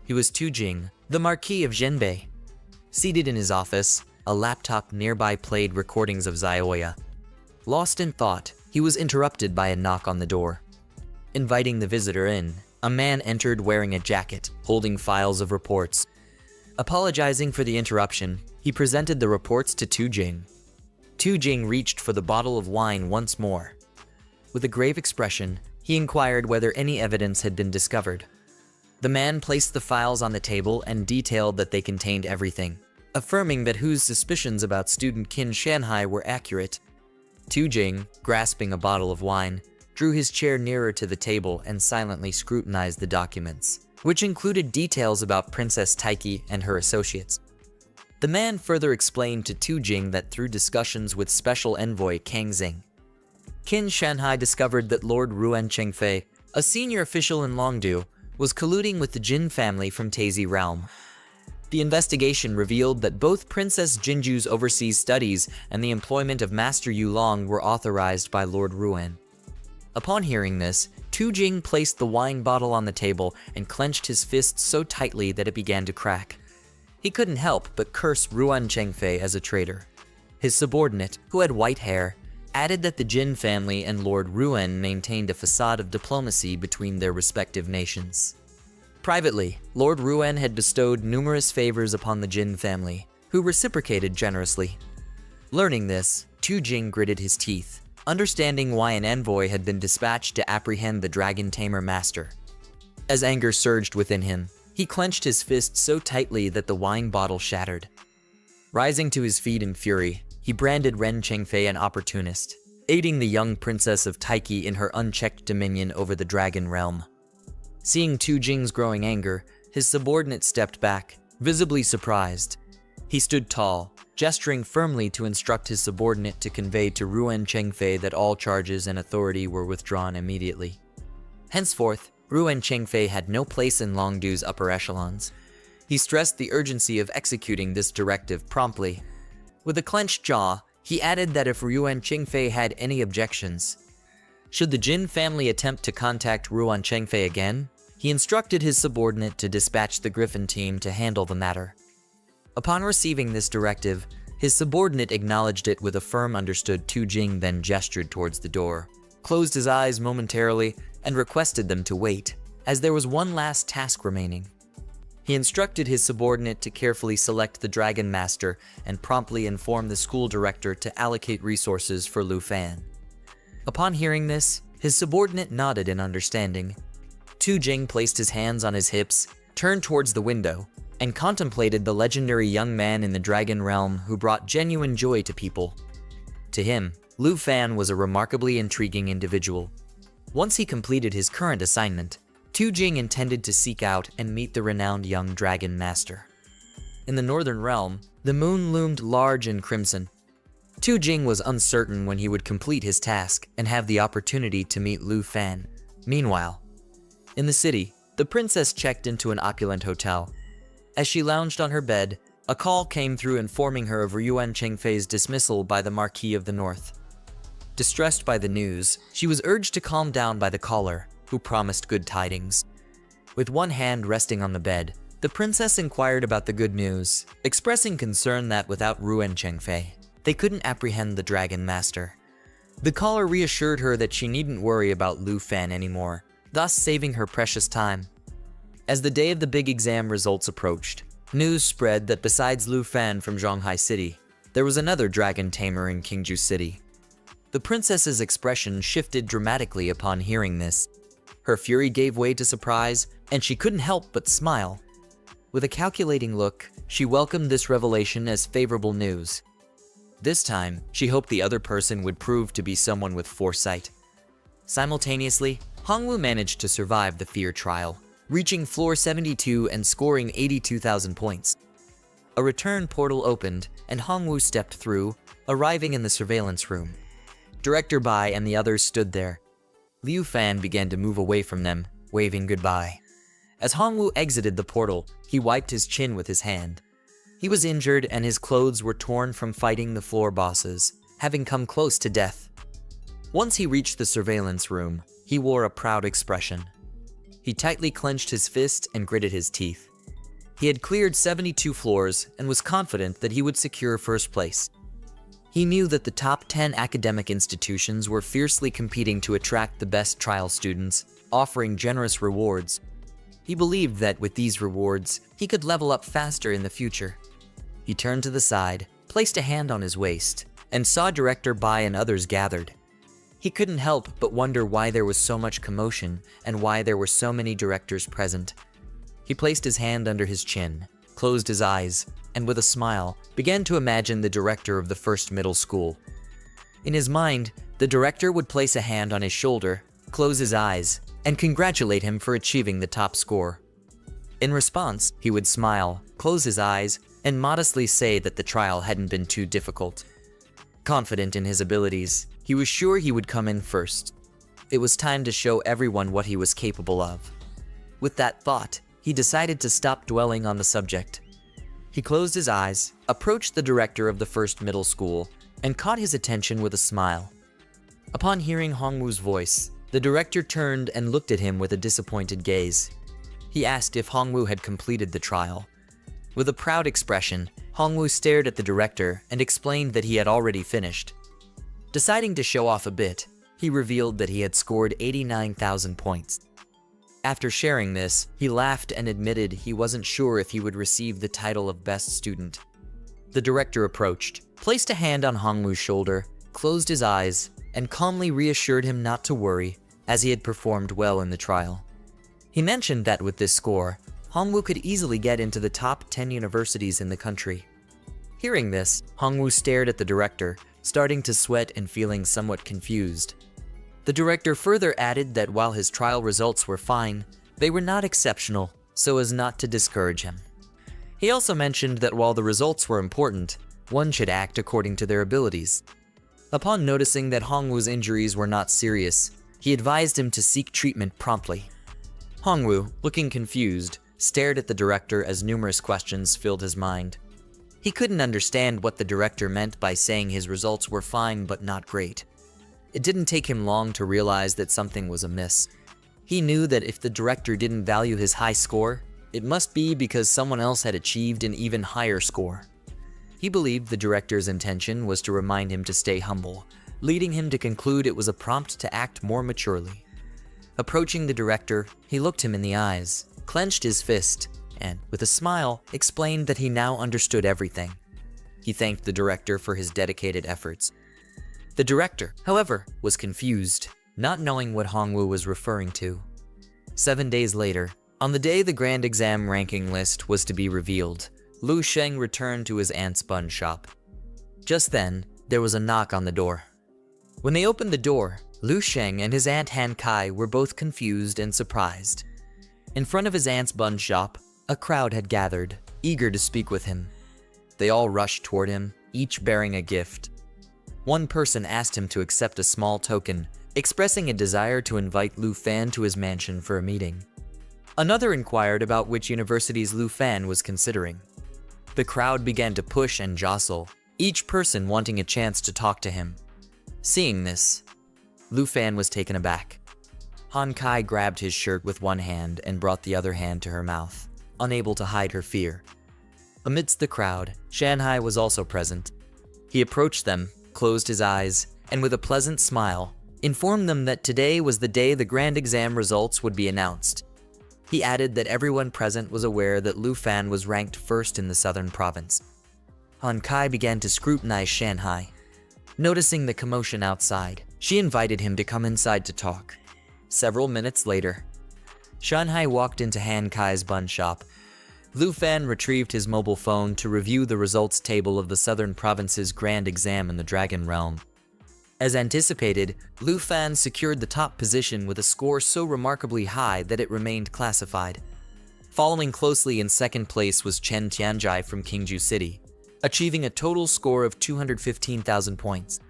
[SPEAKER 1] He was Tujing, the Marquis of Zhenbei. Seated in his office, a laptop nearby played recordings of Zioya. Lost in thought, he was interrupted by a knock on the door. Inviting the visitor in, a man entered wearing a jacket, holding files of reports. Apologizing for the interruption, he presented the reports to Tujing. Tujing reached for the bottle of wine once more. With a grave expression, he inquired whether any evidence had been discovered. The man placed the files on the table and detailed that they contained everything, affirming that Hu's suspicions about student Qin Shanhai were accurate. Tujing, grasping a bottle of wine, drew his chair nearer to the table and silently scrutinized the documents, which included details about Princess Taiki and her associates. The man further explained to Tujing that through discussions with Special Envoy Kang Xing, Qin Shanhai discovered that Lord Ruan Chengfei, a senior official in Longdu, was colluding with the Jin family from Tazi Realm. The investigation revealed that both Princess Jinju's overseas studies and the employment of Master Yulong were authorized by Lord Ruan. Upon hearing this, Tujing placed the wine bottle on the table and clenched his fist so tightly that it began to crack. He couldn't help but curse Ruan Chengfei as a traitor. His subordinate, who had white hair, added that the Jin family and Lord Ruan maintained a facade of diplomacy between their respective nations. Privately, Lord Ruan had bestowed numerous favors upon the Jin family, who reciprocated generously. Learning this, Tujing gritted his teeth, understanding why an envoy had been dispatched to apprehend the Dragon Tamer master. As anger surged within him, he clenched his fist so tightly that the wine bottle shattered. Rising to his feet in fury, he branded Ren Chengfei an opportunist, aiding the young princess of Taiki in her unchecked dominion over the Dragon Realm. Seeing Tujing's growing anger, his subordinate stepped back, visibly surprised. He stood tall, gesturing firmly to instruct his subordinate to convey to Ruan Chengfei that all charges and authority were withdrawn immediately. Henceforth, Ruan Chengfei had no place in Longdu's upper echelons. He stressed the urgency of executing this directive promptly. With a clenched jaw, he added that if Ruan Chengfei had any objections, should the Jin family attempt to contact Ruan Chengfei again, he instructed his subordinate to dispatch the Griffin team to handle the matter. Upon receiving this directive, his subordinate acknowledged it with a firm understood. Tujing then gestured towards the door, closed his eyes momentarily, and requested them to wait. as there was one last task remaining. He instructed his subordinate to carefully select the Dragon Master and promptly inform the school director to allocate resources for Lu Fan. Upon hearing this, his subordinate nodded in understanding. Tu Jing placed his hands on his hips, turned towards the window, and contemplated the legendary young man in the Dragon Realm who brought genuine joy to people. To him, Lu Fan was a remarkably intriguing individual. Once he completed his current assignment, Tu Jing intended to seek out and meet the renowned young Dragon Master. In the Northern Realm, the moon loomed large and crimson. Tu Jing was uncertain when he would complete his task and have the opportunity to meet Lu Fan. Meanwhile, in the city, the princess checked into an opulent hotel. As she lounged on her bed, a call came through informing her of Ryuan Chengfei's dismissal by the Marquis of the North. Distressed by the news, she was urged to calm down by the caller, who promised good tidings. With one hand resting on the bed, the princess inquired about the good news, expressing concern that without Ryuan Chengfei, they couldn't apprehend the Dragon Master. The caller reassured her that she needn't worry about Lu Fan anymore, thus saving her precious time. As the day of the big exam results approached, news spread that besides Lu Fan from Zhonghai City, there was another dragon tamer in Qingju City. The princess's expression shifted dramatically upon hearing this. Her fury gave way to surprise, and she couldn't help but smile. With a calculating look, she welcomed this revelation as favorable news. This time, she hoped the other person would prove to be someone with foresight. Simultaneously, Hongwu managed to survive the fear trial, reaching floor 72 and scoring 82,000 points. A return portal opened, and Hongwu stepped through, arriving in the surveillance room. Director Bai and the others stood there. Liu Fan began to move away from them, waving goodbye. As Hongwu exited the portal, he wiped his chin with his hand. He was injured and his clothes were torn from fighting the floor bosses, having come close to death. Once he reached the surveillance room, he wore a proud expression. He tightly clenched his fist and gritted his teeth. He had cleared 72 floors and was confident that he would secure first place. He knew that the top 10 academic institutions were fiercely competing to attract the best trial students, offering generous rewards. He believed that with these rewards, he could level up faster in the future. He turned to the side, placed a hand on his waist, and saw Director Bai and others gathered. He couldn't help but wonder why there was so much commotion and why there were so many directors present. He placed his hand under his chin, closed his eyes, and with a smile, began to imagine the director of the first middle school. In his mind, the director would place a hand on his shoulder, close his eyes, and congratulate him for achieving the top score. In response, he would smile, close his eyes, and modestly say that the trial hadn't been too difficult. Confident in his abilities, he was sure he would come in first. It was time to show everyone what he was capable of. With that thought, he decided to stop dwelling on the subject. He closed his eyes, approached the director of the first middle school, and caught his attention with a smile. Upon hearing Hongwu's voice, the director turned and looked at him with a disappointed gaze. He asked if Hongwu had completed the trial. With a proud expression, Hongwu stared at the director and explained that he had already finished. Deciding to show off a bit, he revealed that he had scored 89,000 points. After sharing this, he laughed and admitted he wasn't sure if he would receive the title of best student. The director approached, placed a hand on Hongwu's shoulder, closed his eyes, and calmly reassured him not to worry, as he had performed well in the trial. He mentioned that with this score, Hongwu could easily get into the top 10 universities in the country. Hearing this, Hongwu stared at the director, starting to sweat and feeling somewhat confused. The director further added that while his trial results were fine, they were not exceptional, so as not to discourage him. He also mentioned that while the results were important, one should act according to their abilities. Upon noticing that Hongwu's injuries were not serious, he advised him to seek treatment promptly. Hongwu, looking confused, stared at the director as numerous questions filled his mind. He couldn't understand what the director meant by saying his results were fine but not great. It didn't take him long to realize that something was amiss. He knew that if the director didn't value his high score, it must be because someone else had achieved an even higher score. He believed the director's intention was to remind him to stay humble, leading him to conclude it was a prompt to act more maturely. Approaching the director, he looked him in the eyes, clenched his fist, and, with a smile, explained that he now understood everything. He thanked the director for his dedicated efforts. The director, however, was confused, not knowing what Hongwu was referring to. 7 days later, on the day the grand exam ranking list was to be revealed, Lu Sheng returned to his aunt's bun shop. Just then, there was a knock on the door. When they opened the door, Lu Sheng and his aunt Han Kai were both confused and surprised. In front of his aunt's bun shop, a crowd had gathered, eager to speak with him. They all rushed toward him, each bearing a gift. One person asked him to accept a small token, expressing a desire to invite Lu Fan to his mansion for a meeting. Another inquired about which universities Lu Fan was considering. The crowd began to push and jostle, each person wanting a chance to talk to him. Seeing this, Lu Fan was taken aback. Han Kai grabbed his shirt with one hand and brought the other hand to her mouth, unable to hide her fear. Amidst the crowd, Shanhai was also present. He approached them, closed his eyes, and with a pleasant smile, informed them that today was the day the grand exam results would be announced. He added that everyone present was aware that Lu Fan was ranked first in the southern province. Han Kai began to scrutinize Shanhai. Noticing the commotion outside, she invited him to come inside to talk. Several minutes later, Shanhai walked into Han Kai's bun shop. Lu Fan retrieved his mobile phone to review the results table of the southern province's grand exam in the Dragon Realm. As anticipated, Lu Fan secured the top position with a score so remarkably high that it remained classified. Following closely in second place was Chen Tianjai from Qingju City, achieving a total score of 215,000 points.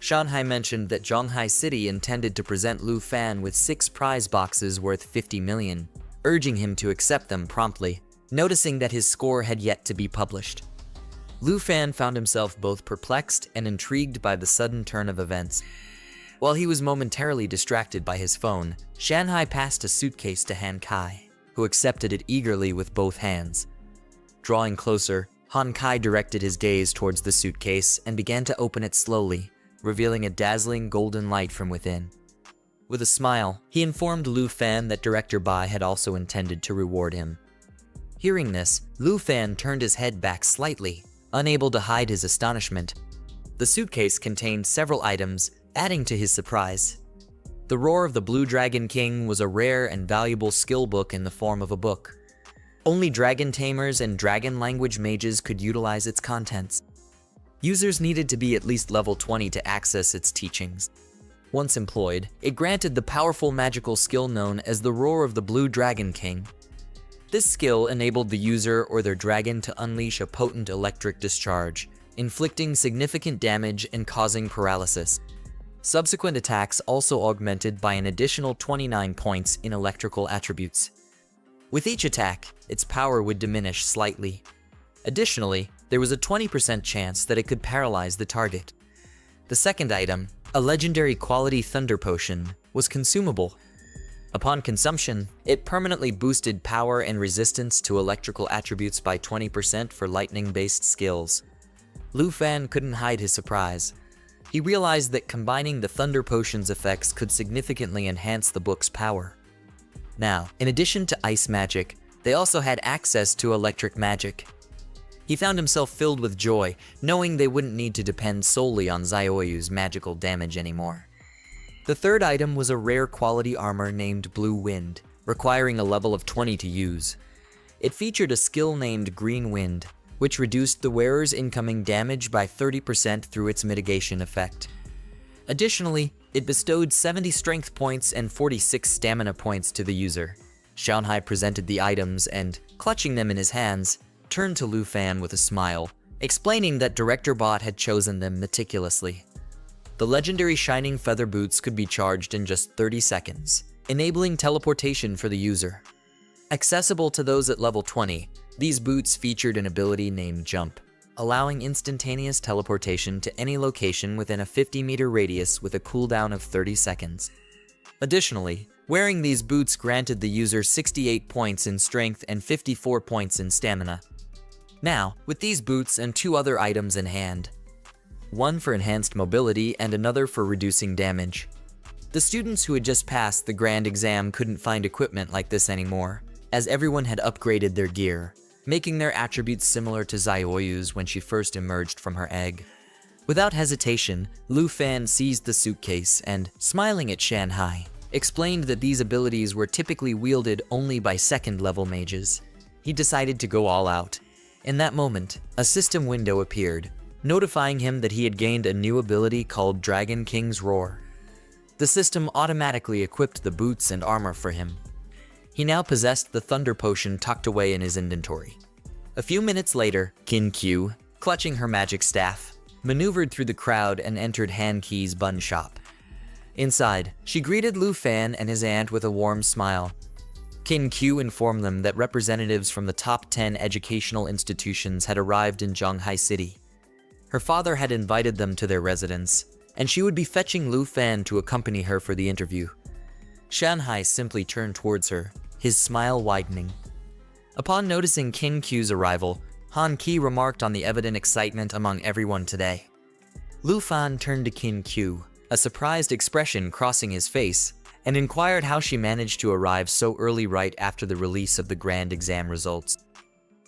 [SPEAKER 1] Shanhai mentioned that Zhonghai City intended to present Lu Fan with 6 prize boxes worth 50 million, urging him to accept them promptly, noticing that his score had yet to be published. Lu Fan found himself both perplexed and intrigued by the sudden turn of events. While he was momentarily distracted by his phone, Shanhai passed a suitcase to Han Kai, who accepted it eagerly with both hands. Drawing closer, Han Kai directed his gaze towards the suitcase and began to open it slowly, revealing a dazzling golden light from within. With a smile, he informed Lu Fan that Director Bai had also intended to reward him. Hearing this, Lu Fan turned his head back slightly, unable to hide his astonishment. The suitcase contained several items, adding to his surprise. The Roar of the Blue Dragon King was a rare and valuable skill book in the form of a book. Only dragon tamers and dragon language mages could utilize its contents. Users needed to be at least level 20 to access its teachings. Once employed, it granted the powerful magical skill known as the Roar of the Blue Dragon King. This skill enabled the user or their dragon to unleash a potent electric discharge, inflicting significant damage and causing paralysis. Subsequent attacks also augmented by an additional 29 points in electrical attributes. With each attack, its power would diminish slightly. Additionally, there was a 20% chance that it could paralyze the target. The second item, a legendary quality thunder potion, was consumable. Upon consumption, it permanently boosted power and resistance to electrical attributes by 20% for lightning-based skills. Lu Fan couldn't hide his surprise. He realized that combining the thunder potion's effects could significantly enhance the book's power. Now, in addition to ice magic, they also had access to electric magic. He found himself filled with joy, knowing they wouldn't need to depend solely on Zioyu's magical damage anymore. The third item was a rare quality armor named Blue Wind, requiring a level of 20 to use. It featured a skill named Green Wind, which reduced the wearer's incoming damage by 30% through its mitigation effect. Additionally, it bestowed 70 strength points and 46 stamina points to the user. Shanhai presented the items and, clutching them in his hands, turned to Lu Fan with a smile, explaining that Director Bot had chosen them meticulously. The legendary Shining Feather Boots could be charged in just 30 seconds, enabling teleportation for the user. Accessible to those at level 20, these boots featured an ability named Jump, allowing instantaneous teleportation to any location within a 50-meter radius with a cooldown of 30 seconds. Additionally, wearing these boots granted the user 68 points in strength and 54 points in stamina. Now, with these boots and 2 other items in hand, one for enhanced mobility and another for reducing damage, The students who had just passed the grand exam couldn't find equipment like this anymore, as everyone had upgraded their gear, making their attributes similar to Zioyu's when she first emerged from her egg. Without hesitation, Lu Fan seized the suitcase and, smiling at Shanhai, explained that these abilities were typically wielded only by second-level mages. He decided to go all out. In that moment, a system window appeared, notifying him that he had gained a new ability called Dragon King's Roar. The system automatically equipped the boots and armor for him. He now possessed the Thunder Potion tucked away in his inventory. A few minutes later, Kin Q, clutching her magic staff, maneuvered through the crowd and entered Han Ki's bun shop. Inside, she greeted Lu Fan and his aunt with a warm smile. Kin Q informed them that representatives from the top 10 educational institutions had arrived in Zhonghai City. Her father had invited them to their residence, and she would be fetching Lu Fan to accompany her for the interview. Shanhai simply turned towards her, his smile widening. Upon noticing Kin Q's arrival, Han Ki remarked on the evident excitement among everyone today. Lu Fan turned to Kin Q, a surprised expression crossing his face, and inquired how she managed to arrive so early right after the release of the grand exam results.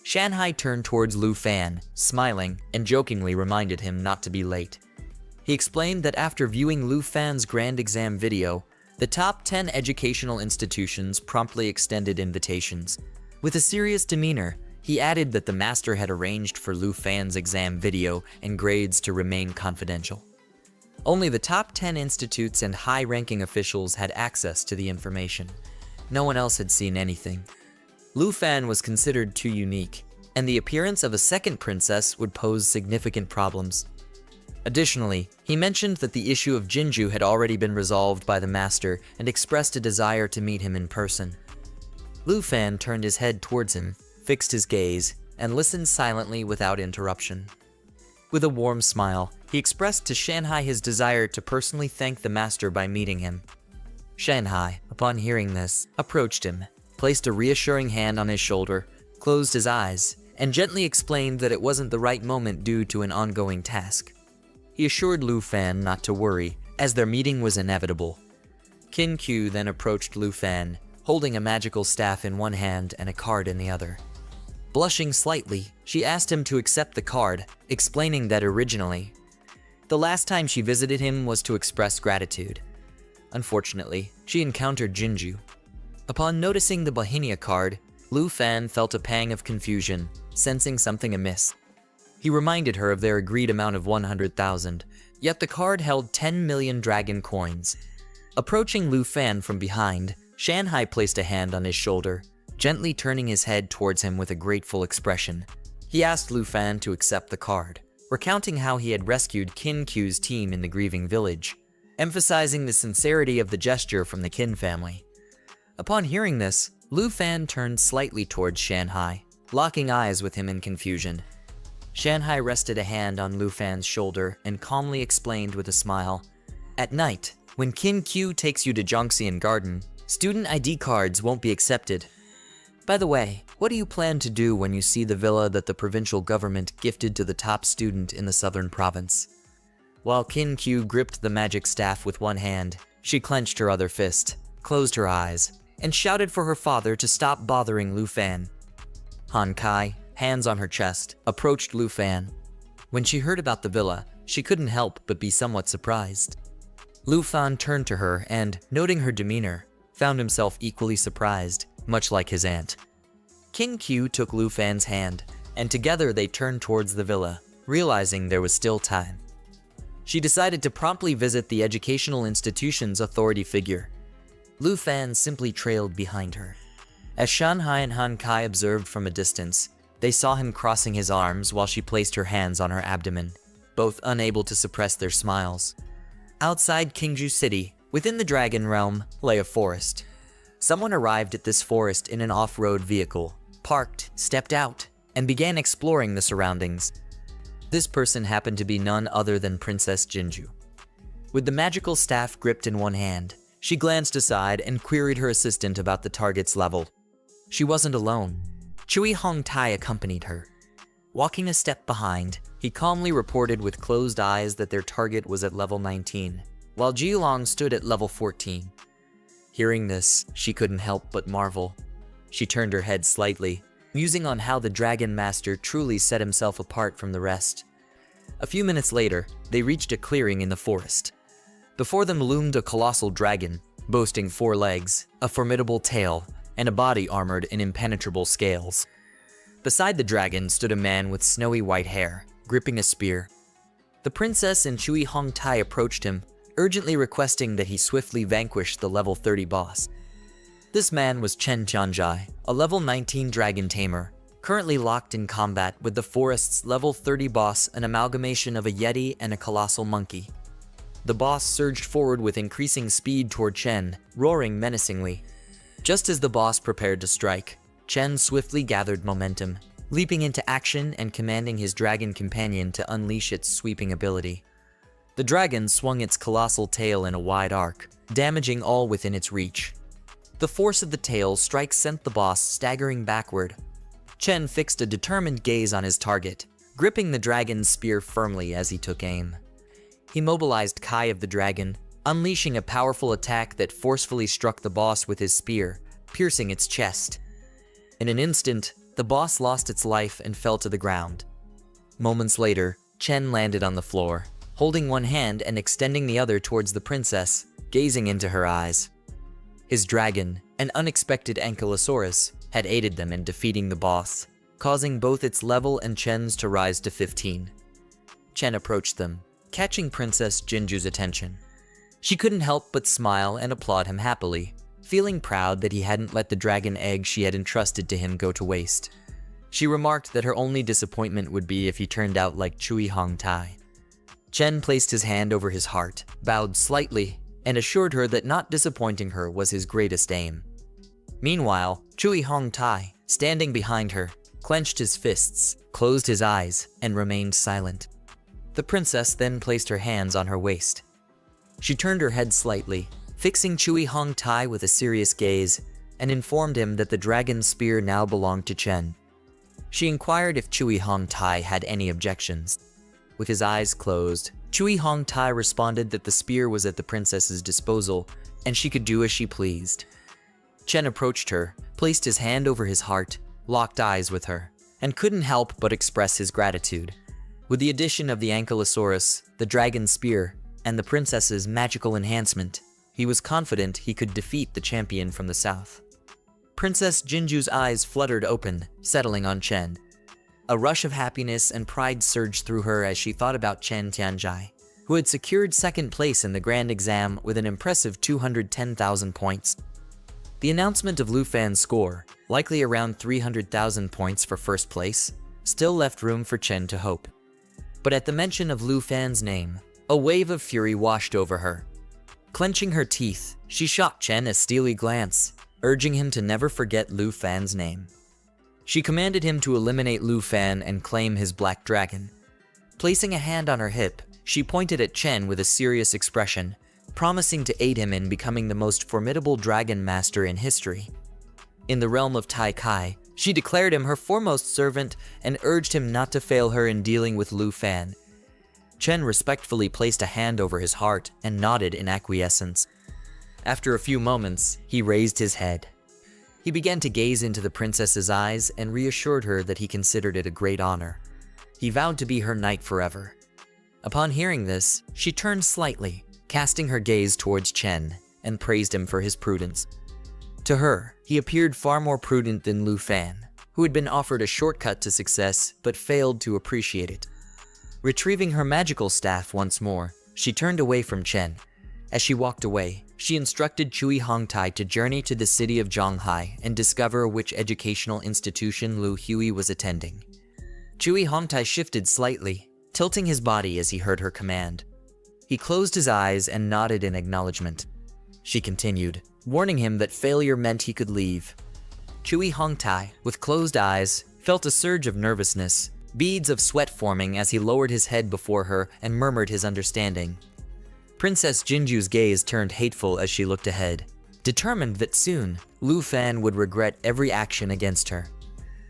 [SPEAKER 1] Shanhai turned towards Lu Fan, smiling, and jokingly reminded him not to be late. He explained that after viewing Lu Fan's grand exam video, the top 10 educational institutions promptly extended invitations. With a serious demeanor, he added that the master had arranged for Lu Fan's exam video and grades to remain confidential. Only the top 10 institutes and high-ranking officials had access to the information. No one else had seen anything. Lu Fan was considered too unique, and the appearance of a second princess would pose significant problems. Additionally, he mentioned that the issue of Jinju had already been resolved by the master and expressed a desire to meet him in person. Lu Fan turned his head towards him, fixed his gaze, and listened silently without interruption. With a warm smile, he expressed to Shanhai his desire to personally thank the master by meeting him. Shanhai, upon hearing this, approached him, placed a reassuring hand on his shoulder, closed his eyes, and gently explained that it wasn't the right moment due to an ongoing task. He assured Lu Fan not to worry, as their meeting was inevitable. Kin Q then approached Lu Fan, holding a magical staff in one hand and a card in the other. Blushing slightly, she asked him to accept the card, explaining that originally, the last time she visited him was to express gratitude. Unfortunately, she encountered Jinju. Upon noticing the Bohemia card, Lu Fan felt a pang of confusion, sensing something amiss. He reminded her of their agreed amount of 100,000, yet the card held 10 million dragon coins. Approaching Lu Fan from behind, Shanhai placed a hand on his shoulder, gently turning his head towards him with a grateful expression. He asked Lu Fan to accept the card, recounting how he had rescued Kin Q's team in the grieving village, emphasizing the sincerity of the gesture from the Qin family. Upon hearing this, Lu Fan turned slightly towards Shanhai, locking eyes with him in confusion. Shanhai rested a hand on Lu Fan's shoulder and calmly explained with a smile, "At night, when Kin Q takes you to Zhongxian Garden, student ID cards won't be accepted. By the way, what do you plan to do when you see the villa that the provincial government gifted to the top student in the southern province?" While Kin Q gripped the magic staff with one hand, she clenched her other fist, closed her eyes, and shouted for her father to stop bothering Lu Fan. Han Kai, hands on her chest, approached Lu Fan. When she heard about the villa, she couldn't help but be somewhat surprised. Lu Fan turned to her and, noting her demeanor, found himself equally surprised, much like his aunt. Kin Q took Lu Fan's hand, and together they turned towards the villa, realizing there was still time. She decided to promptly visit the educational institution's authority figure. Lu Fan simply trailed behind her. As Shanhai and Han Kai observed from a distance, they saw him crossing his arms while she placed her hands on her abdomen, both unable to suppress their smiles. Outside Qingju City, within the Dragon Realm, lay a forest. Someone arrived at this forest in an off-road vehicle, parked, stepped out, and began exploring the surroundings. This person happened to be none other than Princess Jinju. With the magical staff gripped in one hand, she glanced aside and queried her assistant about the target's level. She wasn't alone. Chui Hongtai accompanied her. Walking a step behind, he calmly reported with closed eyes that their target was at level 19. while Jilong stood at level 14. Hearing this, she couldn't help but marvel. She turned her head slightly, musing on how the Dragon Master truly set himself apart from the rest. A few minutes later, they reached a clearing in the forest. Before them loomed a colossal dragon, boasting 4 legs, a formidable tail, and a body armored in impenetrable scales. Beside the dragon stood a man with snowy white hair, gripping a spear. The princess and Chui Hongtai approached him, urgently requesting that he swiftly vanquish the level 30 boss. This man was Chen Tianjai, a level 19 dragon tamer, currently locked in combat with the forest's level 30 boss, an amalgamation of a yeti and a colossal monkey. The boss surged forward with increasing speed toward Chen, roaring menacingly. Just as the boss prepared to strike, Chen swiftly gathered momentum, leaping into action and commanding his dragon companion to unleash its sweeping ability. The dragon swung its colossal tail in a wide arc, damaging all within its reach. The force of the tail strike sent the boss staggering backward. Chen fixed a determined gaze on his target, gripping the dragon's spear firmly as he took aim. He mobilized Kai of the dragon, unleashing a powerful attack that forcefully struck the boss with his spear, piercing its chest. In an instant, the boss lost its life and fell to the ground. Moments later, Chen landed on the floor, holding one hand and extending the other towards the princess, gazing into her eyes. His dragon, an unexpected ankylosaurus, had aided them in defeating the boss, causing both its level and Chen's to rise to 15. Chen approached them, catching Princess Jinju's attention. She couldn't help but smile and applaud him happily, feeling proud that he hadn't let the dragon egg she had entrusted to him go to waste. She remarked that her only disappointment would be if he turned out like Chui Hongtai. Chen placed his hand over his heart, bowed slightly, and assured her that not disappointing her was his greatest aim. Meanwhile, Chui Hongtai, standing behind her, clenched his fists, closed his eyes, and remained silent. The princess then placed her hands on her waist. She turned her head slightly, fixing Chui Hongtai with a serious gaze, and informed him that the dragon's spear now belonged to Chen. She inquired if Chui Hongtai had any objections. With his eyes closed, Chui Hongtai responded that the spear was at the princess's disposal, and she could do as she pleased. Chen approached her, placed his hand over his heart, locked eyes with her, and couldn't help but express his gratitude. With the addition of the Ankylosaurus, the dragon spear, and the princess's magical enhancement, he was confident he could defeat the champion from the south. Princess Jinju's eyes fluttered open, settling on Chen. A rush of happiness and pride surged through her as she thought about Chen Tianjai, who had secured second place in the grand exam with an impressive 210,000 points. The announcement of Lu Fan's score, likely around 300,000 points for first place, still left room for Chen to hope. But at the mention of Lu Fan's name, a wave of fury washed over her. Clenching her teeth, she shot Chen a steely glance, urging him to never forget Lu Fan's name. She commanded him to eliminate Lu Fan and claim his black dragon. Placing a hand on her hip, she pointed at Chen with a serious expression, promising to aid him in becoming the most formidable dragon master in history. In the realm of Tai Kai, she declared him her foremost servant and urged him not to fail her in dealing with Lu Fan. Chen respectfully placed a hand over his heart and nodded in acquiescence. After a few moments, he raised his head. He began to gaze into the princess's eyes and reassured her that he considered it a great honor. He vowed to be her knight forever. Upon hearing this, she turned slightly, casting her gaze towards Chen, and praised him for his prudence. To her, he appeared far more prudent than Lu Fan, who had been offered a shortcut to success but failed to appreciate it. Retrieving her magical staff once more, she turned away from Chen. As she walked away, she instructed Chui Hongtai to journey to the city of Zhonghai and discover which educational institution Lu Hui was attending. Chui Hongtai shifted slightly, tilting his body as he heard her command. He closed his eyes and nodded in acknowledgement. She continued, warning him that failure meant he could leave. Chui Hongtai, with closed eyes, felt a surge of nervousness, beads of sweat forming as he lowered his head before her and murmured his understanding. Princess Jinju's gaze turned hateful as she looked ahead, determined that soon, Lu Fan would regret every action against her.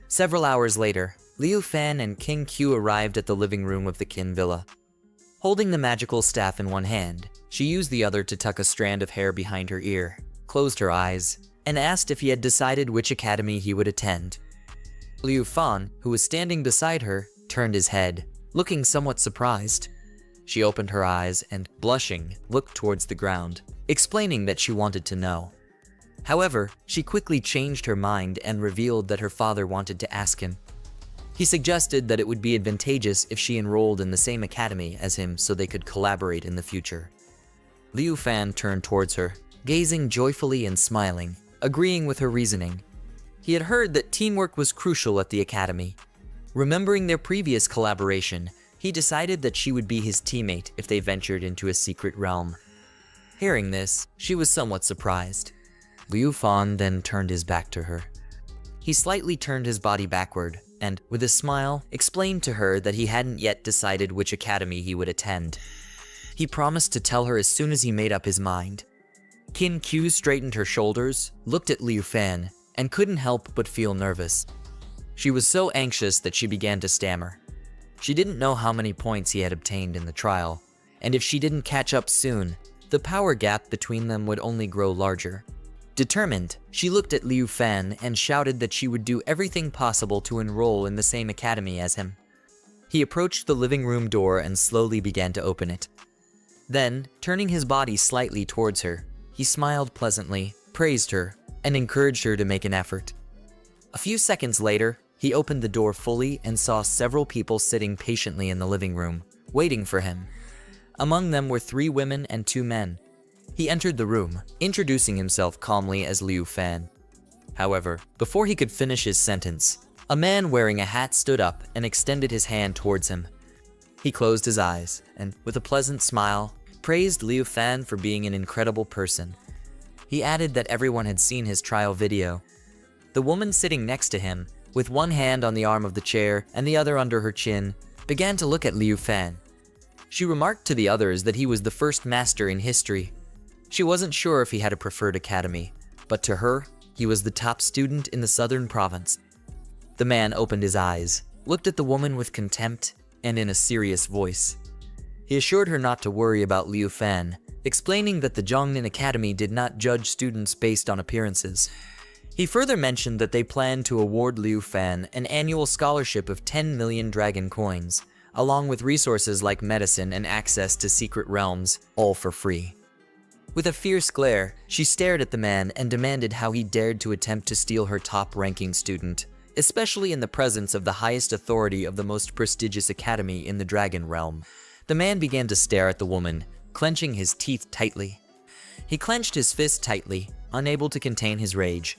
[SPEAKER 1] Several hours later, Liu Fan and King Q arrived at the living room of the Qin Villa. Holding the magical staff in one hand, She used the other to tuck a strand of hair behind her ear, closed her eyes, and asked if he had decided which academy he would attend. Liu Fan, who was standing beside her, turned his head, looking somewhat surprised. She opened her eyes and, blushing, looked towards the ground, explaining that she wanted to know. However, she quickly changed her mind and revealed that her father wanted to ask him. He suggested that it would be advantageous if she enrolled in the same academy as him so they could collaborate in the future. Liu Fan turned towards her, gazing joyfully and smiling, agreeing with her reasoning. He had heard that teamwork was crucial at the academy. Remembering their previous collaboration, he decided that she would be his teammate if they ventured into a secret realm. Hearing this, she was somewhat surprised. Liu Fan then turned his back to her. He slightly turned his body backward and, with a smile, explained to her that he hadn't yet decided which academy he would attend. He promised to tell her as soon as he made up his mind. Qin Q straightened her shoulders, looked at Liu Fan, and couldn't help but feel nervous. She was so anxious that she began to stammer. She didn't know how many points he had obtained in the trial, and if she didn't catch up soon, the power gap between them would only grow larger. Determined, she looked at Liu Fan and shouted that she would do everything possible to enroll in the same academy as him. He approached the living room door and slowly began to open it. Then, turning his body slightly towards her, he smiled pleasantly, praised her, and encouraged her to make an effort. A few seconds later, he opened the door fully and saw several people sitting patiently in the living room, waiting for him. Among them were 3 women and 2 men. He entered the room, introducing himself calmly as Liu Fan. However, before he could finish his sentence, a man wearing a hat stood up and extended his hand towards him. He closed his eyes and, with a pleasant smile, praised Liu Fan for being an incredible person. He added that everyone had seen his trial video. The woman sitting next to him, with one hand on the arm of the chair and the other under her chin, began to look at Liu Fan. She remarked to the others that he was the first master in history. She wasn't sure if he had a preferred academy, but to her, he was the top student in the southern province. The man opened his eyes, looked at the woman with contempt, and in a serious voice. He assured her not to worry about Liu Fan, explaining that the Zhongnan Academy did not judge students based on appearances. He further mentioned that they planned to award Liu Fan an annual scholarship of 10 million dragon coins, along with resources like medicine and access to secret realms, all for free. With a fierce glare, she stared at the man and demanded how he dared to attempt to steal her top-ranking student, especially in the presence of the highest authority of the most prestigious academy in the Dragon Realm. The man began to stare at the woman, clenching his teeth tightly. He clenched his fist tightly, unable to contain his rage.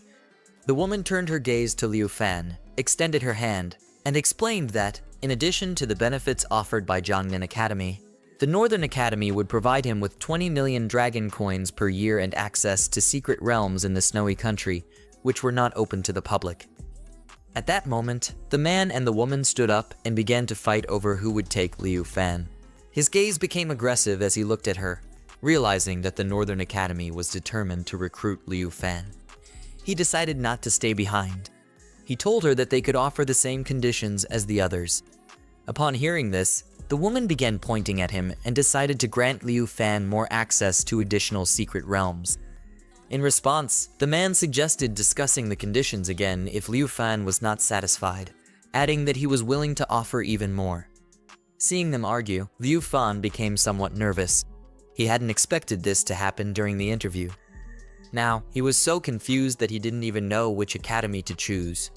[SPEAKER 1] The woman turned her gaze to Liu Fan, extended her hand, and explained that, in addition to the benefits offered by Zhongnan Academy, the Northern Academy would provide him with 20 million dragon coins per year and access to secret realms in the snowy country, which were not open to the public. At that moment, the man and the woman stood up and began to fight over who would take Liu Fan. His gaze became aggressive as he looked at her, realizing that the Northern Academy was determined to recruit Liu Fan. He decided not to stay behind. He told her that they could offer the same conditions as the others. Upon hearing this, the woman began pointing at him and decided to grant Liu Fan more access to additional secret realms. In response, the man suggested discussing the conditions again if Liu Fan was not satisfied, adding that he was willing to offer even more. Seeing them argue, Liu Fan became somewhat nervous. He hadn't expected this to happen during the interview. Now, he was so confused that he didn't even know which academy to choose.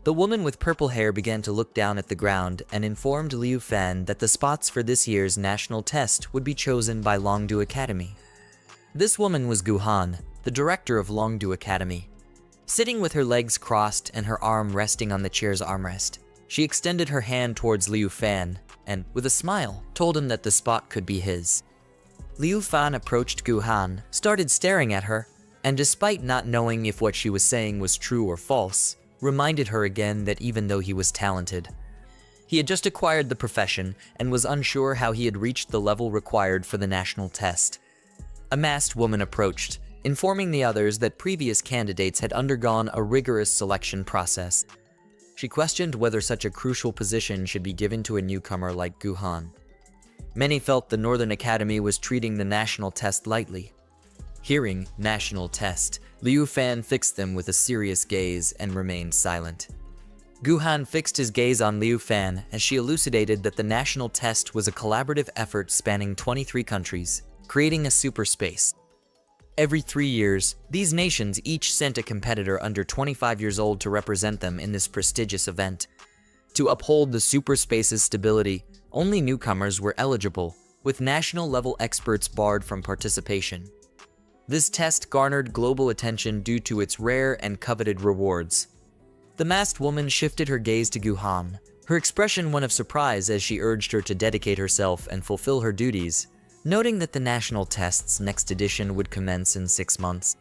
[SPEAKER 1] The woman with purple hair began to look down at the ground and informed Liu Fan that the spots for this year's national test would be chosen by Longdu Academy. This woman was Guhan, the director of Longdu Academy. Sitting with her legs crossed and her arm resting on the chair's armrest, she extended her hand towards Liu Fan and, with a smile, told him that the spot could be his. Liu Fan approached Guhan, started staring at her, and despite not knowing if what she was saying was true or false, reminded her again that even though he was talented, he had just acquired the profession and was unsure how he had reached the level required for the national test. A masked woman approached, informing the others that previous candidates had undergone a rigorous selection process. She questioned whether such a crucial position should be given to a newcomer like Guhan. Many felt the Northern Academy was treating the national test lightly. Hearing national test, Liu Fan fixed them with a serious gaze and remained silent. Guhan fixed his gaze on Liu Fan as she elucidated that the national test was a collaborative effort spanning 23 countries, creating a super space. Every 3 years, these nations each sent a competitor under 25 years old to represent them in this prestigious event. To uphold the super space's stability, only newcomers were eligible, with national-level experts barred from participation. This test garnered global attention due to its rare and coveted rewards. The masked woman shifted her gaze to Guhan, her expression one of surprise as she urged her to dedicate herself and fulfill her duties, noting that the national test's next edition would commence in 6 months.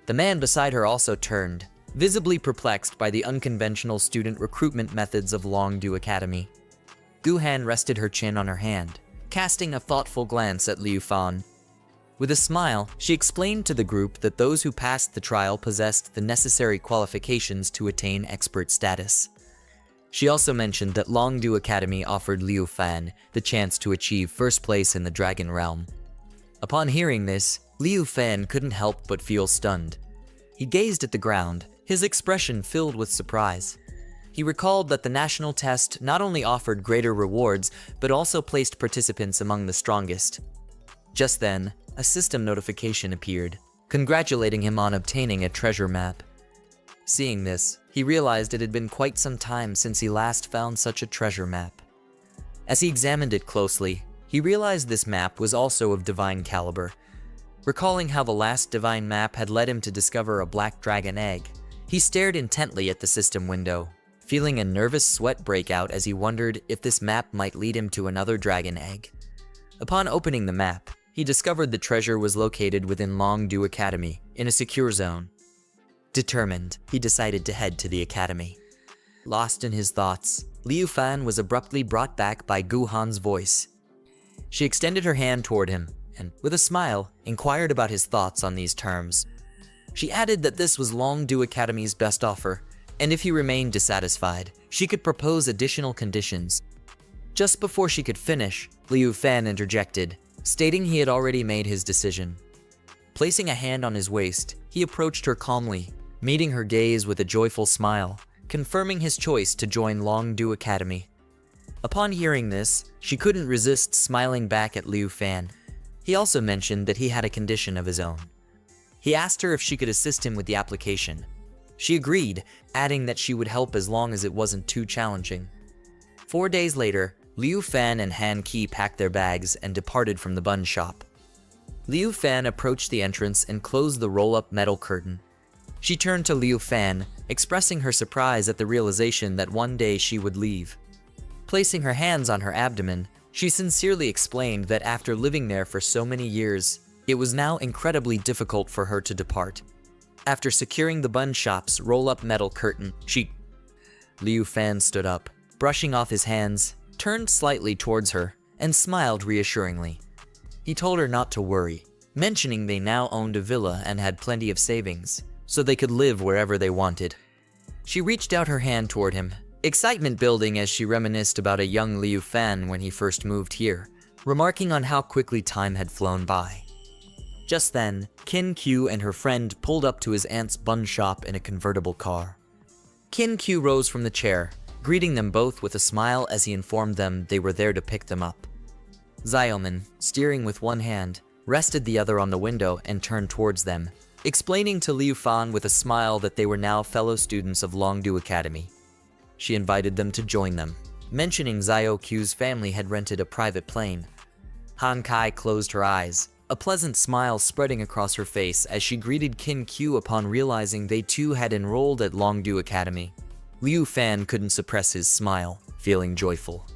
[SPEAKER 1] The man beside her also turned, visibly perplexed by the unconventional student recruitment methods of Longdu Academy. Guhan rested her chin on her hand, casting a thoughtful glance at Liu Fan. With a smile, she explained to the group that those who passed the trial possessed the necessary qualifications to attain expert status. She also mentioned that Longdu Academy offered Liu Fan the chance to achieve first place in the Dragon Realm. Upon hearing this, Liu Fan couldn't help but feel stunned. He gazed at the ground, his expression filled with surprise. He recalled that the national test not only offered greater rewards, but also placed participants among the strongest. Just then, a system notification appeared, congratulating him on obtaining a treasure map. Seeing this, he realized it had been quite some time since he last found such a treasure map. As he examined it closely, he realized this map was also of divine caliber. Recalling how the last divine map had led him to discover a black dragon egg, he stared intently at the system window, feeling a nervous sweat break out as he wondered if this map might lead him to another dragon egg. Upon opening the map, he discovered the treasure was located within Longdu Academy, in a secure zone. Determined, he decided to head to the academy. Lost in his thoughts, Liu Fan was abruptly brought back by Guhan's voice. She extended her hand toward him, and, with a smile, inquired about his thoughts on these terms. She added that this was Longdu Academy's best offer, and if he remained dissatisfied, she could propose additional conditions. Just before she could finish, Liu Fan interjected, stating he had already made his decision. Placing a hand on his waist, he approached her calmly, meeting her gaze with a joyful smile, confirming his choice to join Longdu Academy. Upon hearing this, she couldn't resist smiling back at Liu Fan. He also mentioned that he had a condition of his own. He asked her if she could assist him with the application. She agreed, adding that she would help as long as it wasn't too challenging. 4 days later, Liu Fan and Han Qi packed their bags and departed from the bun shop. Liu Fan approached the entrance and closed the roll-up metal curtain. She turned to Liu Fan, expressing her surprise at the realization that one day she would leave. Placing her hands on her abdomen, she sincerely explained that after living there for so many years, it was now incredibly difficult for her to depart. After securing the bun shop's roll-up metal curtain, Liu Fan stood up, brushing off his hands, turned slightly towards her, and smiled reassuringly. He told her not to worry, mentioning they now owned a villa and had plenty of savings, so they could live wherever they wanted. She reached out her hand toward him, excitement building as she reminisced about a young Liu Fan when he first moved here, remarking on how quickly time had flown by. Just then, Qin Q and her friend pulled up to his aunt's bun shop in a convertible car. Qin Q rose from the chair, greeting them both with a smile as he informed them they were there to pick them up. Xiaoman, steering with one hand, rested the other on the window and turned towards them, explaining to Liu Fan with a smile that they were now fellow students of Longdu Academy. She invited them to join them, mentioning Xiao Q's family had rented a private plane. Han Kai closed her eyes, a pleasant smile spreading across her face as she greeted Qin Q upon realizing they too had enrolled at Longdu Academy. Liu Fan couldn't suppress his smile, feeling joyful.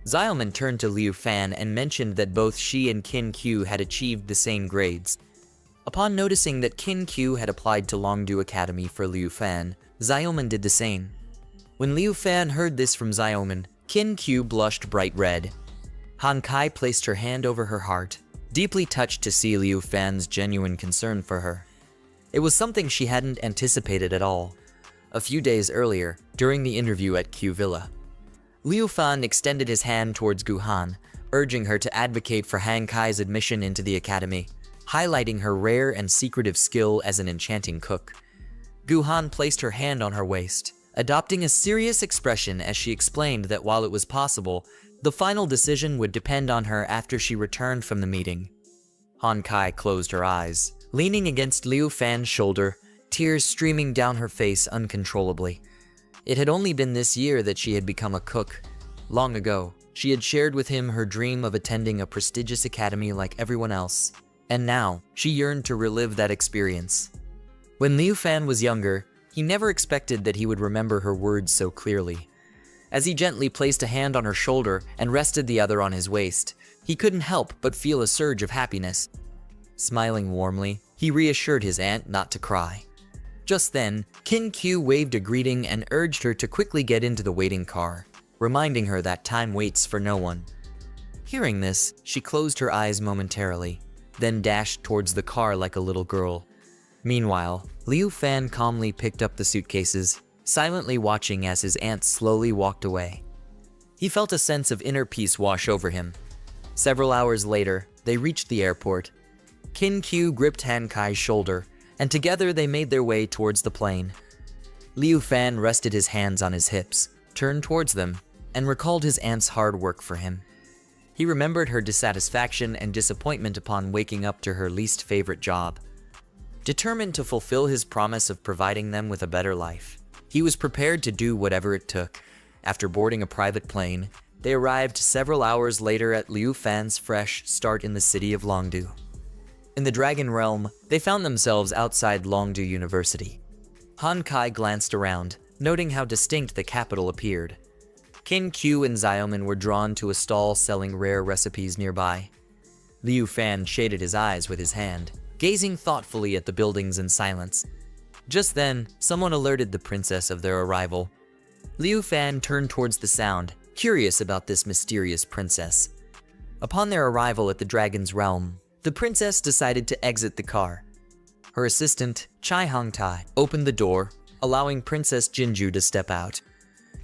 [SPEAKER 1] Xiaoman turned to Liu Fan and mentioned that both she and Qin Q had achieved the same grades. Upon noticing that Qin Q had applied to Longdu Academy for Liu Fan, Xiaoman did the same. When Liu Fan heard this from Xiaoman, Qin Q blushed bright red. Han Kai placed her hand over her heart, deeply touched to see Liu Fan's genuine concern for her. It was something she hadn't anticipated at all. A few days earlier, during the interview at Q Villa, Liu Fan extended his hand towards Guhan, urging her to advocate for Han Kai's admission into the academy, highlighting her rare and secretive skill as an enchanting cook. Gu-han placed her hand on her waist, adopting a serious expression as she explained that while it was possible, the final decision would depend on her after she returned from the meeting. Han Kai closed her eyes, leaning against Liu Fan's shoulder, tears streaming down her face uncontrollably. It had only been this year that she had become a cook. Long ago, she had shared with him her dream of attending a prestigious academy like everyone else, and now she yearned to relive that experience. When Liu Fan was younger, he never expected that he would remember her words so clearly. As he gently placed a hand on her shoulder and rested the other on his waist, he couldn't help but feel a surge of happiness. Smiling warmly, he reassured his aunt not to cry. Just then, Kin Q waved a greeting and urged her to quickly get into the waiting car, reminding her that time waits for no one. Hearing this, she closed her eyes momentarily, then dashed towards the car like a little girl. Meanwhile, Liu Fan calmly picked up the suitcases, silently watching as his aunt slowly walked away. He felt a sense of inner peace wash over him. Several hours later, they reached the airport. Kin Q gripped Han Kai's shoulder, and together they made their way towards the plane. Liu Fan rested his hands on his hips, turned towards them, and recalled his aunt's hard work for him. He remembered her dissatisfaction and disappointment upon waking up to her least favorite job. Determined to fulfill his promise of providing them with a better life, he was prepared to do whatever it took. After boarding a private plane, they arrived several hours later at Liu Fan's fresh start in the city of Longdu. In the Dragon Realm, they found themselves outside Longdu University. Han Kai glanced around, noting how distinct the capital appeared. Kin Q and Xiaomin were drawn to a stall selling rare recipes nearby. Liu Fan shaded his eyes with his hand, gazing thoughtfully at the buildings in silence. Just then, someone alerted the princess of their arrival. Liu Fan turned towards the sound, curious about this mysterious princess. Upon their arrival at the Dragon's Realm, the princess decided to exit the car. Her assistant, Chai Hongtai, opened the door, allowing Princess Jinju to step out.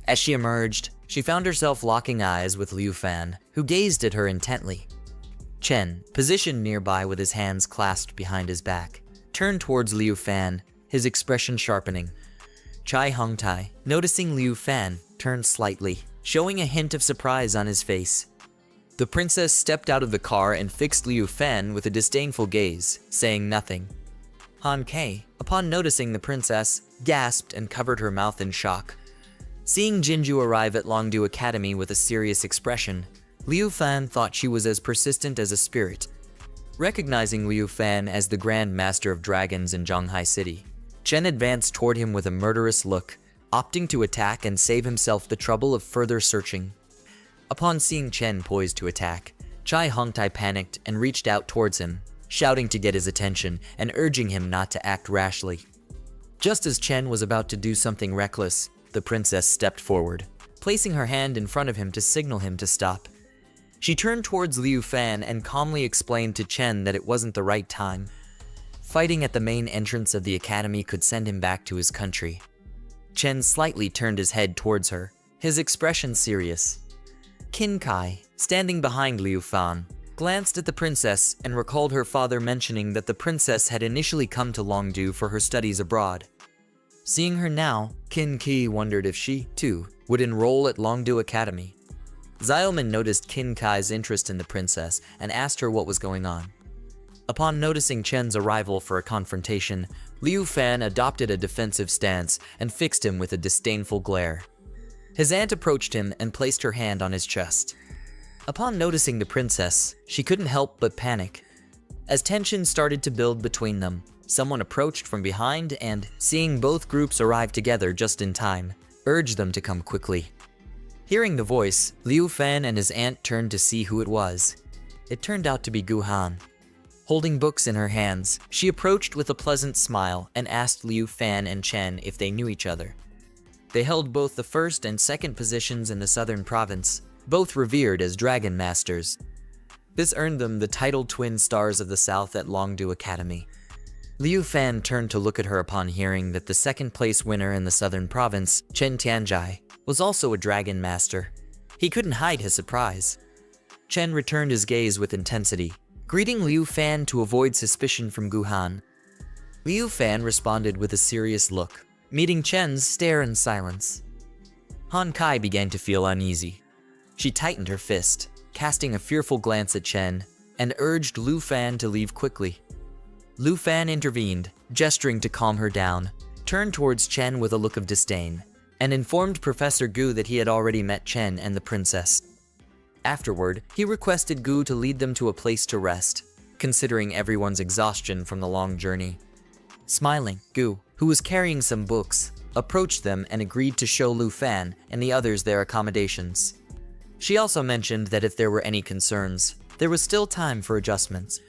[SPEAKER 1] As she emerged, she found herself locking eyes with Liu Fan, who gazed at her intently. Chen, positioned nearby with his hands clasped behind his back, turned towards Liu Fan, his expression sharpening. Chai Hongtai, noticing Liu Fan, turned slightly, showing a hint of surprise on his face. The princess stepped out of the car and fixed Liu Fan with a disdainful gaze, saying nothing. Han Kei, upon noticing the princess, gasped and covered her mouth in shock. Seeing Jinju arrive at Longdu Academy with a serious expression, Liu Fan thought she was as persistent as a spirit. Recognizing Liu Fan as the Grand Master of Dragons in Zhanghai City, Chen advanced toward him with a murderous look, opting to attack and save himself the trouble of further searching. Upon seeing Chen poised to attack, Chai Hongtai panicked and reached out towards him, shouting to get his attention and urging him not to act rashly. Just as Chen was about to do something reckless, the princess stepped forward, placing her hand in front of him to signal him to stop. She turned towards Liu Fan and calmly explained to Chen that it wasn't the right time. Fighting at the main entrance of the academy could send him back to his country. Chen slightly turned his head towards her, his expression serious. Kin Kai, standing behind Liu Fan, glanced at the princess and recalled her father mentioning that the princess had initially come to Longdu for her studies abroad. Seeing her now, Kin Ki wondered if she, too, would enroll at Longdu Academy. Xiaomin noticed Kin Kai's interest in the princess and asked her what was going on. Upon noticing Chen's arrival for a confrontation, Liu Fan adopted a defensive stance and fixed him with a disdainful glare. His aunt approached him and placed her hand on his chest. Upon noticing the princess, she couldn't help but panic. As tension started to build between them, someone approached from behind and, seeing both groups arrive together just in time, urged them to come quickly. Hearing the voice, Liu Fan and his aunt turned to see who it was. It turned out to be Gu-han. Holding books in her hands, she approached with a pleasant smile and asked Liu Fan and Chen if they knew each other. They held both the first and second positions in the southern province, both revered as Dragon Masters. This earned them the title Twin Stars of the South at Longdu Academy. Liu Fan turned to look at her upon hearing that the second place winner in the southern province, Chen Tianjai, was also a Dragon Master. He couldn't hide his surprise. Chen returned his gaze with intensity, greeting Liu Fan to avoid suspicion from Guhan. Liu Fan responded with a serious look, meeting Chen's stare in silence. Han Kai began to feel uneasy. She tightened her fist, casting a fearful glance at Chen, and urged Liu Fan to leave quickly. Liu Fan intervened, gesturing to calm her down, turned towards Chen with a look of disdain, and informed Professor Gu that he had already met Chen and the princess. Afterward, he requested Gu to lead them to a place to rest, considering everyone's exhaustion from the long journey. Smiling, Gu, who was carrying some books, approached them and agreed to show Liu Fan and the others their accommodations. She also mentioned that if there were any concerns, there was still time for adjustments.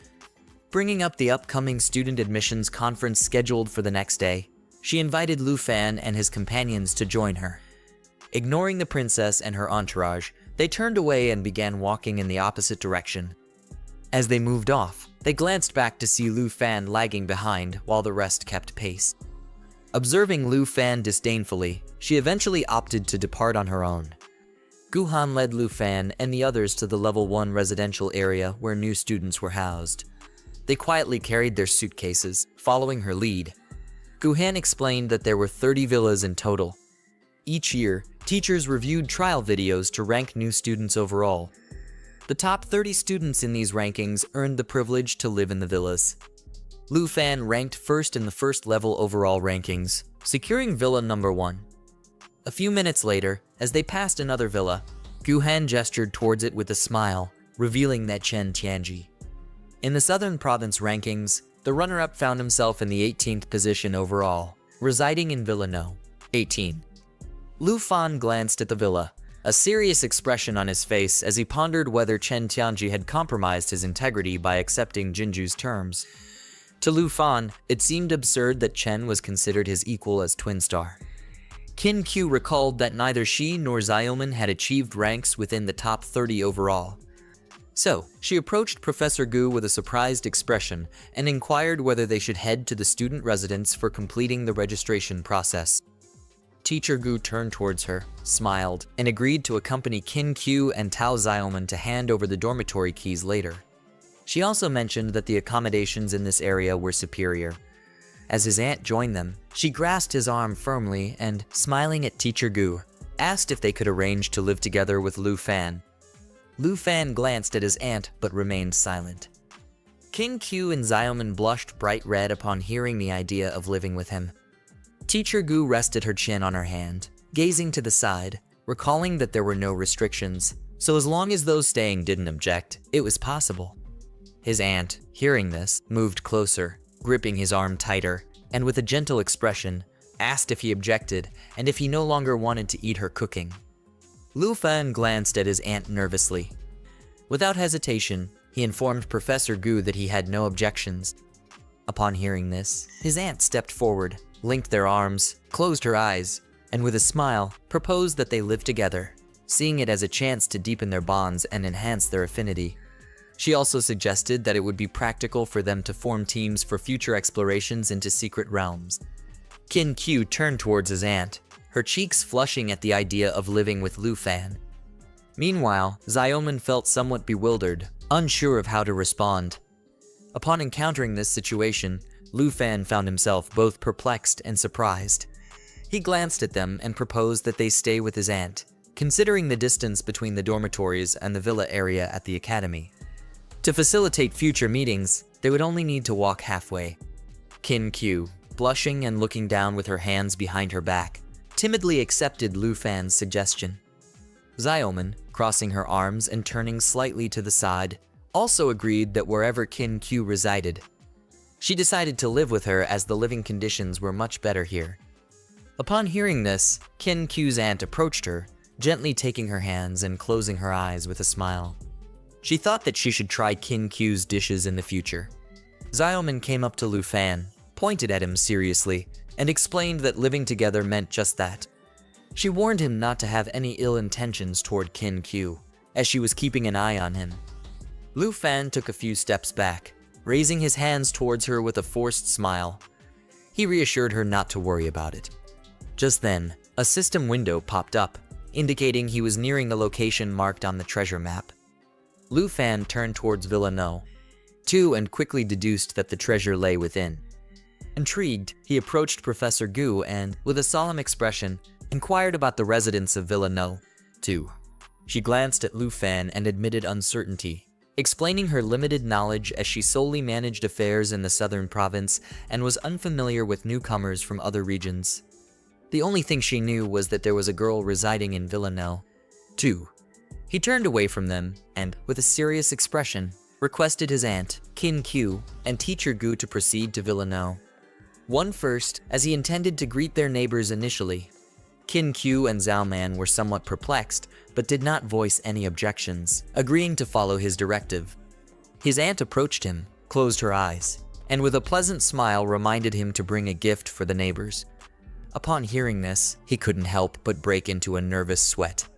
[SPEAKER 1] Bringing up the upcoming student admissions conference scheduled for the next day, she invited Liu Fan and his companions to join her. Ignoring the princess and her entourage, they turned away and began walking in the opposite direction. As they moved off, they glanced back to see Liu Fan lagging behind while the rest kept pace. Observing Liu Fan disdainfully, she eventually opted to depart on her own. Guhan led Liu Fan and the others to the level 1 residential area where new students were housed. They quietly carried their suitcases, following her lead. Guhan explained that there were 30 villas in total. Each year, teachers reviewed trial videos to rank new students overall. The top 30 students in these rankings earned the privilege to live in the villas. Liu Fan ranked first in the first level overall rankings, securing villa number 1. A few minutes later, as they passed another villa, Guhan gestured towards it with a smile, revealing that Chen Tianji. In the Southern Province rankings, the runner-up found himself in the 18th position overall, residing in Villa No. 18. Liu Fan glanced at the villa, a serious expression on his face as he pondered whether Chen Tianji had compromised his integrity by accepting Jinju's terms. To Liu Fan, it seemed absurd that Chen was considered his equal as twin star. Qin Q recalled that neither she nor Xiaoman had achieved ranks within the top 30 overall. So, she approached Professor Gu with a surprised expression and inquired whether they should head to the student residence for completing the registration process. Teacher Gu turned towards her, smiled, and agreed to accompany Qin Q and Tao Xiaoman to hand over the dormitory keys later. She also mentioned that the accommodations in this area were superior. As his aunt joined them, she grasped his arm firmly and, smiling at Teacher Gu, asked if they could arrange to live together with Liu Fan. Liu Fan glanced at his aunt but remained silent. Qin Q and Xiaoman blushed bright red upon hearing the idea of living with him. Teacher Gu rested her chin on her hand, gazing to the side, recalling that there were no restrictions, so as long as those staying didn't object, it was possible. His aunt, hearing this, moved closer, gripping his arm tighter, and with a gentle expression, asked if he objected and if he no longer wanted to eat her cooking. Liu Fan glanced at his aunt nervously. Without hesitation, he informed Professor Gu that he had no objections. Upon hearing this, his aunt stepped forward, linked their arms, closed her eyes, and with a smile, proposed that they live together, seeing it as a chance to deepen their bonds and enhance their affinity. She also suggested that it would be practical for them to form teams for future explorations into secret realms. Qin Q turned towards his aunt, her cheeks flushing at the idea of living with Liu Fan. Meanwhile, Xiaoman felt somewhat bewildered, unsure of how to respond. Upon encountering this situation, Liu Fan found himself both perplexed and surprised. He glanced at them and proposed that they stay with his aunt, considering the distance between the dormitories and the villa area at the academy. To facilitate future meetings, they would only need to walk halfway. Qin Q, blushing and looking down with her hands behind her back, timidly accepted Liu Fan's suggestion. Xiaoman, crossing her arms and turning slightly to the side, also agreed that wherever Qin Q resided. She decided to live with her as the living conditions were much better here. Upon hearing this, Qin Q's aunt approached her, gently taking her hands and closing her eyes with a smile. She thought that she should try Qin Q's dishes in the future. Xiaoman came up to Liu Fan, pointed at him seriously, and explained that living together meant just that. She warned him not to have any ill intentions toward Qin Q, as she was keeping an eye on him. Liu Fan took a few steps back, raising his hands towards her with a forced smile. He reassured her not to worry about it. Just then, a system window popped up, indicating he was nearing the location marked on the treasure map. Lu Fan turned towards Villa No. 2 and quickly deduced that the treasure lay within. Intrigued, he approached Professor Gu and, with a solemn expression, inquired about the residents of Villa No. 2. She glanced at Lu Fan and admitted uncertainty, explaining her limited knowledge as she solely managed affairs in the southern province and was unfamiliar with newcomers from other regions. The only thing she knew was that there was a girl residing in Villa No. 2. He turned away from them and, with a serious expression, requested his aunt, Kin Q, and teacher Gu to proceed to Villa No. 1 first, as he intended to greet their neighbors initially. Kin Q and Zhao Man were somewhat perplexed, but did not voice any objections, agreeing to follow his directive. His aunt approached him, closed her eyes, and with a pleasant smile reminded him to bring a gift for the neighbors. Upon hearing this, he couldn't help but break into a nervous sweat.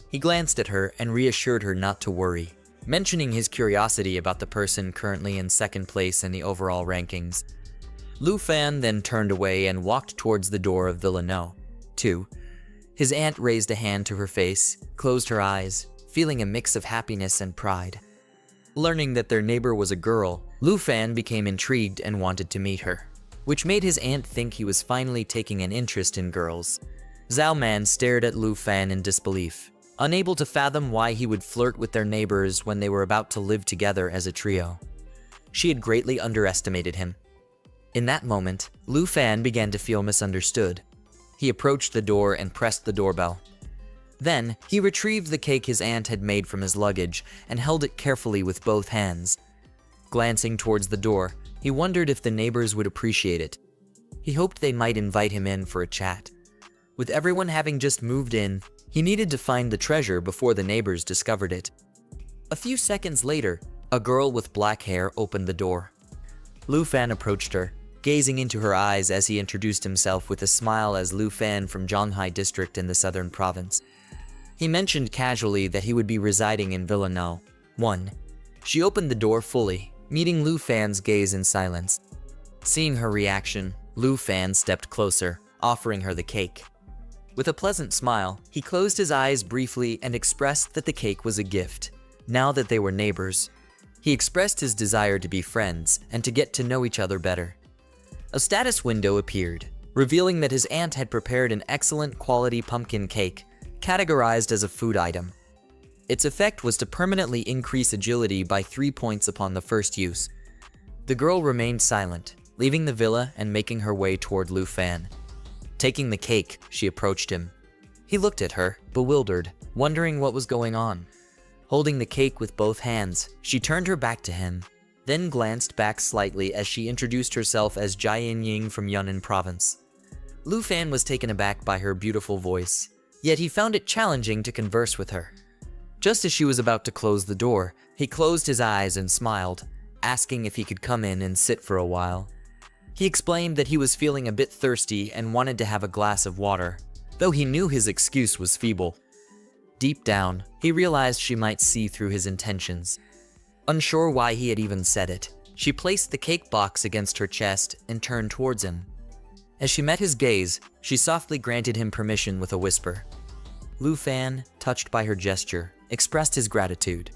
[SPEAKER 1] He glanced at her and reassured her not to worry, mentioning his curiosity about the person currently in second place in the overall rankings. Lu Fan then turned away and walked towards the door of Villa No. 2. His aunt raised a hand to her face, closed her eyes, feeling a mix of happiness and pride. Learning that their neighbor was a girl, Lu Fan became intrigued and wanted to meet her, which made his aunt think he was finally taking an interest in girls. Zhao Man stared at Lu Fan in disbelief, unable to fathom why he would flirt with their neighbors when they were about to live together as a trio. She had greatly underestimated him. In that moment, Lu Fan began to feel misunderstood. He approached the door and pressed the doorbell. Then, he retrieved the cake his aunt had made from his luggage and held it carefully with both hands. Glancing towards the door, he wondered if the neighbors would appreciate it. He hoped they might invite him in for a chat. With everyone having just moved in, he needed to find the treasure before the neighbors discovered it. A few seconds later, a girl with black hair opened the door. Lu Fan approached her, gazing into her eyes as he introduced himself with a smile as Lu Fan from Zhonghai district in the southern province. He mentioned casually that he would be residing in Villa No. 1. She opened the door fully, meeting Lu Fan's gaze in silence. Seeing her reaction, Lu Fan stepped closer, offering her the cake. With a pleasant smile, he closed his eyes briefly and expressed that the cake was a gift, now that they were neighbors. He expressed his desire to be friends and to get to know each other better. A status window appeared, revealing that his aunt had prepared an excellent quality pumpkin cake, categorized as a food item. Its effect was to permanently increase agility by 3 points upon the first use. The girl remained silent, leaving the villa and making her way toward Lu Fan. Taking the cake, she approached him. He looked at her, bewildered, wondering what was going on. Holding the cake with both hands, she turned her back to him, then glanced back slightly as she introduced herself as Jian Ying from Yunnan province. Lu Fan was taken aback by her beautiful voice, yet he found it challenging to converse with her. Just as she was about to close the door, he closed his eyes and smiled, asking if he could come in and sit for a while. He explained that he was feeling a bit thirsty and wanted to have a glass of water, though he knew his excuse was feeble. Deep down, he realized she might see through his intentions. Unsure why he had even said it, she placed the cake box against her chest and turned towards him. As she met his gaze, she softly granted him permission with a whisper. Lu Fan, touched by her gesture, expressed his gratitude.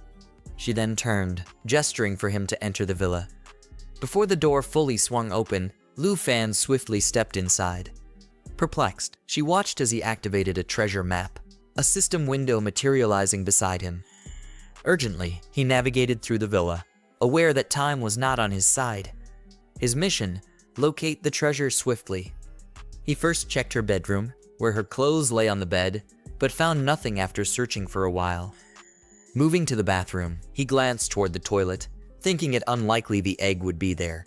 [SPEAKER 1] She then turned, gesturing for him to enter the villa. Before the door fully swung open, Lu Fan swiftly stepped inside. Perplexed, she watched as he activated a treasure map, a system window materializing beside him. Urgently, he navigated through the villa, aware that time was not on his side. His mission: locate the treasure swiftly. He first checked her bedroom, where her clothes lay on the bed, but found nothing after searching for a while. Moving to the bathroom, he glanced toward the toilet, thinking it unlikely the egg would be there.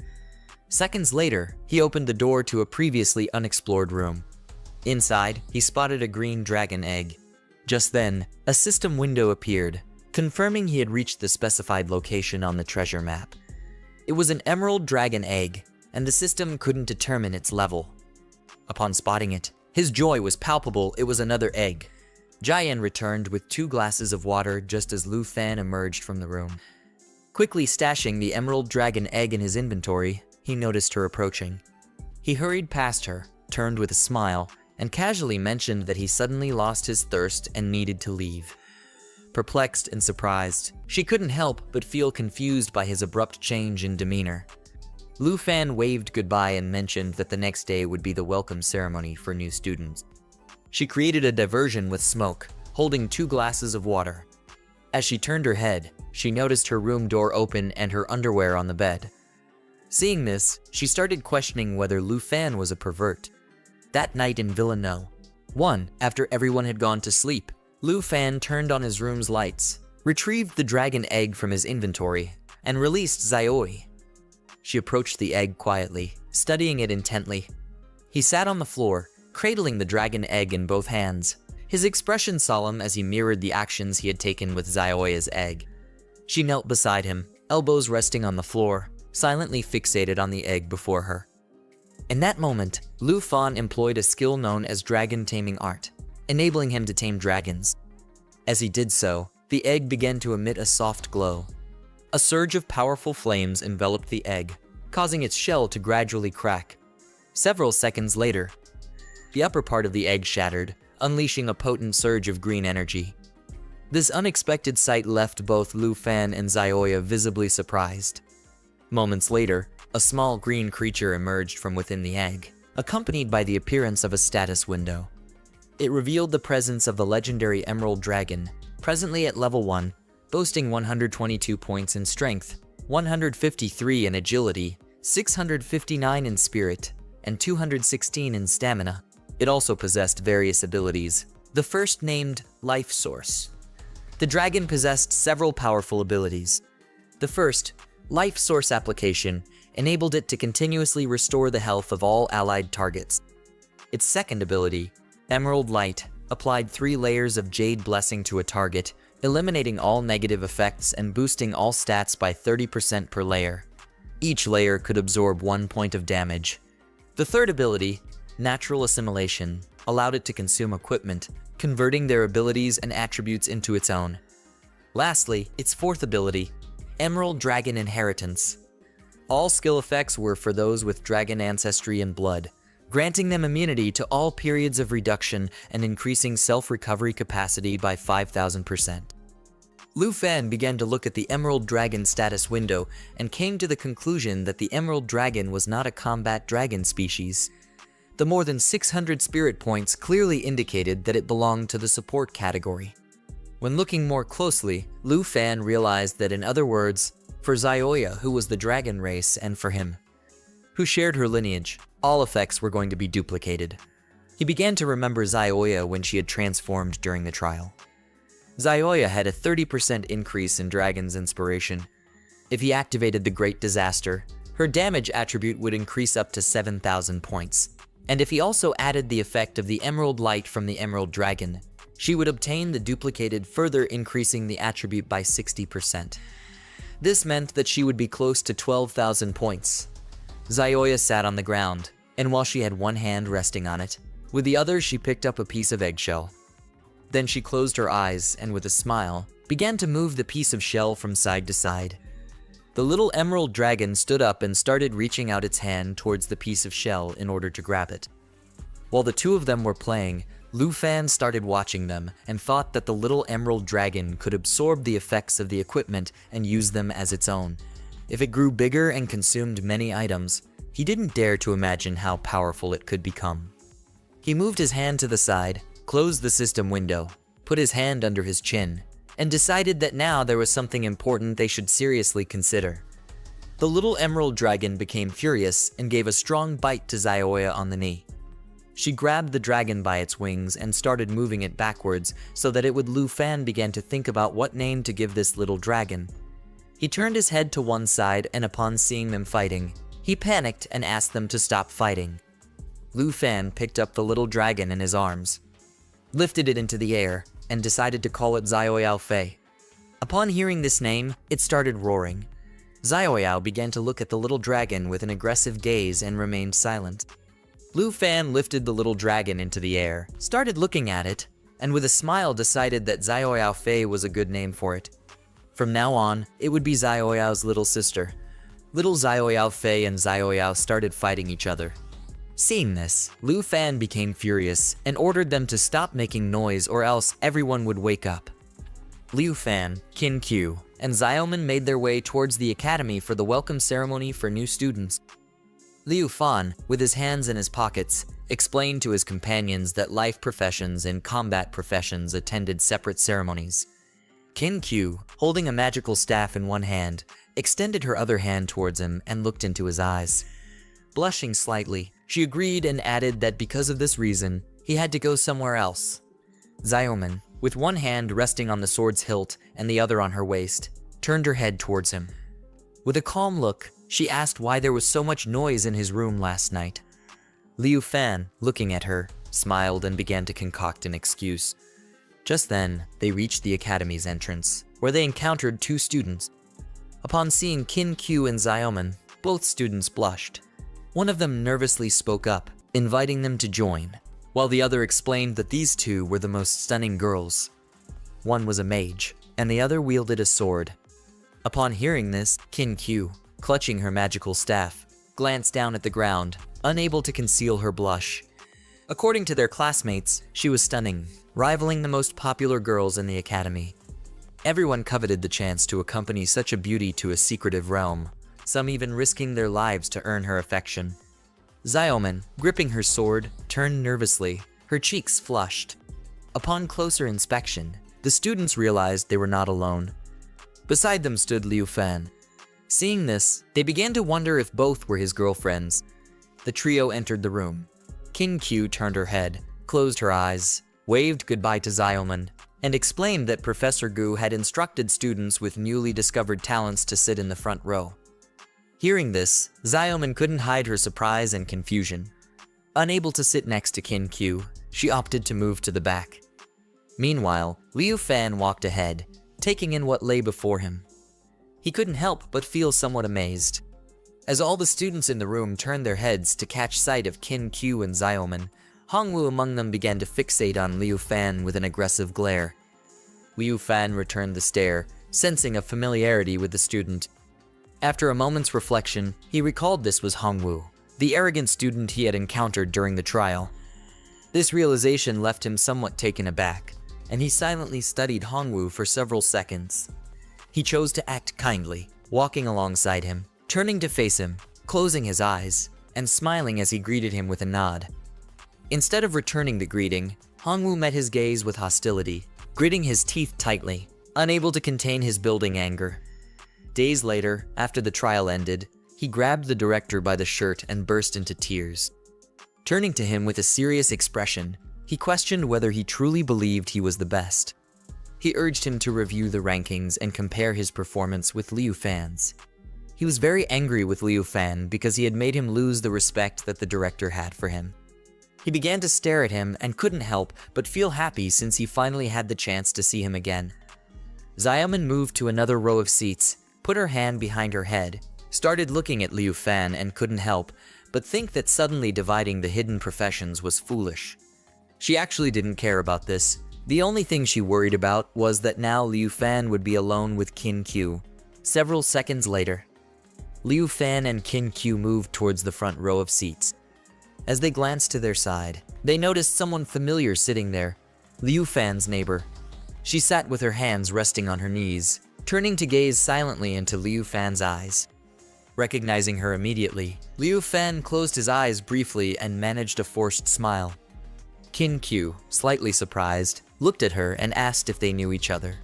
[SPEAKER 1] Seconds later, he opened the door to a previously unexplored room. Inside, he spotted a green dragon egg. Just then, a system window appeared, confirming he had reached the specified location on the treasure map. It was an emerald dragon egg, and the system couldn't determine its level. Upon spotting it, his joy was palpable. It was another egg. Jian returned with 2 glasses of water just as Lu Fan emerged from the room. Quickly stashing the emerald dragon egg in his inventory, he noticed her approaching. He hurried past her, turned with a smile, and casually mentioned that he suddenly lost his thirst and needed to leave. perplexed and surprised. She couldn't help but feel confused by his abrupt change in demeanor. Lu Fan waved goodbye and mentioned that the next day would be the welcome ceremony for new students. She created a diversion with smoke, holding 2 glasses of water. As she turned her head, she noticed her room door open and her underwear on the bed. Seeing this, she started questioning whether Lu Fan was a pervert. That night in Villa No. 1, after everyone had gone to sleep, Lu Fan turned on his room's lights, retrieved the dragon egg from his inventory, and released Zayoi. She approached the egg quietly, studying it intently. He sat on the floor, cradling the dragon egg in both hands, his expression solemn as he mirrored the actions he had taken with Zayoya's egg. She knelt beside him, elbows resting on the floor, silently fixated on the egg before her. In that moment, Lu Fan employed a skill known as dragon taming art, enabling him to tame dragons. As he did so, the egg began to emit a soft glow. A surge of powerful flames enveloped the egg, causing its shell to gradually crack. Several seconds later, the upper part of the egg shattered, unleashing a potent surge of green energy. This unexpected sight left both Lu Fan and Zayoya visibly surprised. Moments later, a small green creature emerged from within the egg, accompanied by the appearance of a status window. It revealed the presence of the legendary Emerald Dragon, presently at level 1, boasting 122 points in strength, 153 in agility, 659 in spirit, and 216 in stamina. It also possessed various abilities, the first named Life Source. The dragon possessed several powerful abilities. The first, Life Source application, enabled it to continuously restore the health of all allied targets. Its second ability, Emerald Light, applied 3 layers of Jade Blessing to a target, eliminating all negative effects and boosting all stats by 30% per layer. Each layer could absorb 1 point of damage. The third ability, Natural Assimilation, allowed it to consume equipment, converting their abilities and attributes into its own. Lastly, its fourth ability, Emerald Dragon Inheritance. All skill effects were for those with dragon ancestry and blood, granting them immunity to all periods of reduction and increasing self-recovery capacity by 5,000%. Lu Fan began to look at the Emerald Dragon status window and came to the conclusion that the Emerald Dragon was not a combat dragon species. The more than 600 spirit points clearly indicated that it belonged to the support category. When looking more closely, Lu Fan realized that, in other words, for Zayoya, who was the dragon race, and for him, who shared her lineage, all effects were going to be duplicated. He began to remember Zayoya when she had transformed during the trial. Zayoya had a 30% increase in Dragon's Inspiration. If he activated the Great Disaster, her damage attribute would increase up to 7,000 points. And if he also added the effect of the Emerald Light from the Emerald Dragon, she would obtain the duplicated, further increasing the attribute by 60%. This meant that she would be close to 12,000 points. Zayoya sat on the ground, and while she had one hand resting on it, with the other she picked up a piece of eggshell. Then she closed her eyes and, with a smile, began to move the piece of shell from side to side. The little emerald dragon stood up and started reaching out its hand towards the piece of shell in order to grab it. While the two of them were playing, Lu Fan started watching them and thought that the little emerald dragon could absorb the effects of the equipment and use them as its own. If it grew bigger and consumed many items, he didn't dare to imagine how powerful it could become. He moved his hand to the side, closed the system window, put his hand under his chin, and decided that now there was something important they should seriously consider. The little emerald dragon became furious and gave a strong bite to Zayoya on the knee. She grabbed the dragon by its wings and started moving it backwards so that it would. Lu Fan began to think about what name to give this little dragon. He turned his head to one side, and upon seeing them fighting, he panicked and asked them to stop fighting. Lu Fan picked up the little dragon in his arms, lifted it into the air, and decided to call it Zayoyao Fei. Upon hearing this name, it started roaring. Zayoyao began to look at the little dragon with an aggressive gaze and remained silent. Lu Fan lifted the little dragon into the air, started looking at it, and with a smile decided that Zayoyao Fei was a good name for it. From now on, it would be Zayoyao's little sister. Little Zayoyao Fei and Zayoyao started fighting each other. Seeing this, Lu Fan became furious and ordered them to stop making noise or else everyone would wake up. Liu Fan, Qin Q, and Xiaoman made their way towards the academy for the welcome ceremony for new students. Liu Fan, with his hands in his pockets, explained to his companions that life professions and combat professions attended separate ceremonies. Qin Q, holding a magical staff in one hand, extended her other hand towards him and looked into his eyes. Blushing slightly, she agreed and added that because of this reason, he had to go somewhere else. Xiaoman, with one hand resting on the sword's hilt and the other on her waist, turned her head towards him. With a calm look, she asked why there was so much noise in his room last night. Liu Fan, looking at her, smiled and began to concoct an excuse. Just then, they reached the academy's entrance, where they encountered two students. Upon seeing Qin Q and Xiaoman, both students blushed. One of them nervously spoke up, inviting them to join, while the other explained that these two were the most stunning girls. One was a mage, and the other wielded a sword. Upon hearing this, Qin Q, clutching her magical staff, glanced down at the ground, unable to conceal her blush. According to their classmates, she was stunning, rivaling the most popular girls in the academy. Everyone coveted the chance to accompany such a beauty to a secretive realm, some even risking their lives to earn her affection. Xiaoman, gripping her sword, turned nervously, her cheeks flushed. Upon closer inspection, the students realized they were not alone. Beside them stood Liu Fan. Seeing this, they began to wonder if both were his girlfriends. The trio entered the room. Qin Q turned her head, closed her eyes, waved goodbye to Xiaoman, and explained that Professor Gu had instructed students with newly discovered talents to sit in the front row. Hearing this, Xiaoman couldn't hide her surprise and confusion. Unable to sit next to Qin Q, she opted to move to the back. Meanwhile, Liu Fan walked ahead, taking in what lay before him. He couldn't help but feel somewhat amazed. As all the students in the room turned their heads to catch sight of Qin Q and Xiaoman, Hongwu among them began to fixate on Liu Fan with an aggressive glare. Liu Fan returned the stare, sensing a familiarity with the student. After a moment's reflection, he recalled this was Hongwu, the arrogant student he had encountered during the trial. This realization left him somewhat taken aback, and he silently studied Hongwu for several seconds. He chose to act kindly, walking alongside him, turning to face him, closing his eyes, and smiling as he greeted him with a nod. Instead of returning the greeting, Hongwu met his gaze with hostility, gritting his teeth tightly, unable to contain his building anger. Days later, after the trial ended, he grabbed the director by the shirt and burst into tears. Turning to him with a serious expression, he questioned whether he truly believed he was the best. He urged him to review the rankings and compare his performance with Liu Fan's. He was very angry with Liu Fan because he had made him lose the respect that the director had for him. He began to stare at him and couldn't help but feel happy since he finally had the chance to see him again. Xiaoman moved to another row of seats, put her hand behind her head, started looking at Liu Fan and couldn't help but think that suddenly dividing the hidden professions was foolish. She actually didn't care about this. The only thing she worried about was that now Liu Fan would be alone with Qin Q. Several seconds later, Liu Fan and Qin Q moved towards the front row of seats. As they glanced to their side, they noticed someone familiar sitting there, Liu Fan's neighbor. She sat with her hands resting on her knees, turning to gaze silently into Liu Fan's eyes. Recognizing her immediately, Liu Fan closed his eyes briefly and managed a forced smile. Qin Q, slightly surprised, looked at her and asked if they knew each other.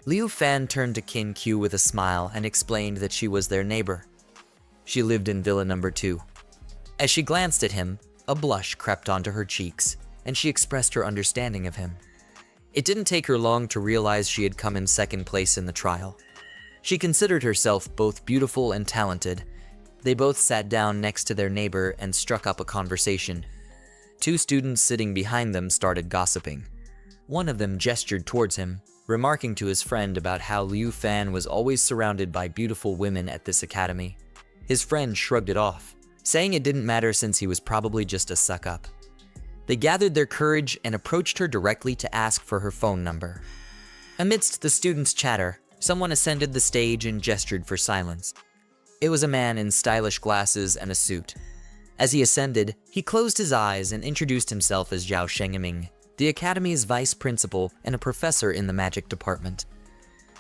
[SPEAKER 1] Liu Fan turned to Qin Q with a smile and explained that she was their neighbor. She lived in Villa Number 2. As she glanced at him, a blush crept onto her cheeks, and she expressed her understanding of him. It didn't take her long to realize she had come in second place in the trial. She considered herself both beautiful and talented. They both sat down next to their neighbor and struck up a conversation. Two students sitting behind them started gossiping. One of them gestured towards him, remarking to his friend about how Liu Fan was always surrounded by beautiful women at this academy. His friend shrugged it off, saying it didn't matter since he was probably just a suck-up. They gathered their courage and approached her directly to ask for her phone number. Amidst the students' chatter, someone ascended the stage and gestured for silence. It was a man in stylish glasses and a suit. As he ascended, he closed his eyes and introduced himself as Zhao Shengming, the academy's vice principal and a professor in the magic department.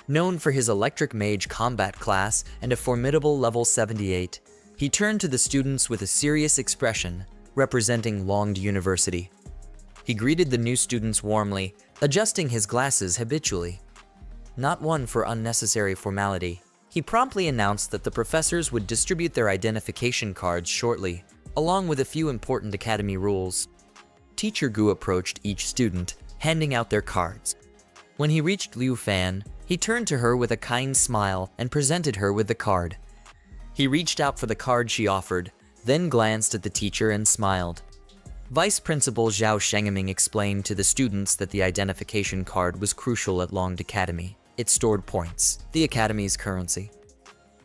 [SPEAKER 1] Known for his electric mage combat class and a formidable level 78, he turned to the students with a serious expression, representing Longed University. He greeted the new students warmly, adjusting his glasses habitually. Not one for unnecessary formality, he promptly announced that the professors would distribute their identification cards shortly, along with a few important academy rules. Teacher Gu approached each student, handing out their cards. When he reached Liu Fan, he turned to her with a kind smile and presented her with the card. He reached out for the card she offered, then glanced at the teacher and smiled. Vice Principal Zhao Shengeming explained to the students that the identification card was crucial at Longed Academy. It stored points, the academy's currency.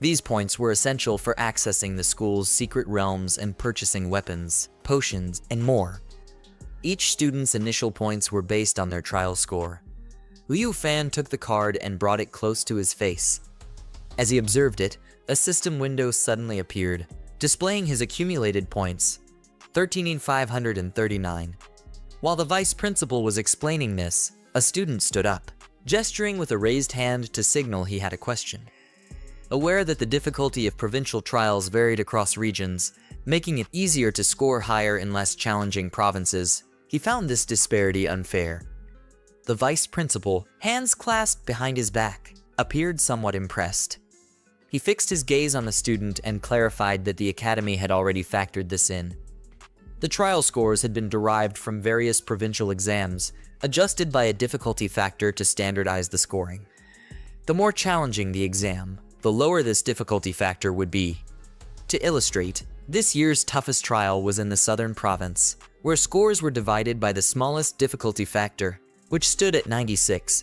[SPEAKER 1] These points were essential for accessing the school's secret realms and purchasing weapons, potions, and more. Each student's initial points were based on their trial score. Liu Fan took the card and brought it close to his face. As he observed it, a system window suddenly appeared, displaying his accumulated points, 13,539. While the vice principal was explaining this, a student stood up, gesturing with a raised hand to signal he had a question. Aware that the difficulty of provincial trials varied across regions, making it easier to score higher in less challenging provinces, he found this disparity unfair. The vice principal, hands clasped behind his back, appeared somewhat impressed. He fixed his gaze on the student and clarified that the academy had already factored this in. The trial scores had been derived from various provincial exams, adjusted by a difficulty factor to standardize the scoring. The more challenging the exam, the lower this difficulty factor would be. To illustrate, this year's toughest trial was in the southern province, where scores were divided by the smallest difficulty factor, which stood at 96.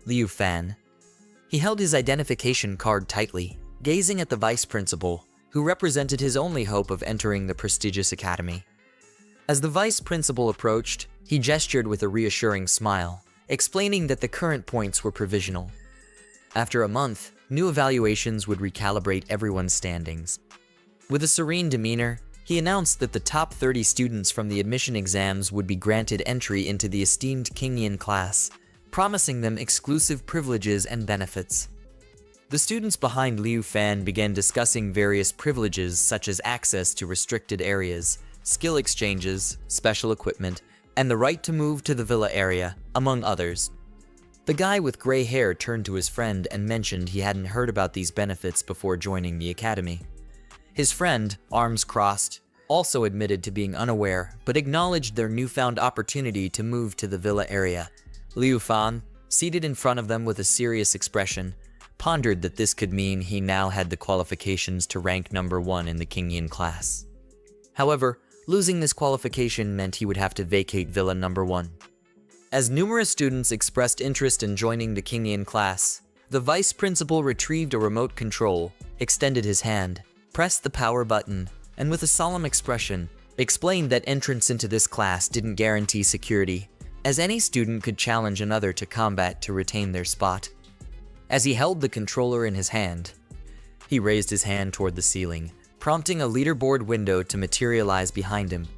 [SPEAKER 1] Liu Fan. He held his identification card tightly, gazing at the vice principal, who represented his only hope of entering the prestigious academy. As the vice principal approached, he gestured with a reassuring smile, explaining that the current points were provisional. After a month, new evaluations would recalibrate everyone's standings. With a serene demeanor, he announced that the top 30 students from the admission exams would be granted entry into the esteemed Kingian class, promising them exclusive privileges and benefits. The students behind Liu Fan began discussing various privileges such as access to restricted areas, skill exchanges, special equipment, and the right to move to the villa area, among others. The guy with gray hair turned to his friend and mentioned he hadn't heard about these benefits before joining the academy. His friend, arms crossed, also admitted to being unaware, but acknowledged their newfound opportunity to move to the villa area. Liu Fan, seated in front of them with a serious expression, pondered that this could mean he now had the qualifications to rank number 1 in the Kingian class. However, losing this qualification meant he would have to vacate Villa number 1. As numerous students expressed interest in joining the Kingian class, the vice principal retrieved a remote control, extended his hand, pressed the power button, and with a solemn expression, explained that entrance into this class didn't guarantee security, as any student could challenge another to combat to retain their spot. As he held the controller in his hand, he raised his hand toward the ceiling, prompting a leaderboard window to materialize behind him.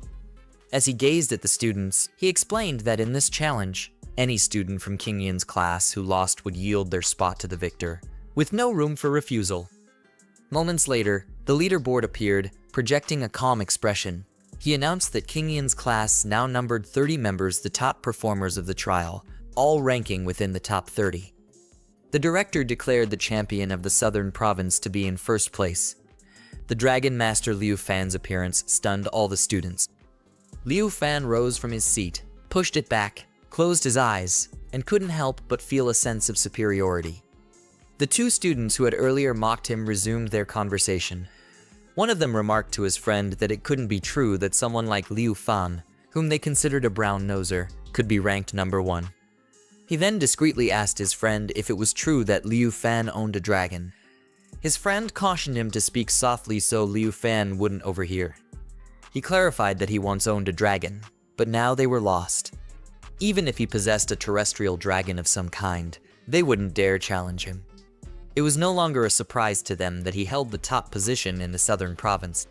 [SPEAKER 1] As he gazed at the students, he explained that in this challenge, any student from Kingian's class who lost would yield their spot to the victor, with no room for refusal. Moments later, the leaderboard appeared, projecting a calm expression. He announced that Kingian's class now numbered 30 members, the top performers of the trial, all ranking within the top 30. The director declared the champion of the southern province to be in first place. The Dragon Master Liu Fan's appearance stunned all the students. Liu Fan rose from his seat, pushed it back, closed his eyes, and couldn't help but feel a sense of superiority. The two students who had earlier mocked him resumed their conversation. One of them remarked to his friend that it couldn't be true that someone like Liu Fan, whom they considered a brown-noser, could be ranked number 1. He then discreetly asked his friend if it was true that Liu Fan owned a dragon. His friend cautioned him to speak softly so Liu Fan wouldn't overhear. He clarified that he once owned a dragon, but now they were lost. Even if he possessed a terrestrial dragon of some kind, they wouldn't dare challenge him. It was no longer a surprise to them that he held the top position in the southern province.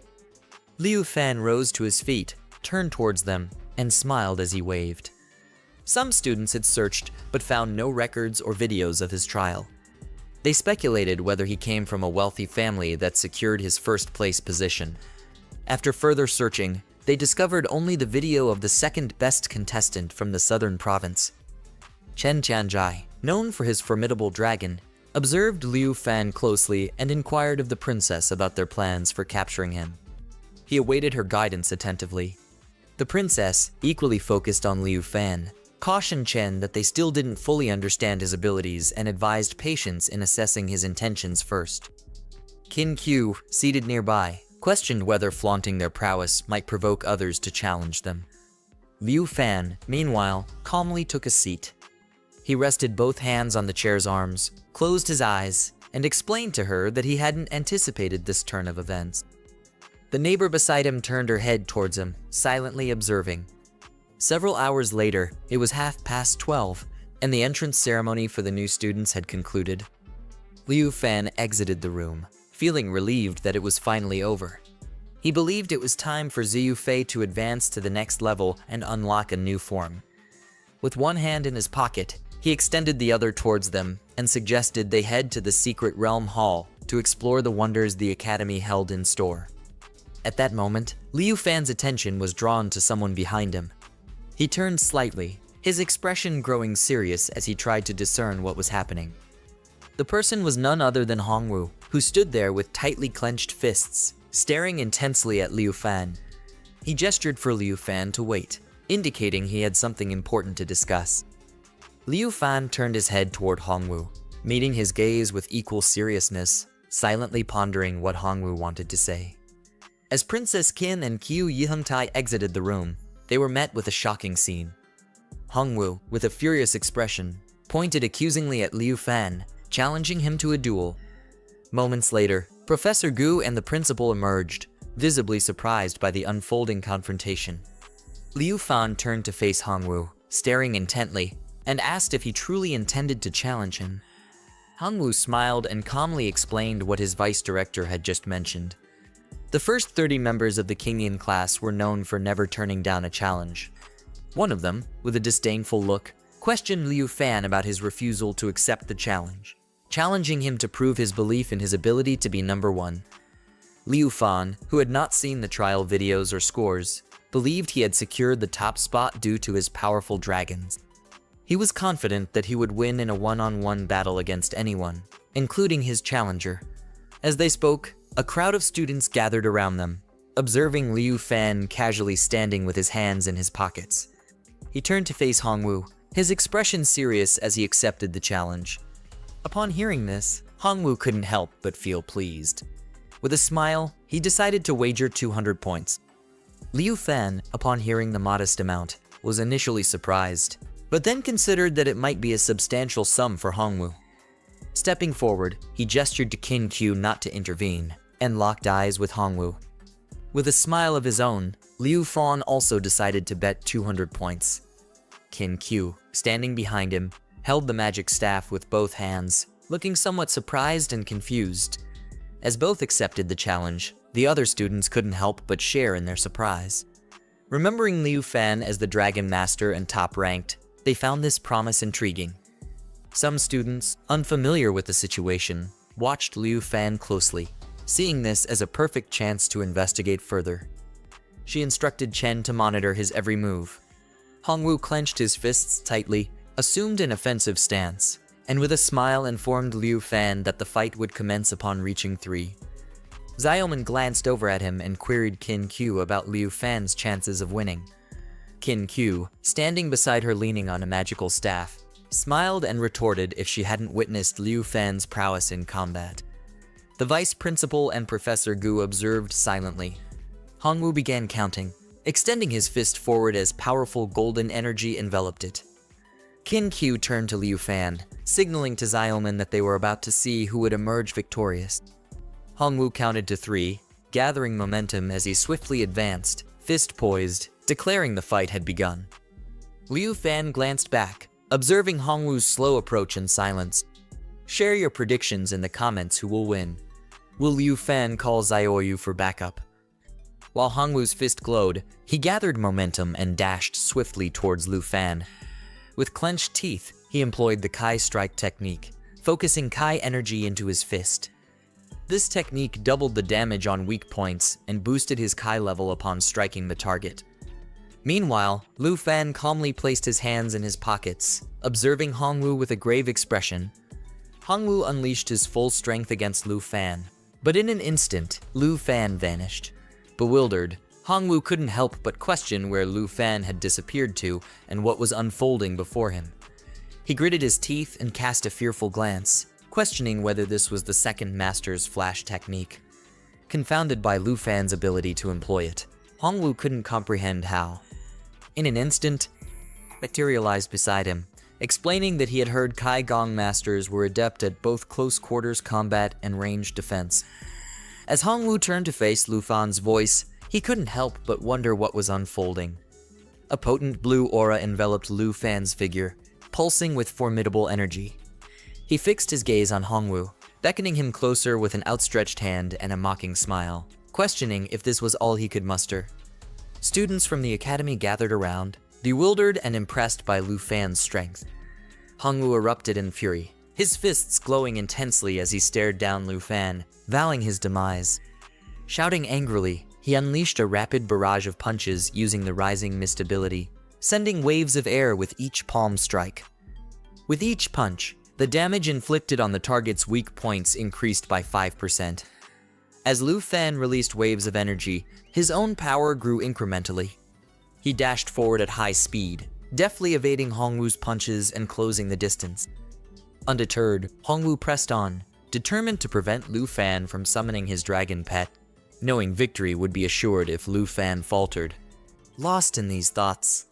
[SPEAKER 1] Liu Fan rose to his feet, turned towards them, and smiled as he waved. Some students had searched but found no records or videos of his trial. They speculated whether he came from a wealthy family that secured his first place position. After further searching, they discovered only the video of the second best contestant from the southern province. Chen Tianzhai, known for his formidable dragon, observed Liu Fan closely and inquired of the princess about their plans for capturing him. He awaited her guidance attentively. The princess, equally focused on Liu Fan, cautioned Chen that they still didn't fully understand his abilities and advised patience in assessing his intentions first. Qin Qiu, seated nearby, questioned whether flaunting their prowess might provoke others to challenge them. Liu Fan, meanwhile, calmly took a seat. He rested both hands on the chair's arms, closed his eyes, and explained to her that he hadn't anticipated this turn of events. The neighbor beside him turned her head towards him, silently observing. Several hours later, it was 12:30, and the entrance ceremony for the new students had concluded. Liu Fan exited the room, feeling relieved that it was finally over. He believed it was time for Ziyu Fei to advance to the next level and unlock a new form. With one hand in his pocket, he extended the other towards them and suggested they head to the secret realm hall to explore the wonders the academy held in store. At that moment, Liu Fan's attention was drawn to someone behind him. He turned slightly, his expression growing serious as he tried to discern what was happening. The person was none other than Hongwu, who stood there with tightly clenched fists, staring intensely at Liu Fan. He gestured for Liu Fan to wait, indicating he had something important to discuss. Liu Fan turned his head toward Hongwu, meeting his gaze with equal seriousness, silently pondering what Hongwu wanted to say. As Princess Qin and Qiu Yihengtai exited the room, they were met with a shocking scene. Hongwu, with a furious expression, pointed accusingly at Liu Fan, challenging him to a duel. Moments later, Professor Gu and the principal emerged, visibly surprised by the unfolding confrontation. Liu Fan turned to face Hongwu, staring intently, and asked if he truly intended to challenge him. Hongwu smiled and calmly explained what his vice director had just mentioned. The first 30 members of the Kingian class were known for never turning down a challenge. One of them, with a disdainful look, questioned Liu Fan about his refusal to accept the challenge, challenging him to prove his belief in his ability to be number one. Liu Fan, who had not seen the trial videos or scores, believed he had secured the top spot due to his powerful dragons. He was confident that he would win in a one-on-one battle against anyone, including his challenger. As they spoke, a crowd of students gathered around them, observing Liu Fan casually standing with his hands in his pockets. He turned to face Hongwu, his expression serious as he accepted the challenge. Upon hearing this, Hongwu couldn't help but feel pleased. With a smile, he decided to wager 200 points. Liu Fan, upon hearing the modest amount, was initially surprised, but then considered that it might be a substantial sum for Hongwu. Stepping forward, he gestured to Qin Qiu not to intervene, and locked eyes with Hongwu. With a smile of his own, Liu Fan also decided to bet 200 points. Qin Qiu, standing behind him, held the magic staff with both hands, looking somewhat surprised and confused. As both accepted the challenge, the other students couldn't help but share in their surprise. Remembering Liu Fan as the Dragon Master and top-ranked, they found this promise intriguing. Some students, unfamiliar with the situation, watched Liu Fan closely, seeing this as a perfect chance to investigate further. She instructed Chen to monitor his every move. Hongwu clenched his fists tightly, assumed an offensive stance, and with a smile informed Liu Fan that the fight would commence upon reaching 3. Xiaoman glanced over at him and queried Qin Qiu about Liu Fan's chances of winning. Qin Qiu, standing beside her leaning on a magical staff, smiled and retorted if she hadn't witnessed Liu Fan's prowess in combat. The vice principal and Professor Gu observed silently. Hongwu began counting, extending his fist forward as powerful golden energy enveloped it. Qin Qiu turned to Liu Fan, signaling to Xiaoman that they were about to see who would emerge victorious. Hongwu counted to 3, gathering momentum as he swiftly advanced, fist poised, declaring the fight had begun. Liu Fan glanced back, observing Hongwu's slow approach in silence. Share your predictions in the comments who will win. Will Liu Fan call Xiaoyu for backup? While Hongwu's fist glowed, he gathered momentum and dashed swiftly towards Liu Fan. With clenched teeth, he employed the Kai strike technique, focusing Kai energy into his fist. This technique doubled the damage on weak points and boosted his Kai level upon striking the target. Meanwhile, Lu Fan calmly placed his hands in his pockets, observing Hongwu with a grave expression. Hongwu unleashed his full strength against Lu Fan, but in an instant, Lu Fan vanished. Bewildered, Hongwu couldn't help but question where Lu Fan had disappeared to and what was unfolding before him. He gritted his teeth and cast a fearful glance, questioning whether this was the second master's flash technique. Confounded by Lu Fan's ability to employ it, Hongwu couldn't comprehend how. In an instant, materialized beside him, explaining that he had heard Kai Gong masters were adept at both close quarters combat and ranged defense. As Hongwu turned to face Lu Fan's voice, he couldn't help but wonder what was unfolding. A potent blue aura enveloped Lu Fan's figure, pulsing with formidable energy. He fixed his gaze on Hongwu, beckoning him closer with an outstretched hand and a mocking smile, questioning if this was all he could muster. Students from the academy gathered around, bewildered and impressed by Lu Fan's strength. Hongwu erupted in fury, his fists glowing intensely as he stared down Lu Fan, vowing his demise. Shouting angrily, he unleashed a rapid barrage of punches using the rising mist ability, sending waves of air with each palm strike. With each punch, the damage inflicted on the target's weak points increased by 5%. As Lu Fan released waves of energy, his own power grew incrementally. He dashed forward at high speed, deftly evading Hongwu's punches and closing the distance. Undeterred, Hongwu pressed on, determined to prevent Lu Fan from summoning his dragon pet, knowing victory would be assured if Lu Fan faltered. Lost in these thoughts,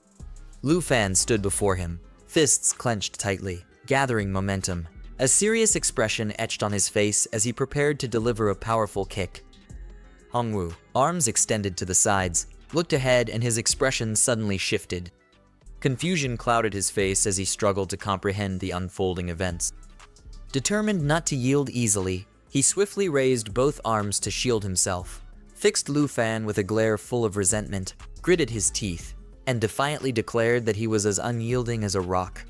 [SPEAKER 1] Lu Fan stood before him, fists clenched tightly, gathering momentum. A serious expression etched on his face as he prepared to deliver a powerful kick. Hongwu, arms extended to the sides, looked ahead and his expression suddenly shifted. Confusion clouded his face as he struggled to comprehend the unfolding events. Determined not to yield easily, he swiftly raised both arms to shield himself, fixed Lu Fan with a glare full of resentment, gritted his teeth, and defiantly declared that he was as unyielding as a rock.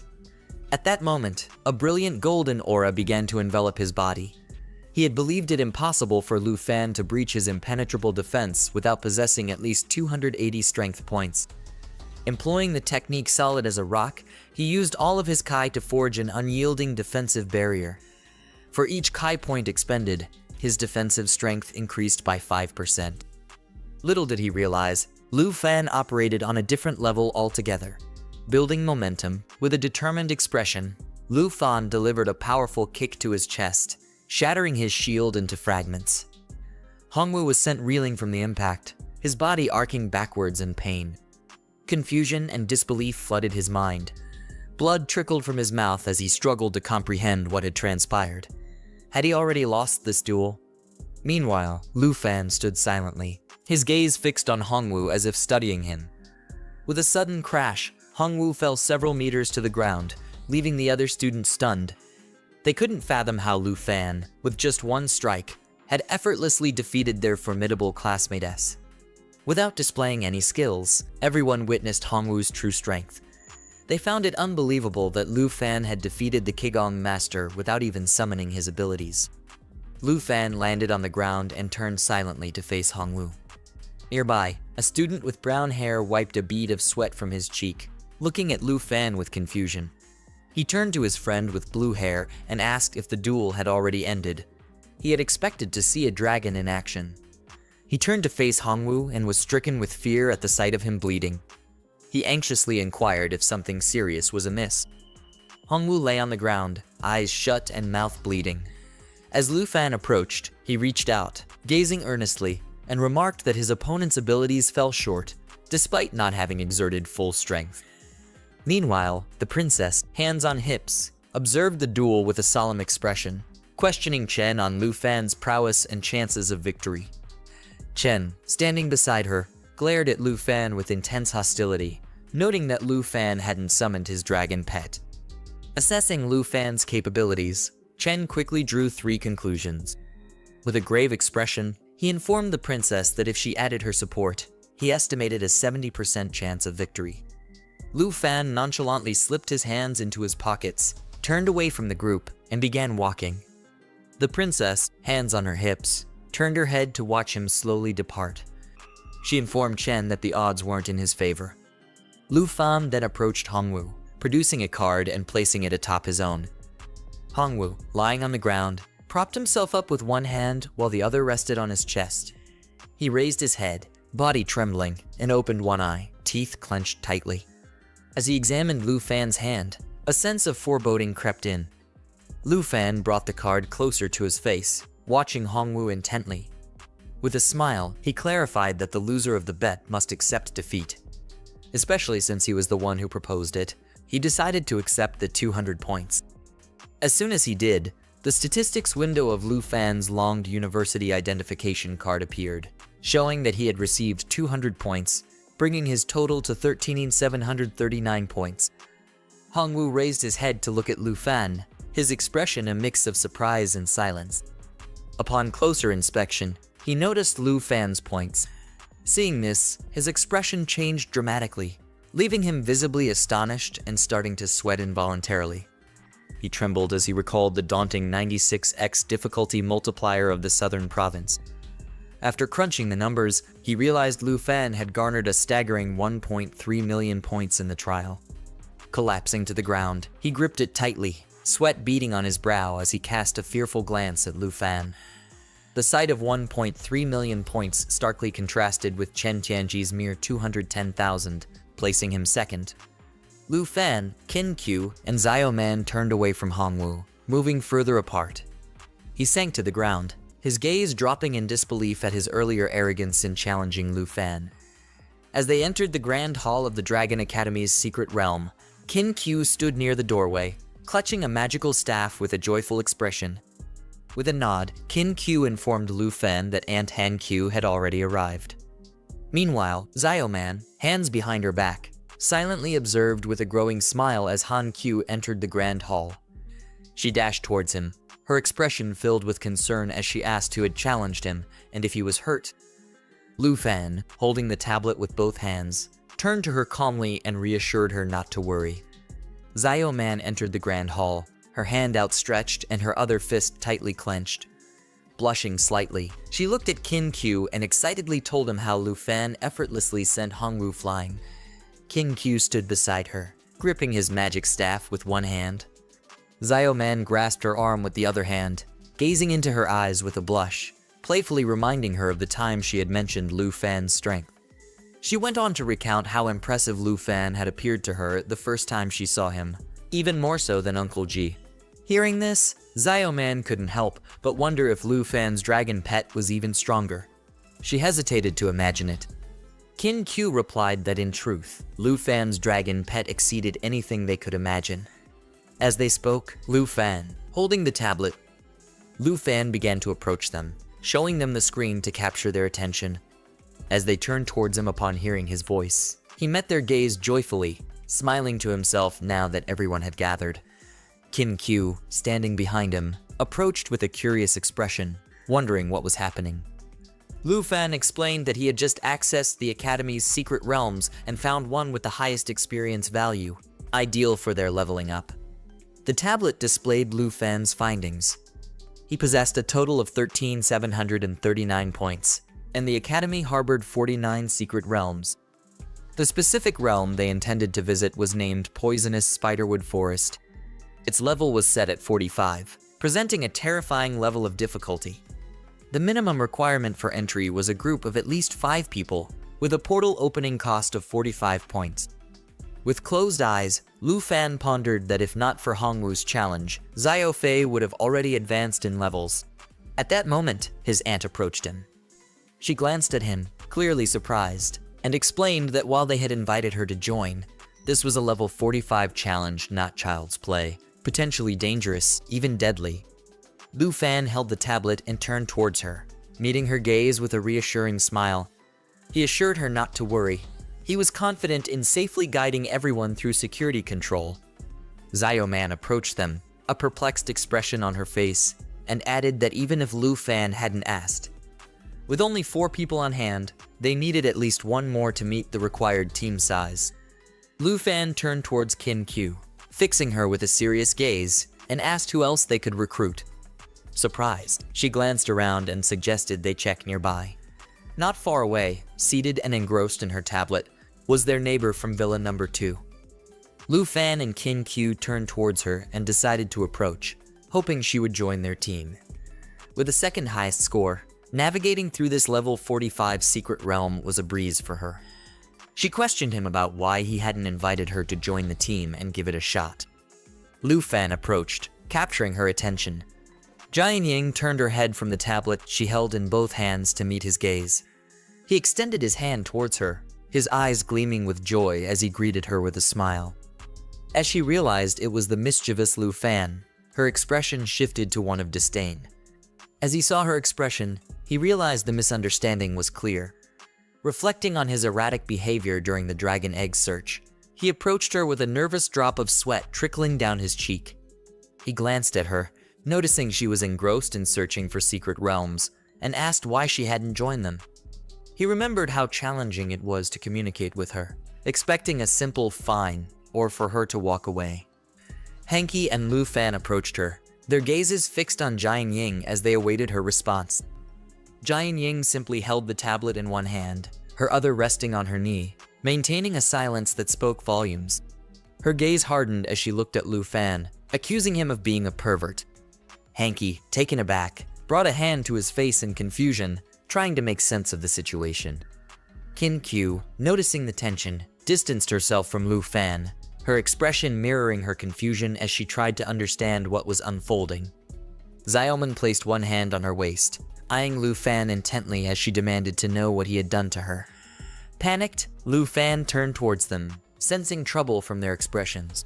[SPEAKER 1] At that moment, a brilliant golden aura began to envelop his body. He had believed it impossible for Lu Fan to breach his impenetrable defense without possessing at least 280 strength points. Employing the technique solid as a rock, he used all of his Kai to forge an unyielding defensive barrier. For each Kai point expended, his defensive strength increased by 5%. Little did he realize, Lu Fan operated on a different level altogether. Building momentum, with a determined expression, Lu Fan delivered a powerful kick to his chest, shattering his shield into fragments. Hongwu was sent reeling from the impact, his body arcing backwards in pain. Confusion and disbelief flooded his mind. Blood trickled from his mouth as he struggled to comprehend what had transpired. Had he already lost this duel? Meanwhile, Lu Fan stood silently, his gaze fixed on Hongwu as if studying him. With a sudden crash, Hongwu fell several meters to the ground, leaving the other students stunned. They couldn't fathom how Lu Fan, with just one strike, had effortlessly defeated their formidable classmatess. Without displaying any skills, everyone witnessed Hongwu's true strength. They found it unbelievable that Lu Fan had defeated the Qigong master without even summoning his abilities. Lu Fan landed on the ground and turned silently to face Hongwu. Nearby, a student with brown hair wiped a bead of sweat from his cheek, looking at Lu Fan with confusion. He turned to his friend with blue hair and asked if the duel had already ended. He had expected to see a dragon in action. He turned to face Hongwu and was stricken with fear at the sight of him bleeding. He anxiously inquired if something serious was amiss. Hongwu lay on the ground, eyes shut and mouth bleeding. As Lu Fan approached, he reached out, gazing earnestly, and remarked that his opponent's abilities fell short, despite not having exerted full strength. Meanwhile, the princess, hands on hips, observed the duel with a solemn expression, questioning Chen on Lu Fan's prowess and chances of victory. Chen, standing beside her, glared at Lu Fan with intense hostility, noting that Lu Fan hadn't summoned his dragon pet. Assessing Lu Fan's capabilities, Chen quickly drew 3 conclusions. With a grave expression, he informed the princess that if she added her support, he estimated a 70% chance of victory. Lu Fan nonchalantly slipped his hands into his pockets, turned away from the group, and began walking. The princess, hands on her hips, turned her head to watch him slowly depart. She informed Chen that the odds weren't in his favor. Lu Fan then approached Hongwu, producing a card and placing it atop his own. Hongwu, lying on the ground, propped himself up with one hand while the other rested on his chest. He raised his head, body trembling, and opened one eye, teeth clenched tightly. As he examined Lu Fan's hand, a sense of foreboding crept in. Lu Fan brought the card closer to his face, watching Hongwu intently. With a smile, he clarified that the loser of the bet must accept defeat. Especially since he was the one who proposed it, he decided to accept the 200 points. As soon as he did, the statistics window of Lu Fan's longed university identification card appeared, showing that he had received 200 points, bringing his total to 13,739 points. Hongwu raised his head to look at Lu Fan, his expression a mix of surprise and silence. Upon closer inspection, he noticed Lu Fan's points. Seeing this, his expression changed dramatically, leaving him visibly astonished and starting to sweat involuntarily. He trembled as he recalled the daunting 96x difficulty multiplier of the southern province. After crunching the numbers, he realized Lu Fan had garnered a staggering 1.3 million points in the trial. Collapsing to the ground, he gripped it tightly, sweat beading on his brow as he cast a fearful glance at Lu Fan. The sight of 1.3 million points starkly contrasted with Chen Tianji's mere 210,000, placing him second. Lu Fan, Qin Q, and Xiao Man turned away from Hongwu, moving further apart. He sank to the ground, his gaze dropping in disbelief at his earlier arrogance in challenging Lu Fan. As they entered the grand hall of the Dragon Academy's secret realm, Qin Q stood near the doorway, clutching a magical staff with a joyful expression. With a nod, Qin Q informed Lu Fan that Aunt Han Q had already arrived. Meanwhile, Xiao Man, hands behind her back, silently observed with a growing smile as Han Q entered the grand hall. She dashed towards him, her expression filled with concern as she asked who had challenged him and if he was hurt. Lu Fan, holding the tablet with both hands, turned to her calmly and reassured her not to worry. Xiao Man entered the grand hall, her hand outstretched and her other fist tightly clenched. Blushing slightly, she looked at Qin Q and excitedly told him how Lu Fan effortlessly sent Hongwu flying. Qin Q stood beside her, gripping his magic staff with one hand. Xiao Man grasped her arm with the other hand, gazing into her eyes with a blush, playfully reminding her of the time she had mentioned Lu Fan's strength. She went on to recount how impressive Lu Fan had appeared to her the first time she saw him, even more so than Uncle Ji. Hearing this, Xiao Man couldn't help but wonder if Lu Fan's dragon pet was even stronger. She hesitated to imagine it. Qin Q replied that in truth, Lu Fan's dragon pet exceeded anything they could imagine. As they spoke, Lu Fan, holding the tablet, Lu Fan began to approach them, showing them the screen to capture their attention. As they turned towards him upon hearing his voice, he met their gaze joyfully, smiling to himself now that everyone had gathered. Qin Q, standing behind him, approached with a curious expression, wondering what was happening. Lu Fan explained that he had just accessed the Academy's secret realms and found one with the highest experience value, ideal for their leveling up. The tablet displayed Lu Fan's findings. He possessed a total of 13,739 points, and the Academy harbored 49 secret realms. The specific realm they intended to visit was named Poisonous Spiderwood Forest. Its level was set at 45, presenting a terrifying level of difficulty. The minimum requirement for entry was a group of at least 5 people, with a portal opening cost of 45 points. With closed eyes, Lu Fan pondered that if not for Hongwu's challenge, Xiao Fei would have already advanced in levels. At that moment, his aunt approached him. She glanced at him, clearly surprised, and explained that while they had invited her to join, this was a level 45 challenge, not child's play, potentially dangerous, even deadly. Lu Fan held the tablet and turned towards her, meeting her gaze with a reassuring smile. He assured her not to worry. He was confident in safely guiding everyone through security control. Xiao Man approached them, a perplexed expression on her face, and added that even if Lu Fan hadn't asked. With only 4 people on hand, they needed at least one more to meet the required team size. Lu Fan turned towards Kin Q, fixing her with a serious gaze, and asked who else they could recruit. Surprised, she glanced around and suggested they check nearby. Not far away, seated and engrossed in her tablet, was their neighbor from Villa Number 2. Lu Fan and Kin Q turned towards her and decided to approach, hoping she would join their team. With the second highest score, navigating through this level 45 secret realm was a breeze for her. She questioned him about why he hadn't invited her to join the team and give it a shot. Lu Fan approached, capturing her attention. Jian Ying turned her head from the tablet she held in both hands to meet his gaze. He extended his hand towards her, his eyes gleaming with joy as he greeted her with a smile. As she realized it was the mischievous Lu Fan, her expression shifted to one of disdain. As he saw her expression, he realized the misunderstanding was clear. Reflecting on his erratic behavior during the dragon egg search, he approached her with a nervous drop of sweat trickling down his cheek. He glanced at her, noticing she was engrossed in searching for secret realms, and asked why she hadn't joined them. He remembered how challenging it was to communicate with her, expecting a simple fine or for her to walk away. Hanky and Lu Fan approached her, their gazes fixed on Jian Ying as they awaited her response. Jian Ying simply held the tablet in one hand, her other resting on her knee, maintaining a silence that spoke volumes. Her gaze hardened as she looked at Lu Fan, accusing him of being a pervert. Hanky, taken aback, brought a hand to his face in confusion, trying to make sense of the situation. Kin Q, noticing the tension, distanced herself from Lu Fan, her expression mirroring her confusion as she tried to understand what was unfolding. Xiaoman placed one hand on her waist, eyeing Lu Fan intently as she demanded to know what he had done to her. Panicked, Lu Fan turned towards them, sensing trouble from their expressions.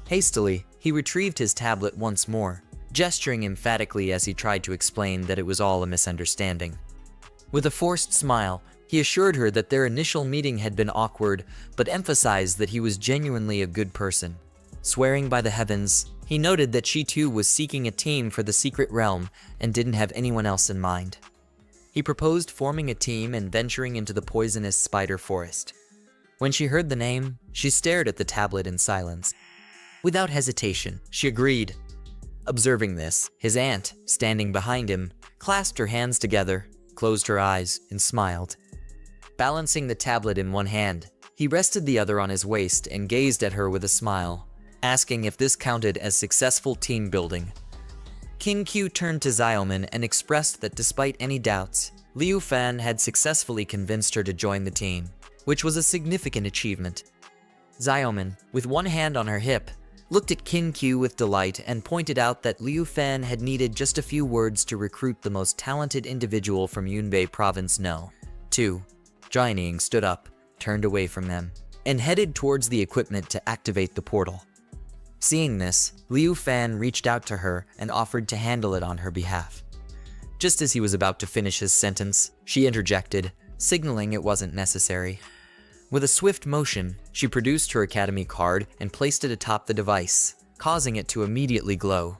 [SPEAKER 1] Hastily, he retrieved his tablet once more, gesturing emphatically as he tried to explain that it was all a misunderstanding. With a forced smile, he assured her that their initial meeting had been awkward, but emphasized that he was genuinely a good person. Swearing by the heavens, he noted that she too was seeking a team for the secret realm and didn't have anyone else in mind. He proposed forming a team and venturing into the poisonous spider forest. When she heard the name, she stared at the tablet in silence. Without hesitation, she agreed. Observing this, his aunt, standing behind him, clasped her hands together, closed her eyes, and smiled. Balancing the tablet in one hand, he rested the other on his waist and gazed at her with a smile, asking if this counted as successful team building. Kin Q turned to Xiaoman and expressed that despite any doubts, Liu Fan had successfully convinced her to join the team, which was a significant achievement. Xiaoman, with one hand on her hip, looked at Kin Q with delight and pointed out that Liu Fan had needed just a few words to recruit the most talented individual from Yunbei Province. No. 2. Jian Ying stood up, turned away from them, and headed towards the equipment to activate the portal. Seeing this, Liu Fan reached out to her and offered to handle it on her behalf. Just as he was about to finish his sentence, she interjected, signaling it wasn't necessary. With a swift motion, she produced her academy card and placed it atop the device, causing it to immediately glow.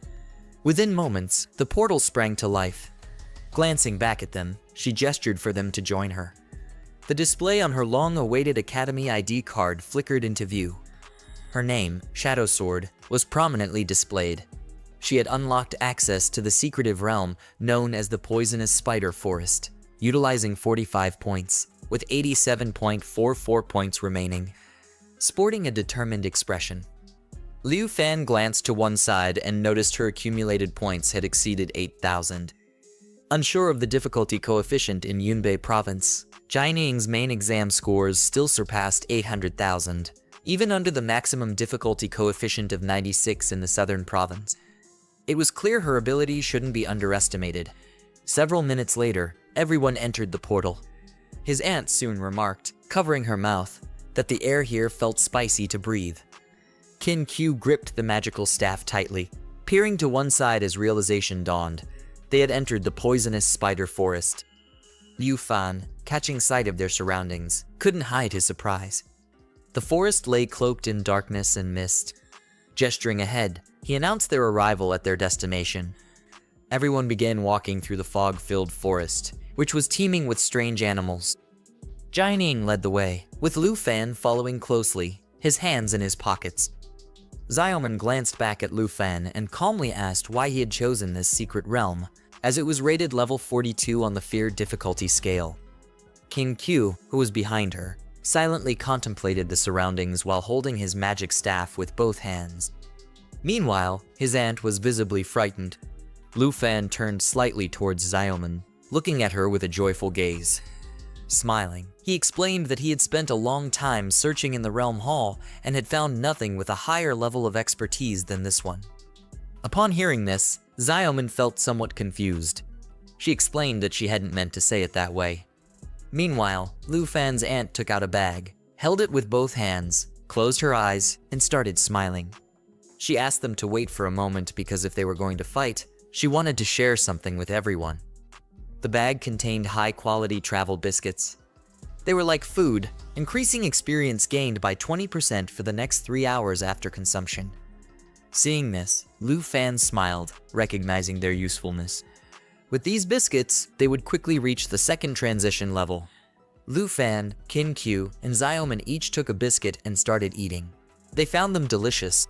[SPEAKER 1] Within moments, the portal sprang to life. Glancing back at them, she gestured for them to join her. The display on her long-awaited academy ID card flickered into view. Her name, Shadow Sword, was prominently displayed. She had unlocked access to the secretive realm known as the Poisonous Spider Forest, utilizing 45 points, with 87.44 points remaining. Sporting a determined expression, Liu Fan glanced to one side and noticed her accumulated points had exceeded 8,000. Unsure of the difficulty coefficient in Yunbei Province, Jian Ying's main exam scores still surpassed 800,000, even under the maximum difficulty coefficient of 96 in the southern province. It was clear her ability shouldn't be underestimated. Several minutes later, everyone entered the portal. His aunt soon remarked, covering her mouth, that the air here felt spicy to breathe. Kin Q gripped the magical staff tightly, peering to one side as realization dawned. They had entered the poisonous spider forest. Liu Fan, catching sight of their surroundings, couldn't hide his surprise. The forest lay cloaked in darkness and mist. Gesturing ahead, he announced their arrival at their destination. Everyone began walking through the fog-filled forest, which was teeming with strange animals. Jian Ying led the way, with Liu Fan following closely, his hands in his pockets. Xiaoman glanced back at Lu Fan and calmly asked why he had chosen this secret realm, as it was rated level 42 on the fear difficulty scale. King Q, who was behind her, silently contemplated the surroundings while holding his magic staff with both hands. Meanwhile, his aunt was visibly frightened. Lu Fan turned slightly towards Xiaoman, looking at her with a joyful gaze. Smiling, he explained that he had spent a long time searching in the realm hall and had found nothing with a higher level of expertise than this one. Upon hearing this, Xiaoman felt somewhat confused. She explained that she hadn't meant to say it that way. Meanwhile, Lu Fan's aunt took out a bag, held it with both hands, closed her eyes, and started smiling. She asked them to wait for a moment because if they were going to fight, she wanted to share something with everyone. The bag contained high-quality travel biscuits. They were like food, increasing experience gained by 20% for the next 3 hours after consumption. Seeing this, Lu Fan smiled, recognizing their usefulness. With these biscuits, they would quickly reach the second transition level. Lu Fan, Qin Q, and Xiaoman each took a biscuit and started eating. They found them delicious.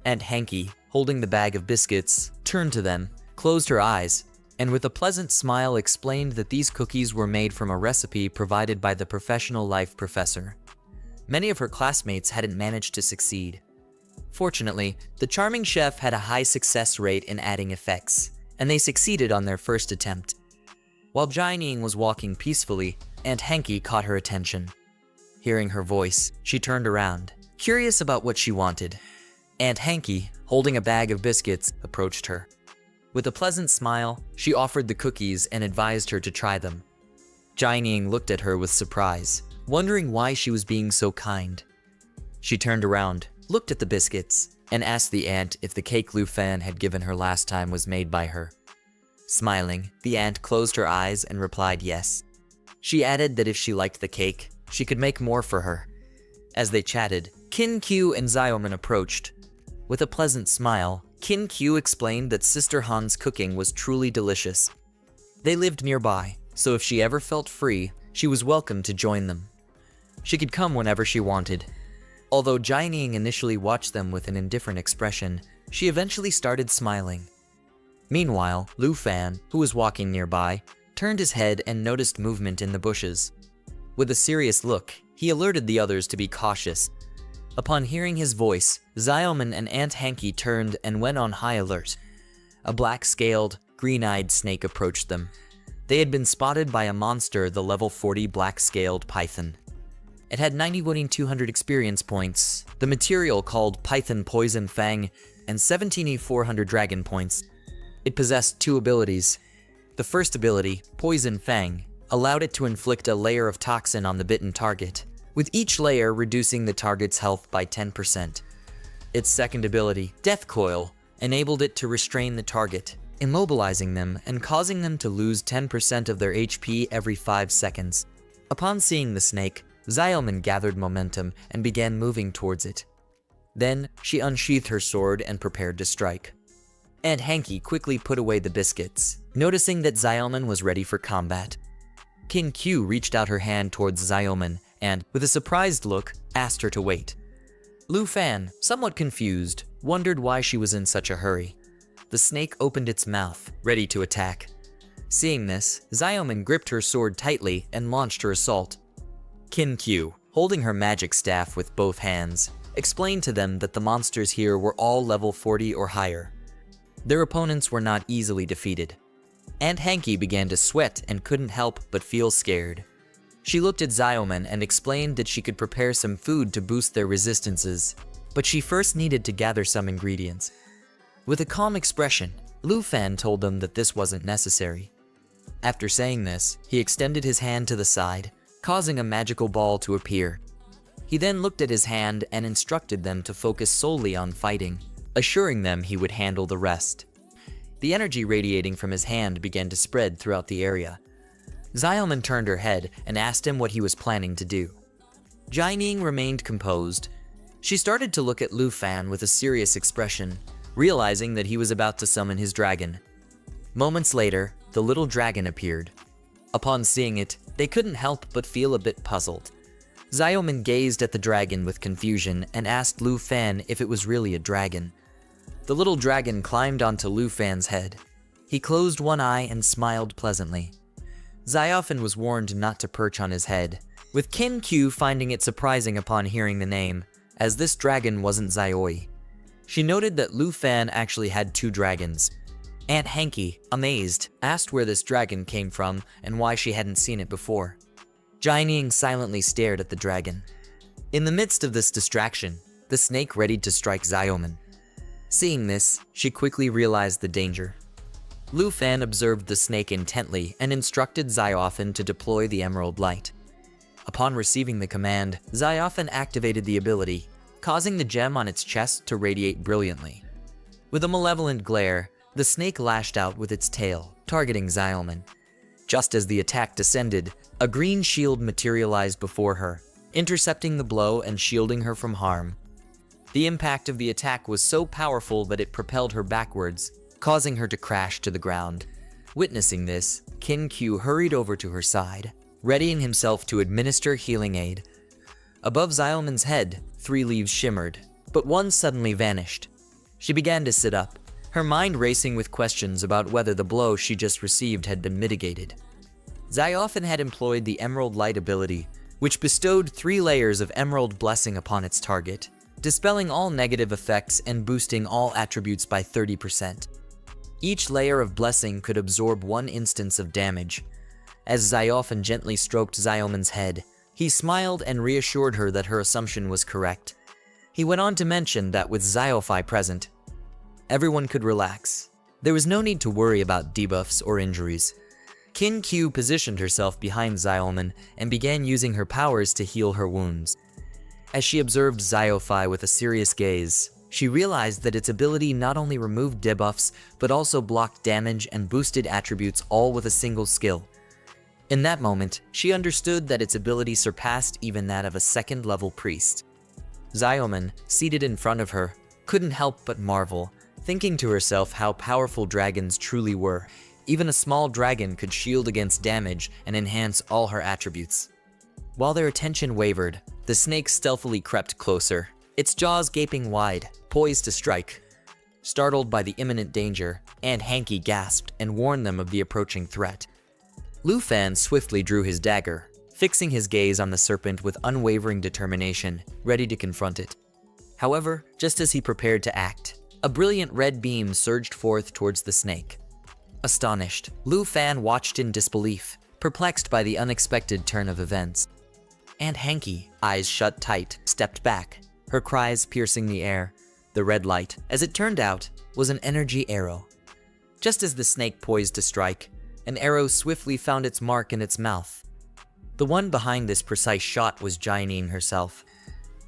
[SPEAKER 1] Aunt Hanky, holding the bag of biscuits, turned to them, closed her eyes, and with a pleasant smile explained that these cookies were made from a recipe provided by the professional life professor. Many of her classmates hadn't managed to succeed. Fortunately, the charming chef had a high success rate in adding effects, and they succeeded on their first attempt. While Jining was walking peacefully, Aunt Hanky caught her attention. Hearing her voice, she turned around, curious about what she wanted. Aunt Hanky, holding a bag of biscuits, approached her. With a pleasant smile, she offered the cookies and advised her to try them. Jining looked at her with surprise, wondering why she was being so kind. She turned around, looked at the biscuits, and asked the aunt if the cake Lu Fan had given her last time was made by her. Smiling, the aunt closed her eyes and replied yes. She added that if she liked the cake, she could make more for her. As they chatted, Qin Q and Xiaoman approached. With a pleasant smile, Qin Q explained that Sister Han's cooking was truly delicious. They lived nearby, so if she ever felt free, she was welcome to join them. She could come whenever she wanted. Although Jining initially watched them with an indifferent expression, she eventually started smiling. Meanwhile, Lu Fan, who was walking nearby, turned his head and noticed movement in the bushes. With a serious look, he alerted the others to be cautious. Upon hearing his voice, Xiaoman and Aunt Hanky turned and went on high alert. A black-scaled, green-eyed snake approached them. They had been spotted by a monster, the level 40 black-scaled python. It had 91,200 experience points, the material called Python Poison Fang, and 17,400 dragon points. It possessed 2 abilities. The first ability, Poison Fang, allowed it to inflict a layer of toxin on the bitten target, with each layer reducing the target's health by 10%. Its second ability, Death Coil, enabled it to restrain the target, immobilizing them and causing them to lose 10% of their HP every 5 seconds. Upon seeing the snake, Xiaoman gathered momentum and began moving towards it. Then, she unsheathed her sword and prepared to strike. Aunt Hanky quickly put away the biscuits, noticing that Xiaoman was ready for combat. Qin Q reached out her hand towards Xiaoman and, with a surprised look, asked her to wait. Lu Fan, somewhat confused, wondered why she was in such a hurry. The snake opened its mouth, ready to attack. Seeing this, Xiaoman gripped her sword tightly and launched her assault. Qin Q, holding her magic staff with both hands, explained to them that the monsters here were all level 40 or higher. Their opponents were not easily defeated. Aunt Hanky began to sweat and couldn't help but feel scared. She looked at Xiaoman and explained that she could prepare some food to boost their resistances, but she first needed to gather some ingredients. With a calm expression, Lu Fan told them that this wasn't necessary. After saying this, he extended his hand to the side, causing a magical ball to appear. He then looked at his hand and instructed them to focus solely on fighting, assuring them he would handle the rest. The energy radiating from his hand began to spread throughout the area. Xiaoman turned her head and asked him what he was planning to do. Jining remained composed. She started to look at Lu Fan with a serious expression, realizing that he was about to summon his dragon. Moments later, the little dragon appeared. Upon seeing it, they couldn't help but feel a bit puzzled. Xiaoman gazed at the dragon with confusion and asked Lu Fan if it was really a dragon. The little dragon climbed onto Lu Fan's head. He closed one eye and smiled pleasantly. Xiaofen was warned not to perch on his head, with Kin Q finding it surprising upon hearing the name, as this dragon wasn't Xiaoi. She noted that Lu Fan actually had two dragons. Aunt Hanky, amazed, asked where this dragon came from and why she hadn't seen it before. Jining silently stared at the dragon. In the midst of this distraction, the snake readied to strike Xiaoman. Seeing this, she quickly realized the danger. Lu Fan observed the snake intently and instructed Xiaofen to deploy the Emerald Light. Upon receiving the command, Xiaofen activated the ability, causing the gem on its chest to radiate brilliantly. With a malevolent glare, the snake lashed out with its tail, targeting Xiaoman. Just as the attack descended, a green shield materialized before her, intercepting the blow and shielding her from harm. The impact of the attack was so powerful that it propelled her backwards, causing her to crash to the ground. Witnessing this, Kin Q hurried over to her side, readying himself to administer healing aid. Above Xiaoman's head, 3 leaves shimmered, but one suddenly vanished. She began to sit up, her mind racing with questions about whether the blow she just received had been mitigated. Xiaofen had employed the Emerald Light ability, which bestowed 3 layers of Emerald Blessing upon its target, dispelling all negative effects and boosting all attributes by 30%. Each layer of blessing could absorb 1 instance of damage. As Xiaofen gently stroked Xiaoman's head, he smiled and reassured her that her assumption was correct. He went on to mention that with Xiaofai present, everyone could relax. There was no need to worry about debuffs or injuries. Kin Q positioned herself behind Xiaoman and began using her powers to heal her wounds. As she observed Xiaofai with a serious gaze, she realized that its ability not only removed debuffs, but also blocked damage and boosted attributes all with a single skill. In that moment, she understood that its ability surpassed even that of a 2nd-level priest. Xiaoman, seated in front of her, couldn't help but marvel, thinking to herself how powerful dragons truly were. Even a small dragon could shield against damage and enhance all her attributes. While their attention wavered, the snake stealthily crept closer, its jaws gaping wide, poised to strike. Startled by the imminent danger, Aunt Hanky gasped and warned them of the approaching threat. Lu Fan swiftly drew his dagger, fixing his gaze on the serpent with unwavering determination, ready to confront it. However, just as he prepared to act, a brilliant red beam surged forth towards the snake. Astonished, Lu Fan watched in disbelief, perplexed by the unexpected turn of events. Aunt Hanky, eyes shut tight, stepped back, her cries piercing the air. The red light, as it turned out, was an energy arrow. Just as the snake poised to strike, an arrow swiftly found its mark in its mouth. The one behind this precise shot was Jining herself.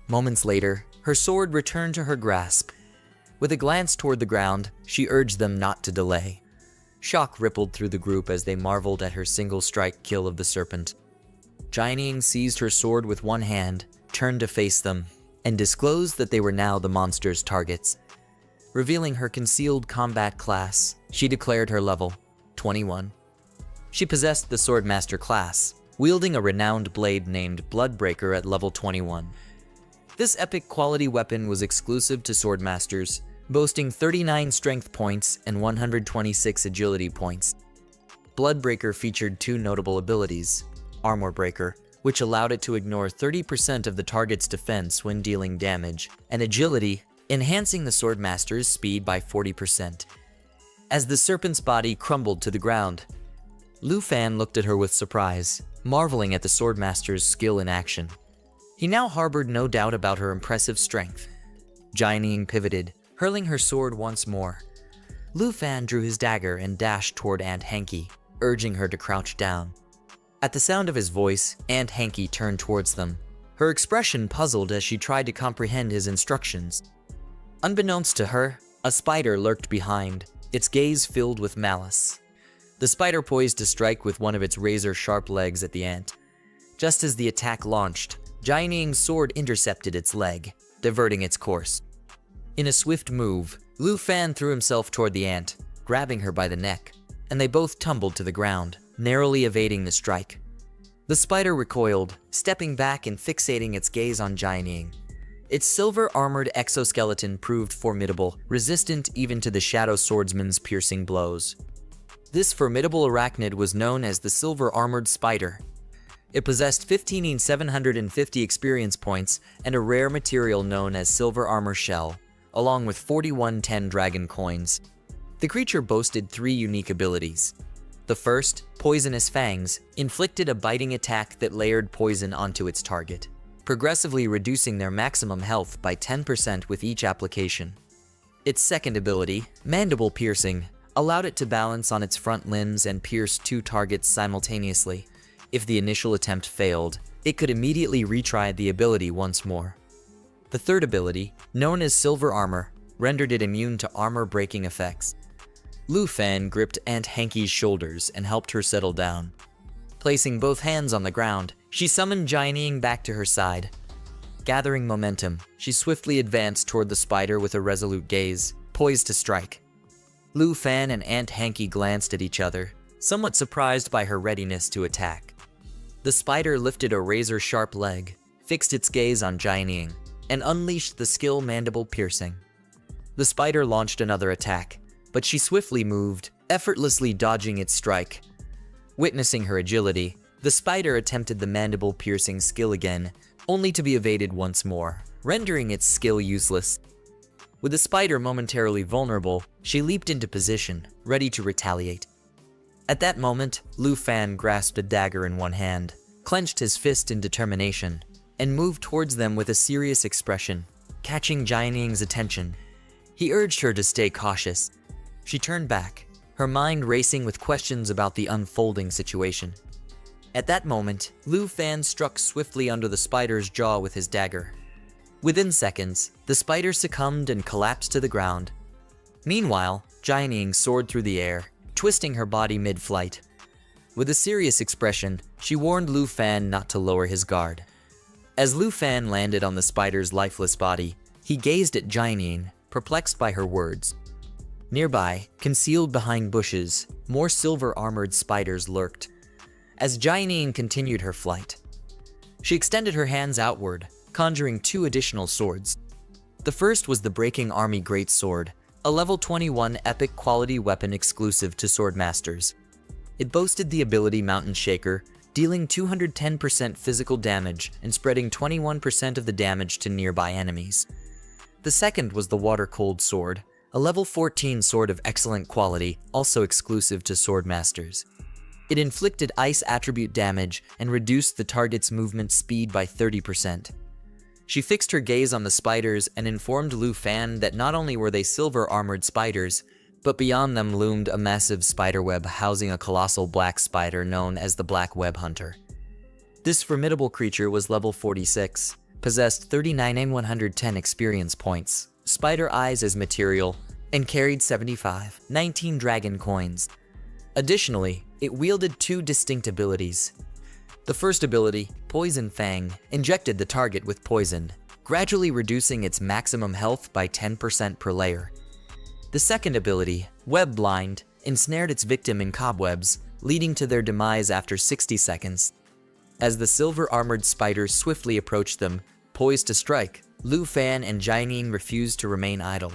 [SPEAKER 1] Moments later, her sword returned to her grasp. With a glance toward the ground, she urged them not to delay. Shock rippled through the group as they marveled at her single-strike kill of the serpent. Jining seized her sword with one hand, turned to face them, and disclosed that they were now the monster's targets. Revealing her concealed combat class, she declared her level, 21. She possessed the Swordmaster class, wielding a renowned blade named Bloodbreaker at level 21. This epic quality weapon was exclusive to Swordmasters, boasting 39 strength points and 126 agility points. Bloodbreaker featured 2 notable abilities: Armor Breaker, which allowed it to ignore 30% of the target's defense when dealing damage, and Agility, enhancing the Swordmaster's speed by 40%. As the serpent's body crumbled to the ground, Lu Fan looked at her with surprise, marveling at the Swordmaster's skill in action. He now harbored no doubt about her impressive strength. Jining pivoted, hurling her sword once more. Lu Fan drew his dagger and dashed toward Aunt Hanky, urging her to crouch down. At the sound of his voice, Aunt Hanky turned towards them, her expression puzzled as she tried to comprehend his instructions. Unbeknownst to her, a spider lurked behind, its gaze filled with malice. The spider poised to strike with one of its razor-sharp legs at the ant. Just as the attack launched, Jining's sword intercepted its leg, diverting its course. In a swift move, Lu Fan threw himself toward the ant, grabbing her by the neck, and they both tumbled to the ground, narrowly evading the strike. The spider recoiled, stepping back and fixating its gaze on Jianing. Its silver-armored exoskeleton proved formidable, resistant even to the Shadow Swordsman's piercing blows. This formidable arachnid was known as the Silver-Armored Spider. It possessed 15,750 experience points and a rare material known as Silver Armor Shell, along with 4110 dragon coins. The creature boasted 3 unique abilities. The first, Poisonous Fangs, inflicted a biting attack that layered poison onto its target, progressively reducing their maximum health by 10% with each application. Its second ability, Mandible Piercing, allowed it to balance on its front limbs and pierce 2 targets simultaneously. If the initial attempt failed, it could immediately retry the ability once more. The third ability, known as Silver Armor, rendered it immune to armor-breaking effects. Lu Fan gripped Aunt Hanky's shoulders and helped her settle down. Placing both hands on the ground, she summoned Jianing back to her side. Gathering momentum, she swiftly advanced toward the spider with a resolute gaze, poised to strike. Lu Fan and Aunt Hanky glanced at each other, somewhat surprised by her readiness to attack. The spider lifted a razor-sharp leg, fixed its gaze on Jianing, and unleashed the skill Mandible Piercing. The spider launched another attack, but she swiftly moved, effortlessly dodging its strike. Witnessing her agility, the spider attempted the Mandible Piercing skill again, only to be evaded once more, rendering its skill useless. With the spider momentarily vulnerable, she leaped into position, ready to retaliate. At that moment, Lu Fan grasped a dagger in one hand, clenched his fist in determination, and moved towards them with a serious expression, catching Jianing's attention. He urged her to stay cautious. She turned back, her mind racing with questions about the unfolding situation. At that moment, Lu Fan struck swiftly under the spider's jaw with his dagger. Within seconds, the spider succumbed and collapsed to the ground. Meanwhile, Jianing soared through the air, twisting her body mid-flight. With a serious expression, she warned Lu Fan not to lower his guard. As Lu Fan landed on the spider's lifeless body, he gazed at Jianing, perplexed by her words. Nearby, concealed behind bushes, more silver-armored spiders lurked. As Jianing continued her flight, she extended her hands outward, conjuring 2 additional swords. The first was the Breaking Army Greatsword, a level 21 epic quality weapon exclusive to Swordmasters. It boasted the ability Mountain Shaker, dealing 210% physical damage and spreading 21% of the damage to nearby enemies. The second was the Water Cold Sword, a level 14 sword of excellent quality, also exclusive to Swordmasters. It inflicted ice attribute damage and reduced the target's movement speed by 30%. She fixed her gaze on the spiders and informed Lu Fan that not only were they silver-armored spiders, but beyond them loomed a massive spiderweb housing a colossal black spider known as the Black Web Hunter. This formidable creature was level 46, possessed 39,110 experience points, spider eyes as material, and carried 19 dragon coins. Additionally, it wielded 2 distinct abilities. The first ability, Poison Fang, injected the target with poison, gradually reducing its maximum health by 10% per layer. The second ability, Web Blind, ensnared its victim in cobwebs, leading to their demise after 60 seconds. As the silver-armored spiders swiftly approached them, poised to strike, Lu Fan and Jianing refused to remain idle.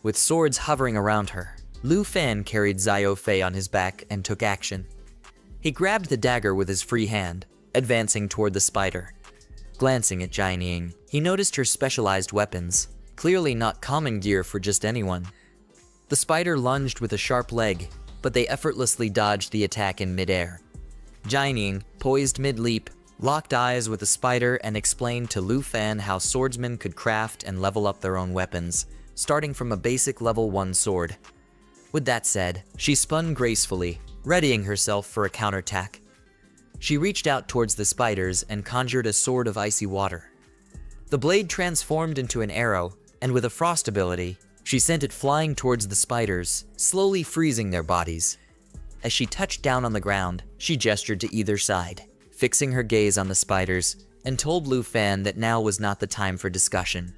[SPEAKER 1] With swords hovering around her, Lu Fan carried Xiao Fei on his back and took action. He grabbed the dagger with his free hand, advancing toward the spider. Glancing at Jianing, he noticed her specialized weapons, clearly not common gear for just anyone. The spider lunged with a sharp leg, but they effortlessly dodged the attack in midair. Jianing, poised mid-leap, locked eyes with the spider and explained to Lu Fan how swordsmen could craft and level up their own weapons, starting from a basic level 1 sword. With that said, she spun gracefully, readying herself for a counterattack. She reached out towards the spiders and conjured a sword of icy water. The blade transformed into an arrow, and with a frost ability, she sent it flying towards the spiders, slowly freezing their bodies. As she touched down on the ground, she gestured to either side, fixing her gaze on the spiders, and told Lu Fan that now was not the time for discussion.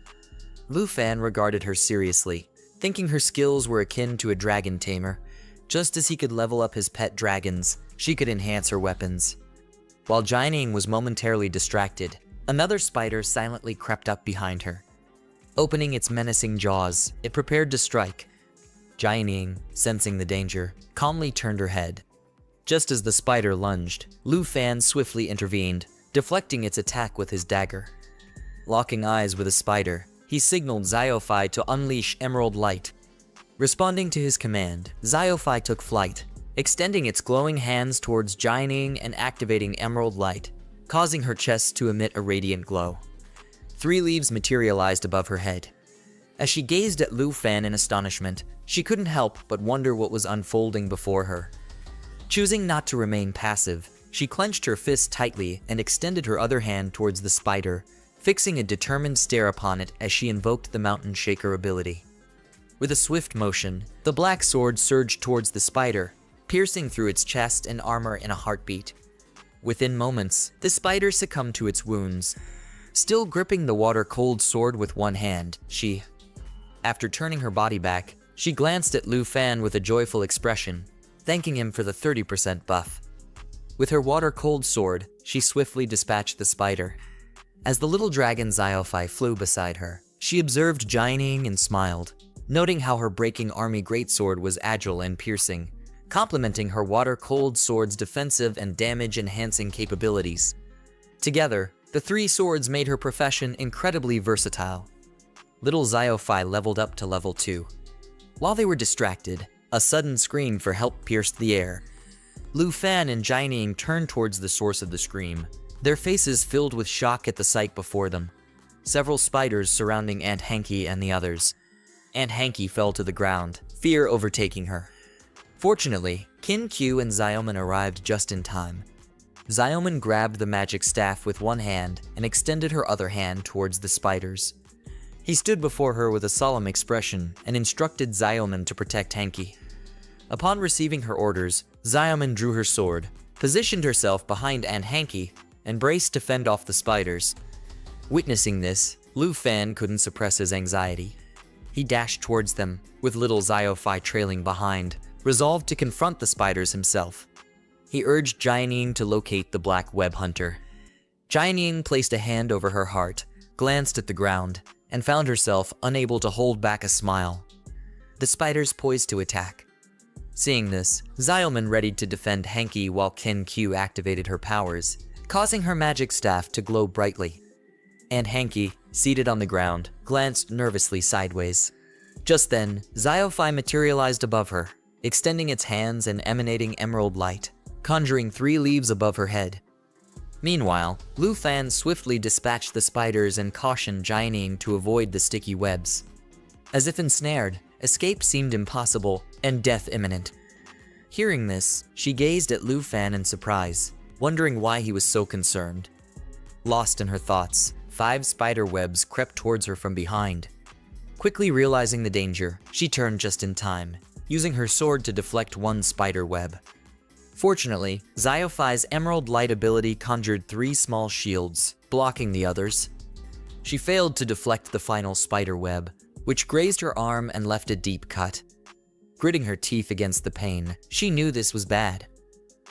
[SPEAKER 1] Lu Fan regarded her seriously, thinking her skills were akin to a dragon tamer. Just as he could level up his pet dragons, she could enhance her weapons. While Jining was momentarily distracted, another spider silently crept up behind her. Opening its menacing jaws, it prepared to strike. Jining, sensing the danger, calmly turned her head. Just as the spider lunged, Lu Fan swiftly intervened, deflecting its attack with his dagger. Locking eyes with the spider, he signaled Xiaofai to unleash Emerald Light. Responding to his command, Xiaofai took flight, extending its glowing hands towards Jining and activating Emerald Light, causing her chest to emit a radiant glow. 3 leaves materialized above her head. As she gazed at Lu Fan in astonishment, she couldn't help but wonder what was unfolding before her. Choosing not to remain passive, she clenched her fist tightly and extended her other hand towards the spider, fixing a determined stare upon it as she invoked the Mountain Shaker ability. With a swift motion, the black sword surged towards the spider, piercing through its chest and armor in a heartbeat. Within moments, the spider succumbed to its wounds. Still gripping the water-cold sword with one hand, after turning her body back, she glanced at Lu Fan with a joyful expression, thanking him for the 30% buff. With her water-cold sword, she swiftly dispatched the spider. As the little dragon Xiaofai flew beside her, she observed Jining and smiled, noting how her breaking army greatsword was agile and piercing, complementing her water-cold sword's defensive and damage-enhancing capabilities. Together, the 3 swords made her profession incredibly versatile. Little Xiaofai leveled up to level 2. While they were distracted, a sudden scream for help pierced the air. Lu Fan and Jining turned towards the source of the scream, their faces filled with shock at the sight before them. Several spiders surrounding Aunt Hanky and the others. Aunt Hanky fell to the ground, fear overtaking her. Fortunately, Kin Q and Xiaoman arrived just in time. Xiaoman grabbed the magic staff with one hand and extended her other hand towards the spiders. He stood before her with a solemn expression and instructed Xiaoman to protect Hanky. Upon receiving her orders, Xiaoman drew her sword, positioned herself behind Aunt Hanky, and braced to fend off the spiders. Witnessing this, Lu Fan couldn't suppress his anxiety. He dashed towards them, with little Xiaofai trailing behind, resolved to confront the spiders himself. He urged Jining to locate the black web hunter. Jining placed a hand over her heart, glanced at the ground, and found herself unable to hold back a smile. The spiders poised to attack. Seeing this, Xiaoman readied to defend Hanky while Kin Q activated her powers, causing her magic staff to glow brightly. And Hanky, seated on the ground, glanced nervously sideways. Just then, Xiaofai materialized above her, extending its hands and emanating emerald light, conjuring 3 leaves above her head. Meanwhile, Lu Fan swiftly dispatched the spiders and cautioned Jining to avoid the sticky webs. As if ensnared, escape seemed impossible and death imminent. Hearing this, she gazed at Lu Fan in surprise, wondering why he was so concerned. Lost in her thoughts, 5 spider webs crept towards her from behind. Quickly realizing the danger, she turned just in time, using her sword to deflect one spider web. Fortunately, Xiaofai's Emerald Light ability conjured 3 small shields, blocking the others. She failed to deflect the final spider web, which grazed her arm and left a deep cut. Gritting her teeth against the pain, she knew this was bad.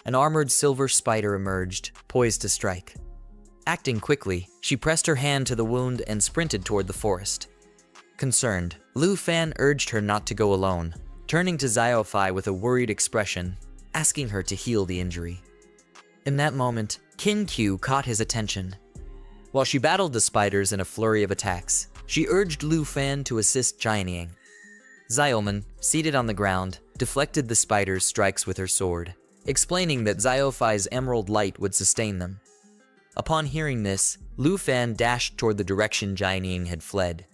[SPEAKER 1] An armored silver spider emerged, poised to strike. Acting quickly, she pressed her hand to the wound and sprinted toward the forest. Concerned, Lu Fan urged her not to go alone, turning to Xiaofai with a worried expression, asking her to heal the injury. In that moment, Kin Q caught his attention. While she battled the spiders in a flurry of attacks, she urged Lu Fan to assist Jining. Xiaoman, seated on the ground, deflected the spider's strikes with her sword, explaining that Xiaofai's emerald light would sustain them. Upon hearing this, Lu Fan dashed toward the direction Jining had fled.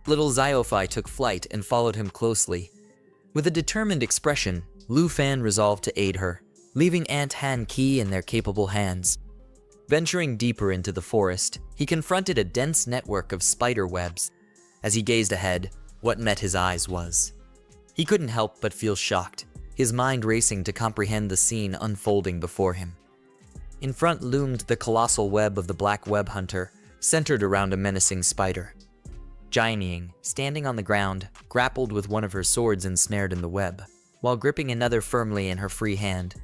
[SPEAKER 1] Little Xiaofai took flight and followed him closely. With a determined expression, Lu Fan resolved to aid her, leaving Aunt Hanky in their capable hands. Venturing deeper into the forest, he confronted a dense network of spider webs. As he gazed ahead, what met his eyes was. He couldn't help but feel shocked, his mind racing to comprehend the scene unfolding before him. In front loomed the colossal web of the black web hunter, centered around a menacing spider. Jining, standing on the ground, grappled with one of her swords ensnared in the web, while gripping another firmly in her free hand.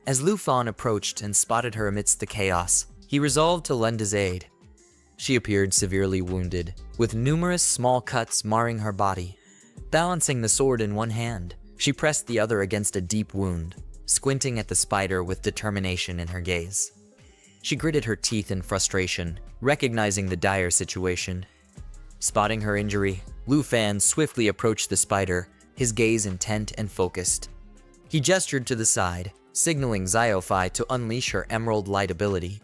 [SPEAKER 1] As Lu Fan approached and spotted her amidst the chaos, he resolved to lend his aid. She appeared severely wounded, with numerous small cuts marring her body. Balancing the sword in one hand, she pressed the other against a deep wound, squinting at the spider with determination in her gaze. She gritted her teeth in frustration, recognizing the dire situation. Spotting her injury, Lu Fan swiftly approached the spider, his gaze intent and focused. He gestured to the side, signaling Xiaofai to unleash her emerald light ability.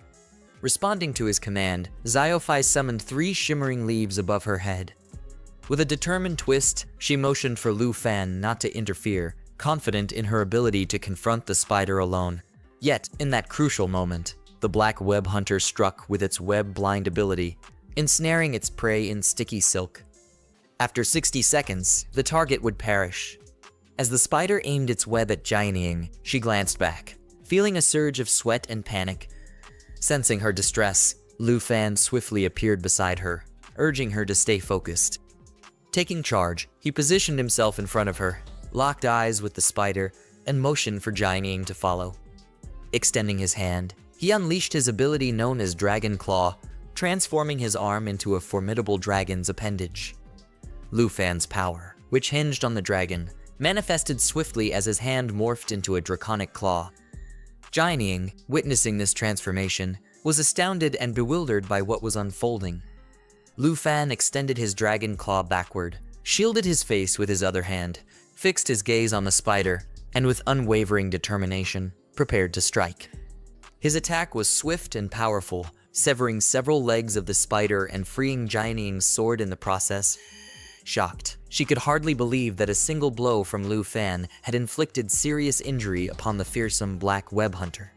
[SPEAKER 1] Responding to his command, Xiaofai summoned 3 shimmering leaves above her head. With a determined twist, she motioned for Lu Fan not to interfere, confident in her ability to confront the spider alone. Yet, in that crucial moment, the black web hunter struck with its web blind ability, ensnaring its prey in sticky silk. After 60 seconds, the target would perish. As the spider aimed its web at Jianying, she glanced back, feeling a surge of sweat and panic. Sensing her distress, Lu Fan swiftly appeared beside her, urging her to stay focused. Taking charge, he positioned himself in front of her, locked eyes with the spider, and motioned for Jianying to follow. Extending his hand, he unleashed his ability known as Dragon Claw, transforming his arm into a formidable dragon's appendage. Lu Fan's power, which hinged on the dragon, manifested swiftly as his hand morphed into a draconic claw. Jianying, witnessing this transformation, was astounded and bewildered by what was unfolding. Lu Fan extended his dragon claw backward, shielded his face with his other hand, fixed his gaze on the spider, and with unwavering determination, prepared to strike. His attack was swift and powerful, severing several legs of the spider and freeing Jianying's sword in the process. Shocked, she could hardly believe that a single blow from Lu Fan had inflicted serious injury upon the fearsome black web hunter.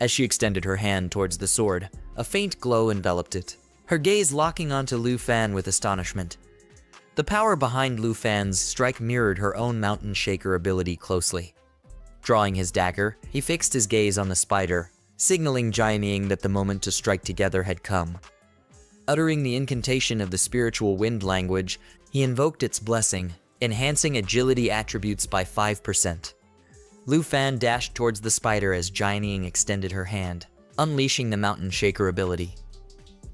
[SPEAKER 1] As she extended her hand towards the sword, a faint glow enveloped it, her gaze locking onto Lu Fan with astonishment. The power behind Lu Fan's strike mirrored her own mountain shaker ability closely. Drawing his dagger, he fixed his gaze on the spider, signaling Jianying that the moment to strike together had come. Uttering the incantation of the spiritual wind language, he invoked its blessing, enhancing agility attributes by 5%. Lu Fan dashed towards the spider as Jianying extended her hand, unleashing the mountain shaker ability.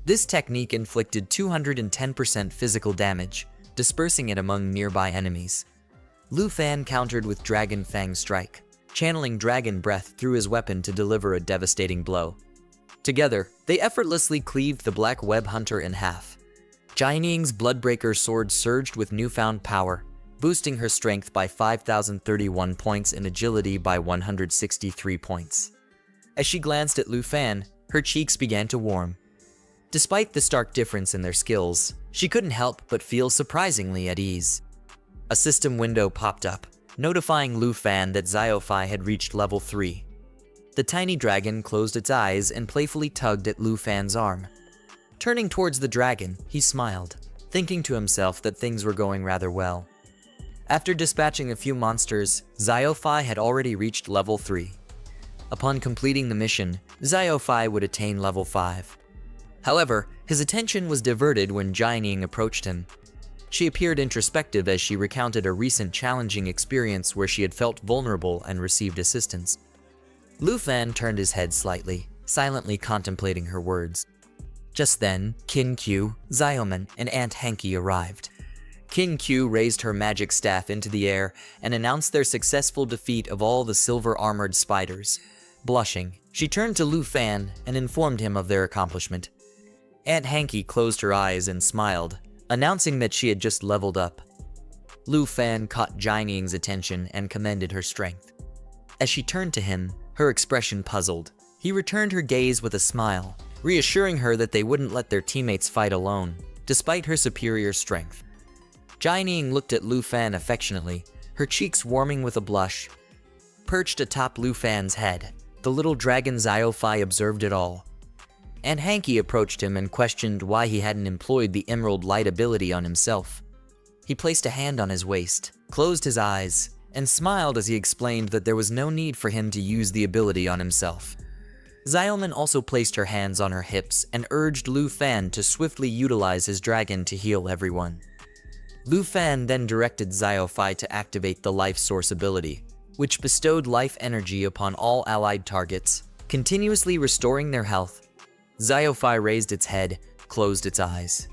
[SPEAKER 1] This technique inflicted 210% physical damage, dispersing it among nearby enemies. Lu Fan countered with Dragon Fang Strike, channeling dragon breath through his weapon to deliver a devastating blow. Together, they effortlessly cleaved the black web hunter in half. Jianying's Bloodbreaker sword surged with newfound power, boosting her strength by 5,031 points and agility by 163 points. As she glanced at Lu Fan, her cheeks began to warm. Despite the stark difference in their skills, she couldn't help but feel surprisingly at ease. A system window popped up, notifying Lu Fan that Xiaofai had reached level 3. The tiny dragon closed its eyes and playfully tugged at Lu Fan's arm. Turning towards the dragon, he smiled, thinking to himself that things were going rather well. After dispatching a few monsters, Xiaofai had already reached level 3. Upon completing the mission, Xiaofai would attain level 5. However, his attention was diverted when Jianying approached him. She appeared introspective as she recounted a recent challenging experience where she had felt vulnerable and received assistance. Lu Fan turned his head slightly, silently contemplating her words. Just then, Kin Q, Xiaoman, and Aunt Hanky arrived. Kin Q raised her magic staff into the air and announced their successful defeat of all the silver-armored spiders. Blushing, she turned to Lu Fan and informed him of their accomplishment. Aunt Hanky closed her eyes and smiled, announcing that she had just leveled up. Lu Fan caught Jianying's attention and commended her strength. As she turned to him, her expression puzzled. He returned her gaze with a smile, reassuring her that they wouldn't let their teammates fight alone, despite her superior strength. Jianying looked at Lu Fan affectionately, her cheeks warming with a blush. Perched atop Lu Fan's head, the little dragon Xiaofai observed it all. Aunt Hanky approached him and questioned why he hadn't employed the Emerald Light ability on himself. He placed a hand on his waist, closed his eyes, and smiled as he explained that there was no need for him to use the ability on himself. Xiaoman also placed her hands on her hips and urged Lu Fan to swiftly utilize his dragon to heal everyone. Lu Fan then directed Xiaofai to activate the Life Source ability, which bestowed life energy upon all allied targets, continuously restoring their health. Xiaofai raised its head, closed its eyes.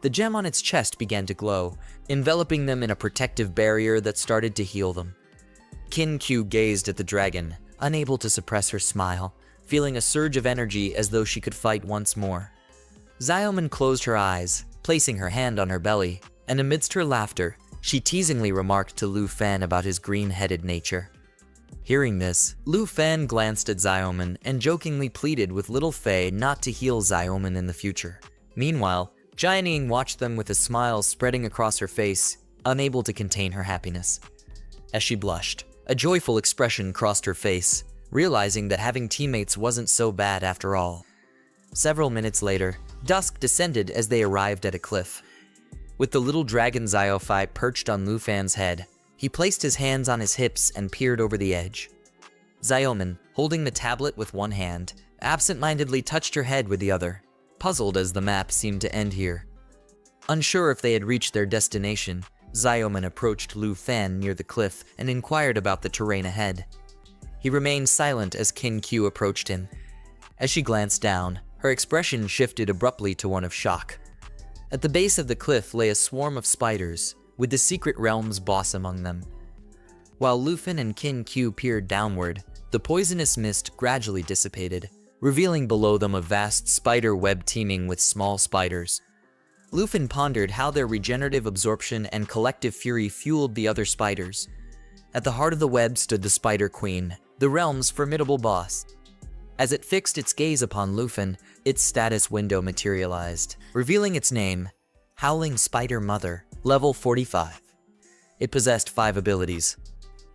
[SPEAKER 1] The gem on its chest began to glow, enveloping them in a protective barrier that started to heal them. Qin Q gazed at the dragon, unable to suppress her smile, feeling a surge of energy as though she could fight once more. Xiaoman closed her eyes, placing her hand on her belly, and amidst her laughter, she teasingly remarked to Lu Fan about his green-headed nature. Hearing this, Lu Fan glanced at Xiaoman and jokingly pleaded with little Fei not to heal Xiaoman in the future. Meanwhile, Jianing watched them with a smile spreading across her face, unable to contain her happiness. As she blushed, a joyful expression crossed her face, realizing that having teammates wasn't so bad after all. Several minutes later, dusk descended as they arrived at a cliff. With the little dragon Xiaofai perched on Lu Fan's head, he placed his hands on his hips and peered over the edge. Xiaoman, holding the tablet with one hand, absent-mindedly touched her head with the other, puzzled as the map seemed to end here. Unsure if they had reached their destination, Xiaoman approached Lu Fan near the cliff and inquired about the terrain ahead. He remained silent as Qin Q approached him. As she glanced down, her expression shifted abruptly to one of shock. At the base of the cliff lay a swarm of spiders, with the secret realm's boss among them. While Lufin and Qin Q peered downward, the poisonous mist gradually dissipated, revealing below them a vast spider web teeming with small spiders. Lufin pondered how their regenerative absorption and collective fury fueled the other spiders. At the heart of the web stood the Spider Queen, the realm's formidable boss. As it fixed its gaze upon Lufin, its status window materialized, revealing its name, Howling Spider Mother, level 45. It possessed 5 abilities.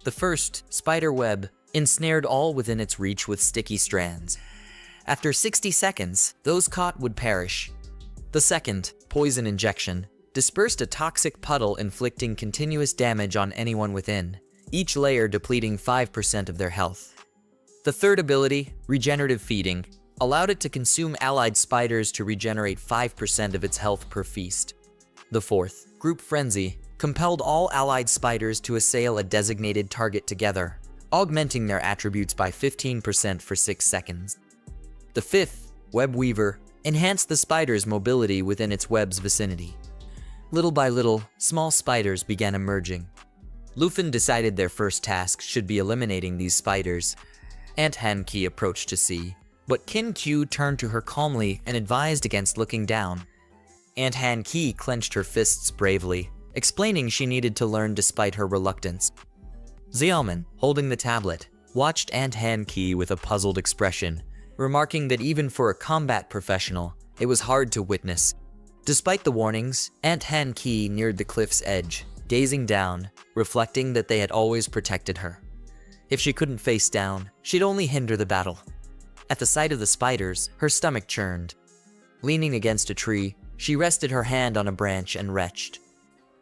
[SPEAKER 1] The first, Spider Web, ensnared all within its reach with sticky strands. After 60 seconds, those caught would perish. The second, Poison Injection, dispersed a toxic puddle inflicting continuous damage on anyone within, each layer depleting 5% of their health. The third ability, Regenerative Feeding, allowed it to consume allied spiders to regenerate 5% of its health per feast. The fourth, Group Frenzy, compelled all allied spiders to assail a designated target together, augmenting their attributes by 15% for 6 seconds. The fifth, Web Weaver, enhanced the spider's mobility within its web's vicinity. Little by little, small spiders began emerging. Lufin decided their first task should be eliminating these spiders. Aunt Han-Ki approached to see, but Qin Q turned to her calmly and advised against looking down. Aunt Han-Ki clenched her fists bravely, explaining she needed to learn despite her reluctance. Xiaoman, holding the tablet, watched Aunt Han-Ki with a puzzled expression, remarking that even for a combat professional, it was hard to witness. Despite the warnings, Aunt Han-Ki neared the cliff's edge, gazing down, reflecting that they had always protected her. If she couldn't face down, she'd only hinder the battle. At the sight of the spiders, her stomach churned. Leaning against a tree, she rested her hand on a branch and retched.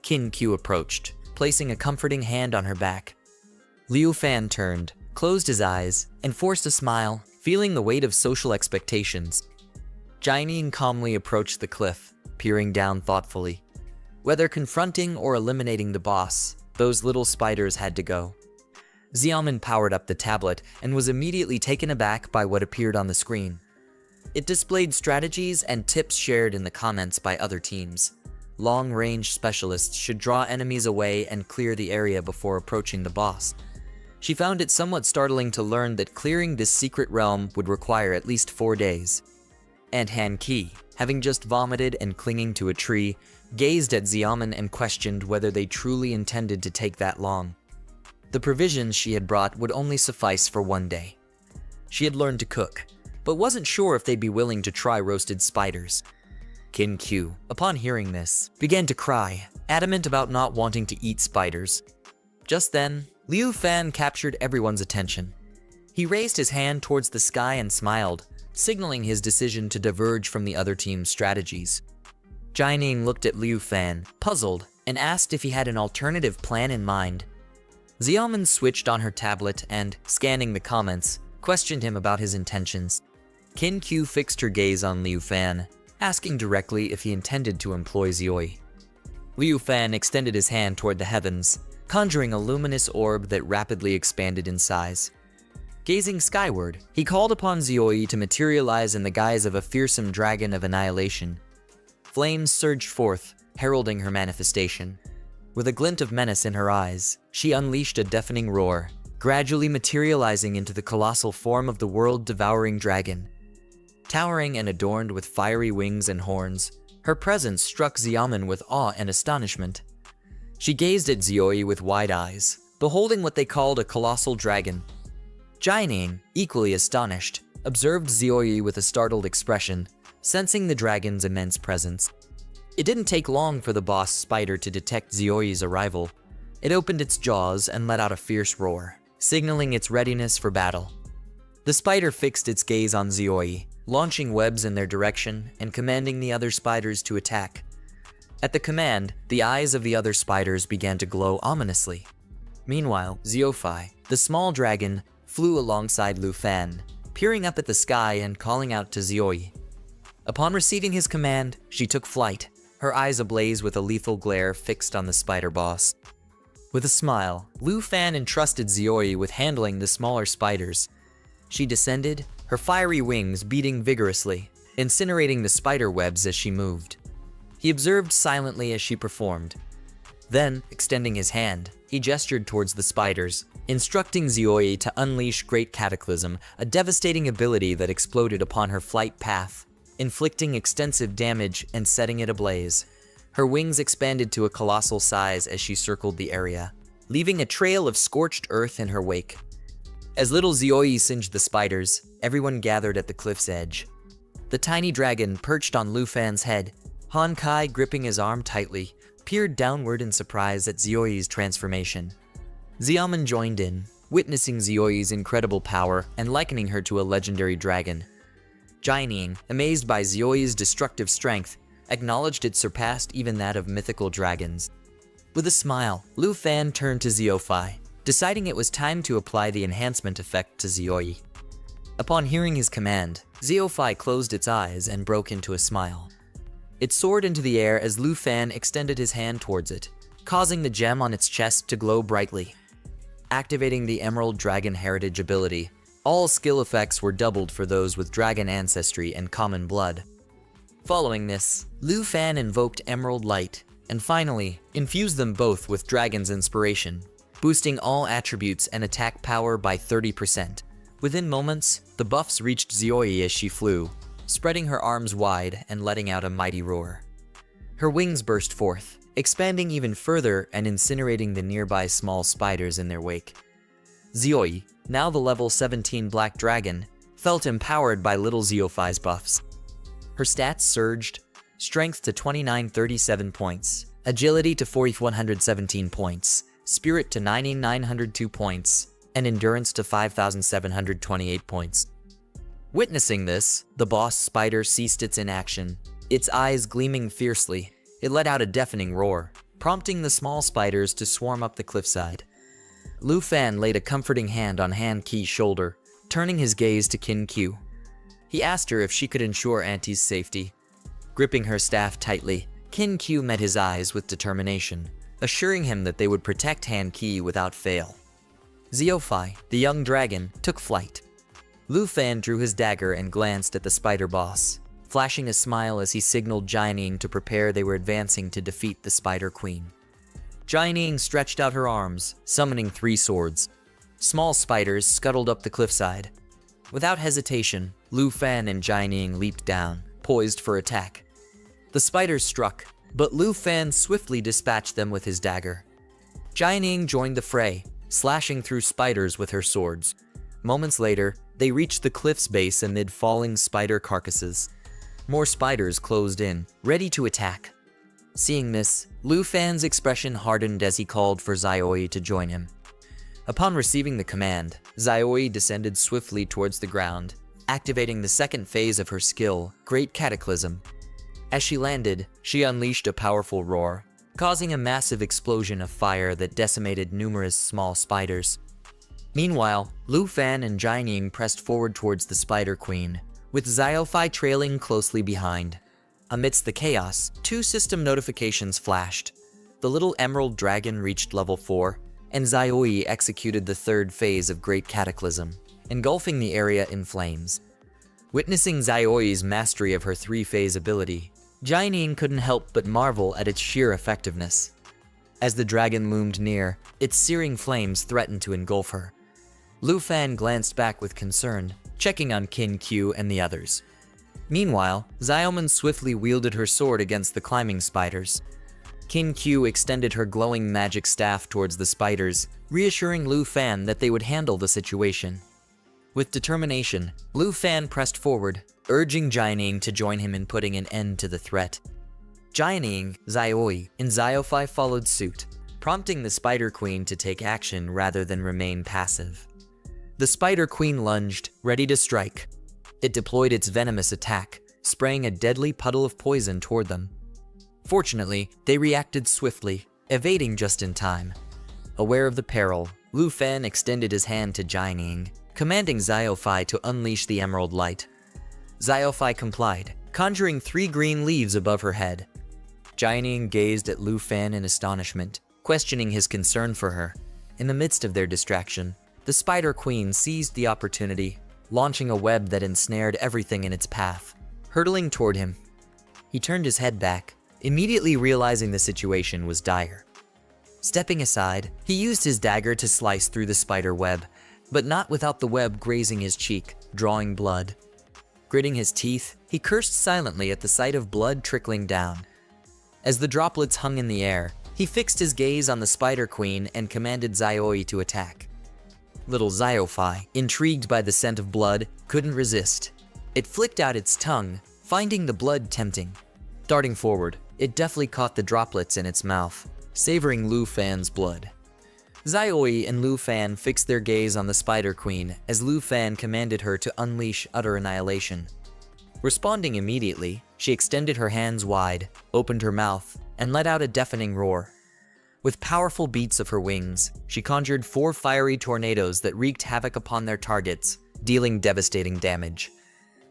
[SPEAKER 1] Qin Q approached, placing a comforting hand on her back. Liu Fan turned, closed his eyes, and forced a smile, feeling the weight of social expectations. Jianing calmly approached the cliff, peering down thoughtfully. Whether confronting or eliminating the boss, those little spiders had to go. Xiaoman powered up the tablet and was immediately taken aback by what appeared on the screen. It displayed strategies and tips shared in the comments by other teams. Long-range specialists should draw enemies away and clear the area before approaching the boss. She found it somewhat startling to learn that clearing this secret realm would require at least 4 days. Aunt Han-Ki, having just vomited and clinging to a tree, gazed at Xiaoman and questioned whether they truly intended to take that long. The provisions she had brought would only suffice for 1 day. She had learned to cook, but wasn't sure if they'd be willing to try roasted spiders. Qin Q, upon hearing this, began to cry, adamant about not wanting to eat spiders. Just then, Liu Fan captured everyone's attention. He raised his hand towards the sky and smiled, signaling his decision to diverge from the other team's strategies. Jianing looked at Liu Fan, puzzled, and asked if he had an alternative plan in mind. Xiaoman switched on her tablet and, scanning the comments, questioned him about his intentions. Qin Q fixed her gaze on Liu Fan, asking directly if he intended to employ Xioi. Liu Fan extended his hand toward the heavens, conjuring a luminous orb that rapidly expanded in size. Gazing skyward, he called upon Zioi to materialize in the guise of a fearsome dragon of annihilation. Flames surged forth, heralding her manifestation. With a glint of menace in her eyes, she unleashed a deafening roar, gradually materializing into the colossal form of the world-devouring dragon. Towering and adorned with fiery wings and horns, her presence struck Xiamen with awe and astonishment. She gazed at Zioi with wide eyes, beholding what they called a colossal dragon. Jining, equally astonished, observed Zioi with a startled expression, sensing the dragon's immense presence. It didn't take long for the boss spider to detect Zioi's arrival. It opened its jaws and let out a fierce roar, signaling its readiness for battle. The spider fixed its gaze on Zioi, launching webs in their direction and commanding the other spiders to attack. At the command, the eyes of the other spiders began to glow ominously. Meanwhile, Ziofai, the small dragon, flew alongside Lu Fan, peering up at the sky and calling out to Zioi. Upon receiving his command, she took flight, her eyes ablaze with a lethal glare fixed on the spider boss. With a smile, Lu Fan entrusted Zioi with handling the smaller spiders. She descended, her fiery wings beating vigorously, incinerating the spider webs as she moved. He observed silently as she performed. Then, extending his hand, he gestured towards the spiders, instructing Zioi to unleash Great Cataclysm, a devastating ability that exploded upon her flight path, inflicting extensive damage and setting it ablaze. Her wings expanded to a colossal size as she circled the area, leaving a trail of scorched earth in her wake. As little Zioi singed the spiders, everyone gathered at the cliff's edge. The tiny dragon perched on Lu Fan's head, Han Kai gripping his arm tightly, peered downward in surprise at Zioi's transformation. Xiamen joined in, witnessing Zioi's incredible power and likening her to a legendary dragon. Jining, amazed by Zioi's destructive strength, acknowledged it surpassed even that of mythical dragons. With a smile, Lu Fan turned to Ziofai, deciding it was time to apply the enhancement effect to Zioi. Upon hearing his command, Ziofai closed its eyes and broke into a smile. It soared into the air as Lu Fan extended his hand towards it, causing the gem on its chest to glow brightly. Activating the Emerald Dragon Heritage ability, all skill effects were doubled for those with dragon ancestry and common blood. Following this, Lu Fan invoked Emerald Light, and finally, infused them both with Dragon's Inspiration, boosting all attributes and attack power by 30%. Within moments, the buffs reached Zioi as she flew, spreading her arms wide and letting out a mighty roar. Her wings burst forth, expanding even further and incinerating the nearby small spiders in their wake. Zioi, now the level 17 Black Dragon, felt empowered by little Ziofai's buffs. Her stats surged, strength to 2937 points, agility to 4117 points, spirit to 9902 points, and endurance to 5728 points. Witnessing this, the boss spider ceased its inaction, its eyes gleaming fiercely. It let out a deafening roar, prompting the small spiders to swarm up the cliffside. Lu Fan laid a comforting hand on Han Qi's shoulder, turning his gaze to Qin Q. He asked her if she could ensure Auntie's safety. Gripping her staff tightly, Qin Q met his eyes with determination, assuring him that they would protect Han Qi without fail. Ziofai, the young dragon, took flight. Lu Fan drew his dagger and glanced at the spider boss, flashing a smile as he signaled Jining to prepare. They were advancing to defeat the Spider Queen. Jining stretched out her arms, summoning 3 swords. Small spiders scuttled up the cliffside. Without hesitation, Lu Fan and Jining leaped down, poised for attack. The spiders struck, but Lu Fan swiftly dispatched them with his dagger. Jining joined the fray, slashing through spiders with her swords. Moments later, they reached the cliff's base amid falling spider carcasses. More spiders closed in, ready to attack. Seeing this, Lu Fan's expression hardened as he called for Zioi to join him. Upon receiving the command, Zioi descended swiftly towards the ground, activating the second phase of her skill, Great Cataclysm. As she landed, she unleashed a powerful roar, causing a massive explosion of fire that decimated numerous small spiders. Meanwhile, Lu Fan and Jining pressed forward towards the Spider Queen, with Ziofai trailing closely behind. Amidst the chaos, 2 system notifications flashed. the little emerald dragon reached level 4, and Zaioi executed the third phase of Great Cataclysm, engulfing the area in flames. Witnessing Zaioi's mastery of her 3-phase ability, Jining couldn't help but marvel at its sheer effectiveness. As the dragon loomed near, its searing flames threatened to engulf her. Lu Fan glanced back with concern, checking on Qin Q and the others. Meanwhile, Xiaoman swiftly wielded her sword against the climbing spiders. Qin Q extended her glowing magic staff towards the spiders, reassuring Lu Fan that they would handle the situation. With determination, Lu Fan pressed forward, urging Jining to join him in putting an end to the threat. Jining, Zaioi, and Xiaofai followed suit, prompting the Spider Queen to take action rather than remain passive. The Spider Queen lunged, ready to strike. It deployed its venomous attack, spraying a deadly puddle of poison toward them. Fortunately, they reacted swiftly, evading just in time. Aware of the peril, Lu Fan extended his hand to Jining, commanding Xiaofai to unleash the emerald light. Xiaofai complied, conjuring 3 green leaves above her head. Jining gazed at Lu Fan in astonishment, questioning his concern for her. In the midst of their distraction, the Spider Queen seized the opportunity, launching a web that ensnared everything in its path. Hurtling toward him, he turned his head back, immediately realizing the situation was dire. Stepping aside, he used his dagger to slice through the spider web, but not without the web grazing his cheek, drawing blood. Gritting his teeth, he cursed silently at the sight of blood trickling down. As the droplets hung in the air, he fixed his gaze on the Spider Queen and commanded Zaioi to attack. Little Xiaofai, intrigued by the scent of blood, couldn't resist. It flicked out its tongue, finding the blood tempting. Darting forward, it deftly caught the droplets in its mouth, savoring Lu Fan's blood. Zaioi and Lu Fan fixed their gaze on the Spider Queen as Lu Fan commanded her to unleash utter annihilation. Responding immediately, she extended her hands wide, opened her mouth, and let out a deafening roar. With powerful beats of her wings, she conjured 4 fiery tornadoes that wreaked havoc upon their targets, dealing devastating damage.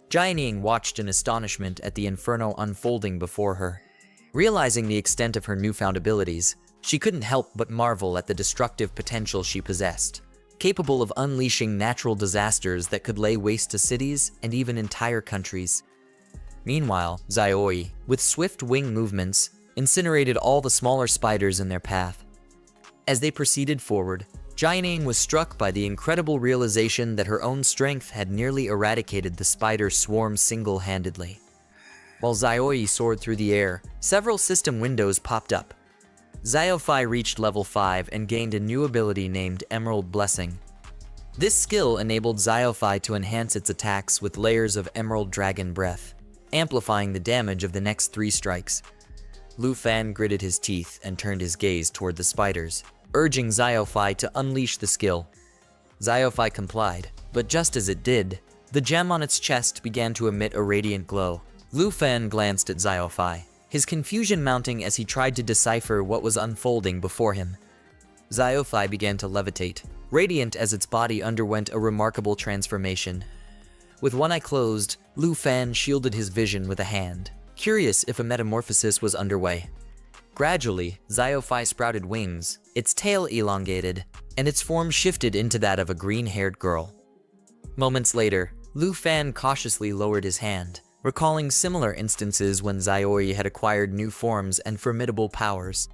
[SPEAKER 1] Jining watched in astonishment at the inferno unfolding before her. Realizing the extent of her newfound abilities, she couldn't help but marvel at the destructive potential she possessed, capable of unleashing natural disasters that could lay waste to cities and even entire countries. Meanwhile, Zaioi, with swift wing movements, incinerated all the smaller spiders in their path. As they proceeded forward, Jining was struck by the incredible realization that her own strength had nearly eradicated the spider swarm single-handedly. While Zaioi soared through the air, several system windows popped up. Xiaofai reached level 5 and gained a new ability named Emerald Blessing. This skill enabled Xiaofai to enhance its attacks with layers of Emerald Dragon Breath, amplifying the damage of the next 3 strikes. Lu Fan gritted his teeth and turned his gaze toward the spiders, urging Xiaofai to unleash the skill. Xiaofai complied, but just as it did, the gem on its chest began to emit a radiant glow. Lu Fan glanced at Xiaofai, his confusion mounting as he tried to decipher what was unfolding before him. Xiaofai began to levitate, radiant as its body underwent a remarkable transformation. With one eye closed, Lu Fan shielded his vision with a hand, curious if a metamorphosis was underway. Gradually, Xiaofai sprouted wings, its tail elongated, and its form shifted into that of a green-haired girl. Moments later, Lu Fan cautiously lowered his hand, recalling similar instances when Zaioi had acquired new forms and formidable powers.